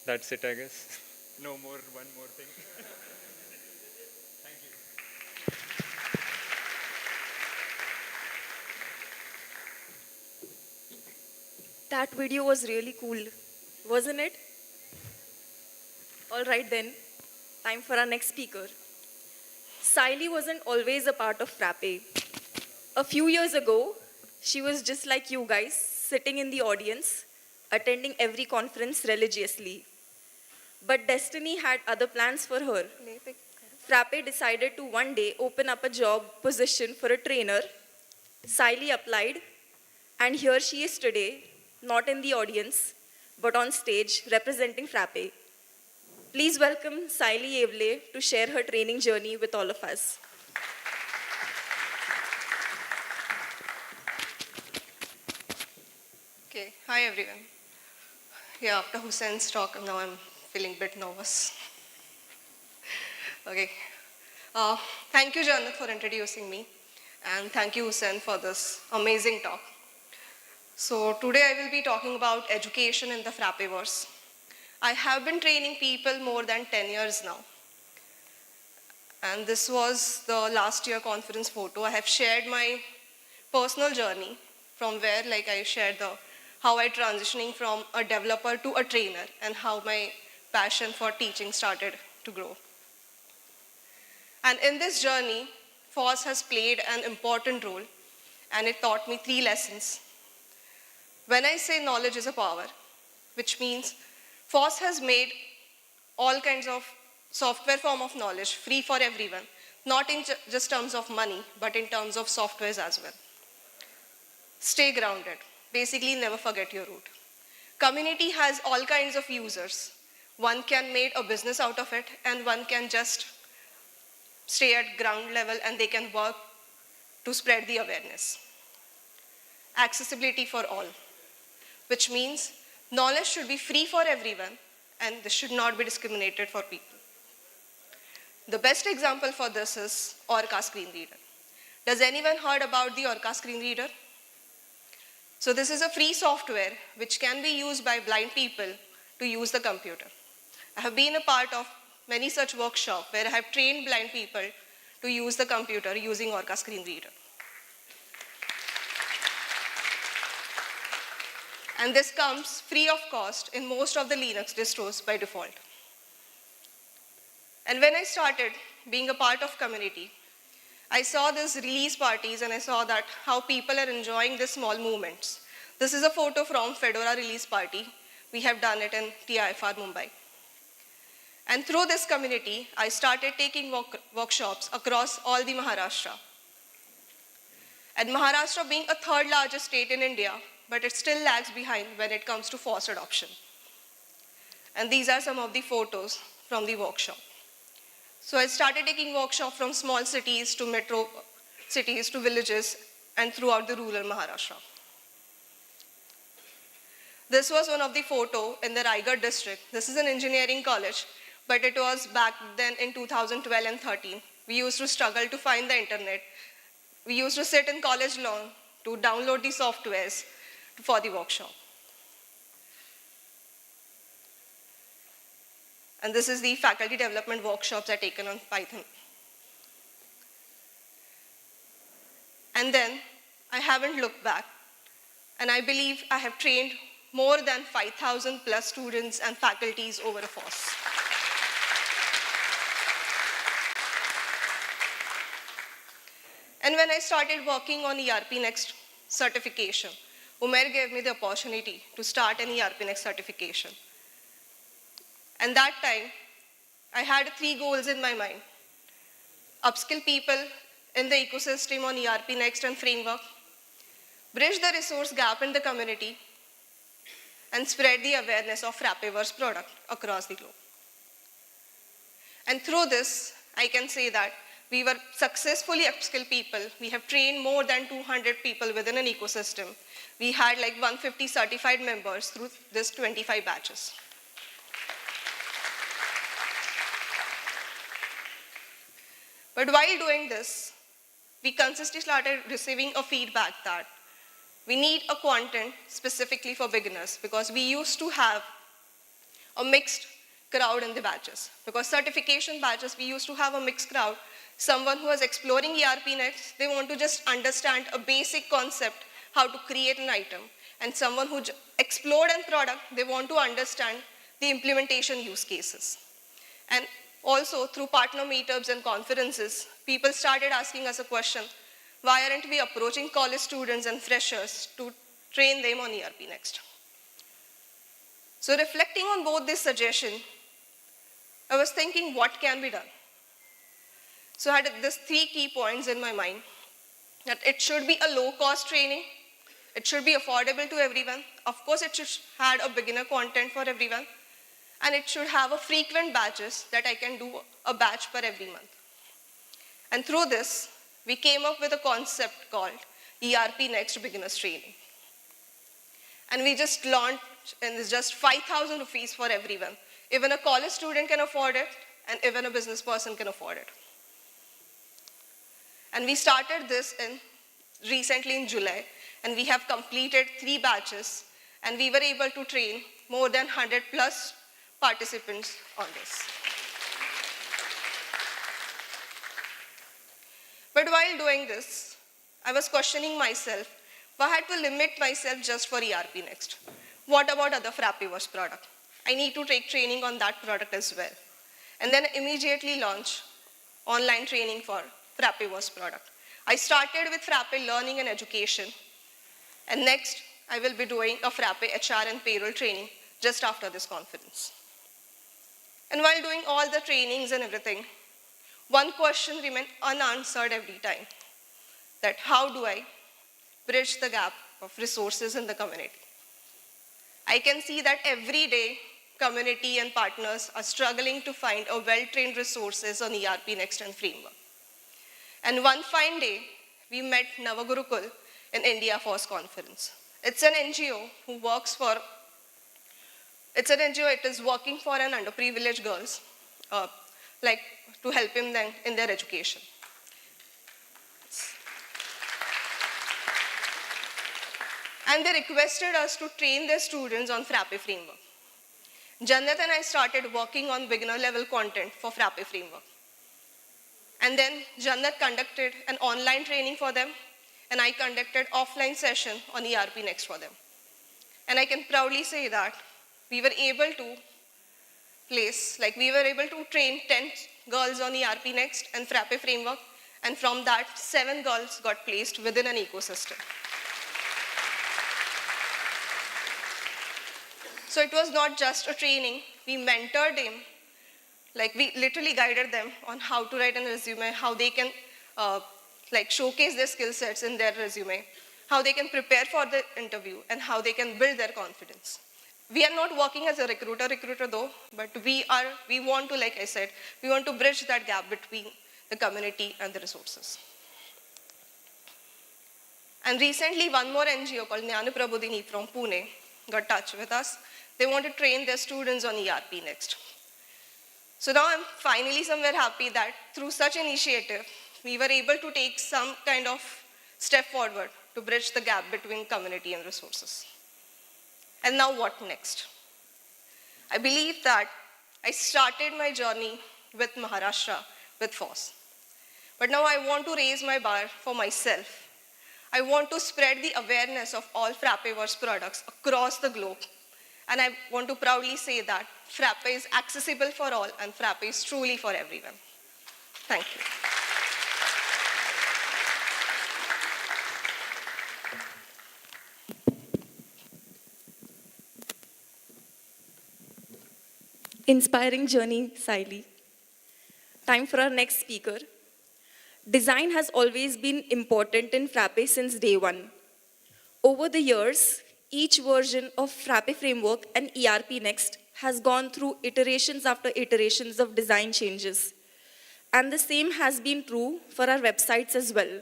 That's it, I guess. No more, one more thing. Thank you. That video was really cool, wasn't it? All right then, time for our next speaker. Siley wasn't always a part of Frappe. A few years ago, she was just like you guys, sitting in the audience, attending every conference religiously. But destiny had other plans for her. Frappe decided to one day open up a job position for a trainer. Siley applied, and here she is today, not in the audience, but on stage representing Frappe. Please welcome Siley Evle to share her training journey with all of us. Okay, hi everyone. Yeah, after Hussain's talk, now I'm feeling a bit nervous. Okay. Thank you, Jannat, for introducing me. And thank you, Hussain, for this amazing talk. So today I will be talking about education in the Frappeverse. I have been training people more than 10 years now. And this was the last year conference photo. I have shared my personal journey from where I shared how I transitioning from a developer to a trainer and how my passion for teaching started to grow. And in this journey, FOSS has played an important role, and it taught me 3 lessons. When I say knowledge is a power, which means FOSS has made all kinds of software form of knowledge free for everyone, not in just terms of money, but in terms of softwares as well. Stay grounded. Basically, never forget your root. Community has all kinds of users. One can make a business out of it, and one can just stay at ground level and they can work to spread the awareness. Accessibility for all, which means knowledge should be free for everyone and this should not be discriminated for people. The best example for this is Orca screen reader. Does anyone heard about the Orca screen reader? So this is a free software which can be used by blind people to use the computer. I have been a part of many such workshops where I have trained blind people to use the computer using Orca screen reader. And this comes free of cost in most of the Linux distros by default. And when I started being a part of community, I saw these release parties and I saw that how people are enjoying these small movements. This is a photo from Fedora release party. We have done it in TIFR Mumbai. And through this community, I started taking workshops across all the Maharashtra. And Maharashtra being a 3rd largest state in India, but it still lags behind when it comes to FOSS adoption. And these are some of the photos from the workshop. So I started taking workshops from small cities to metro cities to villages and throughout the rural Maharashtra. This was one of the photos in the Raigad district. This is an engineering college, but it was back then in 2012 and 13. We used to struggle to find the internet. We used to sit in college lawn to download the softwares for the workshop. And this is the faculty development workshops I taken on Python. And then I haven't looked back. And I believe I have trained more than 5,000 plus students and faculties over a FOSS. And when I started working on ERPNext certification, Umair gave me the opportunity to start an ERPNext certification. And that time, I had 3 goals in my mind. Upskill people in the ecosystem on ERPNext and framework, bridge the resource gap in the community, and spread the awareness of Frappeverse product across the globe. And through this, I can say that we were successfully upskill people. We have trained more than 200 people within an ecosystem. We had like 150 certified members through this 25 batches. But while doing this, we consistently started receiving a feedback that we need a content specifically for beginners because we used to have a mixed crowd in the batches. Because certification batches, we used to have a mixed crowd. Someone who is exploring ERPNext, they want to just understand a basic concept, how to create an item. And someone who explored a product, they want to understand the implementation use cases. And also through partner meetups and conferences, people started asking us a question, why aren't we approaching college students and freshers to train them on ERPNext? So reflecting on both this suggestion, I was thinking what can be done. So I had these 3 key points in my mind, that it should be a low-cost training, it should be affordable to everyone, of course it should have a beginner content for everyone, and it should have a frequent batches that I can do a batch per every month. And through this, we came up with a concept called ERPNext Beginners Training. And we just launched, and it's just 5,000 rupees for everyone. Even a college student can afford it, and even a business person can afford it. And we started this recently in July, and we have completed 3 batches, and we were able to train more than 100 plus participants on this. But while doing this, I was questioning myself, why I had to limit myself just for ERPNext? What about other Frappeverse product? I need to take training on that product as well. And then immediately launch online training for Frappeverse product. I started with Frappe Learning and Education. And next, I will be doing a Frappe HR and payroll training just after this conference. And while doing all the trainings and everything, one question remained unanswered every time, that how do I bridge the gap of resources in the community? I can see that every day, community and partners are struggling to find a well-trained resources on ERPNext and framework. And one fine day, we met Navagurukul in India Force Conference. It's an NGO who works for, it is working for an underprivileged girls, like to help them in their education. And they requested us to train their students on Frappe framework. Jannat and I started working on beginner level content for Frappe framework. And then Jannat conducted an online training for them, and I conducted offline session on ERPNext for them. And I can proudly say that we were able to train 10 girls on ERPNext and Frappe framework, and from that, 7 girls got placed within an ecosystem. So it was not just a training, we mentored them, like we literally guided them on how to write a resume, how they can showcase their skill sets in their resume, how they can prepare for the interview, and how they can build their confidence. We are not working as a recruiter though, but we want to, like I said, we want to bridge that gap between the community and the resources. And recently, one more NGO called Jnana Prabodhini from Pune got in touch with us. They want to train their students on ERPNext. So now I'm finally somewhere happy that through such initiative, we were able to take some kind of step forward to bridge the gap between community and resources. And now what next? I believe that I started my journey with Maharashtra, with FOSS. But now I want to raise my bar for myself. I want to spread the awareness of all Frappeverse products across the globe. And I want to proudly say that Frappe is accessible for all, and Frappe is truly for everyone. Thank you. Inspiring journey, Saili. Time for our next speaker. Design has always been important in Frappe since day one. Over the years, each version of Frappe framework and ERPNext has gone through iterations after iterations of design changes. And the same has been true for our websites as well.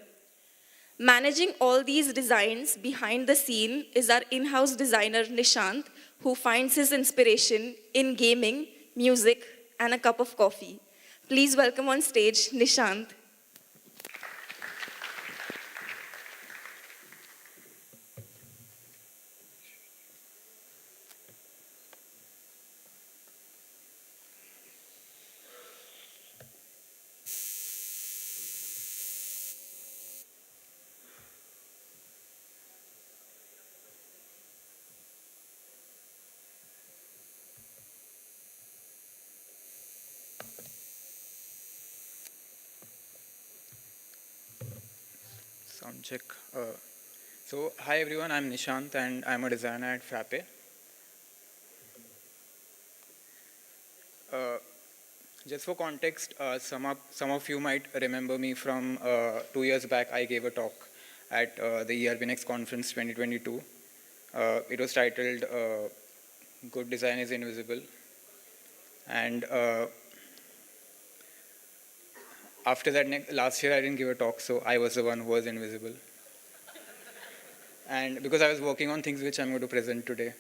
Managing all these designs behind the scene is our in-house designer, Nishant, who finds his inspiration in gaming, music, and a cup of coffee. Please welcome on stage, Nishant. Sound check. So, hi everyone, I'm Nishant and I'm a designer at Frappe. Just for context, some of you might remember me from 2 years back. I gave a talk at the ERPNext conference 2022. It was titled Good Design is Invisible. And after that, last year I didn't give a talk, so I was the one who was invisible. And because I was working on things which I'm going to present today.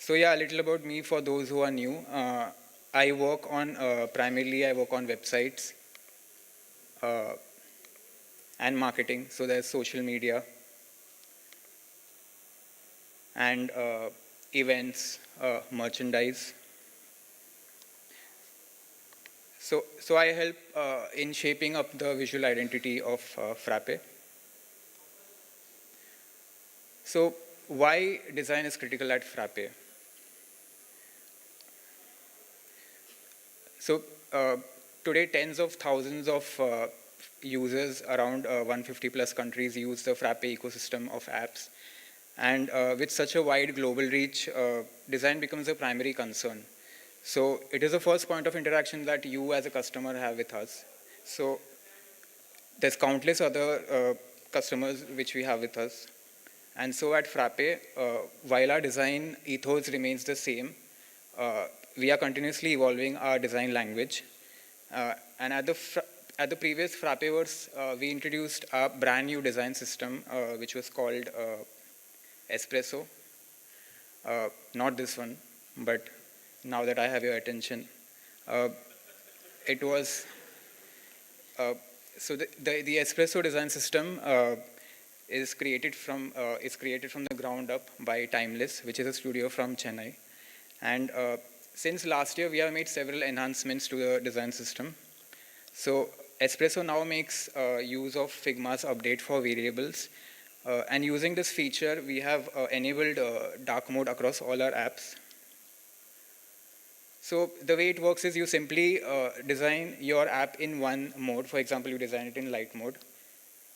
So yeah, a little about me for those who are new. I work on, primarily I work on websites and marketing. So there's social media and events, merchandise. So I help in shaping up the visual identity of Frappe. So why design is critical at Frappe? So today tens of thousands of users around 150 plus countries use the Frappe ecosystem of apps. And with such a wide global reach, design becomes a primary concern. So it is the first point of interaction that you as a customer have with us. So there's countless other customers which we have with us. And so at Frappe, while our design ethos remains the same, we are continuously evolving our design language. And at the previous Frappeverse, we introduced a brand new design system, which was called Espresso. Not this one, but now that I have your attention. It was, so the Espresso design system is created from the ground up by Timeless, which is a studio from Chennai. And since last year, we have made several enhancements to the design system. So Espresso now makes use of Figma's update for variables. And using this feature, we have enabled dark mode across all our apps. So the way it works is you simply design your app in one mode. For example, you design it in light mode.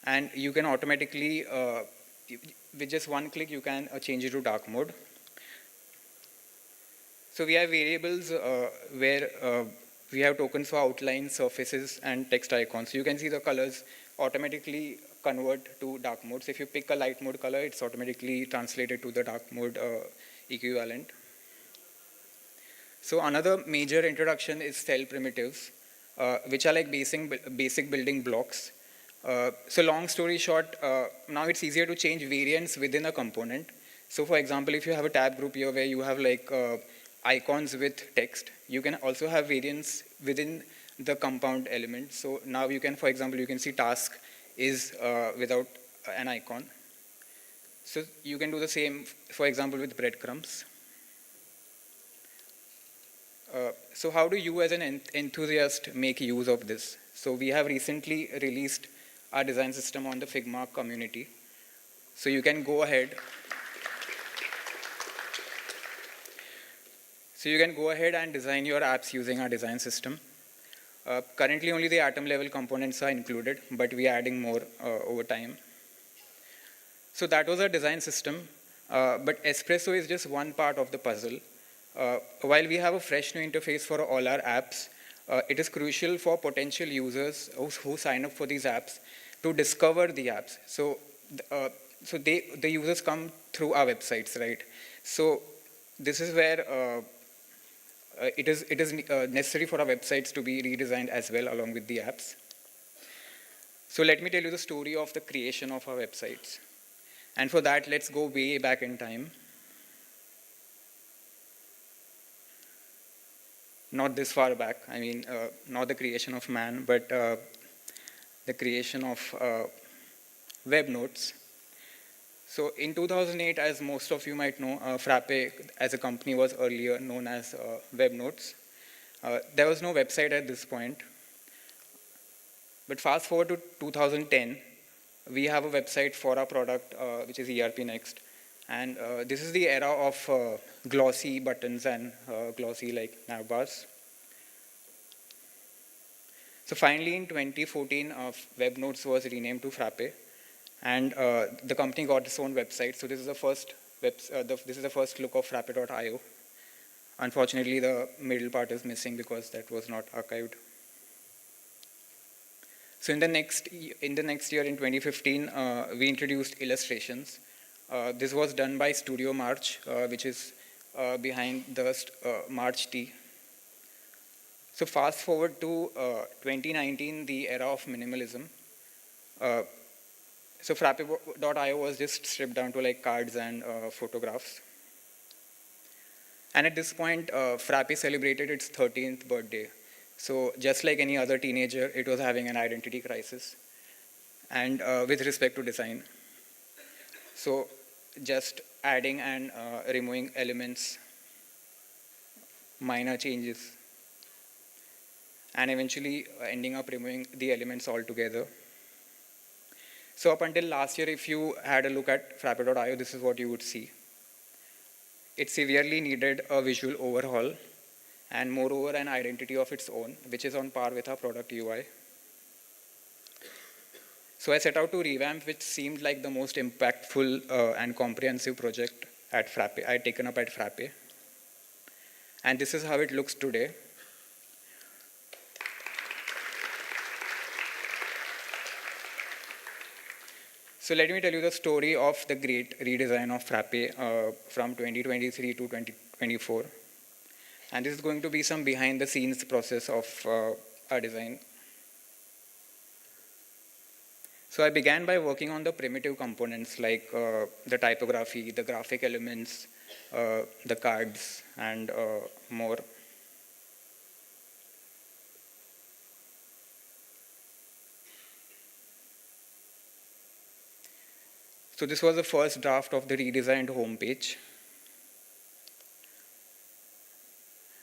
And you can automatically, with just one click, you can change it to dark mode. So we have variables where we have tokens for outlines, surfaces, and text icons. So you can see the colors automatically convert to dark mode. So if you pick a light mode color, it's automatically translated to the dark mode equivalent. So another major introduction is cell primitives, which are like basic building blocks. So long story short, now it's easier to change variants within a component. So for example, if you have a tab group here where you have like icons with text, you can also have variants within the compound element. So now you can, for example, you can see task is without an icon. So you can do the same, for example, with breadcrumbs. So how do you as an enthusiast make use of this? So we have recently released our design system on the Figma community. So you can go ahead. So you can go ahead and design your apps using our design system. Currently only the atom level components are included, but we are adding more over time. So that was our design system, but Espresso is just one part of the puzzle. While we have a fresh new interface for all our apps, it is crucial for potential users who sign up for these apps to discover the apps. So the users come through our websites, right? So this is where it is necessary for our websites to be redesigned as well along with the apps. So let me tell you the story of the creation of our websites. And for that, let's go way back in time. Not this far back, I mean, not the creation of man, but the creation of web nodes. So in 2008, as most of you might know, Frappe as a company was earlier known as web nodes. There was no website at this point. But fast forward to 2010, we have a website for our product, which is ERPNext. And this is the era of glossy buttons and glossy like navbars. So finally in 2014, Web Notes was renamed to Frappe, and the company got its own website. So this is the first this is the first look of Frappe.io. Unfortunately, the middle part is missing because that was not archived. So in the next year, in 2015, we introduced illustrations. This was done by Studio March, which is behind the March T. So fast forward to 2019, the era of minimalism. So Frappe.io was just stripped down to like cards and photographs. And at this point, Frappe celebrated its 13th birthday. So just like any other teenager, it was having an identity crisis, and with respect to design. So just adding and removing elements, minor changes, and eventually ending up removing the elements altogether. So up until last year, if you had a look at Frappe.io, this is what you would see. It severely needed a visual overhaul, and moreover an identity of its own, which is on par with our product UI. So I set out to revamp, which seemed like the most impactful and comprehensive project at Frappe, I had taken up at Frappe. And this is how it looks today. So let me tell you the story of the great redesign of Frappe from 2023 to 2024. And this is going to be some behind the scenes process of our design. So I began by working on the primitive components like the typography, the graphic elements, the cards, and more. So this was the first draft of the redesigned homepage.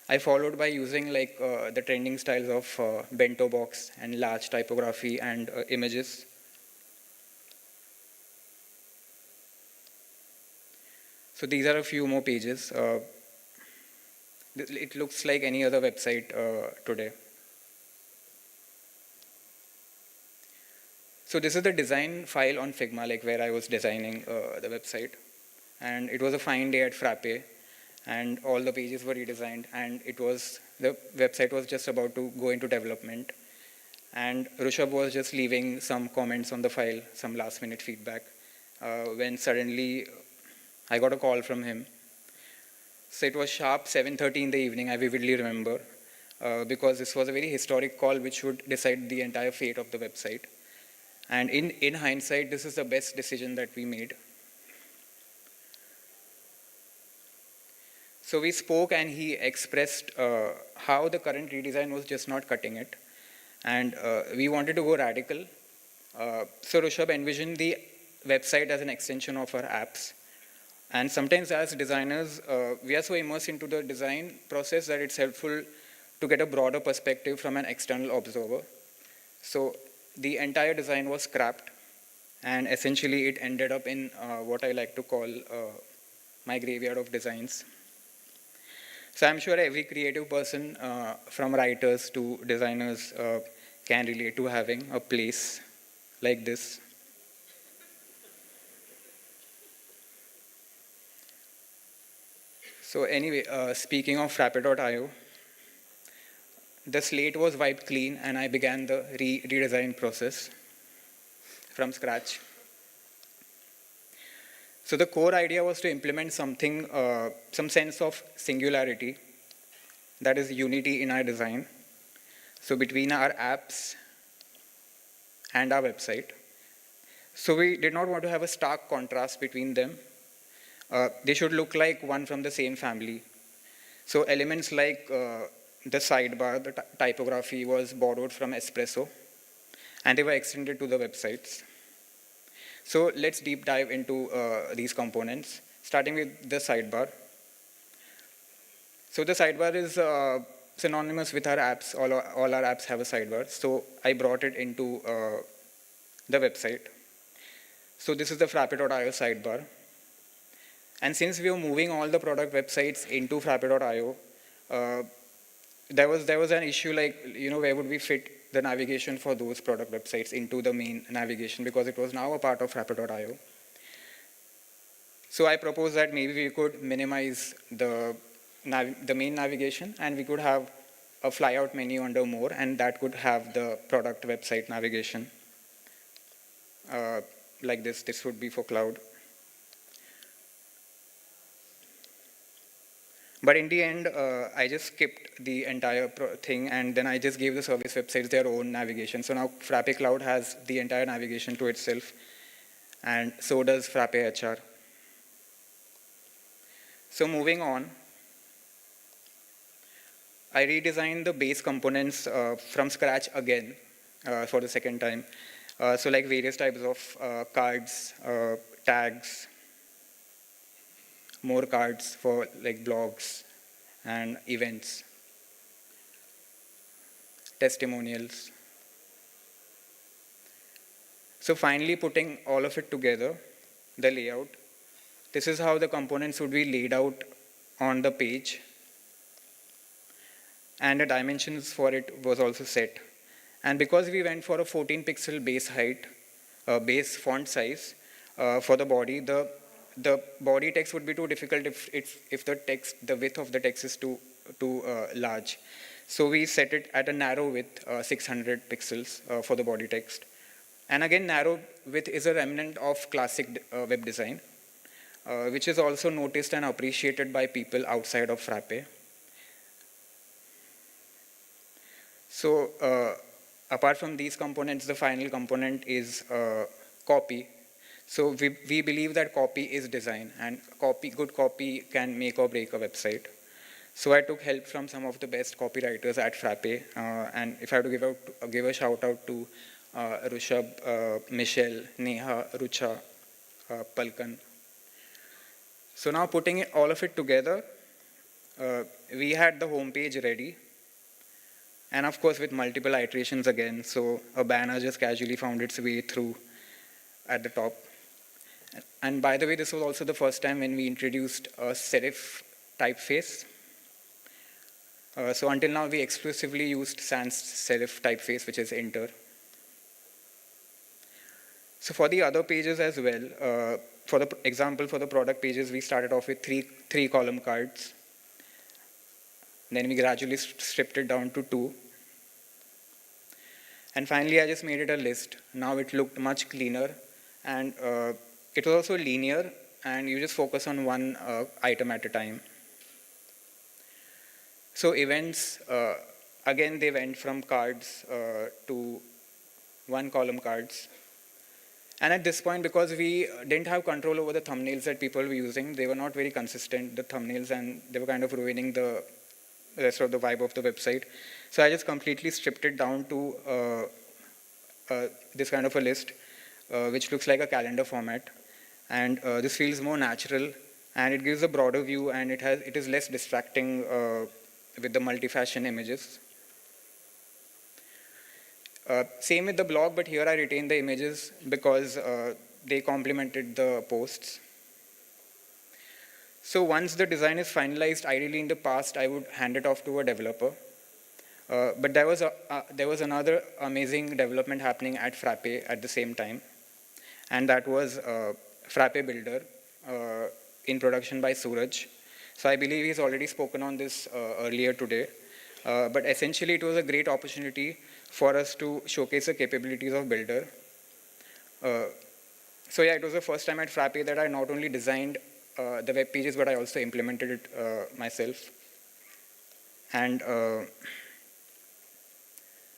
I followed by using like the trending styles of bento box and large typography and images. So these are a few more pages. It looks like any other website today. So this is the design file on Figma, like where I was designing the website. And it was a fine day at Frappe, and all the pages were redesigned, and the website was just about to go into development. And Rishabh was just leaving some comments on the file, some last minute feedback, when suddenly I got a call from him. So it was sharp 7:30 in the evening, I vividly remember, because this was a very historic call which would decide the entire fate of the website. And in hindsight, this is the best decision that we made. So we spoke, and he expressed how the current redesign was just not cutting it. And we wanted to go radical. So Rishabh envisioned the website as an extension of our apps. And sometimes as designers, we are so immersed into the design process that it's helpful to get a broader perspective from an external observer. So the entire design was scrapped, and essentially it ended up in what I like to call my graveyard of designs. So I'm sure every creative person, from writers to designers, can relate to having a place like this. So anyway, speaking of Frappe.io, the slate was wiped clean, and I began the redesign process from scratch. So the core idea was to implement something, some sense of singularity, that is unity in our design. So between our apps and our website. So we did not want to have a stark contrast between them. They should look like one from the same family. So elements like the sidebar, the typography was borrowed from Espresso, and they were extended to the websites. So let's deep dive into these components, starting with the sidebar. So the sidebar is synonymous with our apps. All our apps have a sidebar. So I brought it into the website. So this is the Frappe.io sidebar. And since we were moving all the product websites into Frappe.io, there was an issue like, where would we fit the navigation for those product websites into the main navigation because it was now a part of Frappe.io. So I proposed that maybe we could minimize the main navigation and we could have a flyout menu under more, and that could have the product website navigation. Like this would be for cloud. But in the end, I just skipped the entire thing, and then I just gave the service websites their own navigation. So now Frappe Cloud has the entire navigation to itself, and so does Frappe HR. So moving on, I redesigned the base components from scratch again for the second time. So like various types of cards, tags, more cards for like blogs and events, testimonials. So finally putting all of it together, the layout, this is how the components would be laid out on the page. And the dimensions for it was also set. And because we went for a 14 pixel base height, base font size for the body, the body text would be too difficult if the width of the text is too large. So we set it at a narrow width, 600 pixels for the body text. And again, narrow width is a remnant of classic web design, which is also noticed and appreciated by people outside of Frappe. So apart from these components, the final component is copy. So we believe that copy is design, and good copy can make or break a website. So I took help from some of the best copywriters at Frappe, and if I have to give a shout out to Rishabh, Michelle, Neha, Rucha, Palkan. So now putting all of it together, we had the homepage ready. And of course with multiple iterations again, so a banner just casually found its way through at the top. And by the way, this was also the first time when we introduced a serif typeface. So until now we exclusively used sans serif typeface, which is enter. So for the other pages as well, for the example for the product pages, we started off with three column cards. Then we gradually stripped it down to 2. And finally, I just made it a list. Now it looked much cleaner, and it was also linear, and you just focus on one item at a time. So events, again, they went from cards to 1 column cards. And at this point, because we didn't have control over the thumbnails that people were using, they were not very consistent, the thumbnails, and they were kind of ruining the rest of the vibe of the website. So I just completely stripped it down to this kind of a list, which looks like a calendar format. And this feels more natural, and it gives a broader view, and it is less distracting with the multi-fashion images. Same with the blog, but here I retained the images because they complemented the posts. So once the design is finalized, ideally in the past, I would hand it off to a developer. But there was another amazing development happening at Frappe at the same time, and that was Frappe Builder in production by Suraj. So I believe he's already spoken on this earlier today. But essentially, it was a great opportunity for us to showcase the capabilities of Builder. So yeah, it was the first time at Frappe that I not only designed the web pages, but I also implemented it myself. And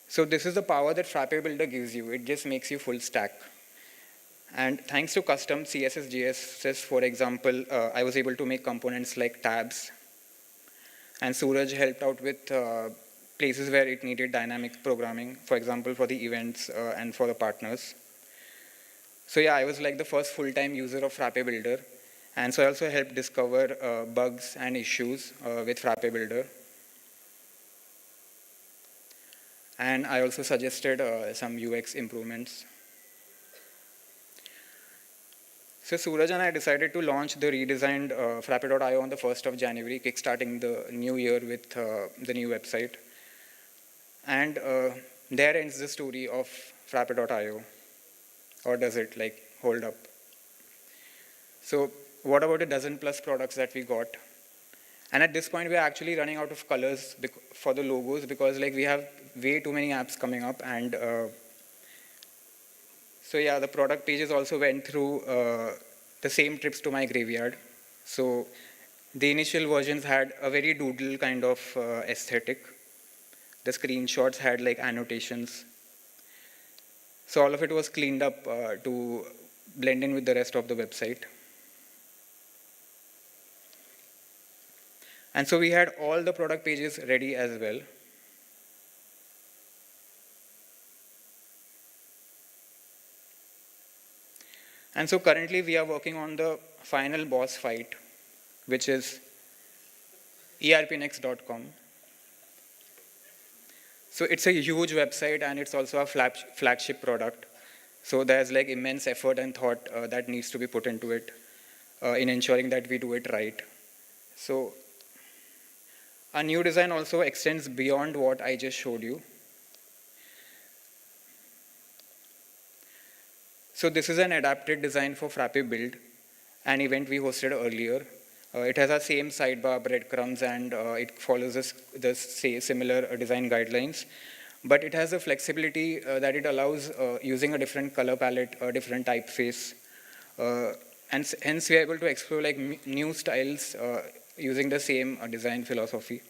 so this is the power that Frappe Builder gives you. It just makes you full stack. And thanks to custom CSS, JSS, for example, I was able to make components like tabs. And Suraj helped out with places where it needed dynamic programming, for example, for the events and for the partners. So yeah, I was like the first full-time user of Frappe Builder. And so I also helped discover bugs and issues with Frappe Builder. And I also suggested some UX improvements. So Suraj and I decided to launch the redesigned Frappe.io on the 1st of January, kickstarting the new year with the new website. And there ends the story of Frappe.io. Or does it, like, hold up? So what about the dozen plus products that we got? And at this point, we're actually running out of colors for the logos because, like, we have way too many apps coming up. And so yeah, the product pages also went through the same trips to my graveyard. So the initial versions had a very doodle kind of aesthetic. The screenshots had like annotations. So all of it was cleaned up to blend in with the rest of the website. And so we had all the product pages ready as well. And so currently we are working on the final boss fight, which is ERPNext.com. So it's a huge website and it's also a flagship product. So there's like immense effort and thought that needs to be put into it in ensuring that we do it right. So our new design also extends beyond what I just showed you. So this is an adapted design for Frappe Build, an event we hosted earlier. It has the same sidebar, breadcrumbs, and it follows the similar design guidelines. But it has the flexibility that it allows using a different color palette, a different typeface. And hence we are able to explore like new styles using the same design philosophy.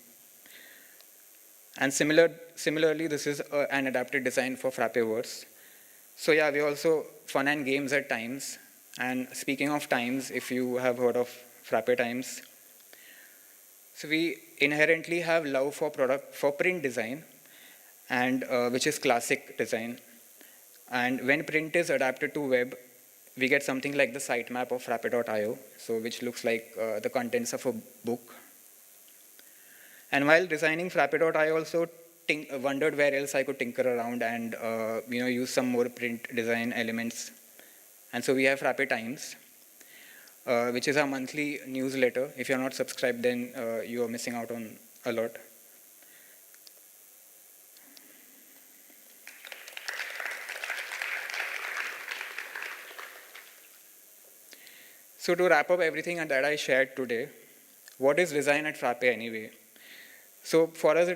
And similarly, this is an adapted design for Frappeverse. So yeah, we also fun and games at times. And speaking of times, if you have heard of Frappe times, so we inherently have love for print design, and which is classic design. And when print is adapted to web, we get something like the sitemap of Frappe.io, so which looks like the contents of a book. And while designing Frappe.io, I also wondered where else I could tinker around and use some more print design elements. And so we have Frappe Times, which is our monthly newsletter. If you're not subscribed, then you are missing out on a lot. So to wrap up everything that I shared today, what is design at Frappe anyway? So for us,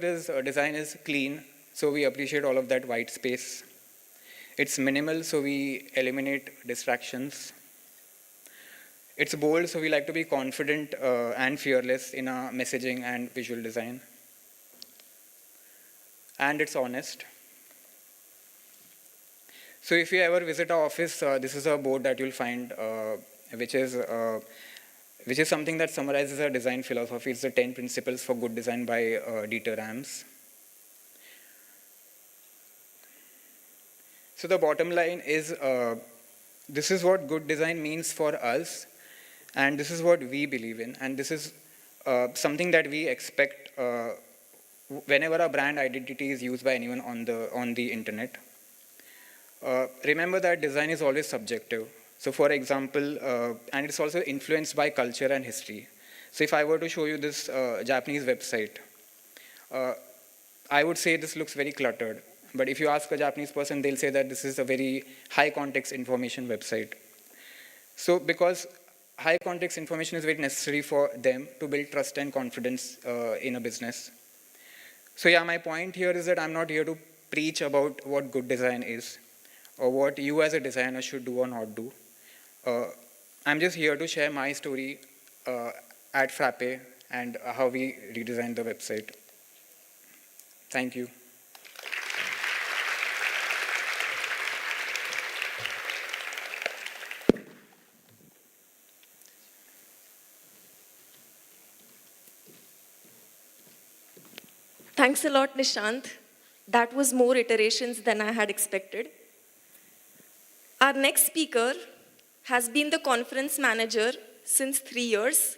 design is clean, so we appreciate all of that white space. It's minimal, so we eliminate distractions. It's bold, so we like to be confident and fearless in our messaging and visual design. And it's honest. So if you ever visit our office, this is a board that you'll find, which is something that summarizes our design philosophy. It's the 10 principles for good design by Dieter Rams. So the bottom line is, this is what good design means for us, and this is what we believe in, and this is something that we expect whenever a brand identity is used by anyone on the internet. Remember that design is always subjective. So for example, and it's also influenced by culture and history. So if I were to show you this Japanese website, I would say this looks very cluttered. But if you ask a Japanese person, they'll say that this is a very high context information website. So because high context information is very necessary for them to build trust and confidence in a business. So yeah, my point here is that I'm not here to preach about what good design is or what you as a designer should do or not do. I'm just here to share my story at Frappe and how we redesigned the website. Thank you. Thanks a lot, Nishant. That was more iterations than I had expected. Our next speaker has been the conference manager since 3 years.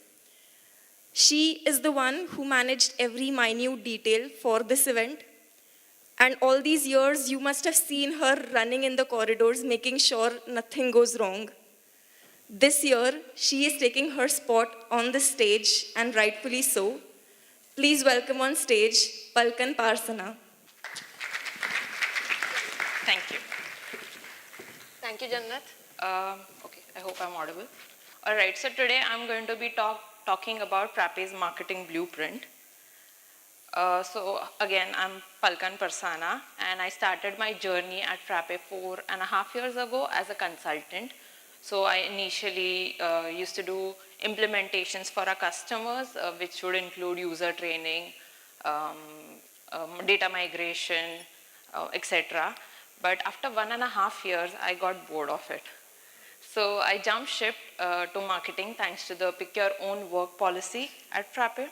She is the one who managed every minute detail for this event. And all these years, you must have seen her running in the corridors, making sure nothing goes wrong. This year, she is taking her spot on the stage, and rightfully so. Please welcome on stage, Palkan Parsana. Thank you. Thank you, Jannat. Okay, I hope I'm audible. All right, so today I'm going to be talking about Frappe's marketing blueprint. So again, I'm Palkan Parsana, and I started my journey at Frappe 4.5 years ago as a consultant. So I initially used to do implementations for our customers, which would include user training, data migration, etc. But after 1.5 years, I got bored of it. So I jumped ship to marketing thanks to the pick your own work policy at Frappe.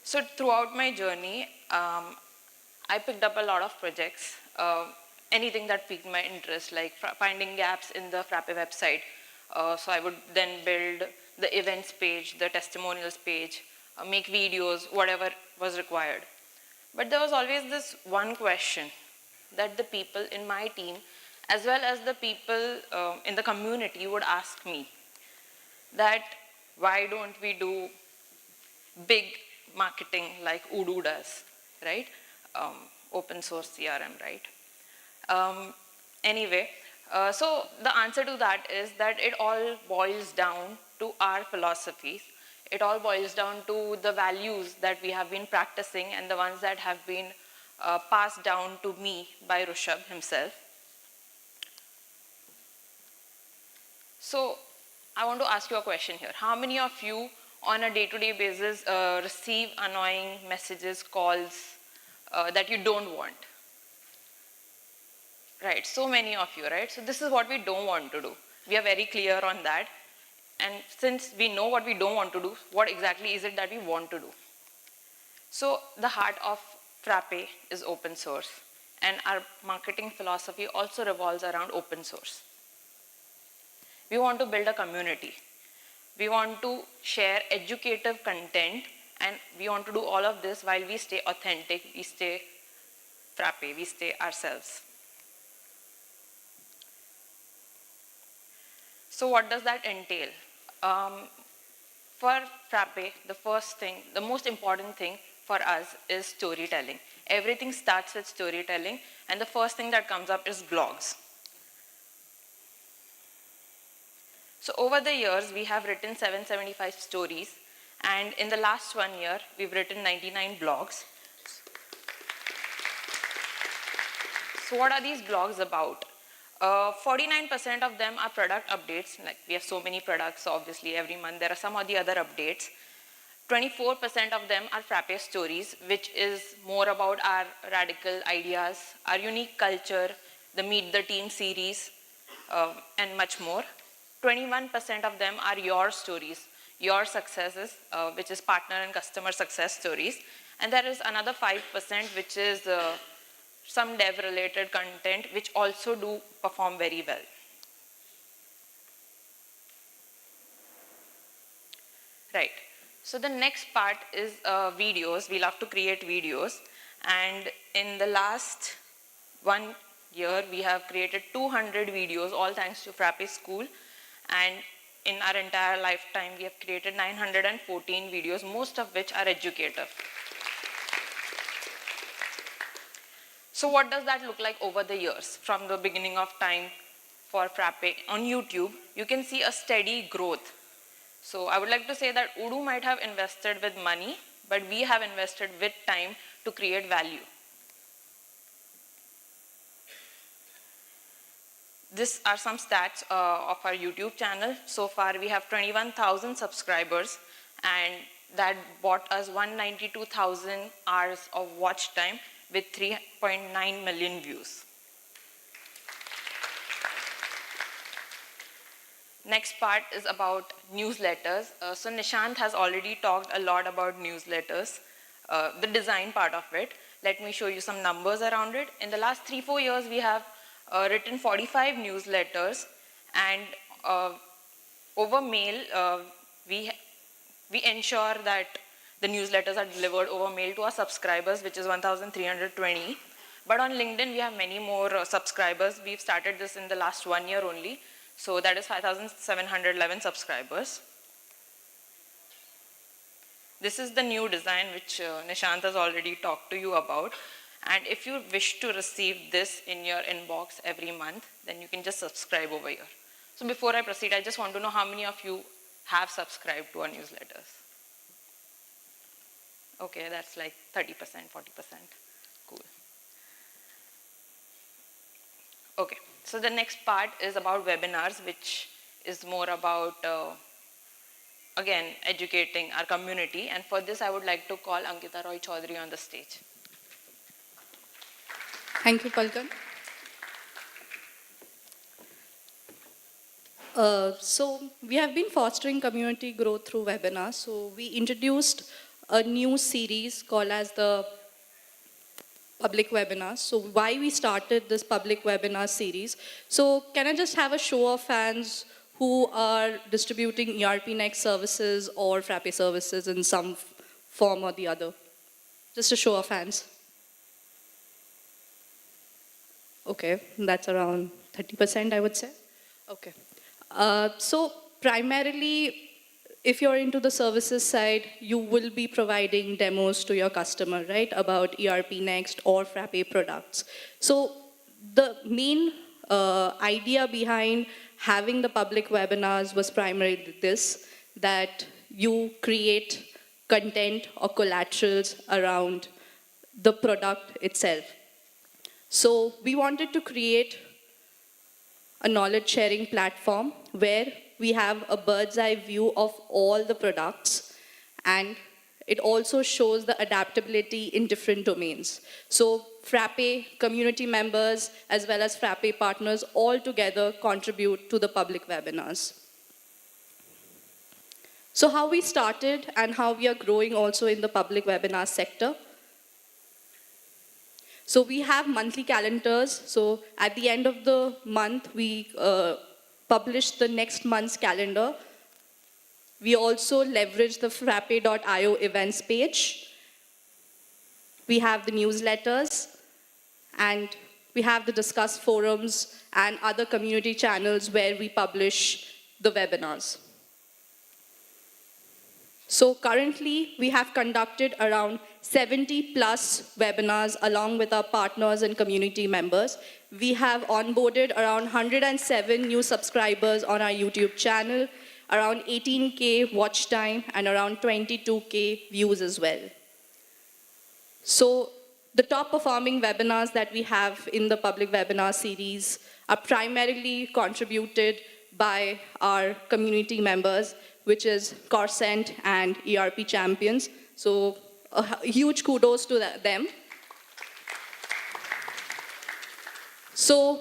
So throughout my journey, I picked up a lot of projects, anything that piqued my interest, like finding gaps in the Frappe website. So I would then build the events page, the testimonials page, make videos, whatever was required. But there was always this one question that the people in my team, as well as the people in the community, would ask me, that why don't we do big marketing like Odoo does, right? Open source CRM, right? Anyway, so the answer to that is that it all boils down to our philosophies. It all boils down to the values that we have been practicing and the ones that have been passed down to me by Rishabh himself. So I want to ask you a question here. How many of you on a day-to-day basis receive annoying messages, calls that you don't want? Right, so many of you, right? So this is what we don't want to do. We are very clear on that. And since we know what we don't want to do, what exactly is it that we want to do? So the heart of Frappe is open source. And our marketing philosophy also revolves around open source. We want to build a community. We want to share educative content, and we want to do all of this while we stay authentic, we stay Frappe, we stay ourselves. So what does that entail? For Frappe, the first thing, the most important thing for us is storytelling. Everything starts with storytelling, and the first thing that comes up is blogs. So over the years, we have written 775 stories, and in the last 1 year, we've written 99 blogs. So what are these blogs about? 49% of them are product updates. Like we have so many products, so obviously every month there are some or the other updates. 24% of them are Frappe stories, which is more about our radical ideas, our unique culture, the Meet the Team series, and much more. 21% of them are your stories, your successes, which is partner and customer success stories. And there is another 5%, which is some dev-related content, which also do perform very well. Right. So the next part is videos. We love to create videos. And in the last 1 year, we have created 200 videos, all thanks to Frappe School. And in our entire lifetime, we have created 914 videos, most of which are educative. So what does that look like over the years? From the beginning of time for Frappe on YouTube, you can see a steady growth. So I would like to say that Odoo might have invested with money, but we have invested with time to create value. These are some stats of our YouTube channel. So far, we have 21,000 subscribers, and that bought us 192,000 hours of watch time with 3.9 million views. Next part is about newsletters. So Nishant has already talked a lot about newsletters, the design part of it. Let me show you some numbers around it. In the last 3-4 years, we have written 45 newsletters, and over mail, we ensure that the newsletters are delivered over mail to our subscribers, which is 1,320. But on LinkedIn, we have many more subscribers. We've started this in the last 1 year only. So that is 5,711 subscribers. This is the new design, which Nishant has already talked to you about. And if you wish to receive this in your inbox every month, then you can just subscribe over here. So before I proceed, I just want to know how many of you have subscribed to our newsletters. Okay, that's like 30%, 40%. Cool. Okay, so the next part is about webinars, which is more about, again, educating our community. And for this, I would like to call Ankita Roy Chaudhary on the stage. Thank you, Palkan. So we have been fostering community growth through webinars. So we introduced a new series called as the public webinars. So why we started this public webinar series? So can I just have a show of hands who are distributing ERPNext services or Frappe services in some form or the other? Just a show of hands. Okay, that's around 30%, I would say. Okay. So primarily, if you're into the services side, you will be providing demos to your customer, right, about ERPNext or Frappe products. So the main idea behind having the public webinars was primarily this, that you create content or collaterals around the product itself. So we wanted to create a knowledge sharing platform where we have a bird's eye view of all the products, and it also shows the adaptability in different domains. So Frappe community members as well as Frappe partners all together contribute to the public webinars. So how we started and how we are growing also in the public webinar sector. So we have monthly calendars. So at the end of the month, we publish the next month's calendar. We also leverage the frappe.io events page. We have the newsletters, and we have the discuss forums and other community channels where we publish the webinars. So currently, we have conducted around 70 plus webinars along with our partners and community members. We have onboarded around 107 new subscribers on our YouTube channel, around 18K watch time, and around 22K views as well. So the top performing webinars that we have in the public webinar series are primarily contributed by our community members, which is Corcent and ERP champions. So a huge kudos to them. So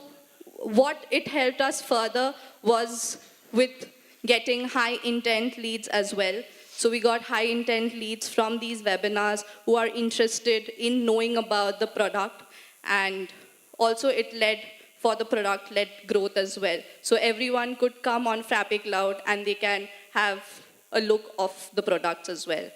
what it helped us further was with getting high intent leads as well. So we got high intent leads from these webinars who are interested in knowing about the product, and also it led for the product-led growth as well. So everyone could come on Frappe Cloud and they can have a look of the products as well.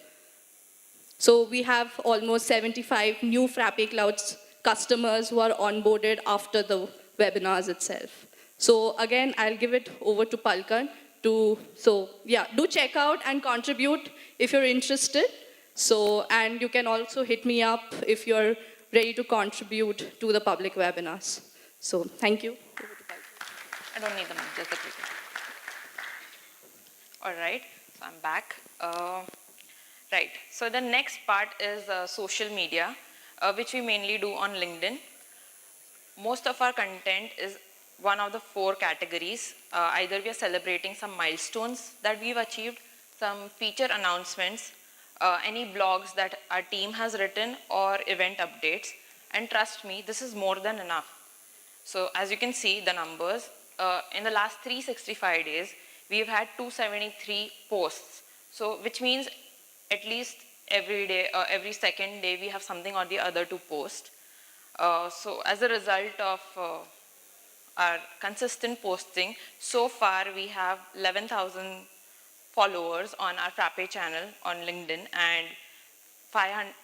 So we have almost 75 new Frappe Clouds customers who are onboarded after the webinars itself. So again, I'll give it over to Palkan to, do check out and contribute if you're interested. So, and you can also hit me up if you're ready to contribute to the public webinars. So thank you. I don't need the mic, just the clicker. All right, so I'm back. Right, so the next part is social media, which we mainly do on LinkedIn. Most of our content is one of the 4 categories. Either we are celebrating some milestones that we've achieved, some feature announcements, any blogs that our team has written, or event updates. And trust me, this is more than enough. So as you can see, the numbers, in the last 365 days, we've had 273 posts. So which means at least every day, every second day, we have something or the other to post. So as a result of our consistent posting, so far we have 11,000 followers on our Frappe channel on LinkedIn and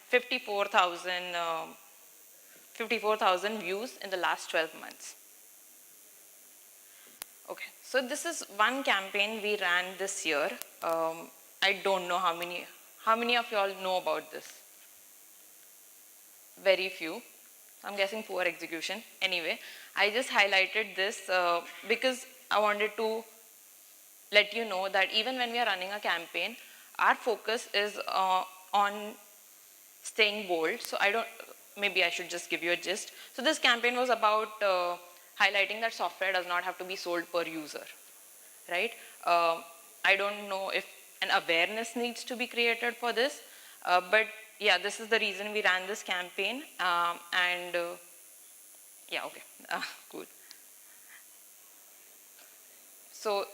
54,000 views in the last 12 months. Okay, so this is one campaign we ran this year. I don't know how many of you all know about this. Very few. I'm guessing poor execution. Anyway, I just highlighted this because I wanted to let you know that even when we are running a campaign, our focus is on staying bold. So maybe I should just give you a gist. So this campaign was about highlighting that software does not have to be sold per user, right? I don't know if an awareness needs to be created for this, but yeah, this is the reason we ran this campaign. Yeah, okay, cool. So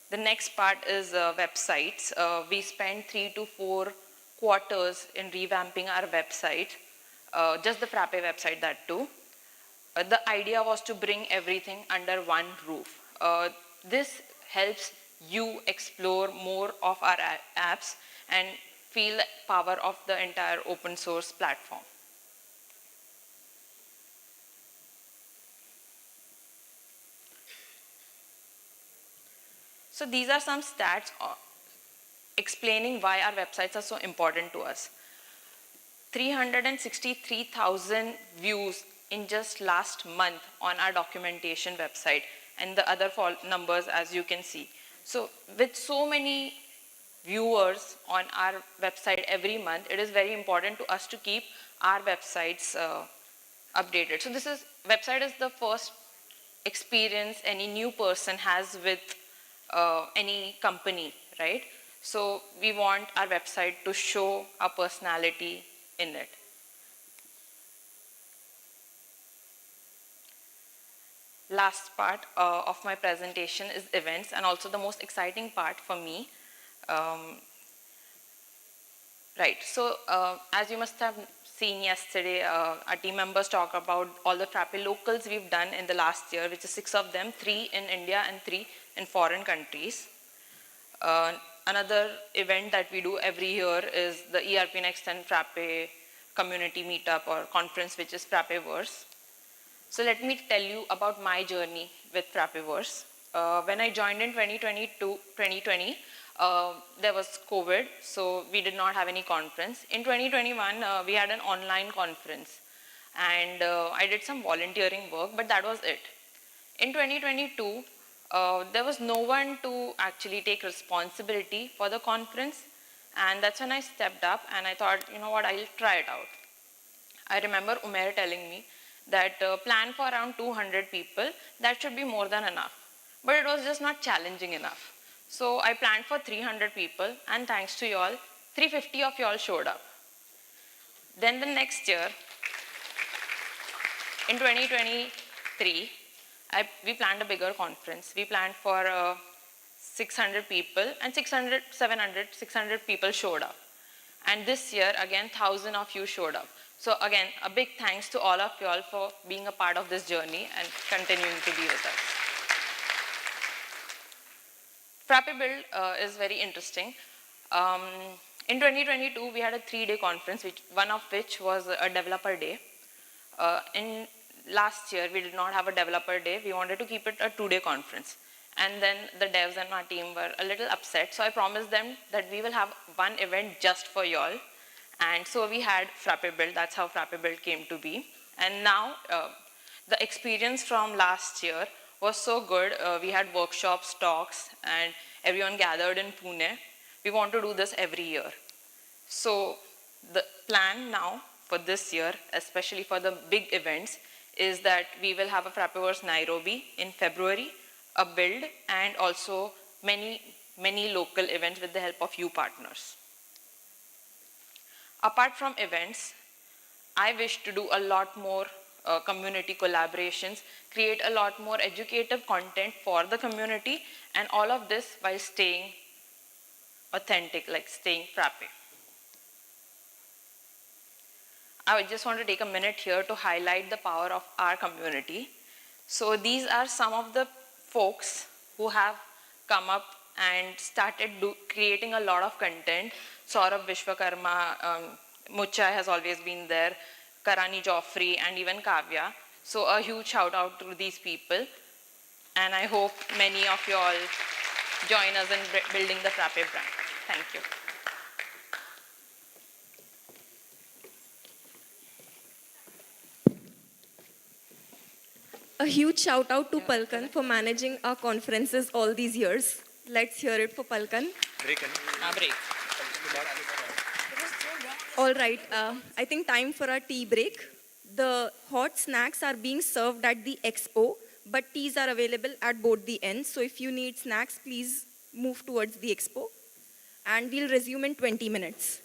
the next part is websites. We spent 3 to 4 quarters in revamping our website, just the Frappe website, that too. The idea was to bring everything under one roof. This helps you explore more of our apps and feel the power of the entire open source platform. So these are some stats explaining why our websites are so important to us. 363,000 views in just last month on our documentation website, and the other numbers as you can see. So with so many viewers on our website every month, it is very important to us to keep our websites updated. So website is the first experience any new person has with any company, right? So we want our website to show our personality in it. Last part of my presentation is events, and also the most exciting part for me. Right, so as you must have seen yesterday, our team members talk about all the Frappe locals we've done in the last year, which is 6 of them, 3 in India and 3 in foreign countries. Another event that we do every year is the ERPNext and Frappe community meetup or conference, which is Frappeverse. So let me tell you about my journey with Frappeverse. When I joined in 2020, there was COVID, so we did not have any conference. In 2021, we had an online conference, and I did some volunteering work, but that was it. In 2022, there was no one to actually take responsibility for the conference, and that's when I stepped up and I thought, you know what, I'll try it out. I remember Umair telling me that plan for around 200 people, that should be more than enough. But it was just not challenging enough. So I planned for 300 people, and thanks to y'all, 350 of y'all showed up. Then the next year, in 2023, we planned a bigger conference. We planned for 600 people, and 600 people showed up. And this year, again, 1,000 of you showed up. So again, a big thanks to all of you all for being a part of this journey and continuing to be with us. Frappe Build is very interesting. In 2022, we had a 3-day conference, one of which was a developer day. In last year, we did not have a developer day. We wanted to keep it a 2-day conference. And then the devs and my team were a little upset. So I promised them that we will have one event just for y'all. And so we had Frappe Build. That's how Frappe Build came to be. And now the experience from last year was so good. We had workshops, talks, and everyone gathered in Pune. We want to do this every year. So the plan now for this year, especially for the big events, is that we will have a Frappeverse Nairobi in February, a build, and also many local events with the help of you partners. Apart from events, I wish to do a lot more community collaborations, create a lot more educative content for the community, and all of this while staying authentic, like staying Frappe. I just want to take a minute here to highlight the power of our community. So these are some of the folks who have come up and started creating a lot of content. Saurabh Vishwakarma, Mucha has always been there, Karani Joffrey, and even Kavya. So a huge shout out to these people. And I hope many of you all join us in building the Frappe brand. Thank you. A huge shout out to Palkan for managing our conferences all these years. Let's hear it for Palkan. Break. All right, I think time for our tea break. The hot snacks are being served at the expo, but teas are available at both the ends. So if you need snacks, please move towards the expo. And we'll resume in 20 minutes.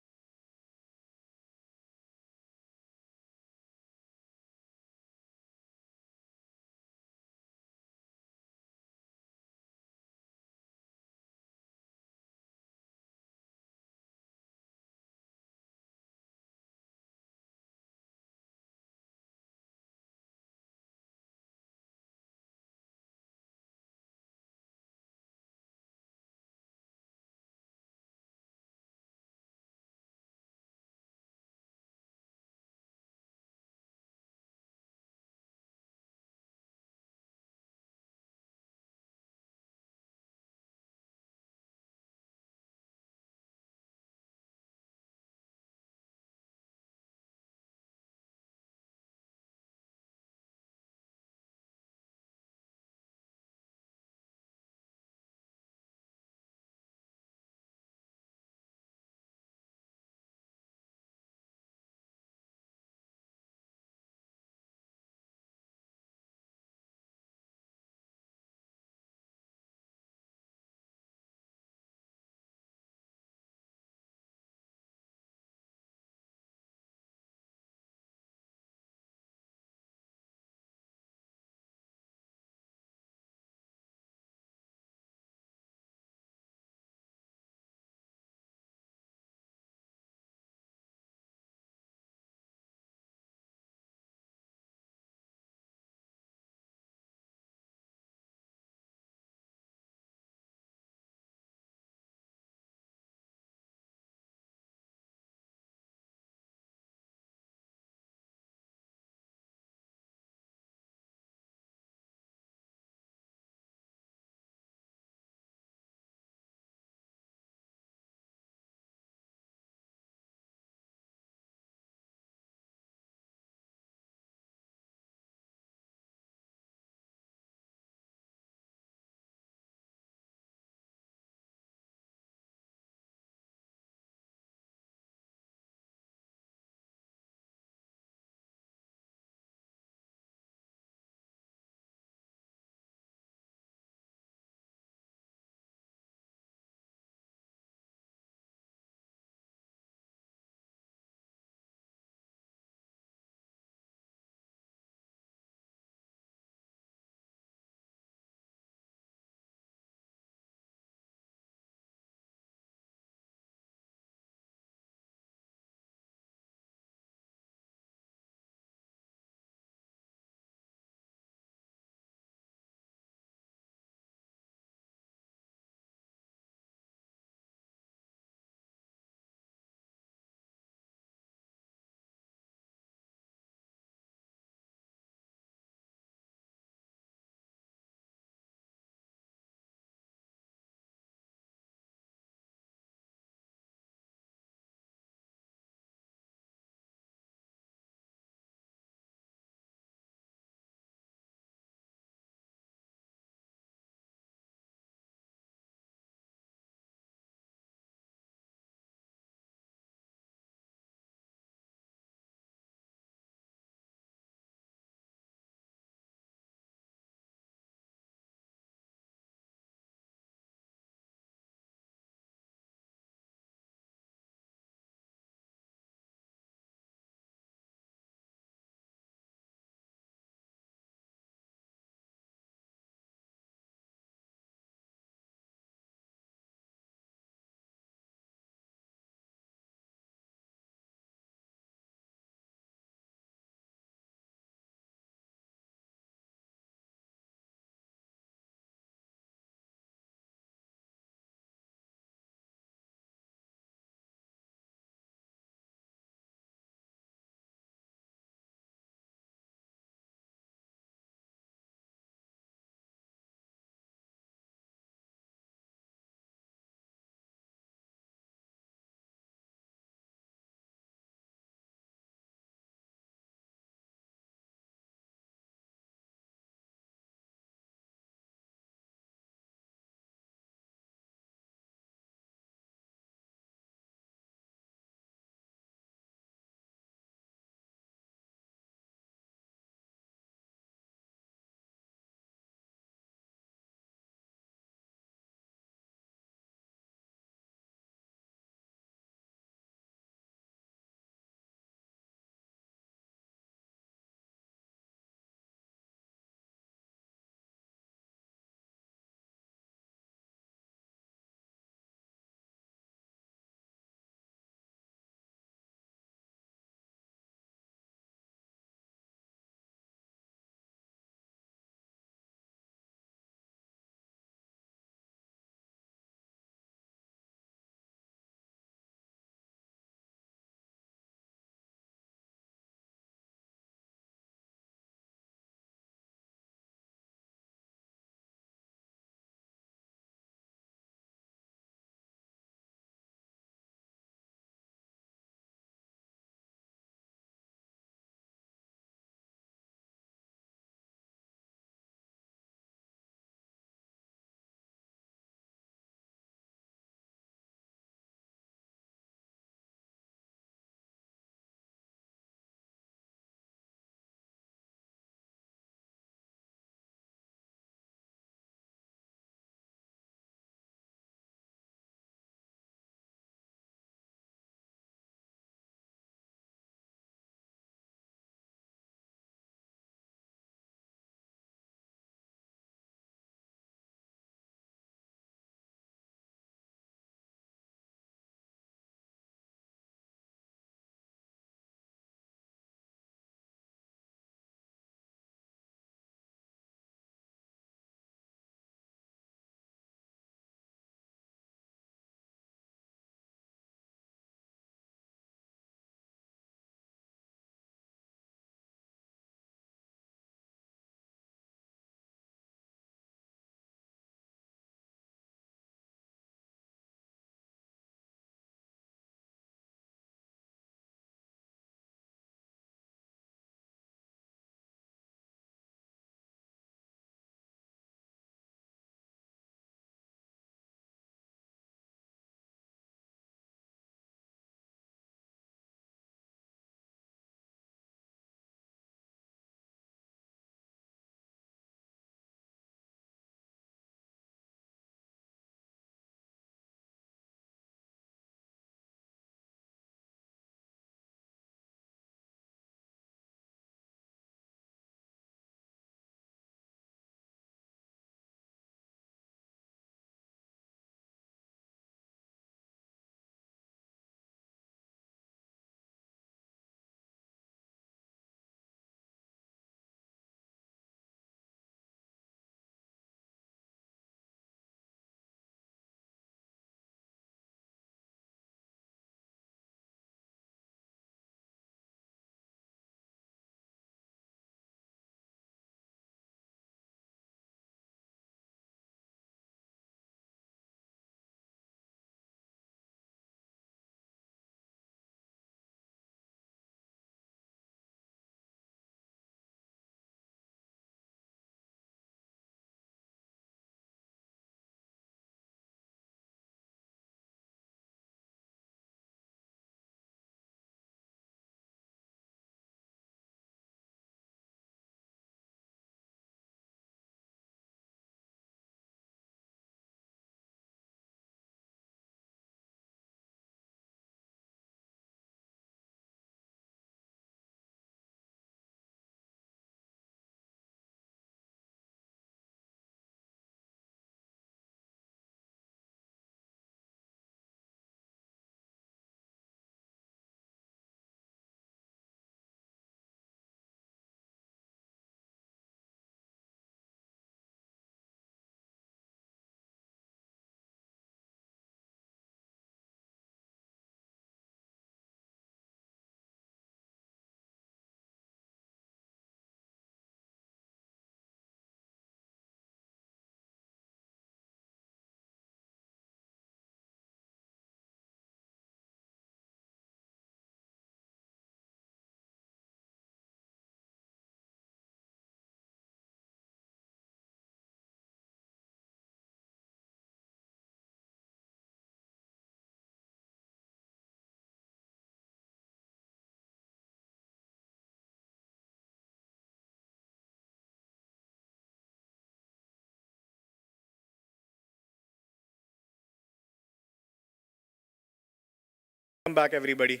Welcome back, everybody.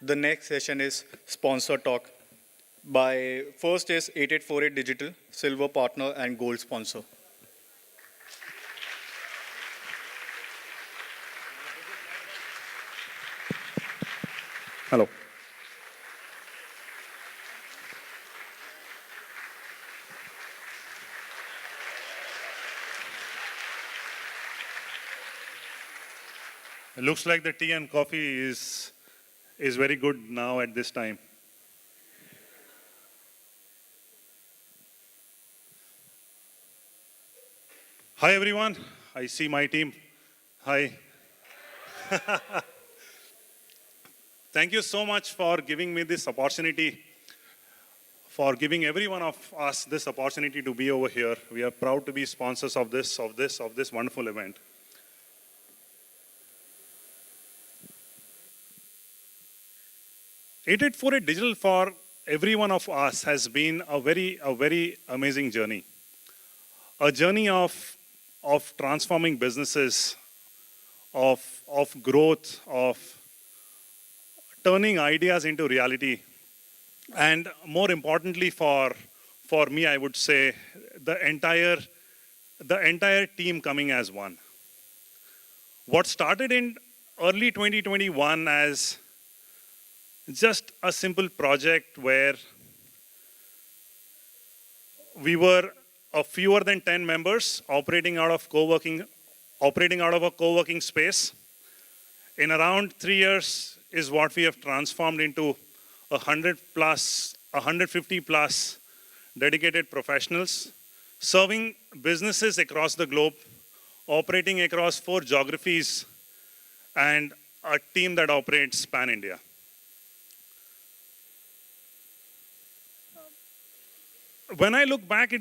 The next session is Sponsor Talk. First is 8848 Digital, Silver Partner and Gold Sponsor. Hello. It looks like the tea and coffee is very good now at this time. Hi everyone, I see my team. Hi. Thank you so much for giving me this opportunity, for giving every one of us this opportunity to be over here. We are proud to be sponsors of this wonderful event. $8848 Digital for every one of us has been a very amazing journey. A journey of transforming businesses, of growth, of turning ideas into reality, and more importantly for me, I would say, the entire team coming as one. What started in early 2021 as just a simple project where we were fewer than 10 members operating out of a co-working space. In around 3 years is what we have transformed into 150 plus dedicated professionals, serving businesses across the globe, operating across 4 geographies, and a team that operates pan-India. When I look back,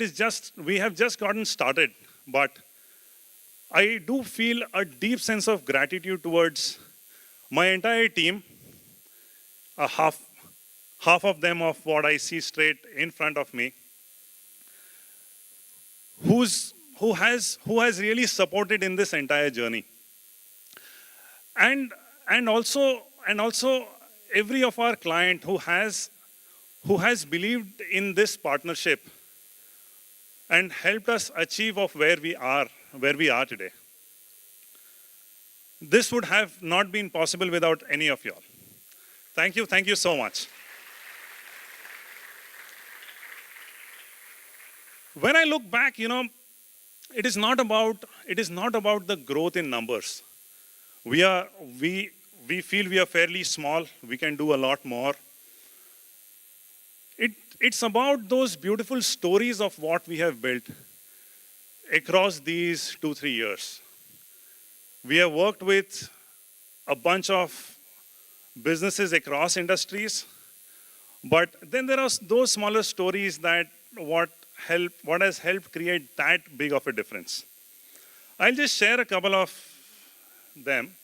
we have just gotten started, but I do feel a deep sense of gratitude towards my entire team, half of them of what I see straight in front of me, who has really supported in this entire journey. And also every of our client who has believed in this partnership and helped us achieve of where we are today. This would have not been possible without any of y'all. Thank you so much. When I look back, it is not about the growth in numbers. We feel we are fairly small. We can do a lot more. It's about those beautiful stories of what we have built across these 2-3 years. We have worked with a bunch of businesses across industries, but then there are those smaller stories that what has helped create that big of a difference. I'll just share a couple of them.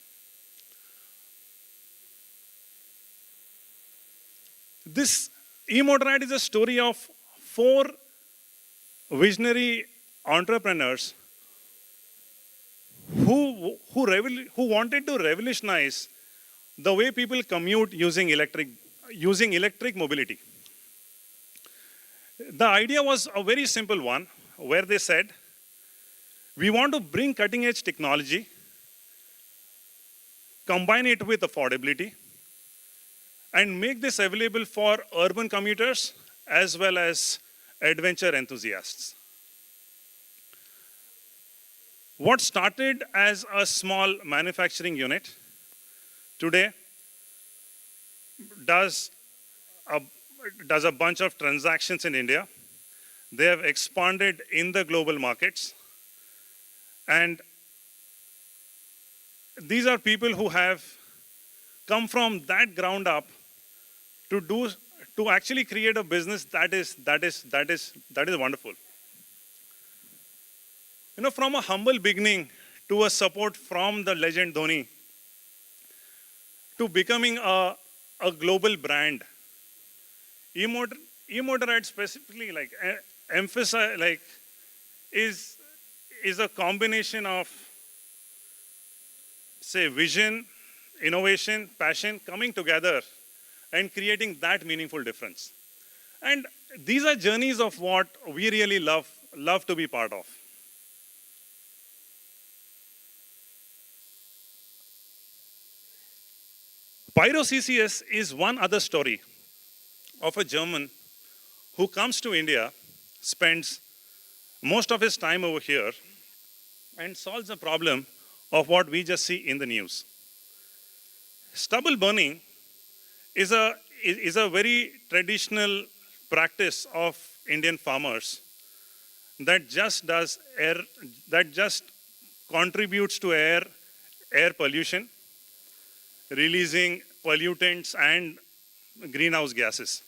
This e-motorrad is a story of 4 visionary entrepreneurs who wanted to revolutionize the way people commute using electric mobility. The idea was a very simple one, where they said, we want to bring cutting-edge technology, combine it with affordability, and make this available for urban commuters as well as adventure enthusiasts. What started as a small manufacturing unit today does a bunch of transactions in India. They have expanded in the global markets. And these are people who have come from that ground up to actually create a business that is wonderful. From a humble beginning to a support from the legend Dhoni to becoming a global brand. E-motorrad specifically is a combination of, say, vision, innovation, passion coming together and creating that meaningful difference. And these are journeys of what we really love to be part of. Pyro CCS is one other story of a German who comes to India, spends most of his time over here, and solves the problem of what we just see in the news. Stubble burning is a very traditional practice of Indian farmers that just contributes to air pollution, releasing pollutants and greenhouse gases.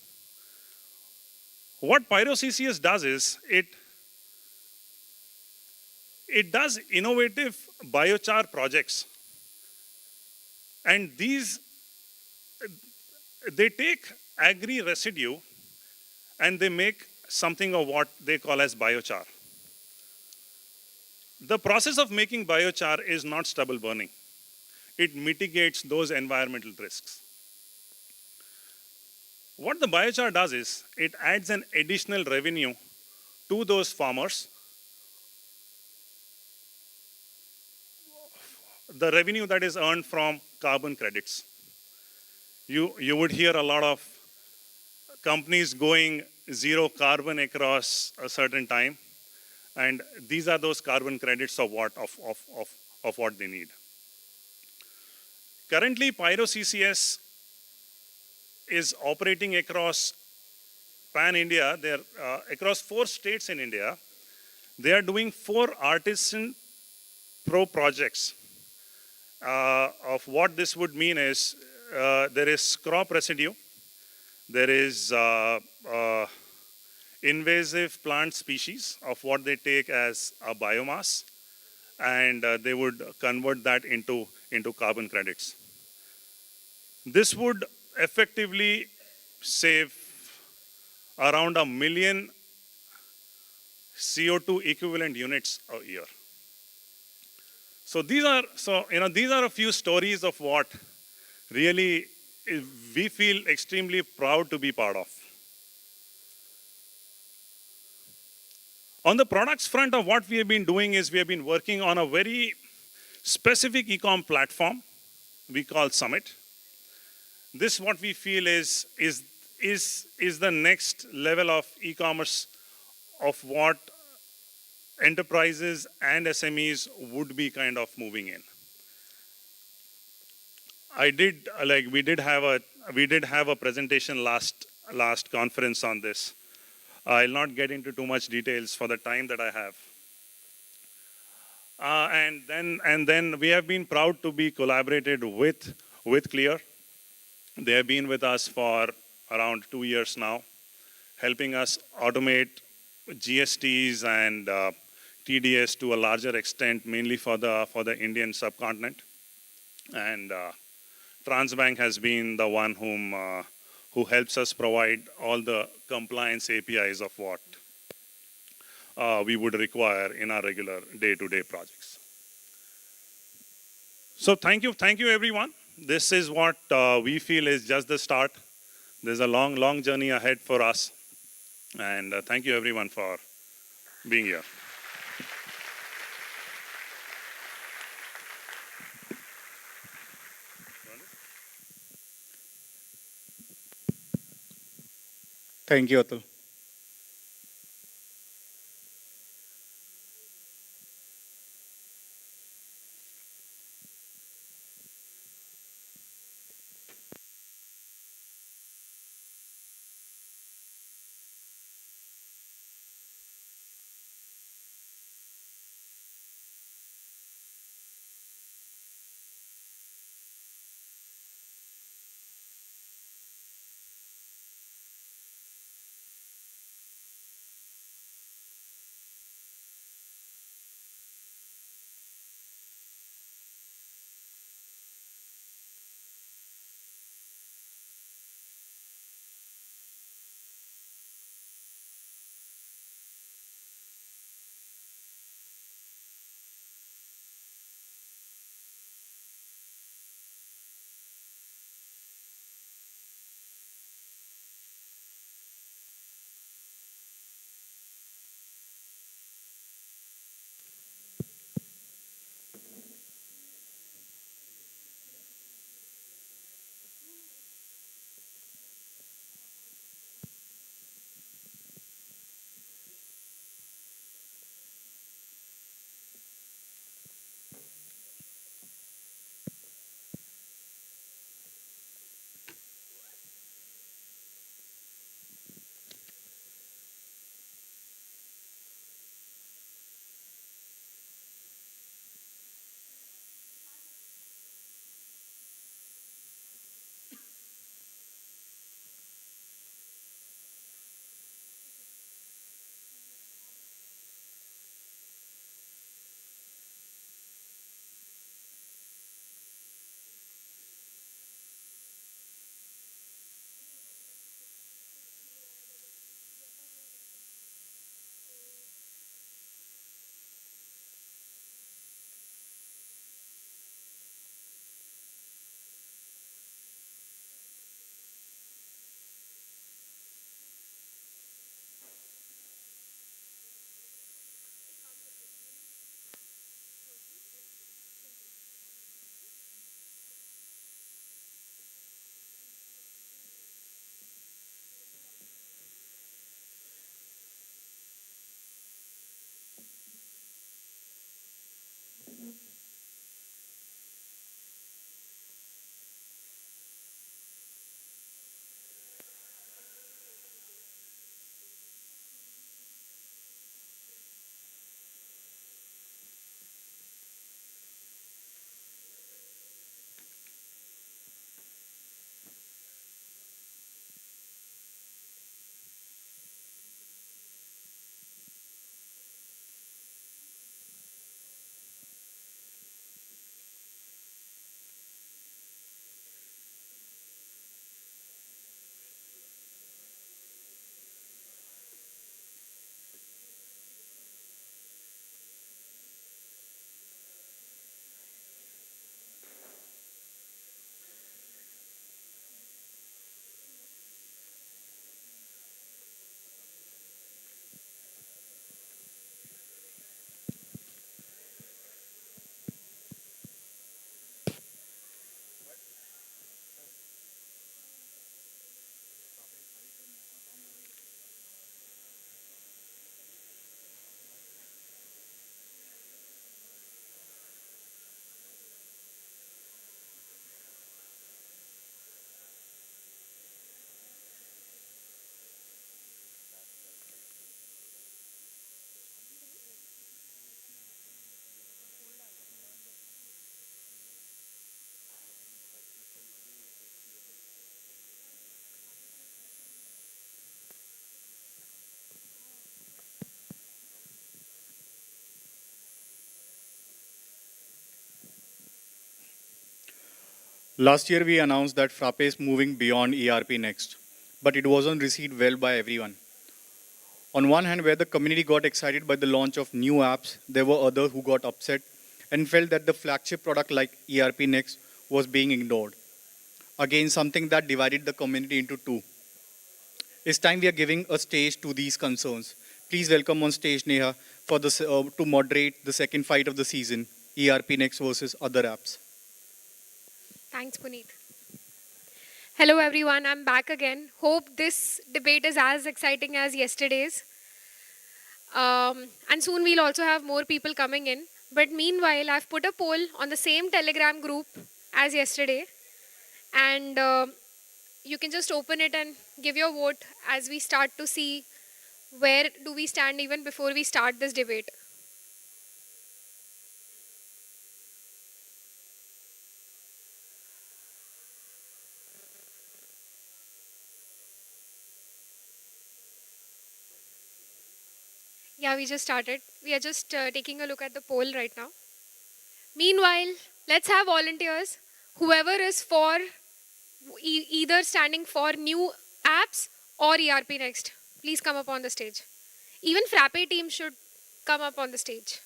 What Pyro CCS does is it does innovative biochar projects, and they take agri residue and they make something of what they call as biochar. The process of making biochar is not stubble burning. It mitigates those environmental risks. What the biochar does is it adds an additional revenue to those farmers. The revenue that is earned from carbon credits. You would hear a lot of companies going zero carbon across a certain time, and these are those carbon credits of what they need. Currently, Pyro CCS is operating across pan-India. They're across 4 states in India. They are doing 4 artisan pro projects. Of what this would mean is there is crop residue, there is invasive plant species of what they take as a biomass, and they would convert that into carbon credits. This would effectively save around 1 million CO2 equivalent units a year. So these are a few stories of what really we feel extremely proud to be part of. On the products front of what we have been doing is we have been working on a very specific e-com platform we call Summit. This what we feel is the next level of e-commerce of what enterprises and SMEs would be kind of moving in. We did have a presentation last conference on this. I'll not get into too much details for the time that I have. And then we have been proud to be collaborated with Clear. They have been with us for around 2 years now, helping us automate GSTs and TDS to a larger extent, mainly for the Indian subcontinent. And Transbank has been the one who helps us provide all the compliance APIs of what we would require in our regular day-to-day projects. So thank you everyone. This is what we feel is just the start. There's a long journey ahead for us. And thank you everyone for being here. Thank you, Atul. Last year, we announced that Frappe is moving beyond ERPNext, but it wasn't received well by everyone. On one hand, where the community got excited by the launch of new apps, there were others who got upset and felt that the flagship product like ERPNext was being ignored. Again, something that divided the community into two. It's time we are giving a stage to these concerns. Please welcome on stage Neha for to moderate the second fight of the season, ERPNext versus other apps. Thanks, Puneet. Hello, everyone. I'm back again. Hope this debate is as exciting as yesterday's. And soon we'll also have more people coming in. But meanwhile, I've put a poll on the same Telegram group as yesterday. And you can just open it and give your vote as we start to see where do we stand even before we start this debate. Yeah, we just started. We are just taking a look at the poll right now. Meanwhile, let's have volunteers. Whoever is for either standing for new apps or ERPNext, please come up on the stage. Even Frappe team should come up on the stage.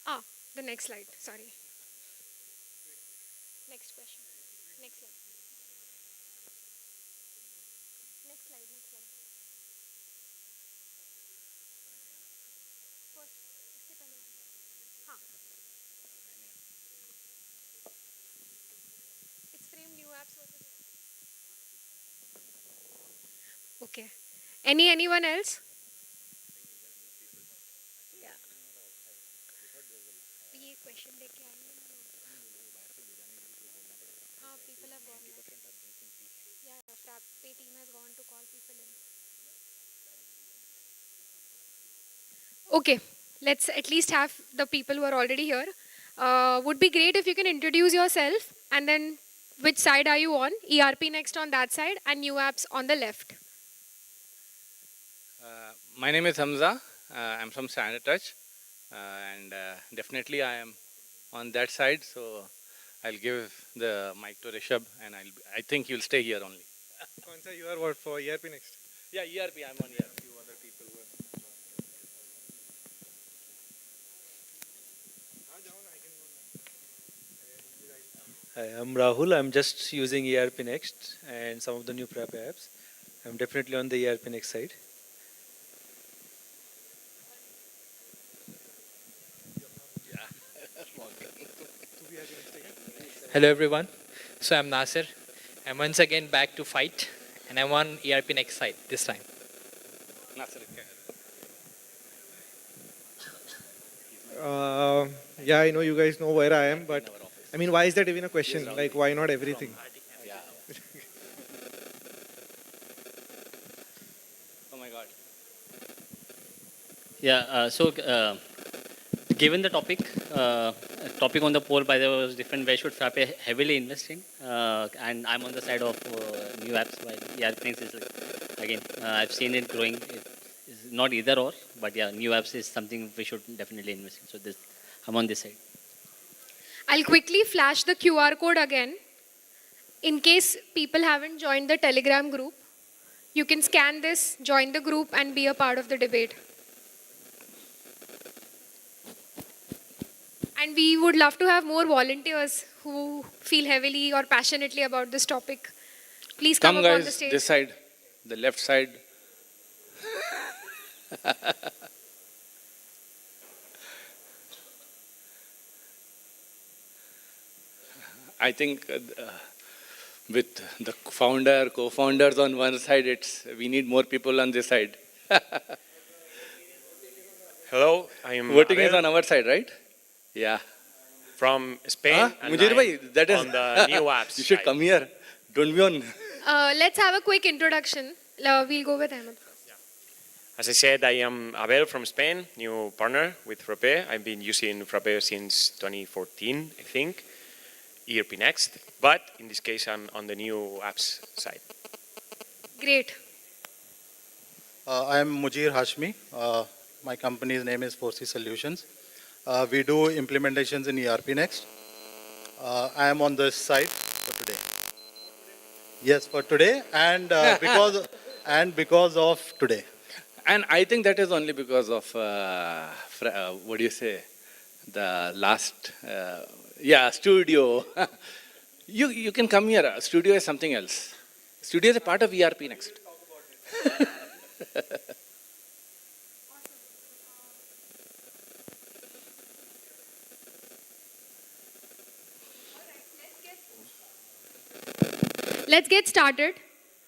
Yeah. The next slide, sorry. Next question. Next slide. Next slide, next slide. First, इससे पहले. हाँ. It's frame new apps versus. Okay. Anyone else? Yeah. ये question लेके आएंगे ना लोग. हाँ, people have gone. Yeah, Frappe team has gone to call people in. Okay, let's at least have the people who are already here. Would be great if you can introduce yourself and then which side are you on? ERPNext on that side and new apps on the left. My name is Hamza. I'm from Standard Touch, and definitely I am on that side. So I'll give the mic to Rishabh, and I think you'll stay here only. Konsa, you are what for ERPNext? Yeah, ERP. I'm on ERP. Few other people were. Hi, I'm Rahul. I'm just using ERPNext and some of the new Frappe apps. I'm definitely on the ERPNext side. Hello everyone, so I'm Nasir. I'm once again back to fight and I'm on ERPNext side this time. Nasir. Yeah, I know you guys know where I am, but I mean, why is that even a question? Like, why not everything? Oh my God. Yeah, given the topic on the poll, by the way, was different. Where should Frappe heavily invest in? And I'm on the side of new apps. While ERPNext is again, I've seen it growing. It's not either or, but yeah, new apps is something we should definitely invest in. So I'm on this side. I'll quickly flash the QR code again. In case people haven't joined the Telegram group, you can scan this, join the group and be a part of the debate. And we would love to have more volunteers who feel heavily or passionately about this topic. Please come up guys, on the stage. this side, the left side. I think with the founder, co-founders on one side, we need more people on this side. Hello, I am Voting Abel. is on our side, right? Yeah. From Spain. And Mujir I'm bhai, that is on the new apps You should side. come here. Don't be on. Let's have a quick introduction. We'll go with Ahmed. As I said, I am Abel from Spain, new partner with Frappe. I've been using Frappe since 2014, I think, ERPNext. But in this case, I'm on the new apps side. Great. I am Mujir Hashmi, My company's name is 4C Solutions. We do implementations in ERPNext. I am on this side for today. Yes, for today, and because of today. And I think that is only because of, what do you say, the last, Studio. You can come here. Studio is something else. Studio is a part of ERPNext. Let's get started.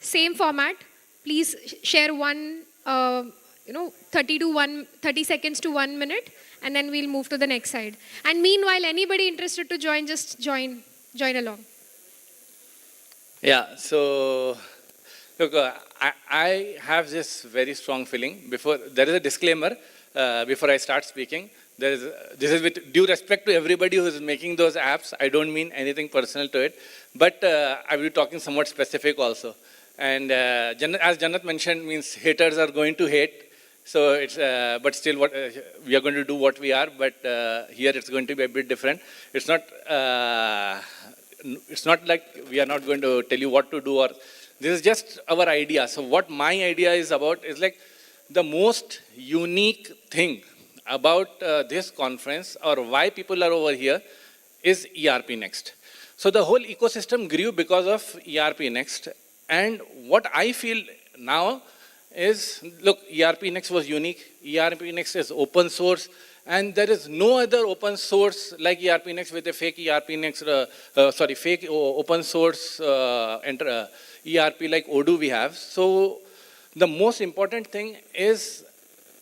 Same format. Please share 30 seconds to 1 minute, and then we'll move to the next side. And meanwhile, anybody interested to join, just join along. Yeah, so look, I have this very strong feeling. There is a disclaimer before I start speaking. This is with due respect to everybody who is making those apps. I don't mean anything personal to it, but I will be talking somewhat specific also. And as Jannat mentioned, means haters are going to hate. So it's, but still, we are going to do what we are. But here it's going to be a bit different. It's not like we are not going to tell you what to do, or this is just our idea. So what my idea is about is like the most unique thing about this conference, or why people are over here, is ERPNext. So the whole ecosystem grew because of ERPNext. And what I feel now is, look, ERPNext was unique. ERPNext is open source. And there is no other open source like ERPNext with a fake fake open source ERP like Odoo we have. So the most important thing is,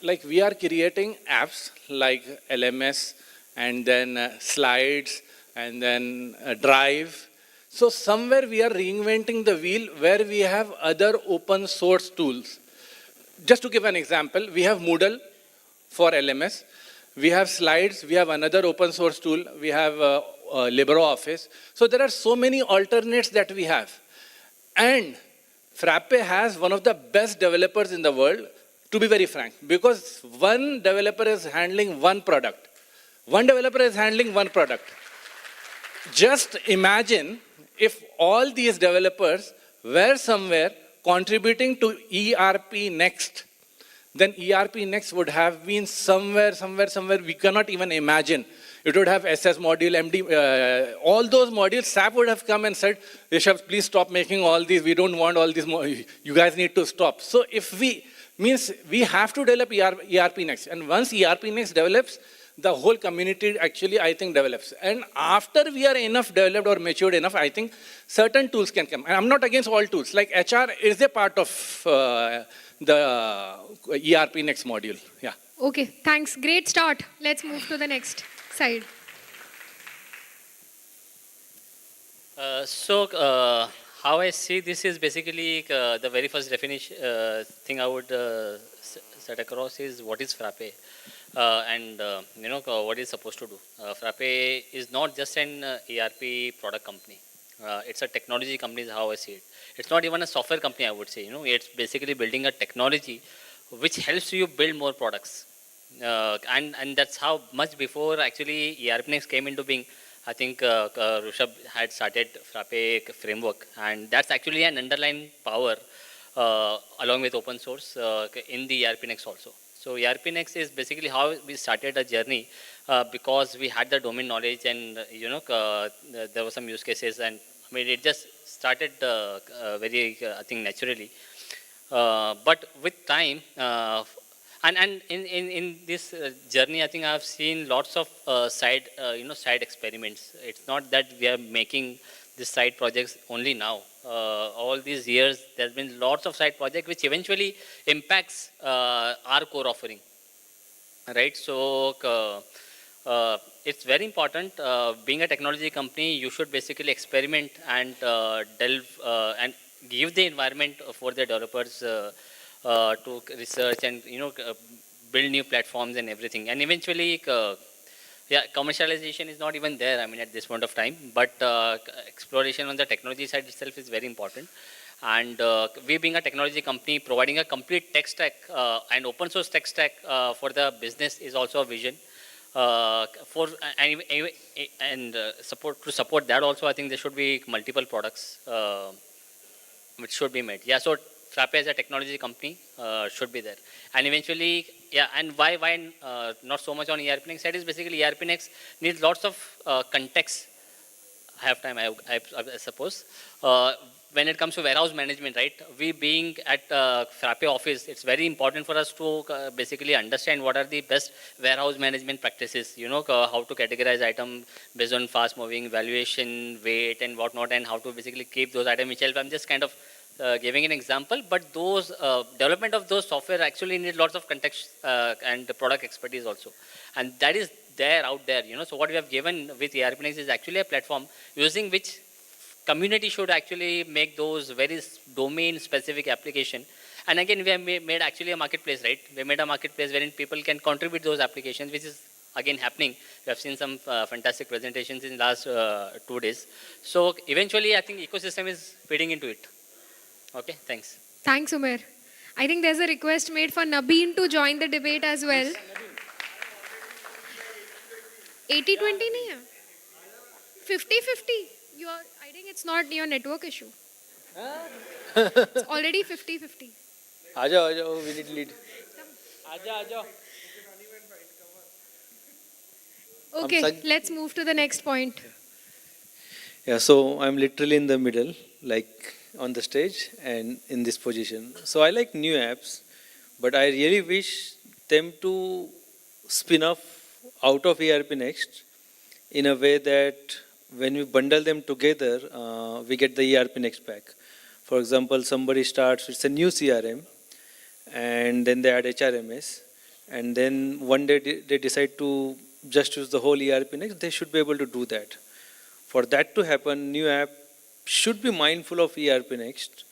like, we are creating apps like LMS, and then Slides, and then Drive. So somewhere we are reinventing the wheel where we have other open source tools. Just to give an example, we have Moodle for LMS. We have Slides, we have another open source tool, we have LibreOffice. So there are so many alternates that we have. And Frappe has one of the best developers in the world, to be very frank, because one developer is handling one product. One developer is handling one product. Just imagine if all these developers were somewhere contributing to ERPNext, then ERPNext would have been somewhere we cannot even imagine. It would have SS module, MD, all those modules. SAP would have come and said, Rishabh, please stop making all these. We don't want all these. You guys need to stop. So if we have to develop ERPNext. And once ERPNext develops, the whole community actually, I think, develops. And after we are enough developed or matured enough, I think certain tools can come. And I'm not against all tools. Like HR is a part of the ERPNext module. Yeah. Okay, thanks. Great start. Let's move to the next side. How I see this is basically the very first definition thing I would set across is what is Frappe. What it's supposed to do. Frappe is not just an ERP product company. It's a technology company is how I see it. It's not even a software company, I would say. It's basically building a technology which helps you build more products. And that's how much before actually ERPNext came into being. I think Rishabh had started Frappe framework, and that's actually an underlying power along with open source in the ERPNext also. So ERPNext is basically how we started a journey because we had the domain knowledge, and there were some use cases, and I mean it just started very I think naturally. But with time, and in this journey, I think I've seen lots of side experiments. It's not that we are making these side projects only now. All these years, there's been lots of side projects which eventually impacts our core offering, right? So it's very important. Being a technology company, you should basically experiment and delve and give the environment for the developers to research and build new platforms and everything. And eventually, Yeah, commercialization is not even there, I mean, at this point of time, but exploration on the technology side itself is very important. And we being a technology company, providing a complete tech stack and open source tech stack for the business is also a vision. Support to support that also, I think there should be multiple products which should be made. Yeah, so Frappe as a technology company should be there. And eventually, yeah, and why not so much on ERPNext side is basically ERPNext needs lots of context. I have time, I suppose. When it comes to warehouse management, right? We being at Frappe office, it's very important for us to basically understand what are the best warehouse management practices, you know, how to categorize item based on fast moving, valuation, weight and whatnot, and how to basically keep those items shelf. I'm just kind of giving an example, but those development of those software actually need lots of context and product expertise also. And that is there out there, you know. So what we have given with ERPNext is actually a platform using which community should actually make those very domain specific application. And again, we have made actually a marketplace, right? We made a marketplace wherein people can contribute those applications, which is again happening. We have seen some fantastic presentations in the last 2 days. So eventually, I think ecosystem is feeding into it. Okay, thanks. Thanks, Umer. I think there's a request made for Nabeen to join the debate as well. 80-20 nahi hai? 50-50. I think it's not your network issue. It's already 50-50. Aaja, we need lead. Aaja. Okay, let's move to the next point. Yeah, so I'm literally in the middle, like on the stage and in this position. So I like new apps, but I really wish them to spin off out of ERPNext in a way that when we bundle them together, we get the ERPNext pack. For example, somebody starts with a new CRM, and then they add HRMS, and then one day they decide to just use the whole ERPNext. They should be able to do that. For that to happen, new app should be mindful of ERPNext.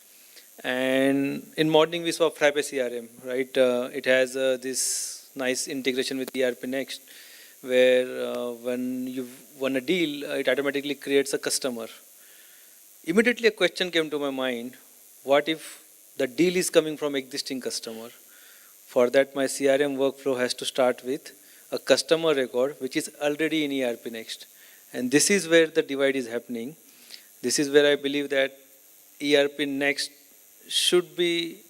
And in morning we saw Frappe CRM, right? It has this nice integration with ERPNext, where when you won a deal, it automatically creates a customer. Immediately a question came to my mind: what if the deal is coming from existing customer? For that, my CRM workflow has to start with a customer record which is already in ERPNext. And this is where the divide is happening. This is where I believe that ERPNext should be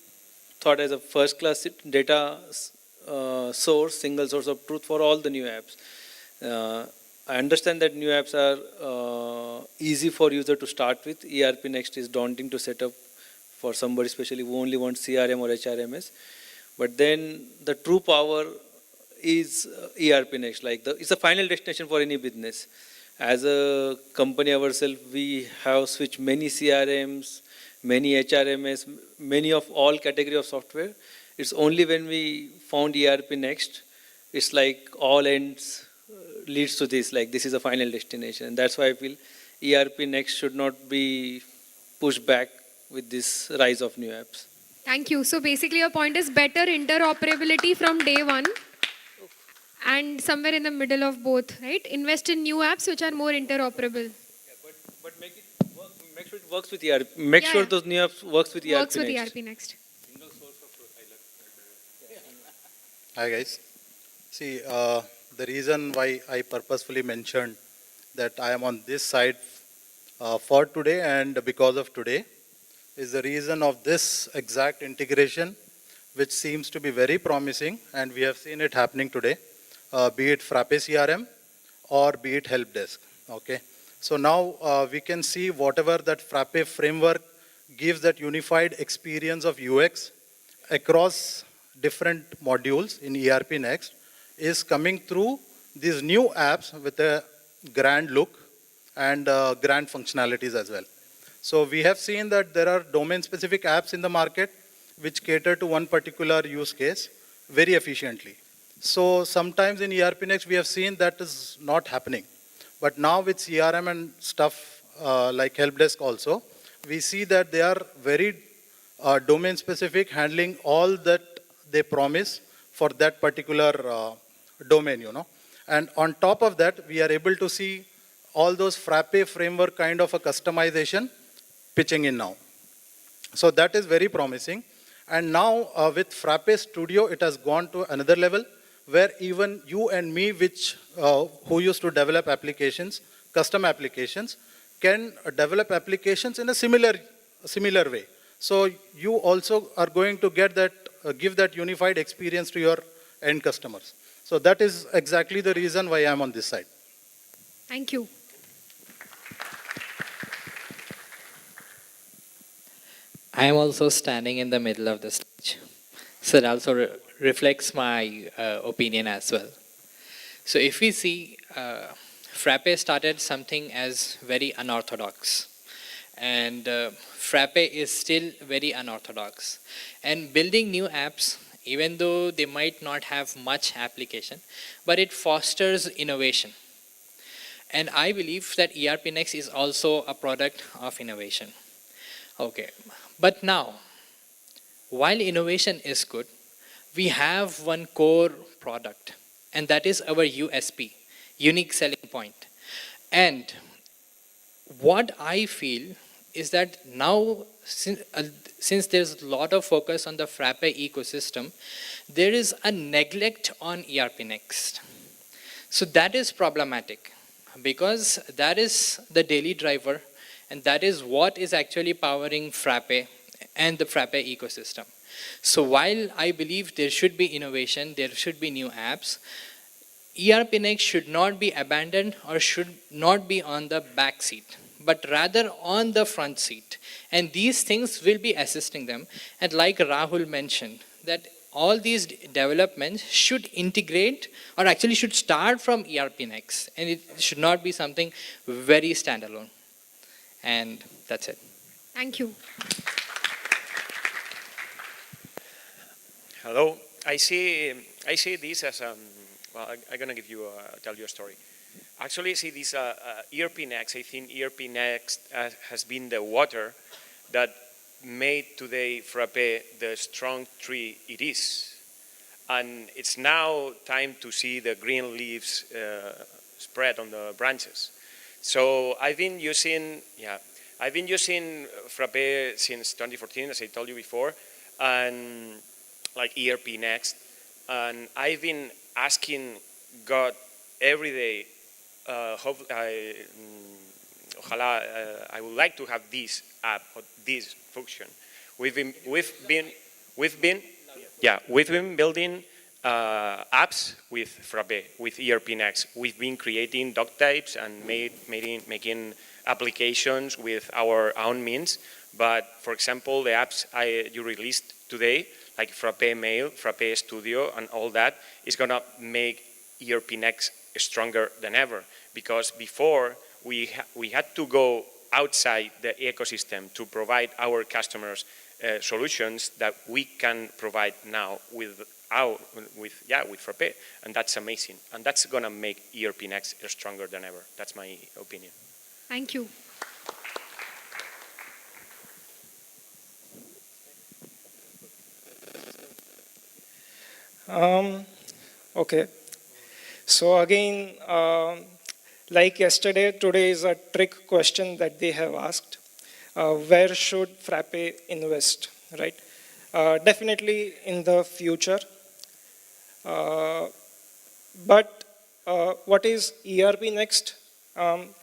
thought as a first-class data source, single source of truth for all the new apps. I understand that new apps are easy for user to start with. ERPNext is daunting to set up for somebody, especially who only wants CRM or HRMS. But then the true power is ERPNext. It's a final destination for any business. As a company ourselves, we have switched many CRMs, many HRMS, many of all category of software. It's only when we found ERPNext, it's like all ends leads to this, like this is a final destination. And that's why I feel ERPNext should not be pushed back with this rise of new apps. Thank you. So basically your point is better interoperability from day one and somewhere in the middle of both, right? Invest in new apps which are more interoperable. Yeah, but make it work, make sure it works with ERP. Make sure those new apps works with ERPNext. Works with ERPNext. Single source of truth. Hi guys. See, the reason why I purposefully mentioned that I am on this side for today and because of today is the reason of this exact integration, which seems to be very promising, and we have seen it happening today, be it Frappe CRM or be it Help Desk. Okay. So now we can see whatever that Frappe framework gives, that unified experience of UX across different modules in ERPNext, is coming through these new apps with a grand look and grand functionalities as well. So we have seen that there are domain-specific apps in the market which cater to one particular use case very efficiently. So sometimes in ERPNext we have seen that is not happening. But now with CRM and stuff like Help Desk also, we see that they are very domain-specific, handling all that they promise for that particular domain, you know. And on top of that, we are able to see all those Frappe framework kind of a customization pitching in now. So that is very promising. And now with Frappe Studio, it has gone to another level where even you and me, who used to develop applications, custom applications, can develop applications in a similar way. So you also are going to get that, give that unified experience to your end customers. So that is exactly the reason why I'm on this side. Thank you. I am also standing in the middle of the stage. So that also reflects my opinion as well. So if we see, Frappe started something as very unorthodox. And Frappe is still very unorthodox. And building new apps, even though they might not have much application, but it fosters innovation. And I believe that ERPNext is also a product of innovation. Okay, but now, while innovation is good, we have one core product, and that is our USP, unique selling point. And what I feel is that now, since there's a lot of focus on the Frappe ecosystem, there is a neglect on ERPNext. So that is problematic, because that is the daily driver, and that is what is actually powering Frappe and the Frappe ecosystem. So while I believe there should be innovation, there should be new apps, ERPNext should not be abandoned or should not be on the back seat, but rather on the front seat. And these things will be assisting them. And like Rahul mentioned, that all these developments should integrate, or actually should start from ERPNext, and it should not be something very standalone. And that's it. Thank you. Hello. I see this as well. I'm gonna tell you a story. Actually, I see this ERPNext. I think ERPNext has been the water that made today Frappe the strong tree it is, and it's now time to see the green leaves spread on the branches. So I've been using Frappe since 2014, as I told you before, and like ERPNext, and I've been asking God every day, I would like to have this app or this function. We've been building apps with Frappe, with ERPNext. We've been creating doc types and making applications with our own means. But for example, the apps you released today, like Frappe Mail, Frappe Studio, and all that, is gonna make ERPNext stronger than ever. Because before, we had to go outside the ecosystem to provide our customers solutions that we can provide now with Frappe, and that's amazing. And that's gonna make ERPNext stronger than ever. That's my opinion. Thank you. Okay. So again, like yesterday, today is a trick question that they have asked. Where should Frappe invest, right? Definitely in the future. But what is ERPNext?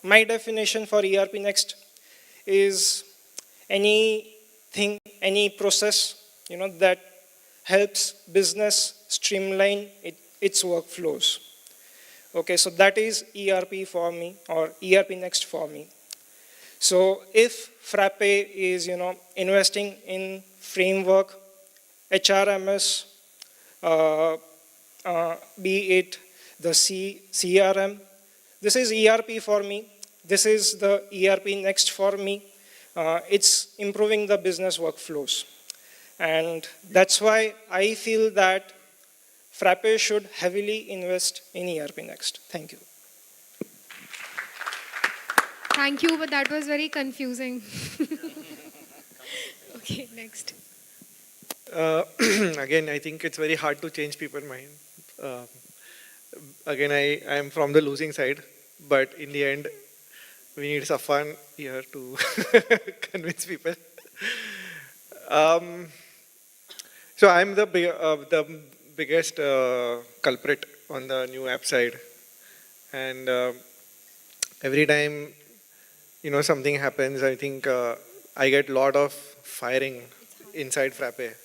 My definition for ERPNext is anything, any process, that helps business streamline its workflows. Okay, so that is ERP for me, or ERPNext for me. So if Frappe is, investing in framework, HRMS, be it the CRM, this is ERP for me. This is the ERPNext for me. It's improving the business workflows. And that's why I feel that Frappe should heavily invest in ERPNext. Thank you. Thank you, but that was very confusing. Okay, next. Again, I think it's very hard to change people's mind. Again, I am from the losing side, but in the end, we need Safwan here to convince people. So I'm the biggest culprit on the new app side, and every time something happens, I think I get a lot of firing inside Frappe.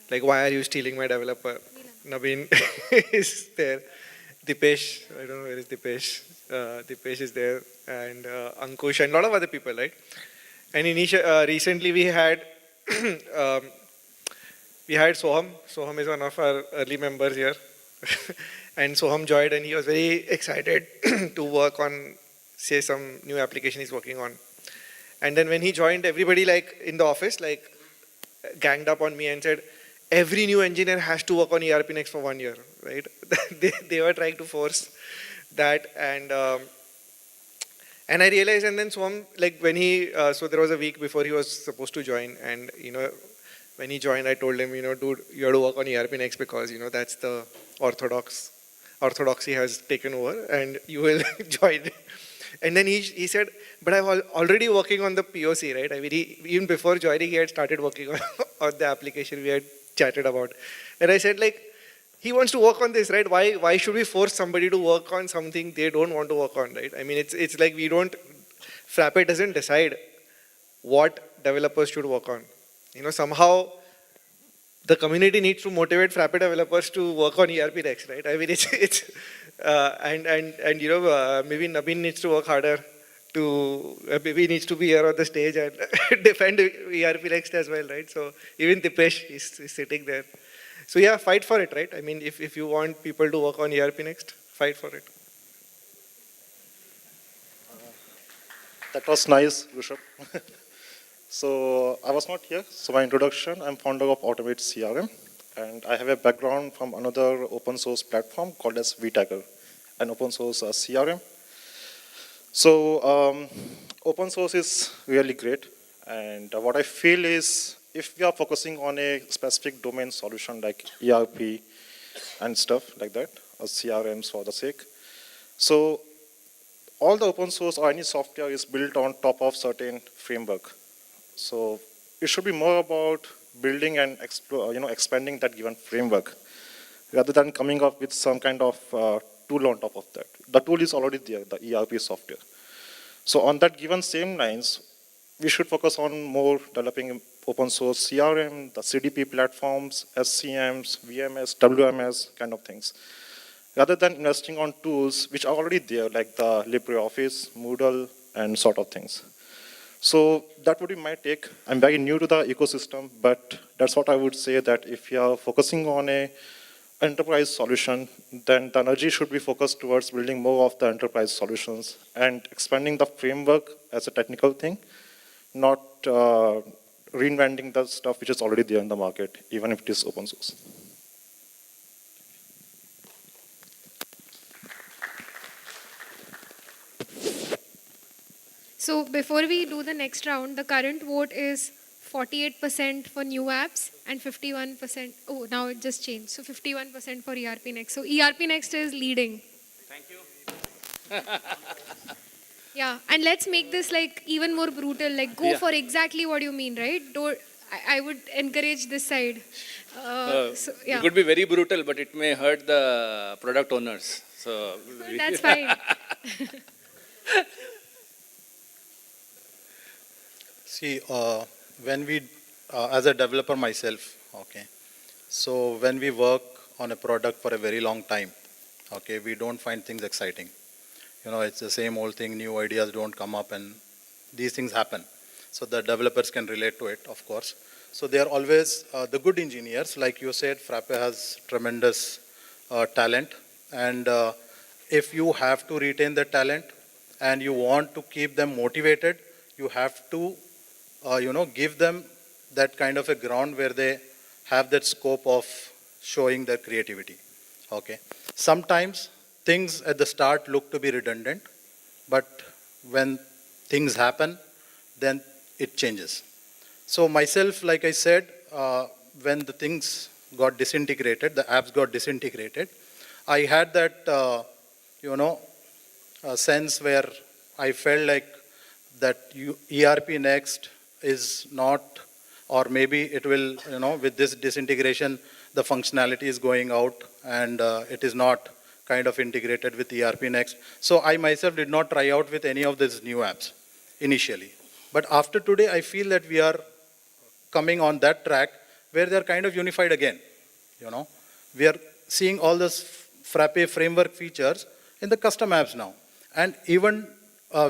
Like, why are you stealing my developer? Naveen is there. Dipesh, I don't know where is Dipesh. Dipesh is there, and Ankush, and a lot of other people, right? And recently we had Soham. Soham is one of our early members here. And Soham joined, and he was very excited to work on, say, some new application he's working on. And then when he joined, everybody like in the office like ganged up on me and said, every new engineer has to work on ERPNext for 1 year, right? they were trying to force that, and I realized, and then Swam, like when he, so there was a week before he was supposed to join, and when he joined, I told him, dude, you have to work on ERPNext because that's the orthodoxy has taken over, and you will join. And then he said, but I'm already working on the POC, right? I mean, even before joining, he had started working on the application we had chatted about. And I said, like, he wants to work on this, right? Why should we force somebody to work on something they don't want to work on, right? I mean, it's like Frappe doesn't decide what developers should work on. Somehow the community needs to motivate Frappe developers to work on ERPNext, right? I mean, maybe Nabin needs to work harder maybe needs to be here on the stage and defend ERPNext as well, right? So even Dipesh is sitting there. So yeah, fight for it, right? I mean, if you want people to work on ERPNext, fight for it. That was nice, Rishabh. So I was not here. So my introduction, I'm founder of Automate CRM, and I have a background from another open source platform called as vTagger, an open source CRM. So open source is really great, and what I feel is if we are focusing on a specific domain solution like ERP and stuff like that, or CRMs for the sake, so all the open source or any software is built on top of certain framework. So it should be more about building and expanding that given framework, rather than coming up with some kind of tool on top of that. The tool is already there, the ERP software. So on that given same lines, we should focus on more developing open source CRM, the CDP platforms, SCMs, VMS, WMS kind of things, rather than investing on tools which are already there, like the LibreOffice, Moodle, and sort of things. So that would be my take. I'm very new to the ecosystem, but that's what I would say, that if you are focusing on a enterprise solution, then the energy should be focused towards building more of the enterprise solutions and expanding the framework as a technical thing, not reinventing the stuff which is already there in the market, even if it is open source. So before we do the next round, the current vote is 48% for new apps and 51%, oh, now it just changed. So 51% for ERPNext. So ERPNext is leading. Thank you. Yeah, and let's make this like even more brutal, like go for exactly what you mean, right? I would encourage this side. It could be very brutal, but it may hurt the product owners. So that's fine. See, when we, as a developer myself, okay, so when we work on a product for a very long time, okay, we don't find things exciting. It's the same old thing, new ideas don't come up, and these things happen. So the developers can relate to it, of course. So they are always the good engineers. Like you said, Frappe has tremendous talent, and if you have to retain the talent and you want to keep them motivated, you have to give them that kind of a ground where they have that scope of showing their creativity. Okay. Sometimes things at the start look to be redundant, but when things happen, then it changes. So myself, like I said, when the things got disintegrated, the apps got disintegrated, I had that, sense where I felt like that ERPNext is not, or maybe it will, with this disintegration, the functionality is going out and it is not kind of integrated with ERPNext. So I myself did not try out with any of these new apps initially. But after today, I feel that we are coming on that track where they're kind of unified again. We are seeing all those Frappe framework features in the custom apps now. And even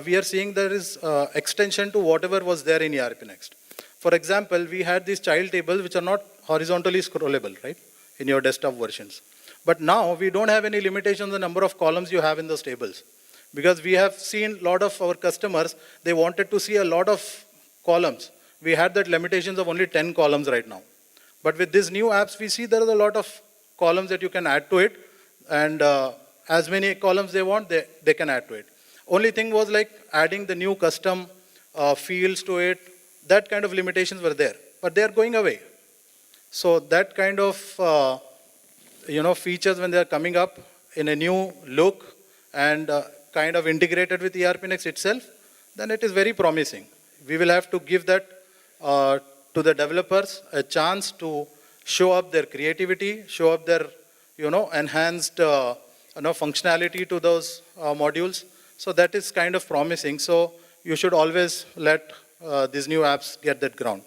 we are seeing there is extension to whatever was there in ERPNext. For example, we had these child tables which are not horizontally scrollable, right, in your desktop versions. But now we don't have any limitation on the number of columns you have in those tables. Because we have seen a lot of our customers, they wanted to see a lot of columns. We had that limitations of only 10 columns right now. But with these new apps, we see there is a lot of columns that you can add to it. And as many columns they want, they can add to it. Only thing was like adding the new custom fields to it. That kind of limitations were there. But they are going away. So that kind of features when they are coming up in a new look and kind of integrated with ERPNext itself, then it is very promising. We will have to give that to the developers a chance to show up their creativity, show up their enhanced functionality to those modules. So that is kind of promising. So you should always let these new apps get that ground.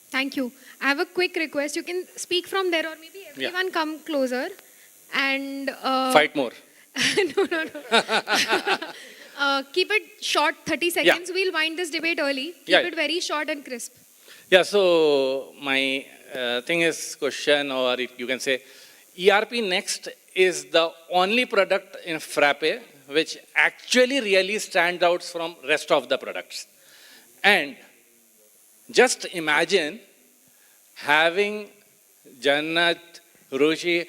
Thank you. I have a quick request. You can speak from there, or maybe everyone come closer and Fight more. no. Keep it short, 30 seconds. We'll wind this debate early. Keep it very short and crisp. Yeah, so my thing is question, or if you can say, ERPNext is the only product in Frappe which actually really stands out from rest of the products. And just imagine having Jannat, Rushi,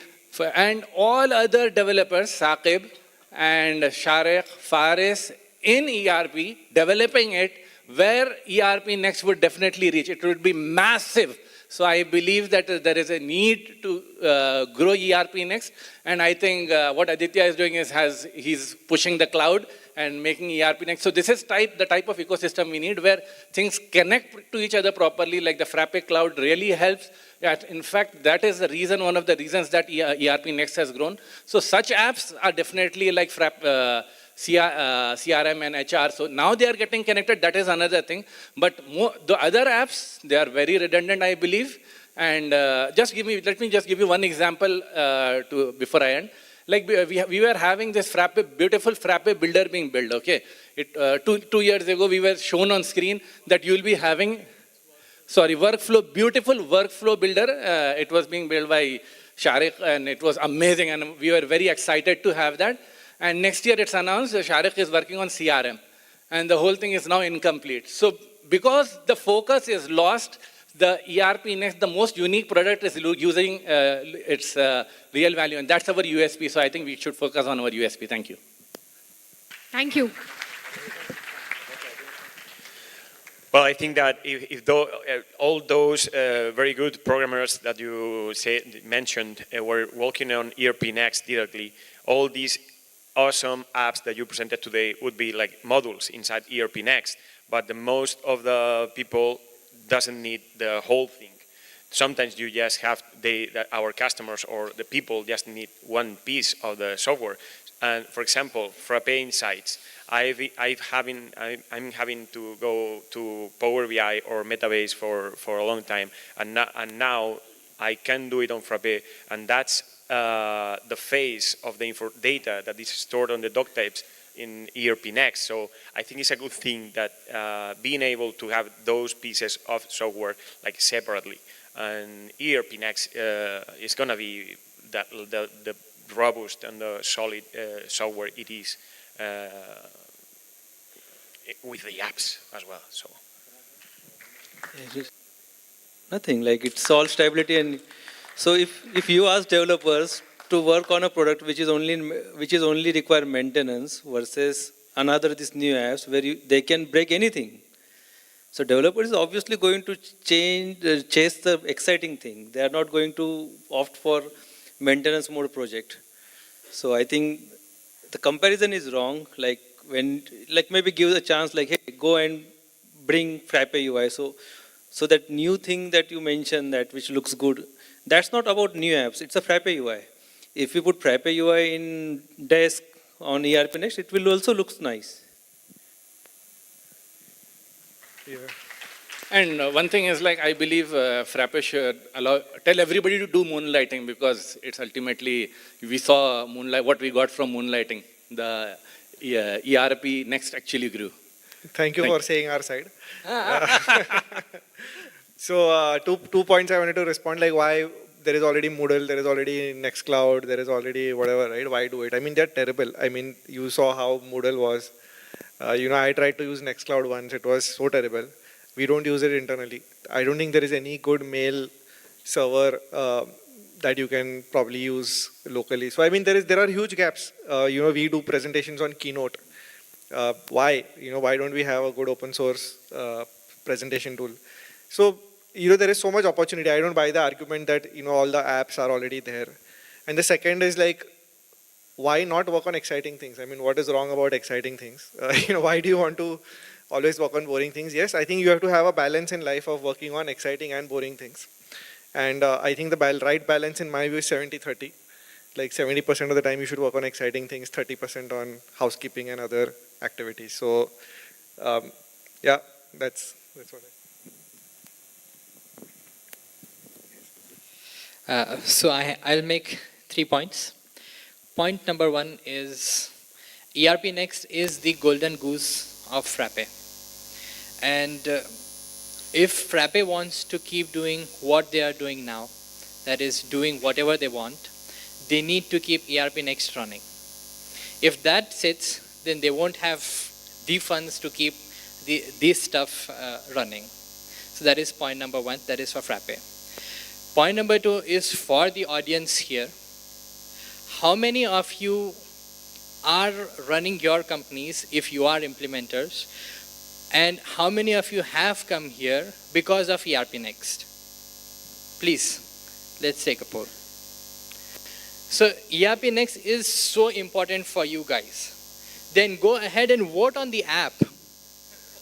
and all other developers, Saqib and Sharekh, Faris, in ERP, developing it, where ERPNext would definitely reach. It would be massive. So I believe that there is a need to grow ERPNext. And I think what Aditya is doing is he's pushing the cloud and making ERPNext. So this is the type of ecosystem we need, where things connect to each other properly, like the Frappe cloud really helps. In fact, that is the reason, one of the reasons that ERPNext has grown. So such apps are definitely like Frappe CRM and HR. So now they are getting connected. That is another thing. But the other apps, they are very redundant, I believe. And let me just give you one example before I end. Like we were having this beautiful Frappe Builder being built, okay? 2 years ago, we were shown on screen that you will be having, beautiful workflow builder. It was being built by Sharekh, and it was amazing, and we were very excited to have that. And next year it's announced that Sharekh is working on CRM, and the whole thing is now incomplete. So because the focus is lost, the ERPNext, the most unique product, is using its real value, and that's our USP. So I think we should focus on our USP. Thank you. Thank you. Well, I think that if all those very good programmers that you mentioned were working on ERPNext directly, all these awesome apps that you presented today would be like modules inside ERPNext. But the most of the people doesn't need the whole thing. Sometimes you just have our customers or the people just need one piece of the software. And for example, Frappe Insights, I'm having to go to Power BI or Metabase for a long time, and now I can do it on Frappe, and that's the face of the data that is stored on the doc types in ERPNext. So I think it's a good thing that being able to have those pieces of software like separately, and ERPNext is going to be the robust and the solid software it is with the apps as well. So nothing, like it solves stability. And so if you ask developers to work on a product which is only require maintenance versus another these new apps where they can break anything. So developers is obviously going to chase the exciting thing. They are not going to opt for maintenance mode project. So I think the comparison is wrong. Like maybe give a chance, like, hey, go and bring Frappe UI. So that new thing that you mentioned, that which looks good, that's not about new apps. It's a Frappe UI. If you put Frappe UI in Desk on ERPNext, it will also look nice. Yeah. And one thing is, like, I believe Frappe should tell everybody to do moonlighting, because it's ultimately, we saw moonlight, what we got from moonlighting. The ERPNext actually grew. Thank you for saying our side. So 2 points I wanted to respond, like why there is already Moodle, there is already Nextcloud, there is already whatever, right? Why do it? I mean, they're terrible. I mean, you saw how Moodle was. I tried to use Nextcloud once. It was so terrible. We don't use it internally. I don't think there is any good mail server that you can probably use locally. So I mean, there are huge gaps. We do presentations on Keynote. Why? Why don't we have a good open source presentation tool? So there is so much opportunity. I don't buy the argument that all the apps are already there. And the second is, like, why not work on exciting things? I mean, what is wrong about exciting things? Why do you want to always work on boring things? Yes, I think you have to have a balance in life of working on exciting and boring things. And I think the right balance in my view is 70-30. Like 70% of the time you should work on exciting things, 30% on housekeeping and other activities. So yeah, that's what So I'll make 3 points. Point number 1 is ERPNext is the golden goose of Frappe. And if Frappe wants to keep doing what they are doing now, that is doing whatever they want, they need to keep ERPNext running. If that sits, then they won't have the funds to keep this stuff running. So that is point number 1, that is for Frappe. Point number 2 is for the audience here. How many of you are running your companies if you are implementers? And how many of you have come here because of ERPNext? Please, let's take a poll. So ERPNext is so important for you guys. Then go ahead and vote on the app.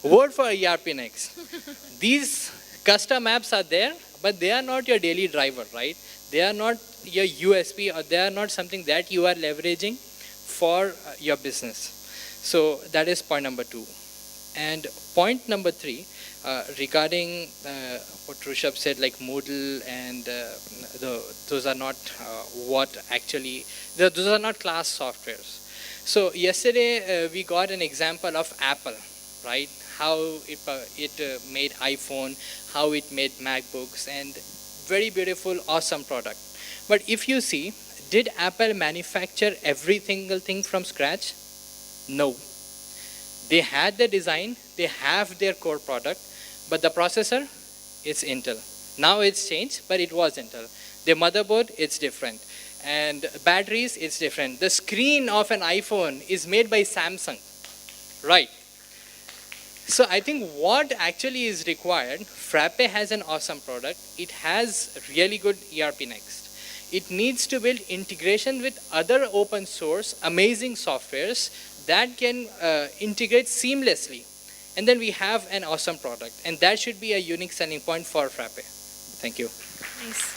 Vote for ERPNext. These custom apps are there, but they are not your daily driver, right? They are not your USP, or they are not something that you are leveraging for your business. So that is point number 2. And point number 3, regarding what Rishabh said, like Moodle and those are not those are not class softwares. So yesterday we got an example of Apple, right? How it made iPhone, how it made MacBooks, and very beautiful, awesome product. But if you see, did Apple manufacture every single thing from scratch? No. They had the design, they have their core product, but the processor, it's Intel. Now it's changed, but it was Intel. The motherboard, it's different. And batteries, it's different. The screen of an iPhone is made by Samsung, right? So I think what actually is required, Frappe has an awesome product. It has really good ERPNext. It needs to build integration with other open source, amazing softwares that can integrate seamlessly. And then we have an awesome product. And that should be a unique selling point for Frappe. Thank you. Nice.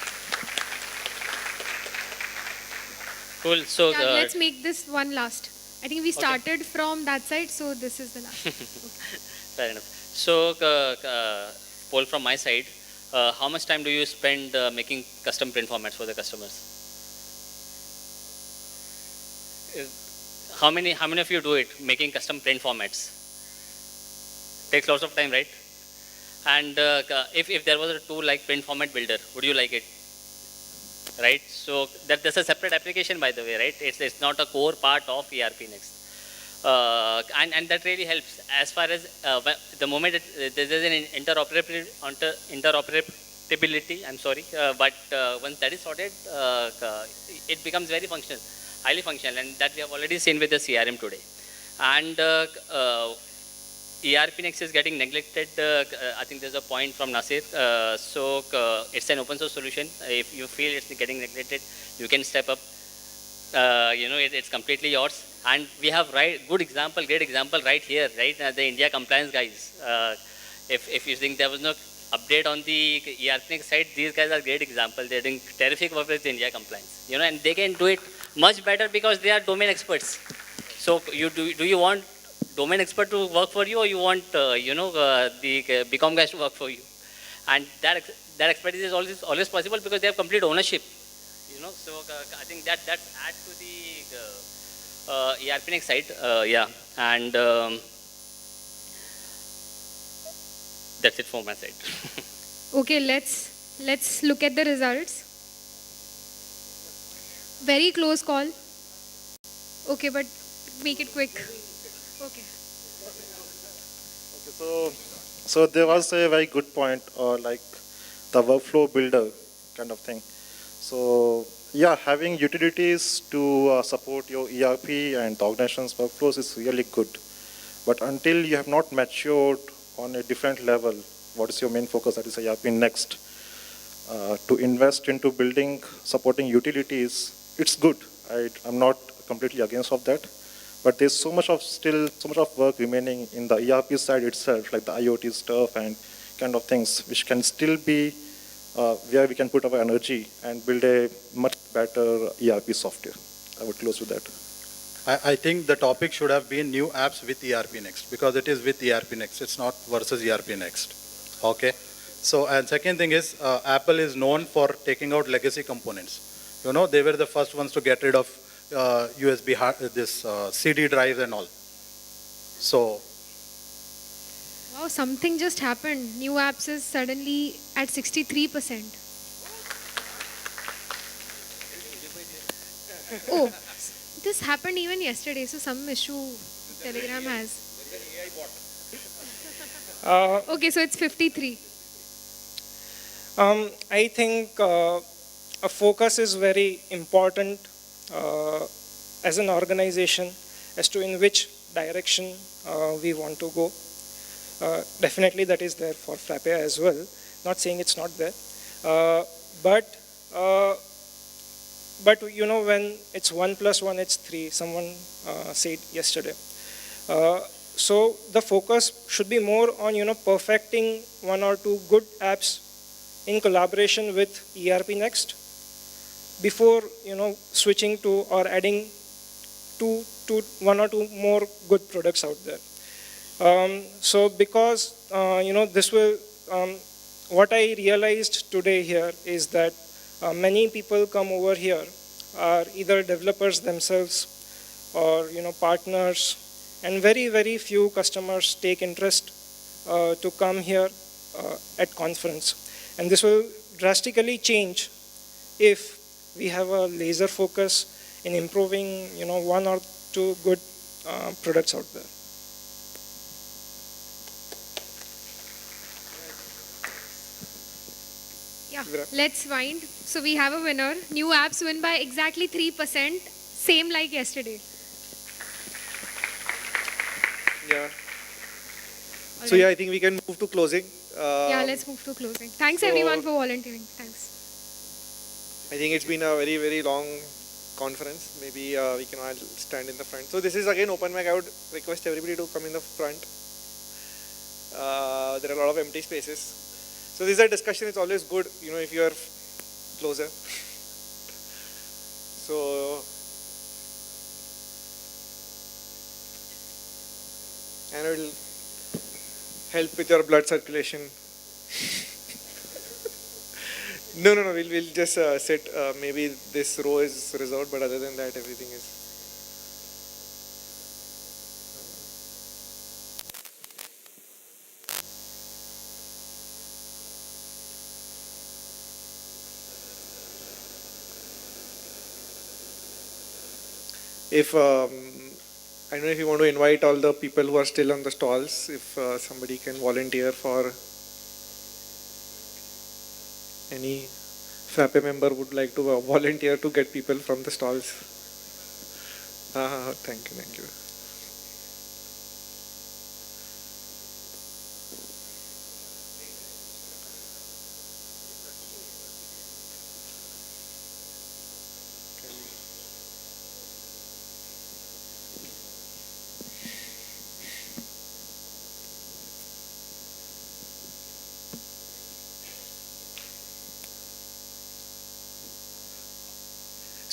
Cool. So Yeah, let's make this one last. I think we started from that side, so this is the last. Fair enough. So, poll from my side, how much time do you spend making custom print formats for the customers? How many of you do it, making custom print formats? Takes lots of time, right? And if there was a tool like Print Format Builder, would you like it? Right? So that's a separate application, by the way, right? It's not a core part of ERPNext. And that really helps as far as the moment there is an interoperability, I'm sorry, but once that is sorted, it becomes very functional, highly functional, and that we have already seen with the CRM today. And ERPNext is getting neglected. I think there's a point from Nasir. So it's an open source solution. If you feel it's getting neglected, you can step up. it's completely yours. And we have great example right here, right? The India compliance guys. If you think there was no update on the ERPNext side, these guys are great example. They're doing terrific work with India compliance. And they can do it much better because they are domain experts. So do you want domain expert to work for you, or you want the BCom guys to work for you? And that expertise is always possible because they have complete ownership. So I think that's add to the ERPNext side. Yeah, and that's it for my side. Okay, let's look at the results. Very close call. Okay, but make it quick. Okay. So there was a very good point, like the workflow builder kind of thing. So yeah, having utilities to support your ERP and the organization's workflows is really good. But until you have not matured on a different level, what is your main focus? That is ERPNext. To invest into building, supporting utilities, it's good. I'm not completely against of that. But there's so much of work remaining in the ERP side itself, like the IoT stuff and kind of things, which can still be where we can put our energy and build a much better ERP software. I would close with that. I think the topic should have been new apps with ERPNext, because it is with ERPNext. It's not versus ERPNext. Okay. So, and second thing is, Apple is known for taking out legacy components. They were the first ones to get rid of USB CD drives and all. So. Wow, something just happened. New apps is suddenly at 63%. Oh, this happened even yesterday, so some issue Telegram has. Okay, so it's 53. I think a focus is very important as an organization as to in which direction we want to go. Definitely that is there for Frappe as well. Not saying it's not there. But when it's 1 + 1, it's 3. Someone said yesterday. So the focus should be more on, perfecting 1 or 2 good apps in collaboration with ERPNext before, switching to or adding 1 or 2 more good products out there. So because, this will, what I realized today here is that many people come over here are either developers themselves or, partners, and very, very few customers take interest to come here at conference. And this will drastically change if we have a laser focus in improving, 1 or 2 good products out there. Yeah, let's wind. So we have a winner. New apps win by exactly 3%, same like yesterday. Yeah. So yeah, I think we can move to closing. Yeah, let's move to closing. Thanks everyone for volunteering. Thanks. I think it's been a very, very long conference. Maybe we can all stand in the front. So this is again open mic. I would request everybody to come in the front. There are a lot of empty spaces. So this is a discussion. It's always good, if you are closer. So, and it will help with your blood circulation. No, we'll just sit. Maybe this row is reserved, but other than that, everything is. If I don't know if you want to invite all the people who are still on the stalls, if somebody can volunteer for any Frappe member would like to volunteer to get people from the stalls. Thank you.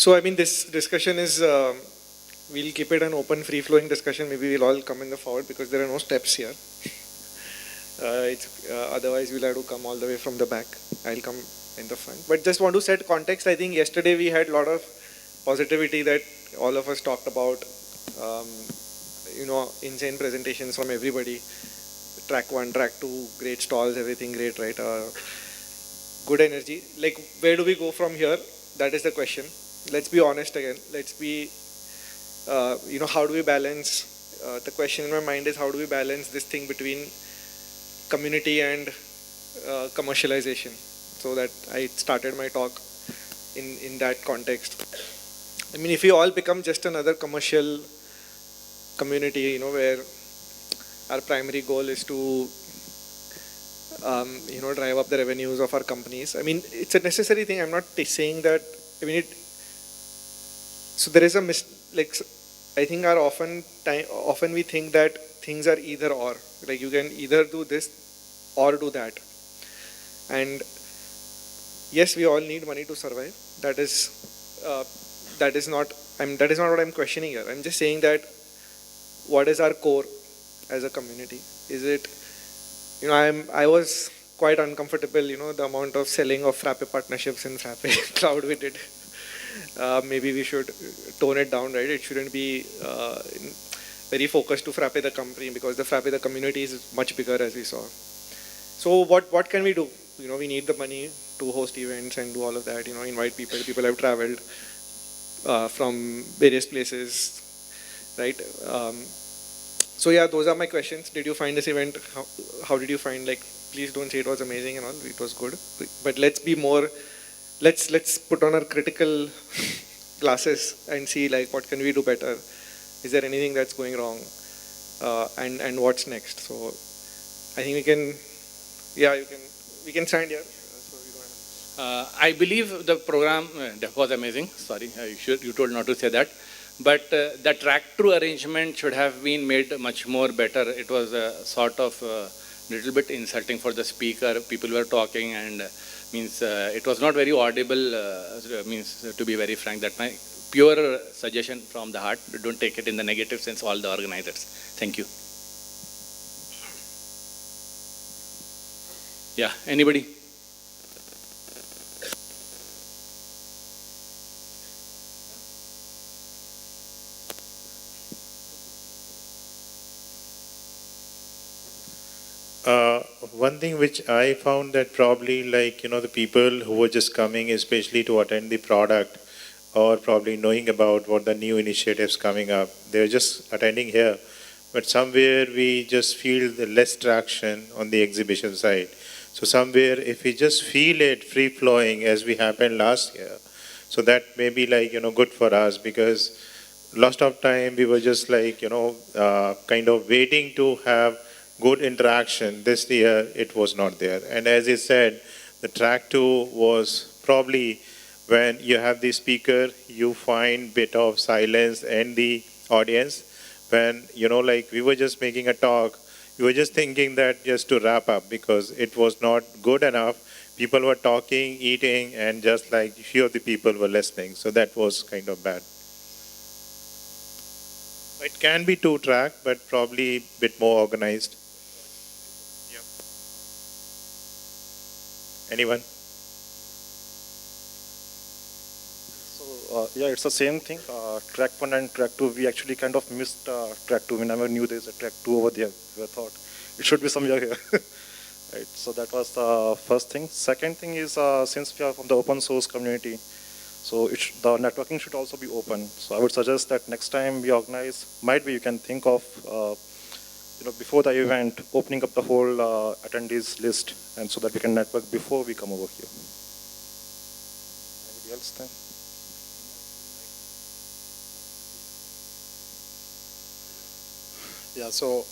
So I mean, this discussion is, we'll keep it an open, free-flowing discussion. Maybe we'll all come in the forward because there are no steps here. Otherwise, we'll have to come all the way from the back. I'll come in the front. But just want to set context. I think yesterday we had a lot of positivity that all of us talked about. Insane presentations from everybody. Track 1, track 2, great stalls, everything great, right? Good energy. Like, where do we go from here? That is the question. Let's be honest again. Let's be, how do we balance? The question in my mind is, how do we balance this thing between community and commercialization? So that I started my talk in that context. I mean, if we all become just another commercial community, where our primary goal is to, drive up the revenues of our companies. I mean, it's a necessary thing. I'm not saying that. I mean, so there is I think often we think that things are either or. Like you can either do this or do that. And yes, we all need money to survive. That is not what I'm questioning here. I'm just saying that what is our core as a community? Is it, I was quite uncomfortable, the amount of selling of Frappe partnerships in Frappe Cloud we did. Maybe we should tone it down, right? It shouldn't be very focused to Frappe the company, because the Frappe the community is much bigger, as we saw. So what can we do? We need the money to host events and do all of that, invite people. People have traveled from various places, right? So yeah, those are my questions. Did you find this event? How did you find, please don't say it was amazing and all, it was good. But let's be more, let's put on our critical glasses and see what can we do better? Is there anything that's going wrong? And what's next? So I think we can stand here. I believe the program was amazing. Sorry, you told not to say that. But the track-through arrangement should have been made much more better. It was sort of little bit insulting for the speaker. People were talking and it was not very audible, to be very frank. That's my pure suggestion from the heart. Don't take it in the negative sense, all the organizers. Thank you. Yeah, anybody? One thing which I found that probably the people who were just coming especially to attend the product or probably knowing about what the new initiatives coming up, they're just attending here. But somewhere we just feel the less traction on the exhibition side. So somewhere if we just feel it free flowing as we happened last year, so that may be good for us, because lots of time we were just kind of waiting to have good interaction. This year it was not there. And as you said, the track 2 was probably when you have the speaker, you find bit of silence and the audience. When, we were just making a talk, we were just thinking that just to wrap up, because it was not good enough. People were talking, eating, and just few of the people were listening. So that was kind of bad. It can be 2-track, but probably a bit more organized. Anyone? So yeah, it's the same thing. Track 1 and track 2, we actually kind of missed track 2. We never knew there's a track 2 over there. We thought it should be somewhere here. Right. So that was the first thing. Second thing is, since we are from the open source community, so the networking should also be open. So I would suggest that next time we organize, might be you can think of before the event, opening up the whole attendees list, and so that we can network before we come over here. Anybody else then? Yeah, so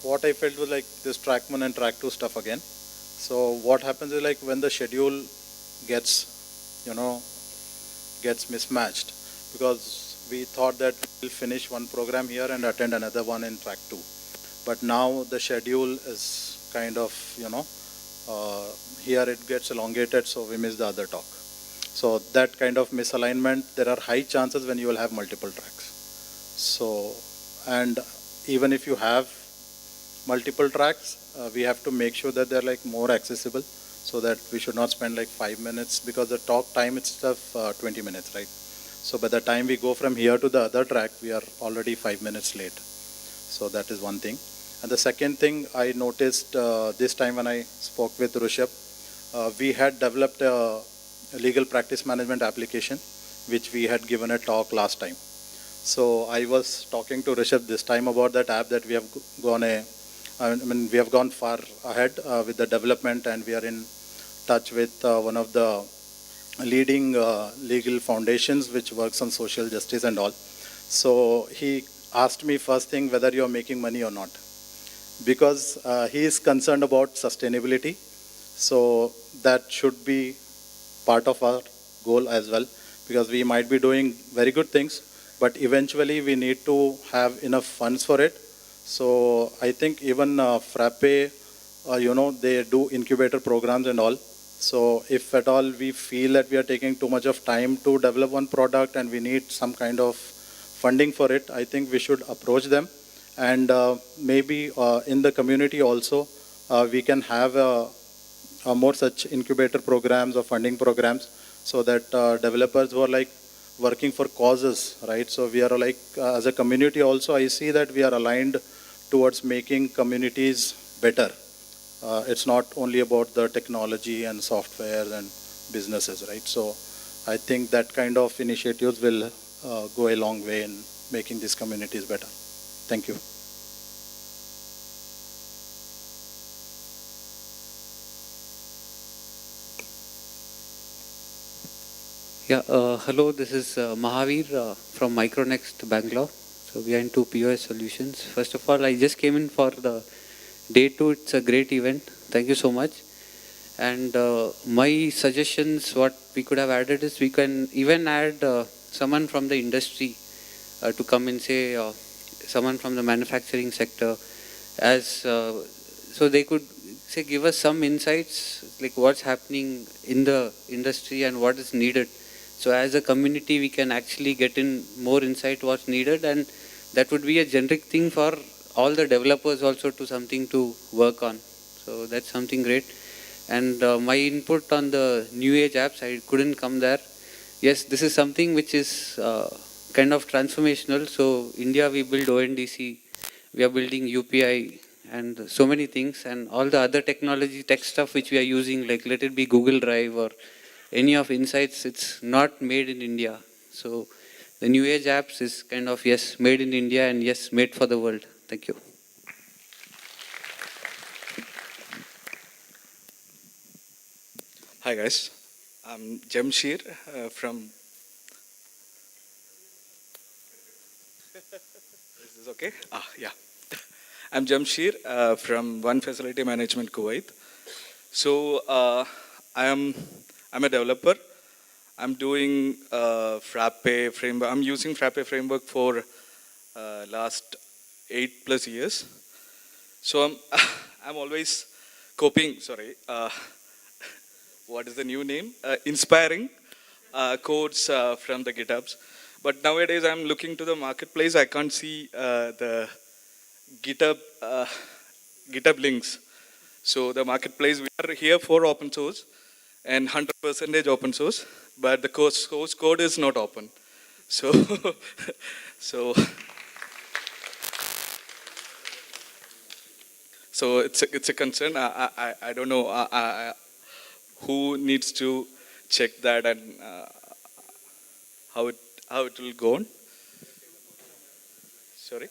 what I felt was this track 1 and track 2 stuff again. So what happens is when the schedule gets, gets mismatched, because we thought that we'll finish one program here and attend another one in track 2. But now the schedule is kind of, here it gets elongated, so we miss the other talk. So that kind of misalignment, there are high chances when you will have multiple tracks. So, and even if you have multiple tracks, we have to make sure that they're like more accessible, so that we should not spend like 5 minutes, because the talk time itself 20 minutes, right? So by the time we go from here to the other track, we are already 5 minutes late. So that is one thing. And the second thing I noticed this time when I spoke with Rishabh, we had developed a legal practice management application, which we had given a talk last time. So I was talking to Rishabh this time about that app, that we have we have gone far ahead with the development, and we are in touch with one of the leading legal foundations which works on social justice and all. So he asked me first thing whether you are making money or not, because he is concerned about sustainability. So that should be part of our goal as well, because we might be doing very good things, but eventually we need to have enough funds for it. So I think even Frappe, they do incubator programs and all. So if at all we feel that we are taking too much of time to develop one product and we need some kind of funding for it, I think we should approach them. And maybe in the community also, we can have more such incubator programs or funding programs, so that developers who are like working for causes, right? So we are like, as a community also, I see that we are aligned towards making communities better. It's not only about the technology and software and businesses, right? So I think that kind of initiatives will go a long way in making these communities better. Thank you. Yeah, hello, this is Mahavir from Micronext, Bangalore. So we are into POS solutions. First of all, I just came in for the day 2. It's a great event. Thank you so much. And my suggestions, what we could have added is, we can even add someone from the industry to come and say, someone from the manufacturing sector, as so they could say, give us some insights, like what's happening in the industry and what is needed. So as a community, we can actually get in more insight what's needed, and that would be a generic thing for all the developers also to something to work on. So that's something great. And my input on the new age apps, I couldn't come there. Yes, this is something which is kind of transformational. So India, we build ONDC, we are building UPI and so many things, and all the other technology, tech stuff which we are using, like let it be Google Drive or any of Insights, it's not made in India. So the new age apps is kind of, yes, made in India, and yes, made for the world. Thank you. Hi guys, I'm Jamshir from. Is this okay? Yeah. I'm Jamshir from One Facility Management Kuwait. So I'm a developer. I'm doing Frappe framework. I'm using Frappe framework for last 8+ years. So I'm always coping. Sorry. What is the new name? Inspiring codes from the GitHubs. But nowadays I'm looking to the marketplace. I can't see the GitHub links. So the marketplace, we are here for open source and 100% open source, but the source code is not open. So, so it's a concern. I don't know who needs to check that and how it will go on. Sorry.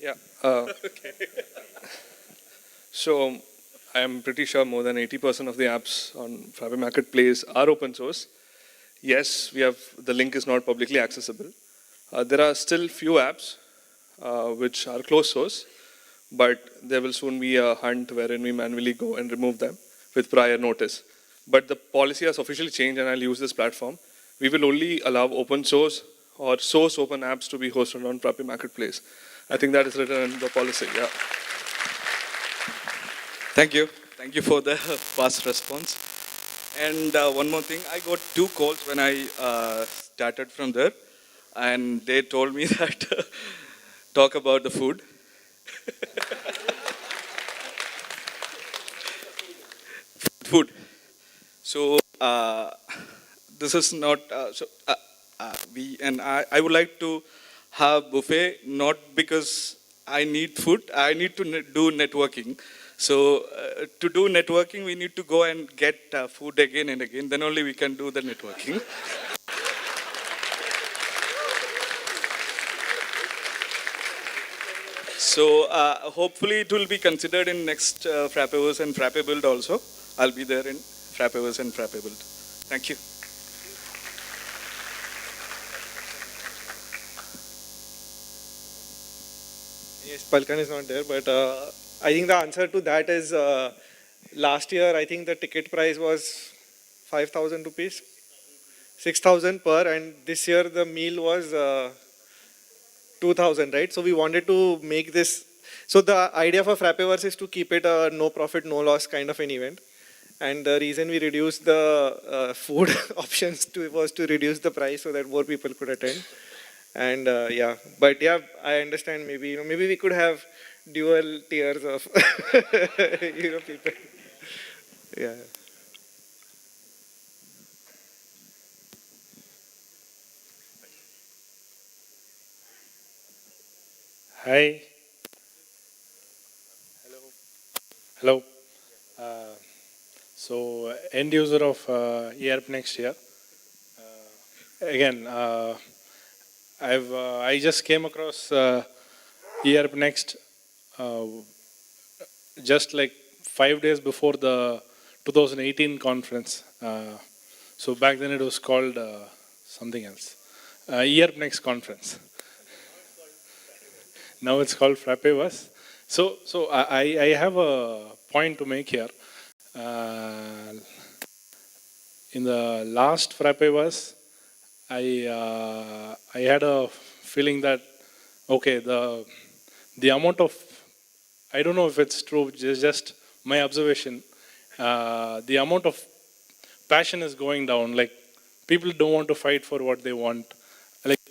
Yeah. So I'm pretty sure more than 80% of the apps on Frappe Marketplace are open source. Yes, the link is not publicly accessible. There are still few apps which are closed source, but there will soon be a hunt wherein we manually go and remove them with prior notice. But the policy has officially changed, and I'll use this platform. We will only allow open source or source open apps to be hosted on Frappe Marketplace. I think that is written in the policy, yeah. Thank you. Thank you for the fast response. And one more thing, I got 2 calls when I started from there, and they told me that talk about the food. Food. So this is not I would like to have buffet not because I need food. I need to do networking. So to do networking, we need to go and get food again and again. Then only we can do the networking. So hopefully it will be considered in next Frappeverse and Frappe Build also. I'll be there in Frappeverse and Frappe Build. Thank you. Yes, Palkan is not there, but I think the answer to that is last year I think the ticket price was 5,000 rupees, 6,000 per, and this year the meal was 2,000, right? So we wanted to make this. So the idea for Frappeverse is to keep it a no profit, no loss kind of an event. And the reason we reduced the food options was to reduce the price so that more people could attend. And yeah, but yeah, I understand. Maybe maybe we could have dual tiers of people. Yeah. Hi. Hello. So end user of ERPNext here. Again, I just came across ERPNext just like 5 days before the 2018 conference. So back then it was called something else, ERPNext conference. Now it's called Frappeverse. So I have a point to make here. In the last Frappeverse, I had a feeling that, okay, the amount of, I don't know if it's true, it's just my observation, the amount of passion is going down. Like, people don't want to fight for what they want. Like,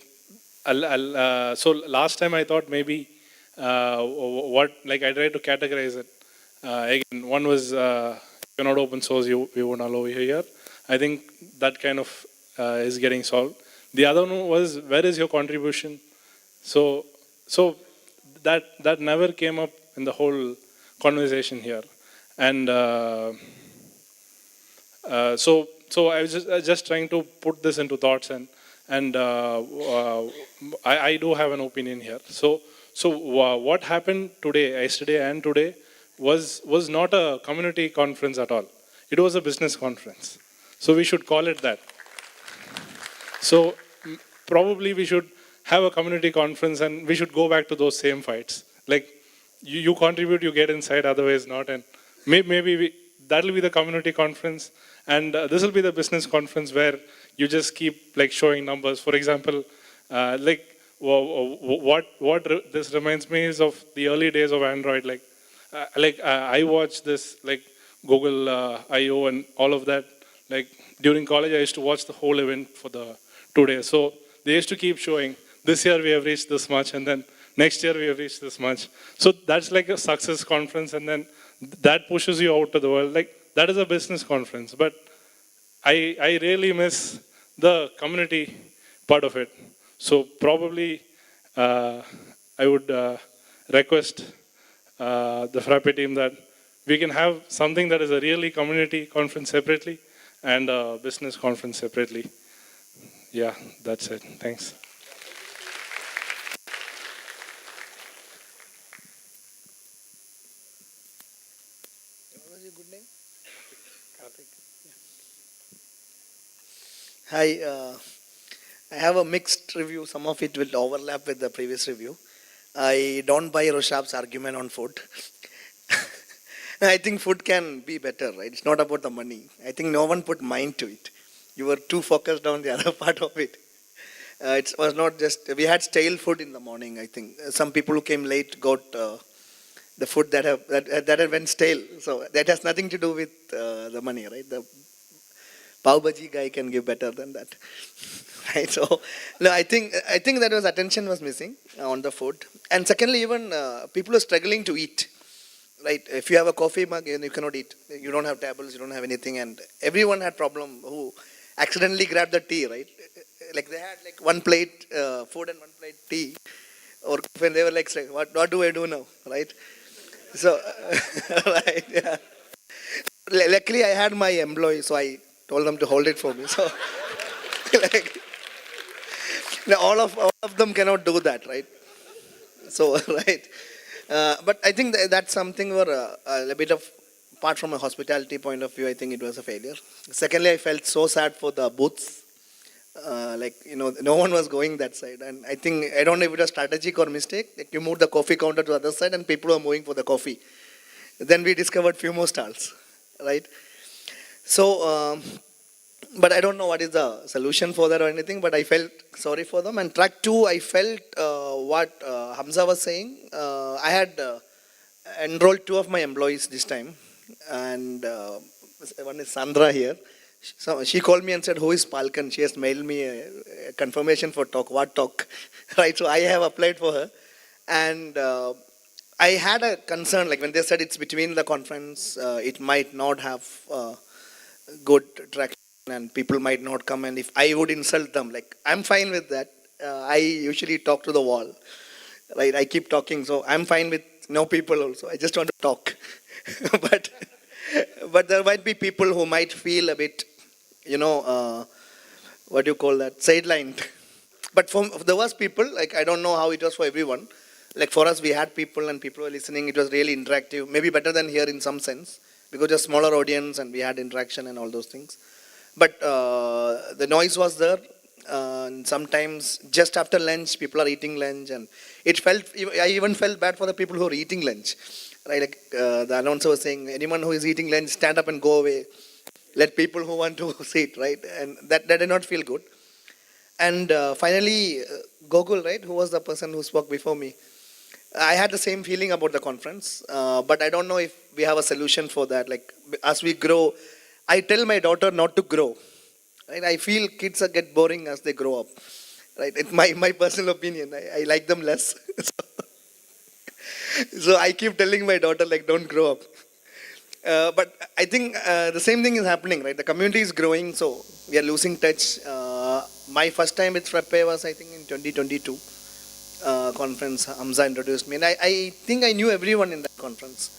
so last time I thought maybe like I tried to categorize it. Again, one was you're not open source, we won't allow you here. I think that kind of is getting solved. The other one was, where is your contribution? So that never came up in the whole conversation here. And so I was just trying to put this into thoughts, and I do have an opinion here. So what happened today, yesterday and today, was not a community conference at all. It was a business conference. So we should call it that. So probably we should have a community conference, and we should go back to those same fights. Like, you contribute, you get inside, otherwise not. And maybe that'll be the community conference, and this will be the business conference where you just keep like showing numbers. For example, like what this reminds me is of the early days of Android. Like I watched this like Google I/O and all of that. Like during college, I used to watch the whole event for the 2 days. So they used to keep showing, this year we have reached this much, and then next year we have reached this much. So that's like a success conference, and then that pushes you out to the world. Like, that is a business conference, but I really miss the community part of it. So probably I would request the Frappe team that we can have something that is a really community conference separately and a business conference separately. Yeah, that's it. Thanks. What was your good name? Hi, I have a mixed review. Some of it will overlap with the previous review. I don't buy Roshab's argument on food. I think food can be better, right? It's not about the money. I think no one put mind to it. You were too focused on the other part of it. It was not just, we had stale food in the morning, I think. Some people who came late got the food that had went stale. So that has nothing to do with the money, right? The pav bhaji guy can give better than that. Right? So no, I think that was attention was missing on the food. And secondly, even people are struggling to eat. Right? If you have a coffee mug, you cannot eat. You don't have tables, you don't have anything. And everyone had problem who accidentally grabbed the tea, right? Like they had like one plate food and one plate tea. Or when they were like, what do I do now? Right? So, right, yeah. Luckily, I had my employee, so I told them to hold it for me. So, like, all of them cannot do that, right? So, right. But I think that's something where a bit of, apart from a hospitality point of view, I think it was a failure. Secondly, I felt so sad for the booths. No one was going that side. And I don't know if it was strategic or mistake. Like you moved the coffee counter to the other side and people were moving for the coffee. Then we discovered few more stalls, right? So, but I don't know what is the solution for that or anything, but I felt sorry for them. And track 2, I felt what Hamza was saying. I had enrolled 2 of my employees this time. And one is Sandra here. So she called me and said, who is Palkan? She has mailed me a confirmation for talk. What talk? Right, so I have applied for her. And I had a concern, like when they said it's between the conference, it might not have good traction and people might not come. And if I would insult them, like I'm fine with that. I usually talk to the wall, right? I keep talking, so I'm fine with no people also. I just want to talk. But there might be people who might feel a bit, what do you call that, sidelined. But for the worst people, like I don't know how it was for everyone. Like for us, we had people and people were listening. It was really interactive, maybe better than here in some sense, because a smaller audience and we had interaction and all those things. But the noise was there. And sometimes just after lunch, people are eating lunch, and I even felt bad for the people who are eating lunch. Right, like the announcer was saying, anyone who is eating lunch, stand up and go away. Let people who want to sit, right? And that did not feel good. And finally, Gogol, right, who was the person who spoke before me, I had the same feeling about the conference, but I don't know if we have a solution for that. Like as we grow, I tell my daughter not to grow. Right? I feel kids get boring as they grow up. Right? It's my personal opinion. I like them less. So I keep telling my daughter, like, don't grow up. But I think the same thing is happening, right? The community is growing, so we are losing touch. My first time with Frappe was, I think, in 2022 conference. Hamza introduced me, and I think I knew everyone in that conference.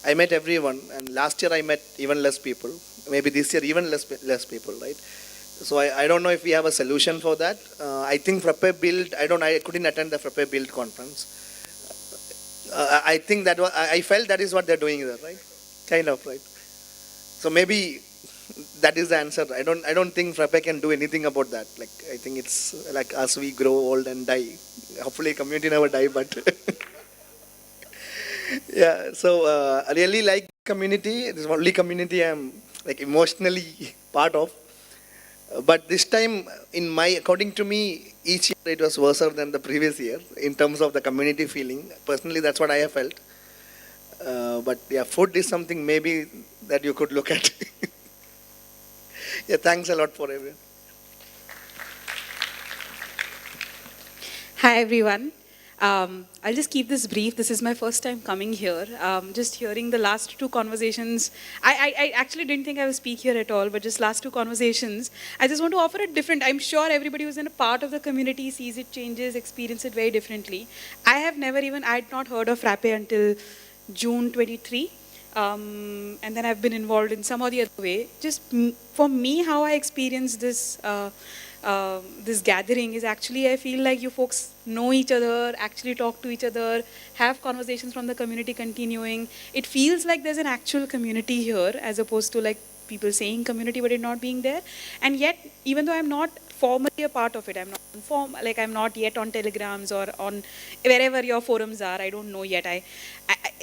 I met everyone, and last year I met even less people. Maybe this year even less people, right? So I don't know if we have a solution for that. I think Frappe Build, I couldn't attend the Frappe Build conference. I think I felt that is what they're doing there, right? Kind of, right? So maybe that is the answer. I don't think Frappe can do anything about that. Like I think it's like as we grow old and die. Hopefully community never die, but yeah. So I really like community. This is the only community I'm like emotionally part of. But this time, according to me, each year it was worse than the previous year in terms of the community feeling. Personally, that's what I have felt. But yeah, food is something maybe that you could look at. Yeah, thanks a lot for everyone. Hi, everyone. I'll just keep this brief. This is my first time coming here. Just hearing the last 2 conversations. I actually didn't think I would speak here at all, but just last 2 conversations. I just want to offer a different, I'm sure everybody who's in a part of the community sees it, changes, experience it very differently. I had not heard of Frappe until June 23. And then I've been involved in some or the other way. Just for me, how I experience this this gathering is actually, I feel like you folks know each other, actually talk to each other, have conversations from the community continuing. It feels like there's an actual community here as opposed to like people saying community but it not being there. And yet, even though I'm not formally a part of it, I'm not yet on Telegrams or on wherever your forums are, I don't know yet.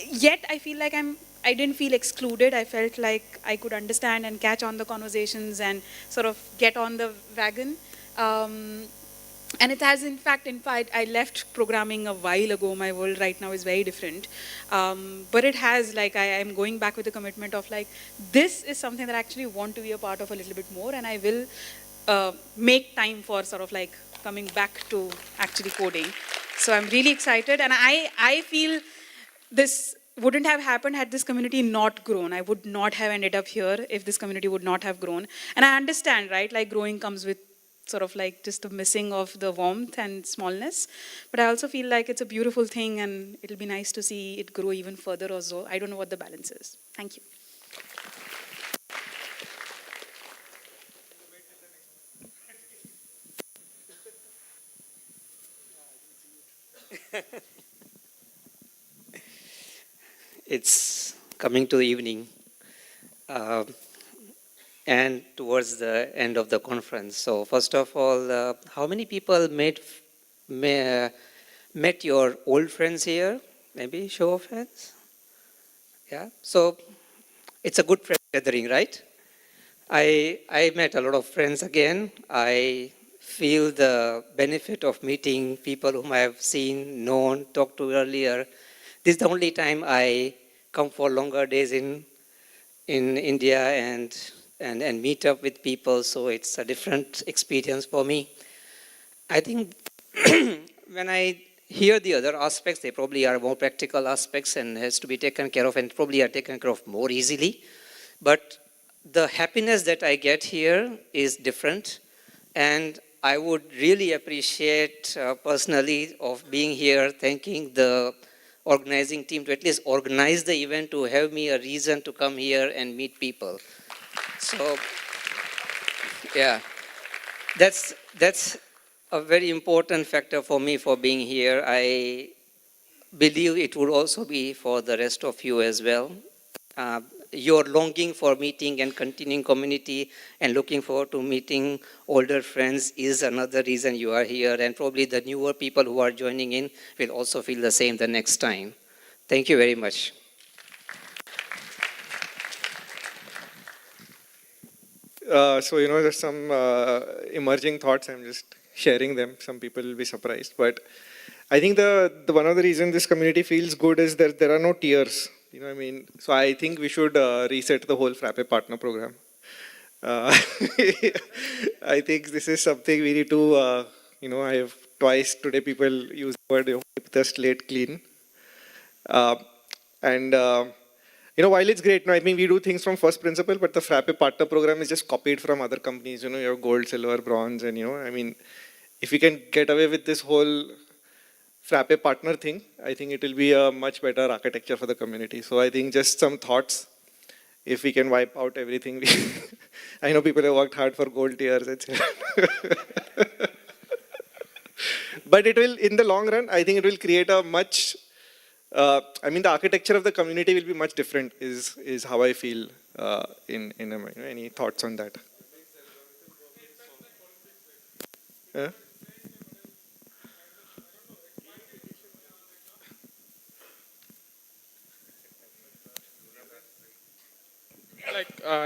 Yet I feel like I didn't feel excluded. I felt like I could understand and catch on the conversations and sort of get on the wagon. And it has, in fact, I left programming a while ago. My world right now is very different. But it has, like, I am going back with the commitment of, like, this is something that I actually want to be a part of a little bit more, and I will make time for sort of like coming back to actually coding. So I'm really excited, and I feel this wouldn't have happened had this community not grown. I would not have ended up here if this community would not have grown. And I understand, right, like growing comes with sort of like just the missing of the warmth and smallness. But I also feel like it's a beautiful thing, and it'll be nice to see it grow even further or so. I don't know what the balance is. Thank you. It's coming to the evening and towards the end of the conference. So first of all, how many people met your old friends here? Maybe show of hands? Yeah, so it's a good friend gathering, right? I met a lot of friends again. I feel the benefit of meeting people whom I have seen, known, talked to earlier. This is the only time I come for longer days in India and meet up with people, so it's a different experience for me. I think when I hear the other aspects, they probably are more practical aspects and has to be taken care of and probably are taken care of more easily. But the happiness that I get here is different, and I would really appreciate personally of being here, thanking the organizing team to at least organize the event, to have me a reason to come here and meet people. So, yeah, that's a very important factor for me for being here. I believe it would also be for the rest of you as well. Your longing for meeting and continuing community and looking forward to meeting older friends is another reason you are here, and probably the newer people who are joining in will also feel the same the next time. Thank you very much. So, there's some emerging thoughts. I'm just sharing them. Some people will be surprised. But I think the one of the reasons this community feels good is that there are no tiers. You know what I mean? So I think we should reset the whole Frappe partner program. I think this is something we need to, I have twice today people use the word, keep the slate clean. While it's great, I mean, we do things from first principle, but the Frappe partner program is just copied from other companies. You have gold, silver, bronze, and I mean, if we can get away with this whole Frappe partner thing, I think it will be a much better architecture for the community. So I think just some thoughts, if we can wipe out everything. I know people have worked hard for gold tiers, etc. But it will, in the long run, I think it will create a much, the architecture of the community will be much different, is how I feel. Any thoughts on that?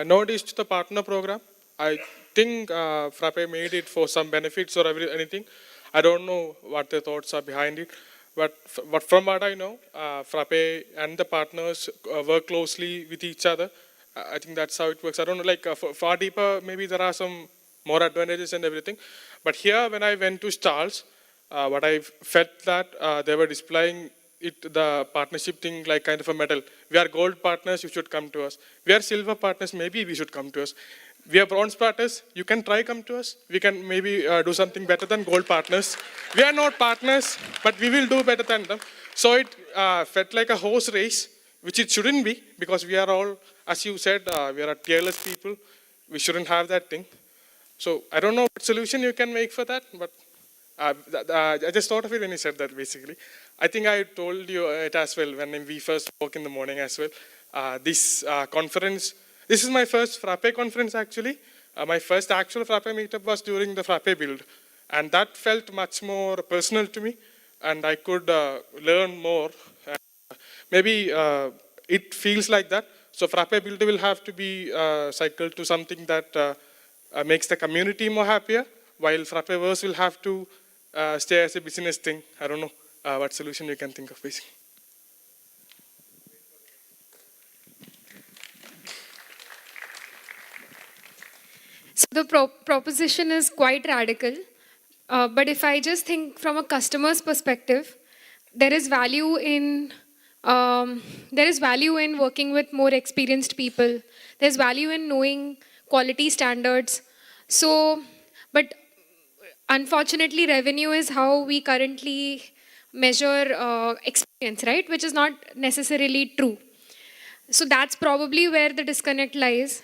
Nowadays, to the partner program, I think Frappe made it for some benefits or anything. I don't know what the thoughts are behind it, but from what I know, Frappe and the partners work closely with each other. I think that's how it works. I don't know, far deeper, maybe there are some more advantages and everything. But here, when I went to stalls, what I felt that they were displaying the partnership thing like kind of a medal. We are gold partners, you should come to us. We are silver partners, maybe we should come to us. We are bronze partners, you can try come to us. We can maybe do something better than gold partners. We are not partners, but we will do better than them. So it felt like a horse race, which it shouldn't be, because we are all, as you said, we are tierless people. We shouldn't have that thing. So I don't know what solution you can make for that, but I just thought of it when you said that, basically. I think I told you it as well when we first spoke in the morning as well. This conference, this is my first Frappe conference actually. My first actual Frappe meetup was during the Frappe Builder. And that felt much more personal to me. And I could learn more. Maybe it feels like that. So Frappe Builder will have to be cycled to something that makes the community more happier, while Frappeverse will have to stay as a business thing. I don't know what solution you can think of basically. So the proposition is quite radical. But if I just think from a customer's perspective, there is value in working with more experienced people. There's value in knowing quality standards. So, but unfortunately, revenue is how we currently measure experience, right? Which is not necessarily true. So that's probably where the disconnect lies.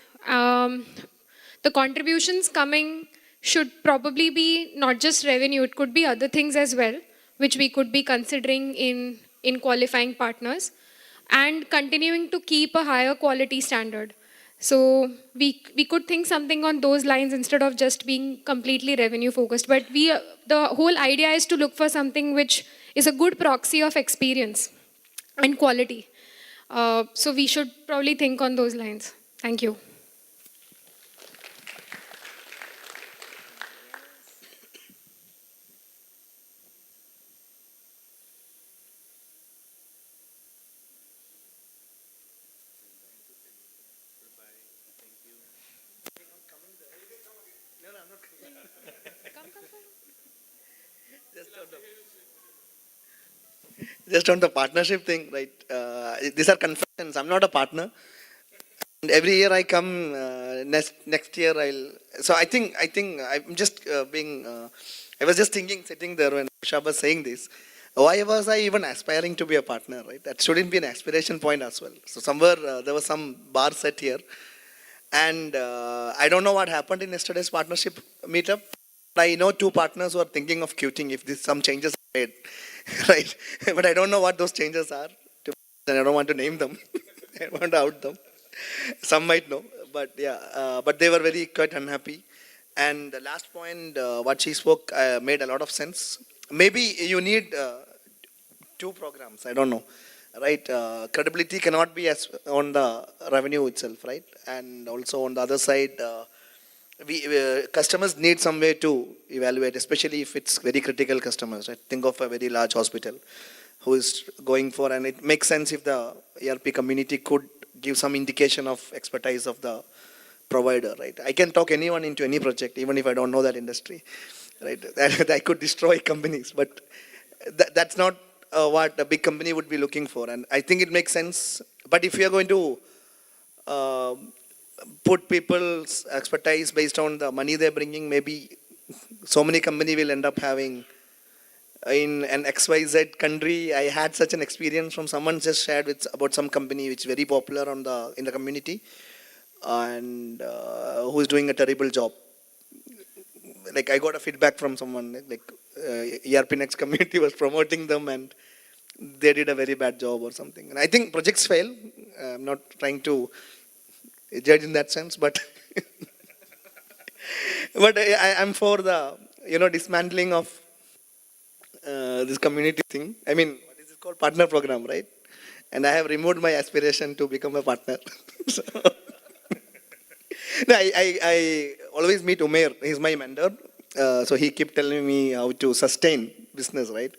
The contributions coming should probably be not just revenue, it could be other things as well, which we could be considering in qualifying partners and continuing to keep a higher quality standard. So we could think something on those lines instead of just being completely revenue focused. But the whole idea is to look for something which is a good proxy of experience and quality. So we should probably think on those lines. Thank you. Just on the partnership thing, right? These are confessions. I'm not a partner. And every year I come, next year I'll. So I think I'm just being. I was just thinking, sitting there when Shab was saying this. Why was I even aspiring to be a partner, right? That shouldn't be an aspiration point as well. So somewhere there was some bar set here. And I don't know what happened in yesterday's partnership meetup. I know 2 partners who are thinking of quitting if some changes are made, right? But I don't know what those changes are. And I don't want to name them. I don't want to out them. Some might know, but yeah, but they were very quite unhappy. And the last point, what she spoke, made a lot of sense. Maybe you need 2 programs. I don't know, right? Credibility cannot be as on the revenue itself, right? And also on the other side, customers need some way to evaluate, especially if it's very critical customers. Right? Think of a very large hospital who is going for, and it makes sense if the ERP community could give some indication of expertise of the provider, right? I can talk anyone into any project, even if I don't know that industry, right? I could destroy companies, but that's not what a big company would be looking for. And I think it makes sense. But if you're going to put people's expertise based on the money they're bringing, maybe so many companies will end up having in an XYZ country. I had such an experience from someone just shared about some company which is very popular in the community and who is doing a terrible job. Like I got a feedback from someone, like ERPNext community was promoting them and they did a very bad job or something. And I think projects fail. I'm not trying to judge in that sense, but but I'm for the dismantling of this community thing. I mean, what is it called? Partner program, right? And I have removed my aspiration to become a partner. So, no, I always meet Umair. He's my mentor. So he kept telling me how to sustain business, right?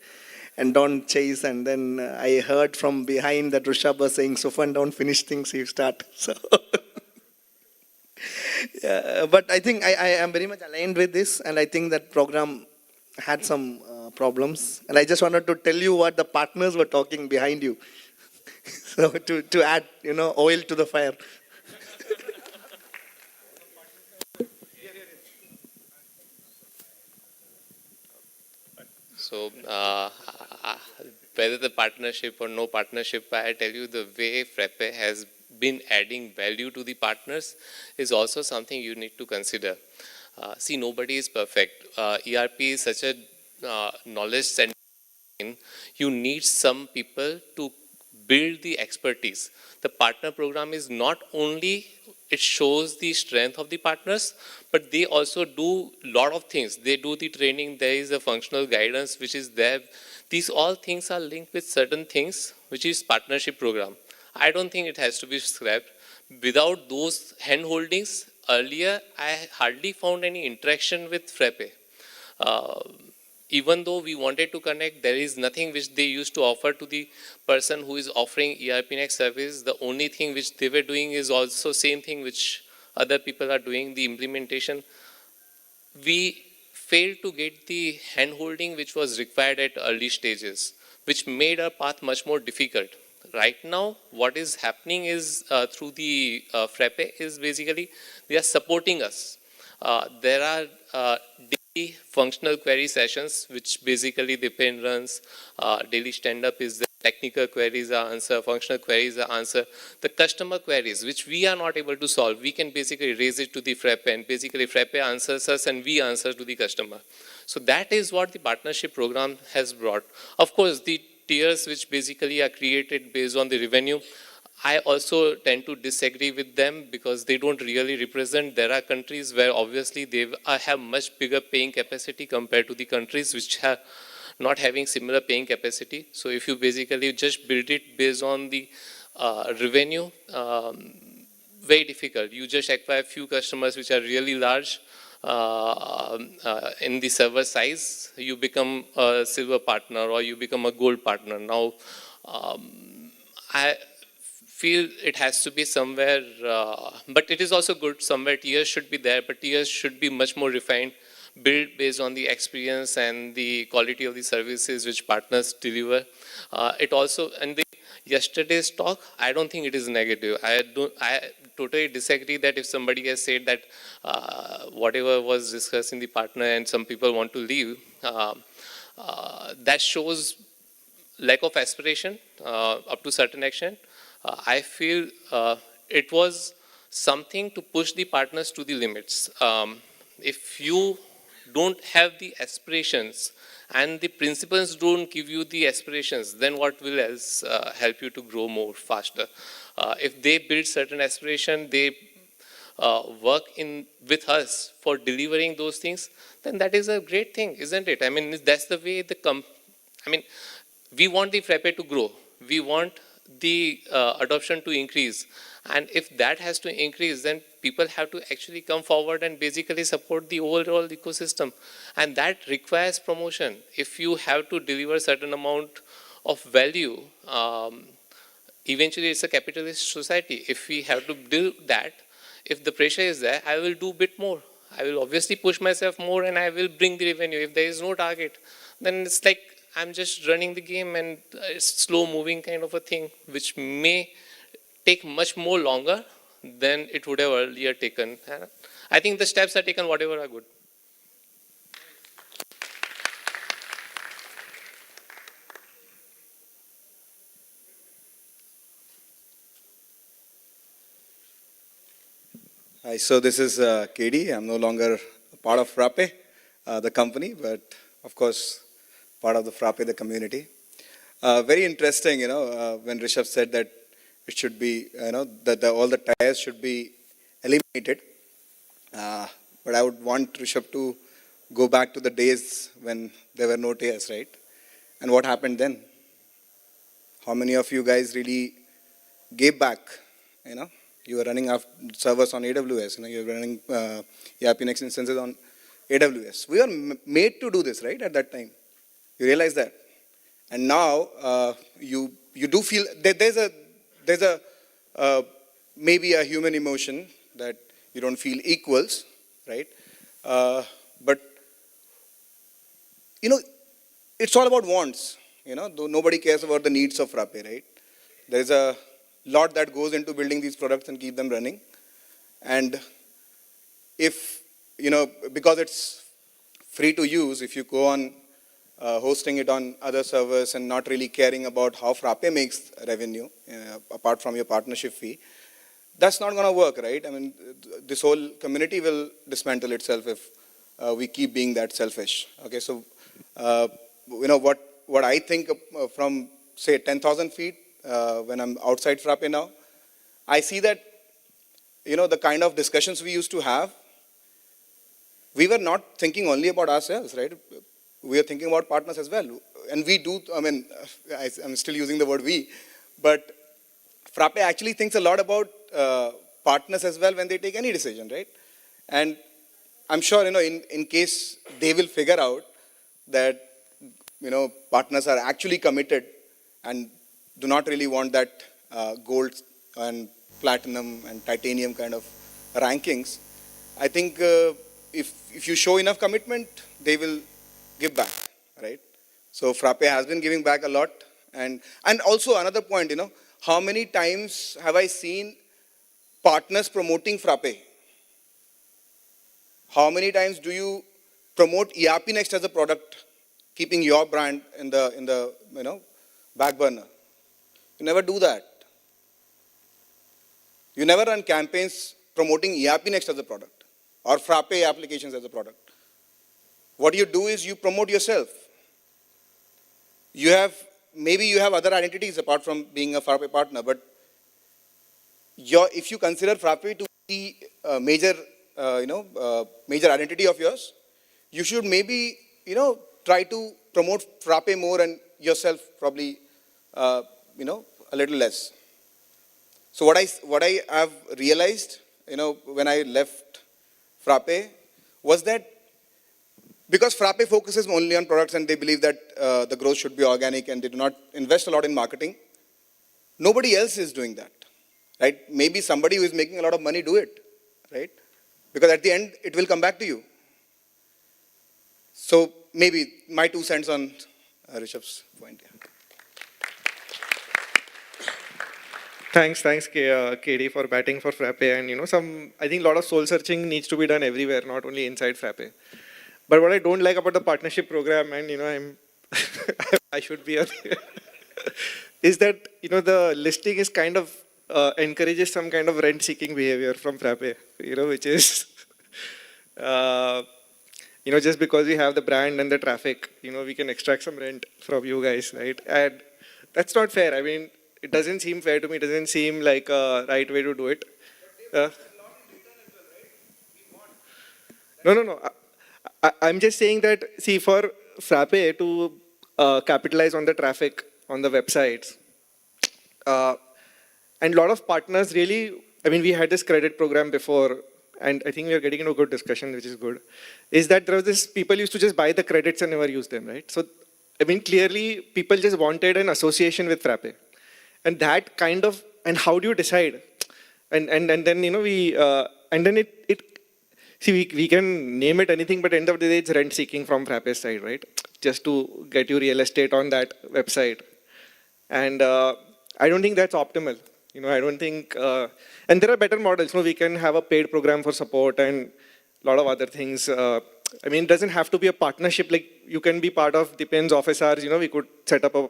And don't chase. And then I heard from behind that Rishabh was saying, Sufan, don't finish things, you start. So, yeah, but I think I am very much aligned with this. And I think that program had some problems. And I just wanted to tell you what the partners were talking behind you. So to add, oil to the fire. So whether the partnership or no partnership, I tell you the way Frappe has been adding value to the partners is also something you need to consider. See, nobody is perfect. ERP is such a knowledge center. You need some people to build the expertise. The partner program is not only, it shows the strength of the partners, but they also do a lot of things. They do the training, there is a functional guidance which is there. These all things are linked with certain things, which is partnership program. I don't think it has to be scrapped. Without those hand holdings, earlier I hardly found any interaction with Frappe. even though we wanted to connect, there is nothing which they used to offer to the person who is offering ERPNext service. The only thing which they were doing is also same thing which other people are doing, the implementation. We failed to get the hand-holding which was required at early stages, which made our path much more difficult. Right now, what is happening is through the Frappe is basically they are supporting us. There are daily functional query sessions, which basically the pen runs. Daily stand-up is the technical queries are answered, functional queries are answered. The customer queries, which we are not able to solve, we can basically raise it to the Frappe, and basically Frappe answers us and we answer to the customer. So that is what the partnership program has brought. Of course, the tiers which basically are created based on the revenue, I also tend to disagree with them because they don't really represent. There are countries where obviously they have much bigger paying capacity compared to the countries which have not having similar paying capacity. So if you basically just build it based on the revenue, very difficult. You just acquire a few customers which are really large in the server size, you become a silver partner or you become a gold partner. Now, I feel it has to be somewhere, but it is also good, somewhere tiers should be there, but tiers should be much more refined, built based on the experience and the quality of the services which partners deliver. It also, and the yesterday's talk, I don't think it is negative. I totally disagree that if somebody has said that whatever was discussed in the partner and some people want to leave, that shows lack of aspiration up to certain extent. I feel it was something to push the partners to the limits. If you don't have the aspirations and the principles don't give you the aspirations, then what will else help you to grow more faster? If they build certain aspiration, they work in with us for delivering those things, then that is a great thing, isn't it? I mean, that's the way we want the Frappe to grow. We want the adoption to increase. And if that has to increase, then people have to actually come forward and basically support the overall ecosystem. And that requires promotion. If you have to deliver a certain amount of value, eventually it's a capitalist society. If we have to do that, if the pressure is there, I will do a bit more. I will obviously push myself more and I will bring the revenue. If there is no target, then it's like I'm just running the game and it's slow moving kind of a thing, which may take much more longer than it would have earlier taken. I think the steps are taken, whatever are good. Hi, so this is KD. I'm no longer part of Frappe, the company, but of course, part of the Frappe, the community. Very interesting, when Rishabh said that it should be, that all the tires should be eliminated. But I would want Rishabh to go back to the days when there were no tires, right? And what happened then? How many of you guys really gave back, You were running servers on AWS, you were running ERPNext instances on AWS. We were made to do this, right, at that time. You realize that. And now you do feel that there's a maybe a human emotion that you don't feel equals, right? But it's all about wants. Though nobody cares about the needs of Frappe, right? There's a lot that goes into building these products and keep them running. And if, because it's free to use, if you go on hosting it on other servers and not really caring about how Frappe makes revenue, apart from your partnership fee, that's not going to work, right? I mean, this whole community will dismantle itself if we keep being that selfish. Okay, so, what I think from, say, 10,000 feet, when I'm outside Frappe now, I see that, the kind of discussions we used to have, we were not thinking only about ourselves, right? We are thinking about partners as well. And we do, I'm still using the word we, but Frappe actually thinks a lot about partners as well when they take any decision, right? And I'm sure, in case they will figure out that, partners are actually committed and do not really want that gold and platinum and titanium kind of rankings. I think if you show enough commitment, they will give back, right? So Frappe has been giving back a lot. And also another point, how many times have I seen partners promoting Frappe? How many times do you promote ERPNext as a product, keeping your brand in the back burner? You never do that. You never run campaigns promoting ERPNext as a product or Frappe applications as a product. What you do is you promote yourself. Maybe you have other identities apart from being a Frappe partner, but if you consider Frappe to be a major identity of yours, you should maybe, try to promote Frappe more and yourself probably, a little less. So what I have realized, when I left Frappe was that because Frappe focuses only on products and they believe that the growth should be organic and they do not invest a lot in marketing, nobody else is doing that, right? Maybe somebody who is making a lot of money do it, right? Because at the end, it will come back to you. So maybe my 2 cents on Rishabh's point. Yeah. Thanks, KD, for batting for Frappe. And I think a lot of soul searching needs to be done everywhere, not only inside Frappe. But what I don't like about the partnership program, and I should be is that the listing is kind of encourages some kind of rent-seeking behavior from Frappe, which is just because we have the brand and the traffic, we can extract some rent from you guys, right? And that's not fair. I mean, it doesn't seem fair to me. It doesn't seem like a right way to do it. No. I'm just saying that, see, for Frappe to capitalize on the traffic on the websites, and a lot of partners really, we had this credit program before, and I think we are getting into a good discussion, which is good, is that there was this, people used to just buy the credits and never use them, right? So, clearly, people just wanted an association with Frappe. And that kind of, and how do you decide? And then, we can name it anything, but at the end of the day, it's rent seeking from Frappe's side, right? Just to get you real estate on that website. And I don't think that's optimal. I don't think, and there are better models. We can have a paid program for support and a lot of other things. It doesn't have to be a partnership. Like you can be part of Dipen's office hours. We could set up a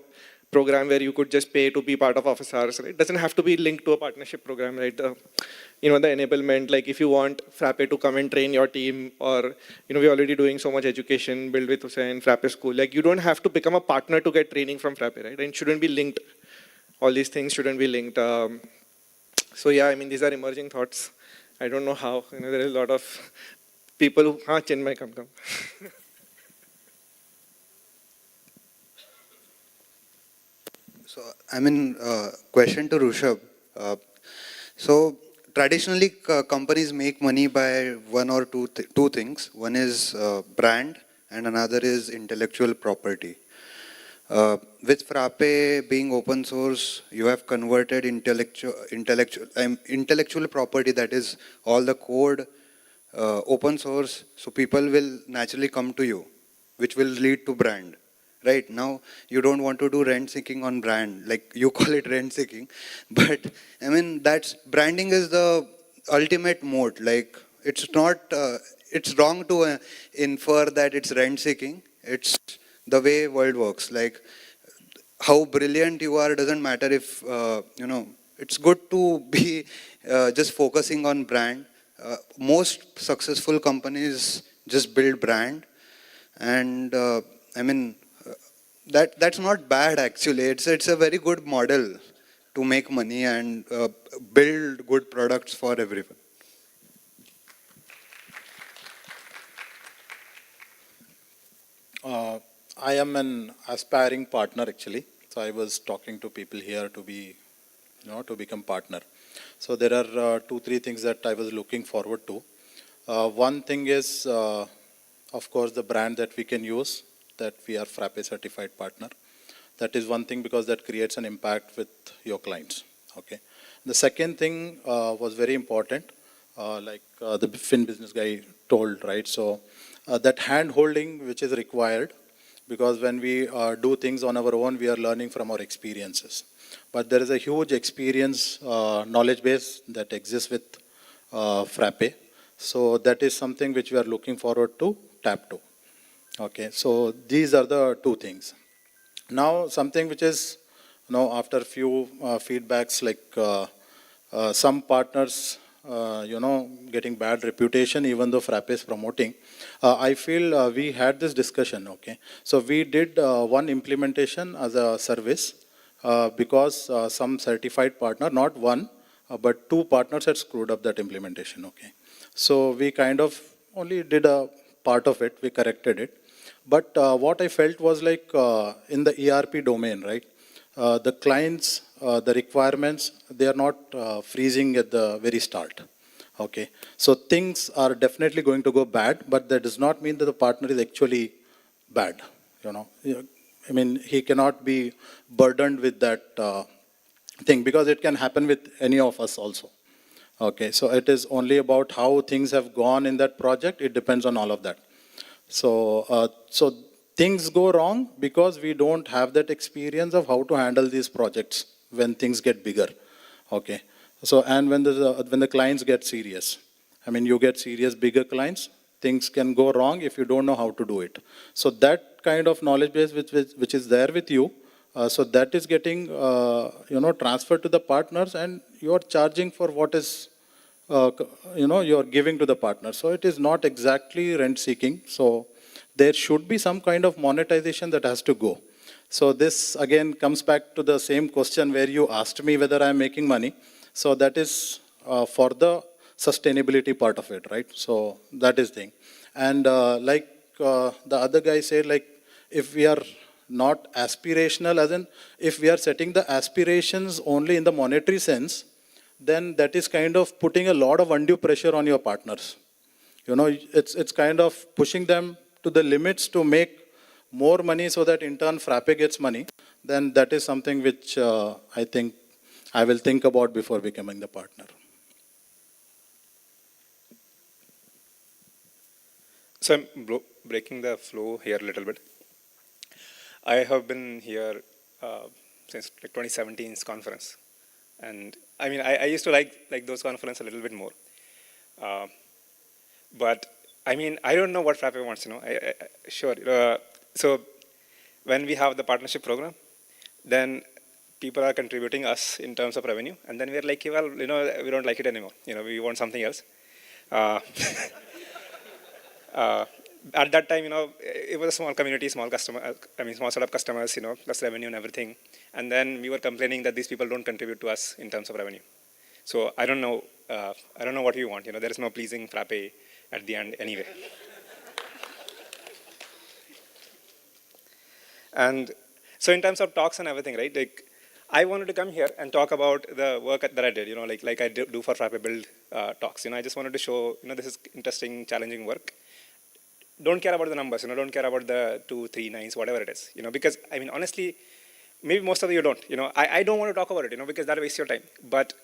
program where you could just pay to be part of office hours. Right? It doesn't have to be linked to a partnership program, right? The enablement, like if you want Frappe to come and train your team, or, we're already doing so much education, build with Hussain, Frappe school. Like you don't have to become a partner to get training from Frappe, right? And it shouldn't be linked. All these things shouldn't be linked. So yeah, these are emerging thoughts. I don't know how. There is a lot of people who, Chinmay, come. So, question to Rishabh. So, traditionally, companies make money by one or two things. One is brand, and another is intellectual property. With Frappe being open source, you have converted intellectual property, that is all the code, open source. So people will naturally come to you, which will lead to brand. Right now, you don't want to do rent seeking on brand, like you call it rent seeking, but that's branding is the ultimate mode. Like it's not, it's wrong to infer that it's rent seeking. It's the way world works. Like how brilliant you are doesn't matter if, it's good to be just focusing on brand. Most successful companies just build brand, and that's not bad actually. It's a very good model to make money and build good products for everyone. I am an aspiring partner actually. So I was talking to people here to be, to become partner. So there are 2-3 things that I was looking forward to. One thing is, of course, the brand that we can use that we are Frappe certified partner. That is one thing, because that creates an impact with your clients. Okay. The second thing was very important, the Fin business guy told, right? So that hand holding which is required, because when we do things on our own, we are learning from our experiences. But there is a huge experience knowledge base that exists with Frappe. So that is something which we are looking forward to tap to. Okay, so these are the two things. Now something which is, after a few feedbacks, some partners, getting bad reputation, even though Frappe is promoting. I feel we had this discussion, okay. So we did one implementation as a service because some certified partner, not one, but two partners had screwed up that implementation, okay. So we kind of only did a part of it, we corrected it. But what I felt was in the ERP domain, right? The clients, the requirements, they are not freezing at the very start. Okay, so things are definitely going to go bad, but that does not mean that the partner is actually bad. I mean, he cannot be burdened with that thing, because it can happen with any of us also. Okay, so it is only about how things have gone in that project. It depends on all of that. So, so things go wrong because we don't have that experience of how to handle these projects when things get bigger. Okay, so and when the clients get serious, I mean, you get serious bigger clients, things can go wrong if you don't know how to do it. So that kind of knowledge base which is there with you, so that is getting transferred to the partners, and you are charging for what is you are giving to the partner. So it is not exactly rent seeking. So there should be some kind of monetization that has to go. So this again comes back to the same question where you asked me whether I am making money. So that is for the sustainability part of it, right? So that is thing. And the other guy said, if we are not aspirational, as in if we are setting the aspirations only in the monetary sense, then that is kind of putting a lot of undue pressure on your partners. It's kind of pushing them to the limits to make more money so that in turn Frappe gets money. Then that is something which I think I will think about before becoming the partner. So I'm breaking the flow here a little bit. I have been here since 2017's conference. And I mean, I used to like those conferences a little bit more. But I mean, I don't know what Frappe wants, sure. So when we have the partnership program, then people are contributing us in terms of revenue. And then we're like, well, we don't like it anymore. We want something else. At that time, it was a small community, small set of customers, plus revenue and everything. And then we were complaining that these people don't contribute to us in terms of revenue. So I don't know what you want. There is no pleasing Frappe at the end anyway. And so in terms of talks and everything, right? I wanted to come here and talk about the work that I did, like I do for Frappe Build talks. I just wanted to show, this is interesting, challenging work. Don't care about the numbers, don't care about the 2, 3, 9s, whatever it is, because, I mean, honestly, maybe most of you don't, I don't want to talk about it, because that wastes your time. But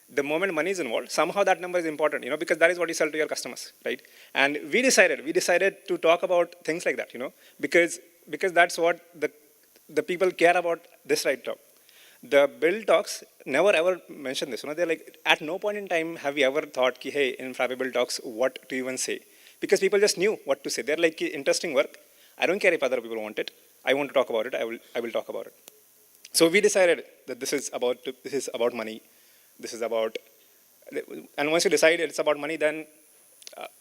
the moment money is involved, somehow that number is important, because that is what you sell to your customers, right? And we decided to talk about things like that, because that's what the people care about this right now. The build talks never ever mention this, they're like, at no point in time have we ever thought, hey, in Frappe build talks, what to even say? Because people just knew what to say. They're like, interesting work. I don't care if other people want it. I want to talk about it. I will talk about it. So we decided that this is about money. This is about, and once you decide it's about money, then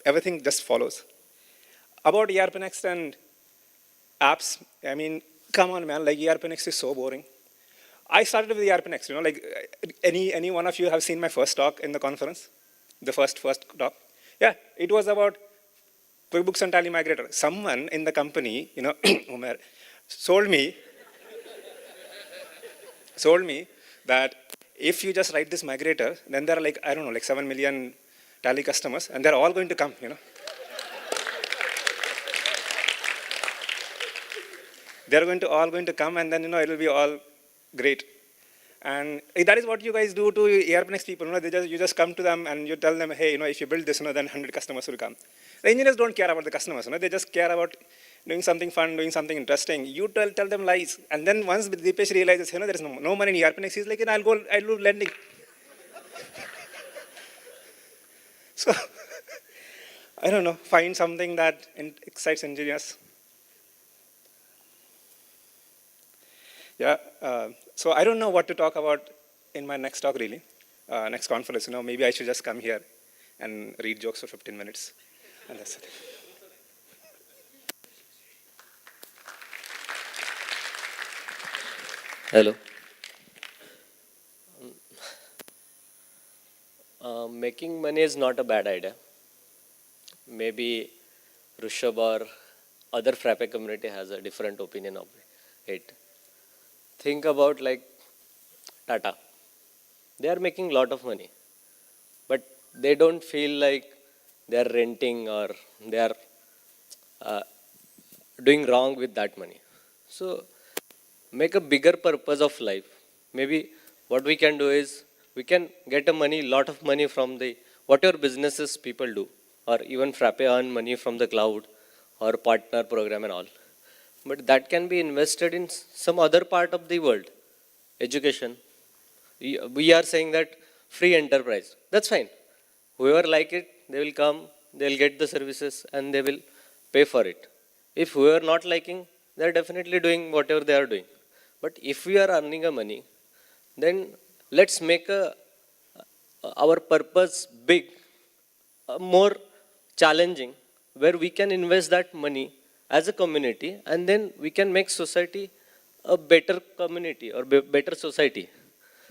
everything just follows. About ERPNext and apps, I mean, come on, man. ERPNext is so boring. I started with ERPNext. Any one of you have seen my first talk in the conference? The first talk? Yeah, it was about QuickBooks and Tally Migrator. Someone in the company, Umar, sold me that if you just write this migrator, then there are 7 million Tally customers, and they're all going to come, they're all going to come, and then, it will be all great. And that is what you guys do to ERPNext people. You just come to them and you tell them, hey, if you build this, then 100 customers will come. The engineers don't care about the customers. They just care about doing something fun, doing something interesting. You tell them lies. And then once Deepesh realizes, there is no money in ERPNext, he's like, I'll do lending. So, I don't know, find something that excites engineers. Yeah, so I don't know what to talk about in my next talk, really. Next conference, maybe I should just come here and read jokes for 15 minutes. And that's it. Hello. Making money is not a bad idea. Maybe Rishabh or other Frappe community has a different opinion of it. Think about like Tata. They are making a lot of money, but they don't feel like they are renting or they are doing wrong with that money. So make a bigger purpose of life. Maybe what we can do is we can get a lot of money from the whatever businesses people do, or even Frappe earn money from the cloud or partner program and all. But that can be invested in some other part of the world. Education. We are saying that free enterprise. That's fine. Whoever like it, they will come, they will get the services and they will pay for it. If we are not liking, they are definitely doing whatever they are doing. But if we are earning a money, then let's make our purpose big, more challenging, where we can invest that money as a community, and then we can make society a better community or better society.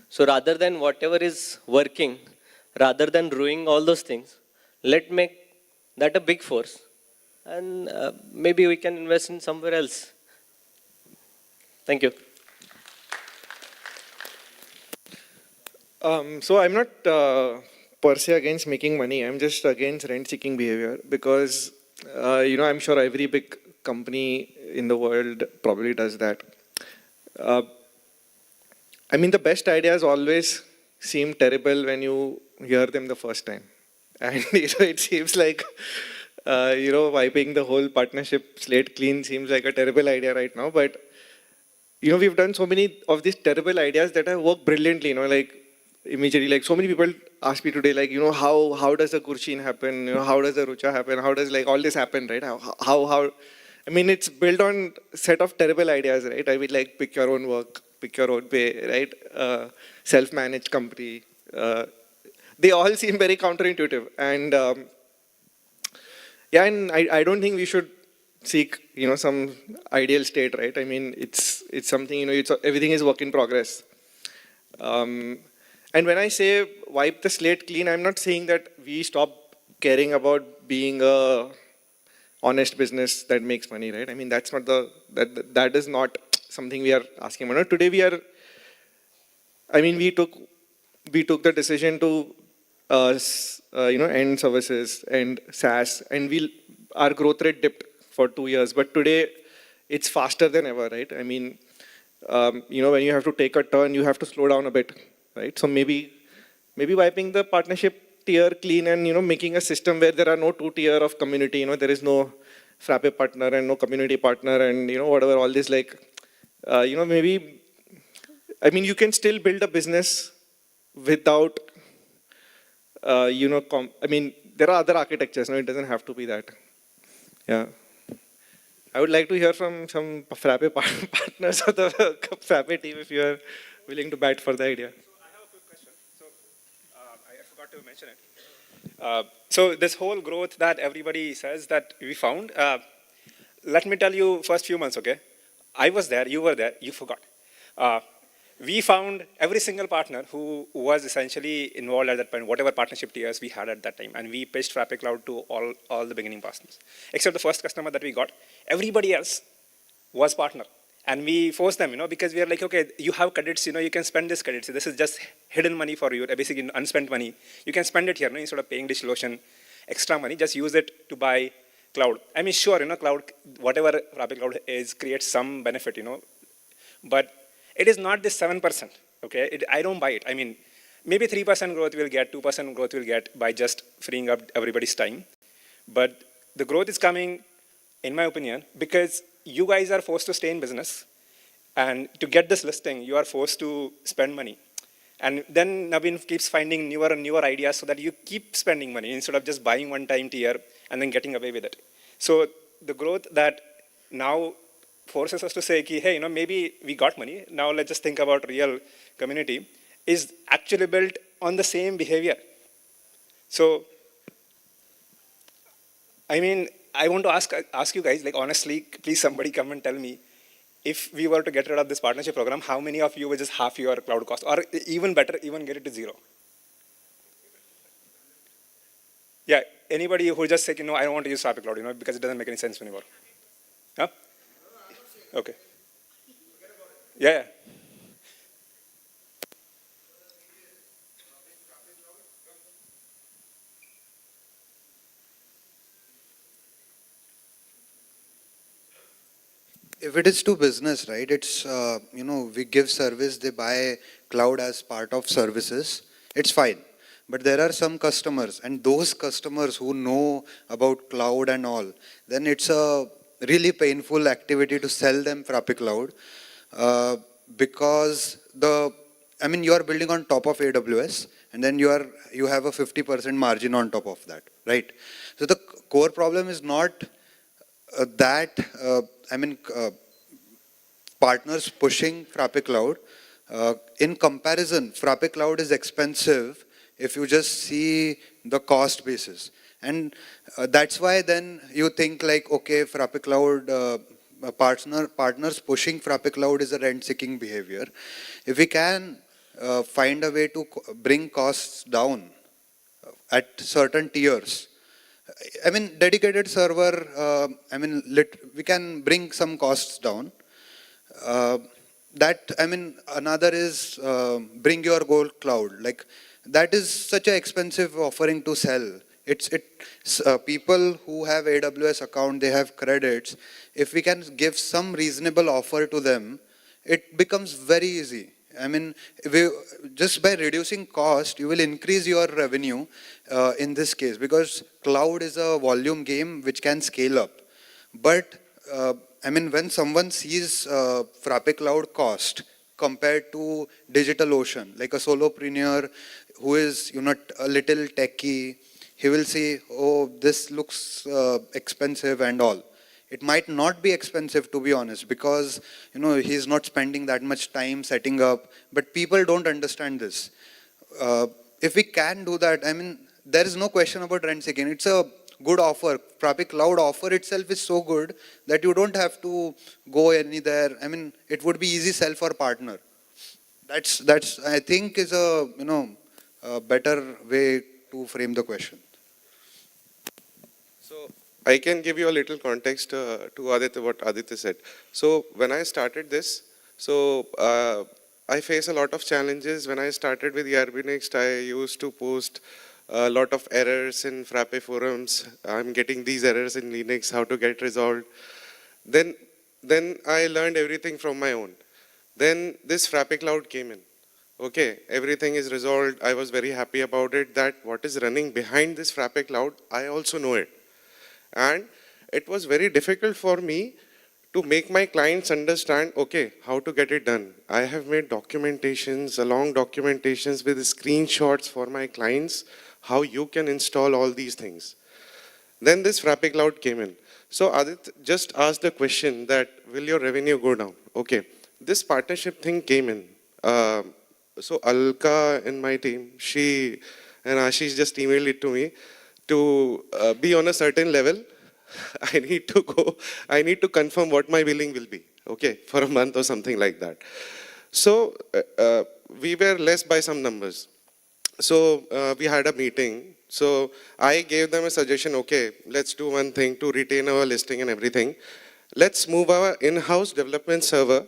So rather than whatever is working, rather than ruining all those things, let's make that a big force, and maybe we can invest in somewhere else. Thank you. So I'm not per se against making money. I'm just against rent-seeking behavior because, I'm sure every big company in the world probably does that. The best ideas always seem terrible when you hear them the first time. And, it seems like, wiping the whole partnership slate clean seems like a terrible idea right now. But, we've done so many of these terrible ideas that have worked brilliantly, immediately, so many people ask me today, how does the Gurshin happen? How does the Rucha happen? How does all this happen, right? How? It's built on a set of terrible ideas, right? Pick your own work, pick your own pay, right? Self-managed company. They all seem very counterintuitive. And and I don't think we should seek, some ideal state, right? It's something, everything is work in progress. And when I say wipe the slate clean, I'm not saying that we stop caring about being a honest business that makes money, right? That's not that is not something we are asking about. Today we took the decision to end services and SaaS, and our growth rate dipped for 2 years, but today it's faster than ever, right? When you have to take a turn, you have to slow down a bit, right? So maybe wiping the partnership tier clean and, making a system where there are no 2 tier of community, there is no Frappe partner and no community partner and, whatever, all this maybe, you can still build a business without, there are other architectures, it doesn't have to be that. Yeah. I would like to hear from some Frappe partners of the Frappe team if you are willing to bat for the idea. I have a quick question. I forgot to mention it. So this whole growth that everybody says that we found, let me tell you first few months, okay? I was there, you were there, you forgot. We found every single partner who was essentially involved at that point, whatever partnership tiers we had at that time, and we pitched Frappe Cloud to all the beginning partners. Except the first customer that we got, everybody else was partner. And we forced them, because we are like, okay, you have credits, you can spend this credits. This is just hidden money for you, basically unspent money. You can spend it here, instead of paying DigitalOcean extra money, just use it to buy cloud. I mean, sure, cloud, whatever Frappe Cloud is, creates some benefit, but it is not this 7%, okay? I don't buy it. I mean, maybe 3% growth we'll get, 2% growth we'll get by just freeing up everybody's time. But the growth is coming, in my opinion, because you guys are forced to stay in business. And to get this listing, you are forced to spend money. And then Naveen keeps finding newer and newer ideas so that you keep spending money instead of just buying one-time tier and then getting away with it. So the growth that now forces us to say, hey, maybe we got money, now let's just think about real community, is actually built on the same behavior. So, I mean, I want to ask you guys, like honestly, please somebody come and tell me, if we were to get rid of this partnership program, how many of you would just half your cloud cost, or even better, even get it to zero? Yeah, anybody who just say, I don't want to use Frappe Cloud, because it doesn't make any sense anymore. Huh? Okay. Yeah. If it is to business, right, it's, we give service, they buy cloud as part of services, it's fine. But there are some customers, and those customers who know about cloud and all, then it's a really painful activity to sell them Frappe Cloud, because you are building on top of AWS, and then you have a 50% margin on top of that, right? So the core problem is not partners pushing Frappe Cloud. In comparison, Frappe Cloud is expensive if you just see the cost basis. And that's why then you think like, okay, Frappe Cloud, partners pushing Frappe Cloud is a rent-seeking behavior. If we can find a way to bring costs down at certain tiers, dedicated server, we can bring some costs down. Another is bring your gold cloud. Like that is such an expensive offering to sell. It's people who have AWS account, they have credits. If we can give some reasonable offer to them, it becomes very easy. Just by reducing cost, you will increase your revenue in this case, because cloud is a volume game which can scale up. But when someone sees Frappe Cloud cost compared to DigitalOcean, like a solopreneur who is a little techie, he will say, oh, this looks expensive and all. It might not be expensive, to be honest, because he's not spending that much time setting up. But people don't understand this. If we can do that, there is no question about rent seeking. It's a good offer. Frappe Cloud offer itself is so good that you don't have to go anywhere. It would be easy sell for partner. That's I think is a a better way to frame the question. So I can give you a little context to Aditya, what Aditya said. So when I started this, I face a lot of challenges. When I started with ERPNext, I used to post a lot of errors in Frappe forums. I'm getting these errors in Linux, how to get resolved. Then I learned everything from my own. Then this Frappe Cloud came in. Okay, everything is resolved. I was very happy about it, that what is running behind this Frappe Cloud, I also know it. And it was very difficult for me to make my clients understand, okay, how to get it done. I have made documentations, long documentations with screenshots for my clients, how you can install all these things. Then this Frappe Cloud came in. So Aditya just asked the question that, will your revenue go down? Okay, this partnership thing came in. So Alka in my team, she and Ashish just emailed it to me. To be on a certain level, I need to confirm what my billing will be, okay, for a month or something like that. So we were less by some numbers. So we had a meeting. So I gave them a suggestion, okay, let's do one thing to retain our listing and everything. Let's move our in-house development server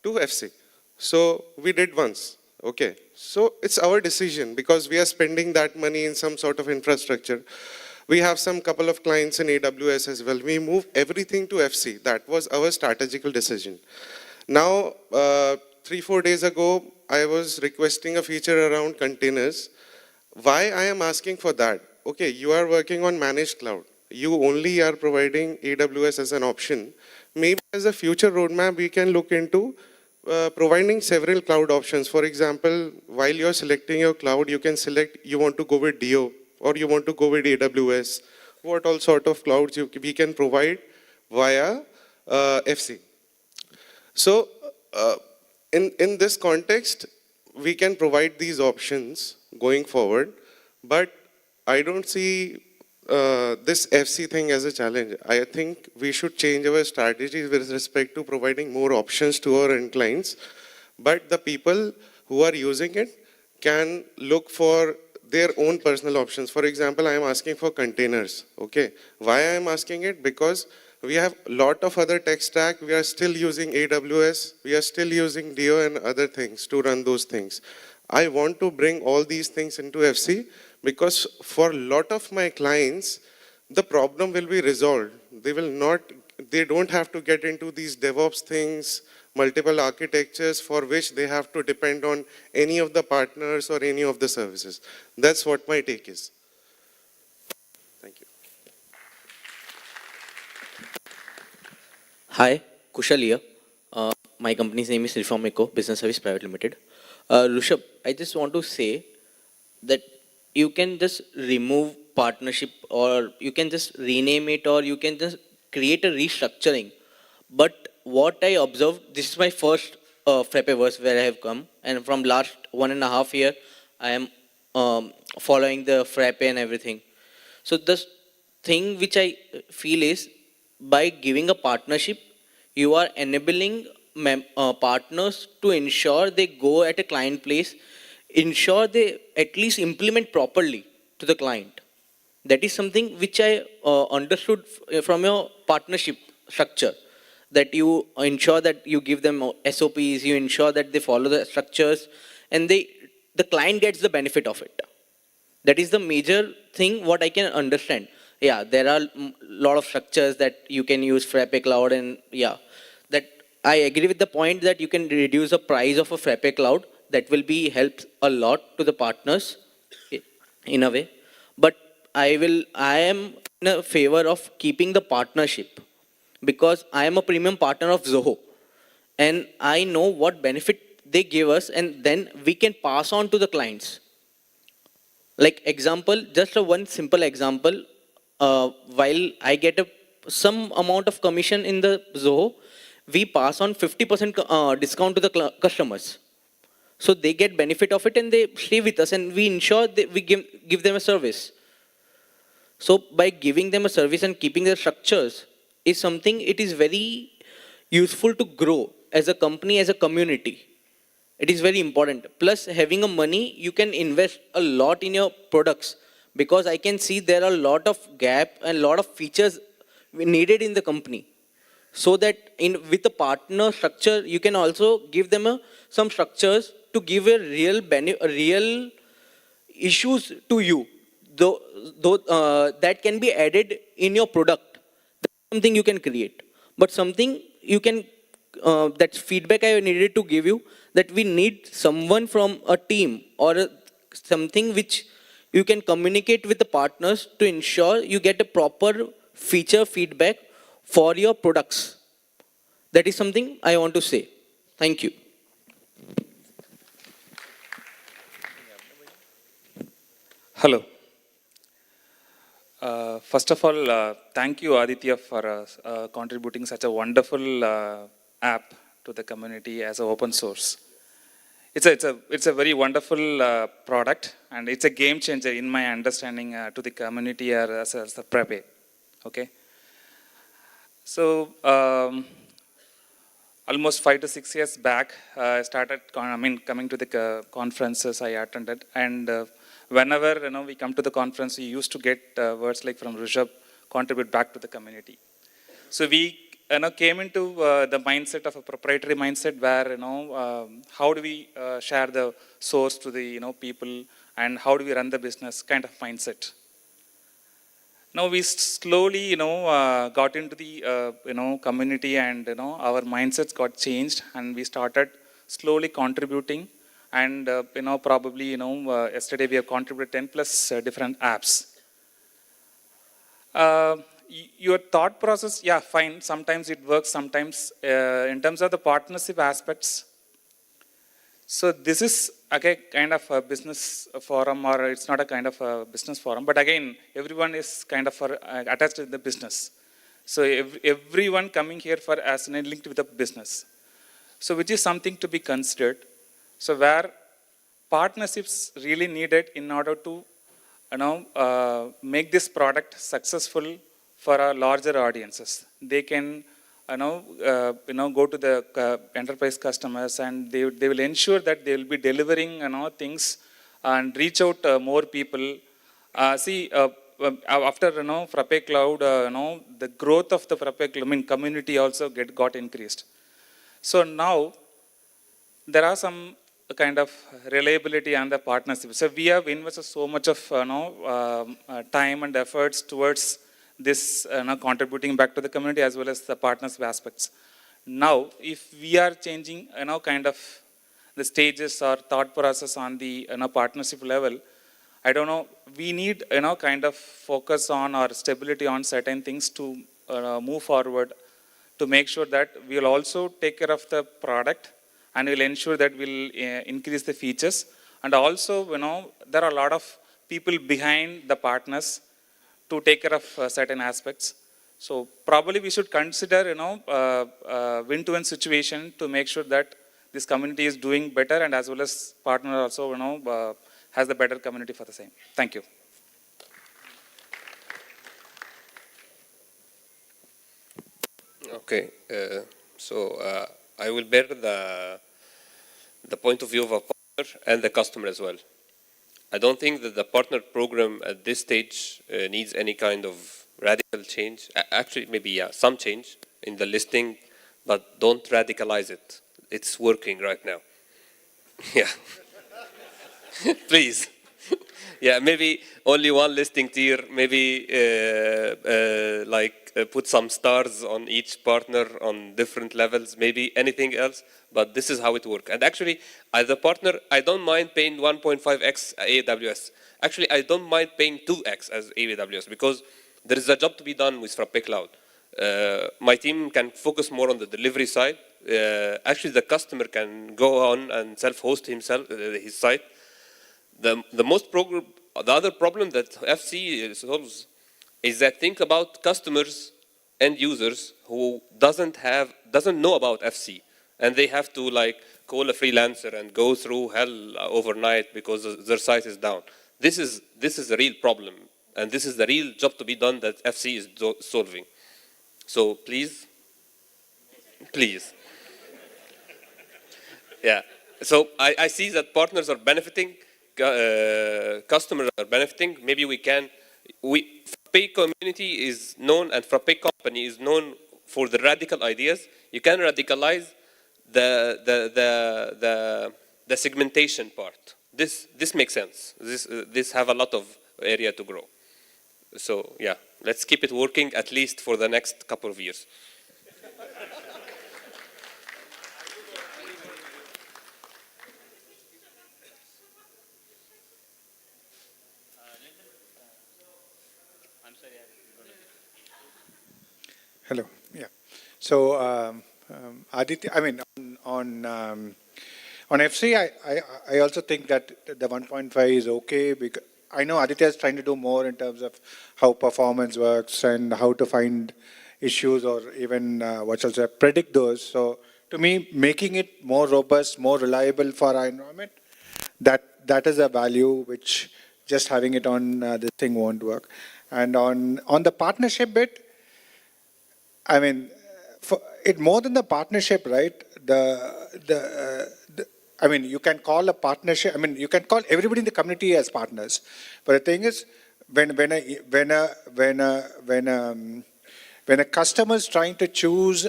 to FC. So we did once. Okay, so it's our decision because we are spending that money in some sort of infrastructure. We have some couple of clients in AWS as well. We move everything to FC. That was our strategical decision. Now, 3-4 days ago, I was requesting a feature around containers. Why I am asking for that? Okay, you are working on managed cloud. You only are providing AWS as an option. Maybe as a future roadmap, we can look into providing several cloud options. For example, while you're selecting your cloud, you can select you want to go with DO or you want to go with AWS. What all sort of clouds we can provide via FC. So in this context, we can provide these options going forward, but I don't see this FC thing as a challenge. I think we should change our strategies with respect to providing more options to our end clients, but the people who are using it can look for their own personal options. For example, I am asking for containers, okay? Why I am asking it? Because we have a lot of other tech stack. We are still using AWS. We are still using DO and other things to run those things. I want to bring all these things into FC because for a lot of my clients, the problem will be resolved. They don't have to get into these DevOps things, multiple architectures for which they have to depend on any of the partners or any of the services. That's what my take is. Thank you. Hi, Kushal here. My company's name is Reformico Business Service Private Limited. Rishabh, I just want to say that you can just remove partnership or you can just rename it or you can just create a restructuring. But what I observed, this is my first Frappeverse where I have come, and from last 1.5 years, I am following the Frappe and everything. So the thing which I feel is, by giving a partnership, you are enabling partners to ensure they go at a client place, ensure they at least implement properly to the client. That is something which I understood from your partnership structure, that you ensure that you give them SOPs, you ensure that they follow the structures, and the client gets the benefit of it. That is the major thing what I can understand. Yeah, there are a lot of structures that you can use Frappe Cloud, and yeah, that I agree with the point that you can reduce the price of a Frappe Cloud. That will be helped a lot to the partners in a way. But I am in a favor of keeping the partnership because I am a premium partner of Zoho, and I know what benefit they give us, and then we can pass on to the clients. Like example, just one simple example. While I get some amount of commission in the Zoho, we pass on 50% discount to the customers. So they get benefit of it and they stay with us, and we ensure that we give them a service. So by giving them a service and keeping their structures is something, it is very useful to grow as a company, as a community. It is very important. Plus having a money, you can invest a lot in your products, because I can see there are a lot of gap and a lot of features needed in the company. So that with a partner structure, you can also give them some structures to give a real issues to you. Though that can be added in your product. That's something you can create. But something you can, that feedback I needed to give you, that we need someone from a team or something which you can communicate with the partners to ensure you get a proper feature feedback for your products. That is something I want to say. Thank you. Hello. First of all, thank you, Aditya, for contributing such a wonderful app to the community as an open source. It's a very wonderful product, and it's a game changer in my understanding to the community as a Frappe. Okay. So almost 5 to 6 years back, I started coming to the conferences I attended, and whenever we come to the conference, we used to get words like from Rishabh, contribute back to the community. So we came into the mindset of a proprietary mindset where how do we share the source to the people, and how do we run the business kind of mindset. Now we slowly, got into the, community, and, our mindsets got changed, and we started slowly contributing. And, probably, yesterday we have contributed 10 plus different apps. Your thought process, yeah, fine. Sometimes it works, sometimes in terms of the partnership aspects. So this is again kind of a business forum, or it's not a kind of a business forum, but again, everyone is kind of attached to the business. So everyone coming here for as linked with the business. So which is something to be considered. So where partnerships really needed in order to make this product successful for our larger audiences. They can go to the enterprise customers, and they will ensure that they will be delivering things and reach out more people. After Frappe Cloud, the growth of the Frappe community also got increased. So now there are some kind of reliability and the partnership. So we have invested so much of time and efforts towards this contributing back to the community as well as the partnership aspects. Now, if we are changing kind of the stages or thought process on the partnership level, I don't know, we need kind of focus on or stability on certain things to move forward, to make sure that we will also take care of the product and will ensure that we'll increase the features. And also, there are a lot of people behind the partners to take care of certain aspects. So probably we should consider, win-to-win situation to make sure that this community is doing better, and as well as partner also, has the better community for the same. Thank you. Okay, I will bear the point of view of a partner and the customer as well. I don't think that the partner program at this stage needs any kind of radical change. Actually, maybe, yeah, some change in the listing, but don't radicalize it. It's working right now. Yeah. Please. Yeah, maybe only one listing tier, maybe put some stars on each partner on different levels, maybe anything else, but this is how it works. And actually, as a partner, I don't mind paying 1.5x AWS. Actually, I don't mind paying 2x as AWS, because there is a job to be done with Frappe Cloud. My team can focus more on the delivery side. Actually, the customer can go on and self-host his site. The other problem that FC solves is that think about customers and users who doesn't know about FC, and they have to call a freelancer and go through hell overnight because their site is down. This is a real problem, and this is the real job to be done that FC is solving. So please. Yeah. So I see that partners are benefiting. Customers are benefiting. Maybe Frappe community is known, and Frappe company is known for the radical ideas. You can radicalize the segmentation part. This makes sense. This have a lot of area to grow. So yeah, let's keep it working at least for the next couple of years. Hello. Yeah. So Aditya, I mean, on FC, I also think that the 1.5 is okay, because I know Aditya is trying to do more in terms of how performance works and how to find issues, or even predict those. So to me, making it more robust, more reliable for our environment, that is a value which just having it on this thing won't work. And on the partnership bit, I mean, it more than the partnership, right? I mean, you can call a partnership. I mean, you can call everybody in the community as partners. But the thing is, when a customer is trying to choose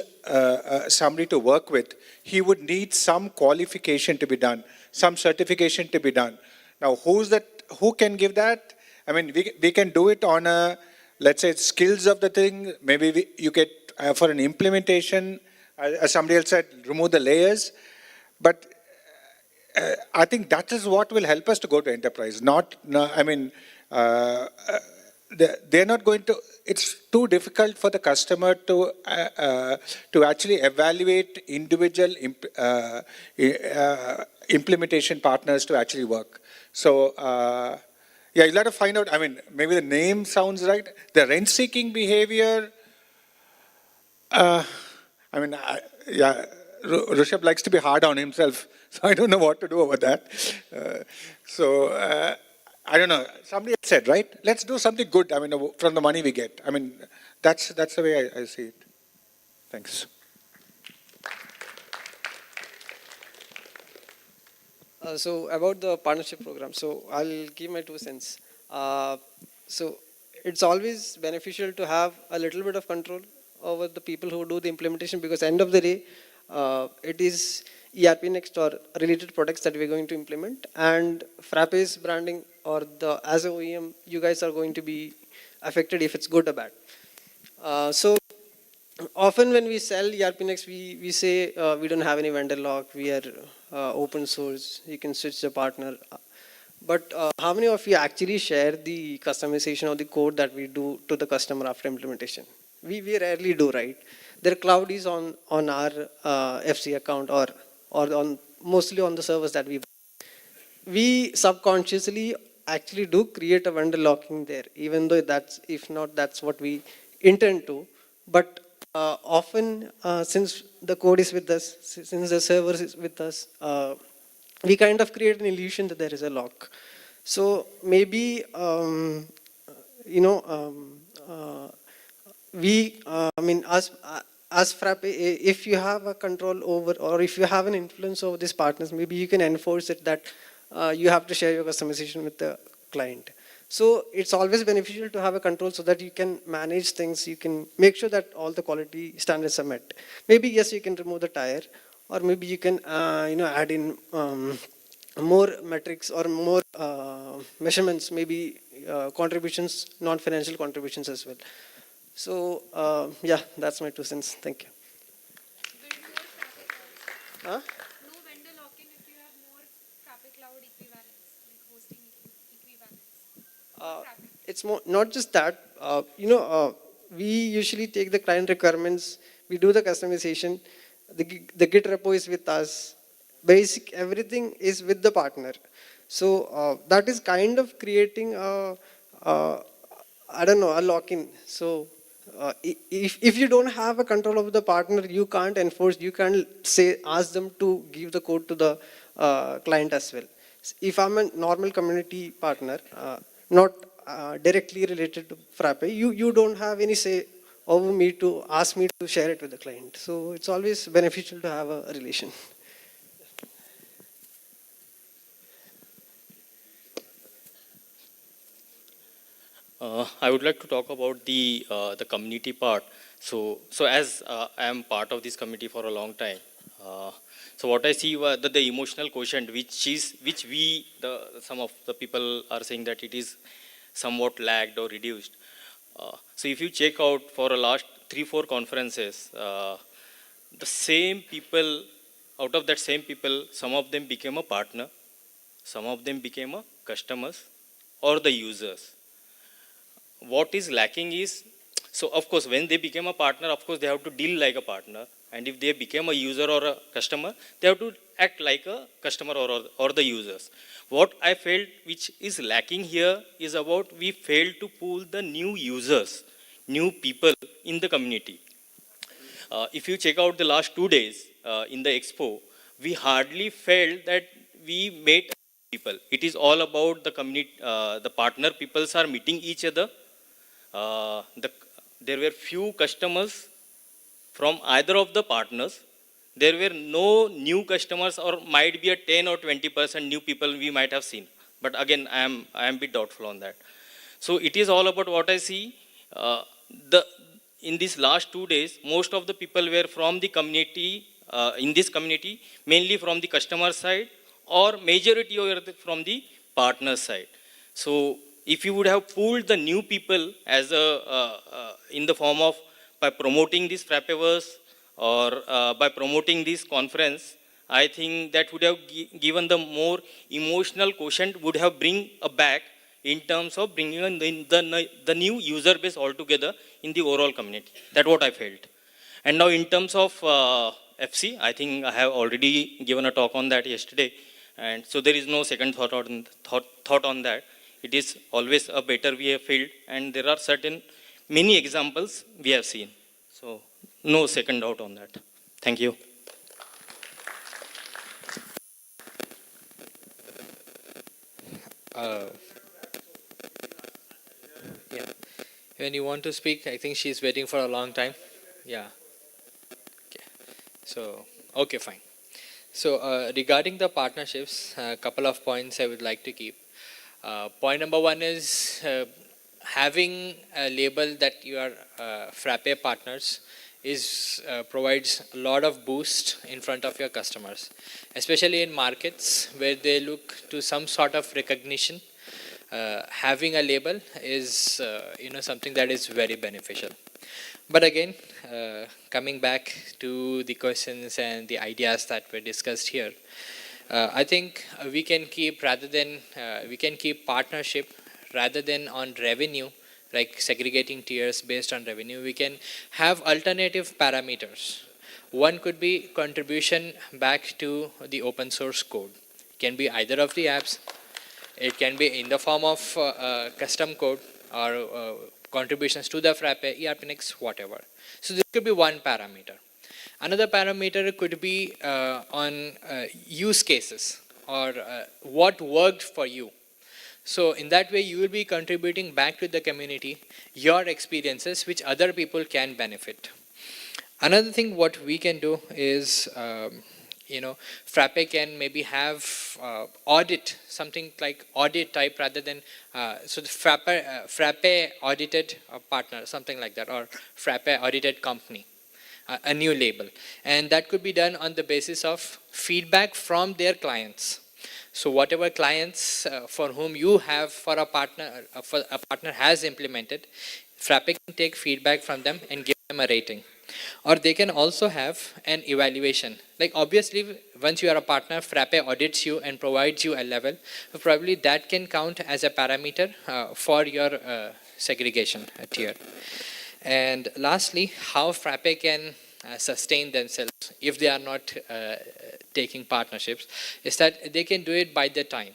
somebody to work with, he would need some qualification to be done, some certification to be done. Now, who can give that? I mean, we can do it on a let's say, skills of the thing. Maybe you get, for an implementation, as somebody else said, remove the layers. But I think that is what will help us to go to enterprise. They're not going to, it's too difficult for the customer to actually evaluate individual implementation partners to actually work. So, yeah, you'll have to find out, maybe the name sounds right. The rent-seeking behavior, Rishabh likes to be hard on himself, so I don't know what to do about that. I don't know. Somebody said, right? Let's do something good. From the money we get. That's the way I see it. Thanks. So about the partnership program, so I'll give my 2 cents. So it's always beneficial to have a little bit of control over the people who do the implementation, because end of the day, it is ERPNext or related products that we're going to implement, and Frappe's branding or as a OEM, you guys are going to be affected if it's good or bad. So often when we sell ERPNext, we say we don't have any vendor lock, we are open source, you can switch the partner. But how many of you actually share the customization of the code that we do to the customer after implementation? We rarely do, right? Their cloud is on our FC account or mostly on the servers that we subconsciously actually do create a vendor locking there, even though if not that's what we intend to. But often since the code is with us, since the server is with us, we kind of create an illusion that there is a lock. So maybe as Frappe, if you have a control over, or if you have an influence over these partners, maybe you can enforce it that you have to share your customization with the client. So it's always beneficial to have a control so that you can manage things, you can make sure that all the quality standards are met. Maybe yes, you can remove the tire, or maybe you can add in more metrics or more measurements, maybe contributions, non-financial contributions as well. So yeah, that's my 2 cents. Thank you. Huh? No vendor lock-in if you have more Frappe Cloud equivalents, like hosting equivalents. It's more, not just that. We usually take the client requirements, we do the customization, the Git repo is with us, basic everything is with the partner. So that is kind of creating a lock-in. So if you don't have a control over the partner, you can't enforce, you can't ask them to give the code to the client as well. If I'm a normal community partner, not directly related to Frappe, you don't have any say over me to ask me to share it with the client. So it's always beneficial to have a relation. I would like to talk about the community part. So as I am part of this committee for a long time, so what I see that the emotional quotient, which some of the people are saying that it is somewhat lagged or reduced. So if you check out for the last 3-4 conferences, the same people, out of that same people, some of them became a partner, some of them became a customers or the users. What is lacking is, so of course when they became a partner, of course they have to deal like a partner, and if they became a user or a customer, they have to act like a customer or the users. What I felt which is lacking here is about we failed to pull the new users, new people in the community. If you check out the last 2 days in the expo, we hardly felt that we met people. It is all about the community, the partner peoples are meeting each other. There were few customers from either of the partners. There were no new customers, or might be a 10 or 20% new people we might have seen. But again, I am a bit doubtful on that. So it is all about what I see. In these last 2 days, most of the people were from the community, in this community, mainly from the customer side, or majority were from the partner side. So if you would have pooled the new people as a, in the form of by promoting this Frappeverse or by promoting this conference, I think that would have given the more emotional quotient, would have bring a back in terms of bringing in the new user base altogether in the overall community. That's what I felt. And now in terms of FC, I think I have already given a talk on that yesterday. And so there is no second thought on that. It is always a better we have felt, and there are certain many examples we have seen. So no second doubt on that. Thank you. Yeah. When you want to speak, I think she's waiting for a long time. Yeah. Okay. So, okay, fine. So regarding the partnerships, a couple of points I would like to keep. Point number one is having a label that you are Frappe partners provides a lot of boost in front of your customers, especially in markets where they look to some sort of recognition. Having a label is something that is very beneficial. But again, coming back to the questions and the ideas that were discussed here, I think we can keep partnership rather than on revenue, like segregating tiers based on revenue. We can have alternative parameters. One could be contribution back to the open source code. It can be either of the apps. It can be in the form of custom code or contributions to the Frappe, ERPNext, whatever. So this could be one parameter. Another parameter could be on use cases or what worked for you. So in that way, you will be contributing back to the community your experiences which other people can benefit. Another thing what we can do is, Frappe can maybe have audit, something like audit type rather than, so the Frappe audited partner, something like that, or Frappe audited company, a new label. And that could be done on the basis of feedback from their clients. So whatever clients for whom you have for a partner has implemented, Frappe can take feedback from them and give them a rating. Or they can also have an evaluation. Like obviously, once you are a partner, Frappe audits you and provides you a level. So probably that can count as a parameter for your segregation tier. And lastly, how Frappe can sustain themselves if they are not taking partnerships is that they can do it by the time.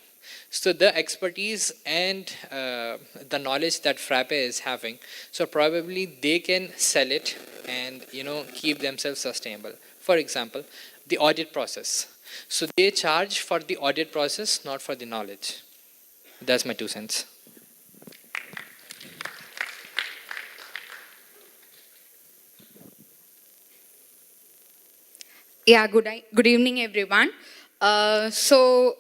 So the expertise and the knowledge that Frappe is having, so probably they can sell it and keep themselves sustainable. For example, the audit process. So they charge for the audit process, not for the knowledge. That's my 2 cents. Yeah, good evening, everyone. So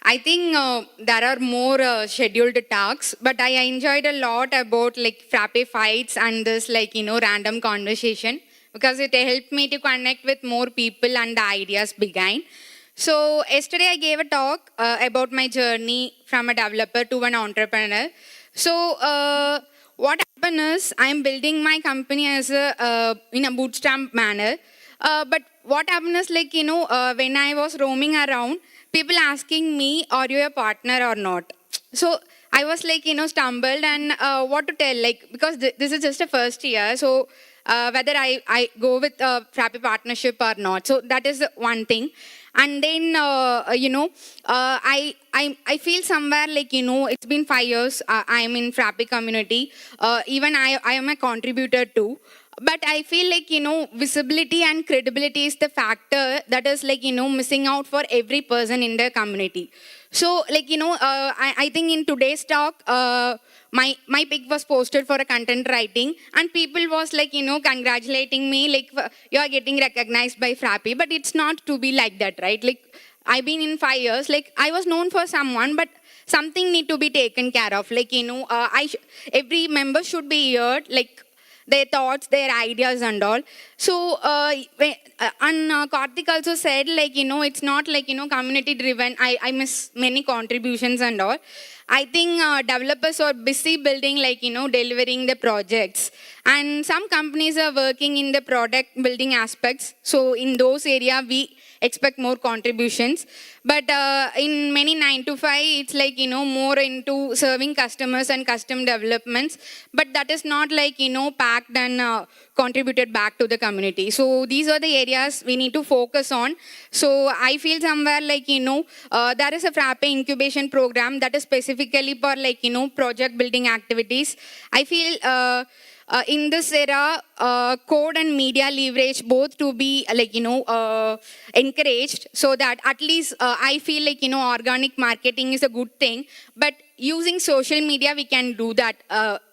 I think there are more scheduled talks, but I enjoyed a lot about like Frappe fights and this random conversation because it helped me to connect with more people and the ideas behind. So yesterday I gave a talk about my journey from a developer to an entrepreneur. So what happened is I'm building my company as in a bootstrap manner. But what happened is when I was roaming around, people asking me, are you a partner or not? So I was stumbled and what to tell, because this is just a first year. So whether I go with a Frappe partnership or not. So that is one thing. And then, I feel somewhere it's been 5 years, I'm in Frappe community. Even I am a contributor too. But I feel visibility and credibility is the factor that is missing out for every person in the community. So I think in today's talk, my pic was posted for a content writing and people was congratulating me you are getting recognized by Frappe, but it's not to be like that, right? I've been in 5 years, I was known for someone, but something need to be taken care of. Every member should be heard, their thoughts, their ideas and all. So, Karthik also said, like, it's not like, community driven. I miss many contributions and all. I think developers are busy building, like, delivering the projects. And some companies are working in the product building aspects. So in those areas, we expect more contributions. But in many 9 to 5, it's like, more into serving customers and custom developments. But that is not like, packed and contributed back to the community. So these are the areas we need to focus on. So I feel somewhere like, there is a Frappe incubation program that is specifically for like, project building activities. I feel in this era, code and media leverage both to be like, encouraged, so that at least I feel like, organic marketing is a good thing, but using social media, we can do that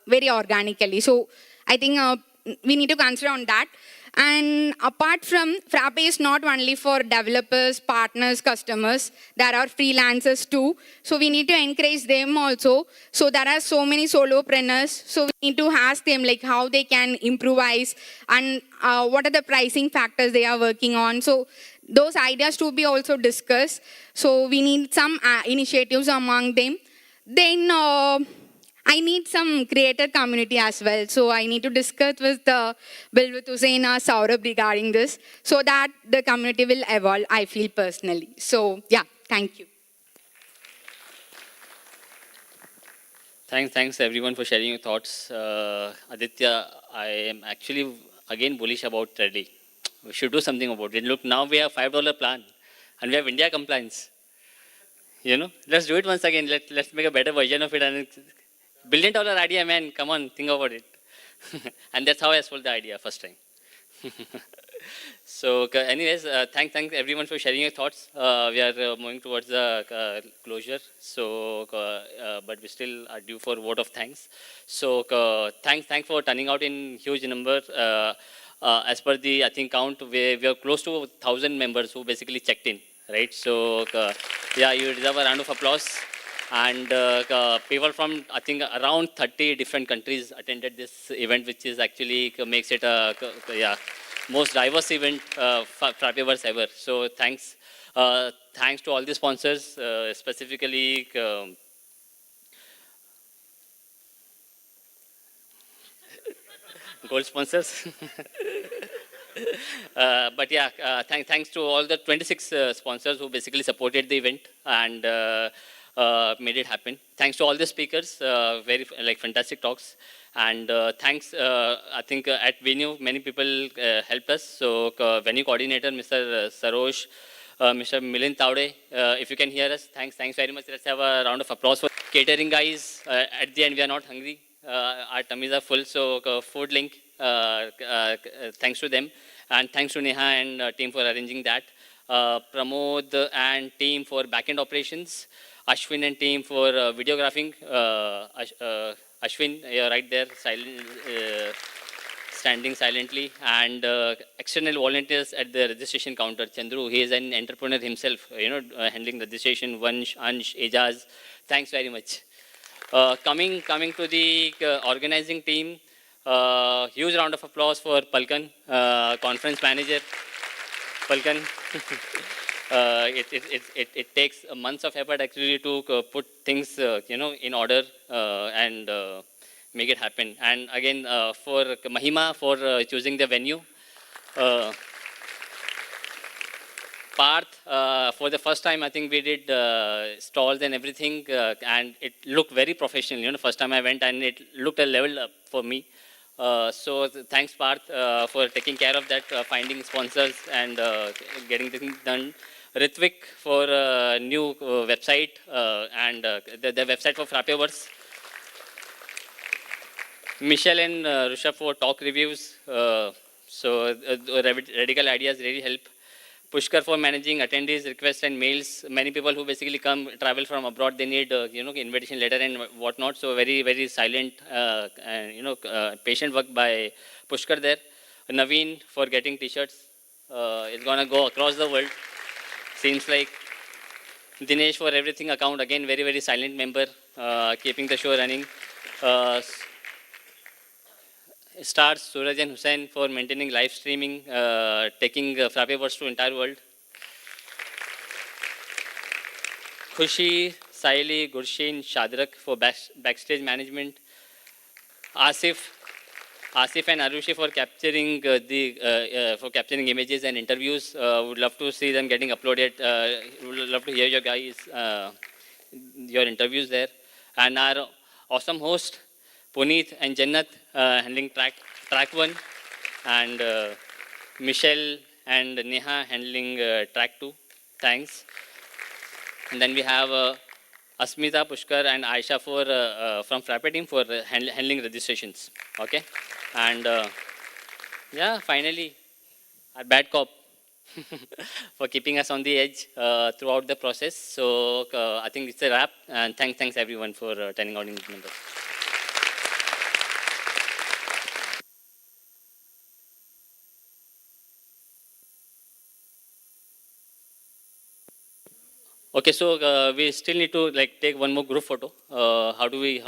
very organically. So I think we need to consider on that. And apart from, Frappe is not only for developers, partners, customers, there are freelancers too. So we need to encourage them also. So there are so many solopreneurs. So we need to ask them like how they can improvise and what are the pricing factors they are working on. So those ideas to be also discussed. So we need some initiatives among them. Then I need some creator community as well. So I need to discuss with Bill, with Hussain, Saurabh regarding this, so that the community will evolve, I feel personally. So yeah, thank you. Thanks everyone for sharing your thoughts. Aditya, I am actually again bullish about Ready. We should do something about it. Look, now we have $5 plan and we have India compliance. Let's do it once again. Let's make a better version of it. And $1 billion idea, man. Come on, think about it. And that's how I sold the idea first time. So anyways, thanks everyone for sharing your thoughts. We are moving towards the closure. So, but we still are due for a vote of thanks. So thanks for turning out in huge number. As per the, I think, count, we are close to 1,000 members who basically checked in, right? So yeah, you deserve a round of applause. And people from, I think, around 30 different countries attended this event, which is actually makes it a most diverse event Frappeverse ever. So thanks to all the sponsors, specifically gold sponsors. But yeah, thanks to all the 26 sponsors who basically supported the event and made it happen. Thanks to all the speakers, very fantastic talks. And thanks, I think at venue, many people helped us. So venue coordinator, Mr. Sarosh, Mr. Milind Taude, if you can hear us, thanks very much. Let's have a round of applause for catering guys. At the end, we are not hungry. Our tummies are full, so food link, thanks to them. And thanks to Neha and team for arranging that. Pramod and team for backend operations. Ashwin and team for videographing. Ashwin, you're right there, standing silently. And external volunteers at the registration counter. Chandru, he is an entrepreneur himself, handling registration. Vansh, Ansh, Ejaz, thanks very much. Coming to the organizing team, huge round of applause for Palkan, conference manager. Palkan. It takes months of effort actually to put things in order and make it happen. And again for Mahima for choosing the venue. Parth, for the first time I think we did stalls and everything and it looked very professional. First time I went and it looked a level up for me. So thanks Parth for taking care of that, finding sponsors and getting things done. Ritvik for new website and the website for Frappeverse. Michelle and Rishabh for talk reviews. So radical ideas really help. Pushkar for managing attendees, requests and mails. Many people who basically travel from abroad, they need invitation letter and whatnot. So very silent and patient work by Pushkar there. Naveen for getting t-shirts. It's gonna go across the world. Seems like. Dinesh for everything account, again very silent member, keeping the show running. stars Suraj and Hussain for maintaining live streaming, taking Frappeverse to entire world. Khushi, Saili, Gurshin, Shadrak for backstage management. Asif and Arushi for capturing capturing images and interviews. Would love to see them getting uploaded. Would love to hear your guys your interviews there. And our awesome host Puneet and Jannat handling track 1, and Michelle and Neha handling track 2. Thanks. And then we have Asmita, Pushkar, and Aisha from Frappe team for handling registrations. Okay, and yeah, finally, our bad cop for keeping us on the edge throughout the process. So I think it's a wrap, and thanks everyone for turning out in these members. Okay, so we still need to take one more group photo. How do we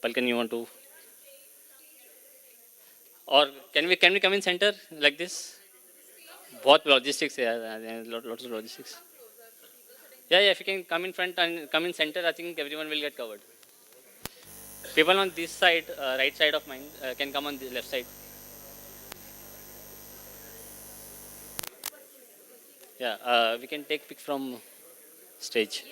Palkan, you want to? Or can we come in center like this? What logistics? Yeah, lots of logistics. Yeah, if you can come in front and come in center, I think everyone will get covered. People on this side, right side of mine, can come on the left side. Yeah, we can take pic from stage.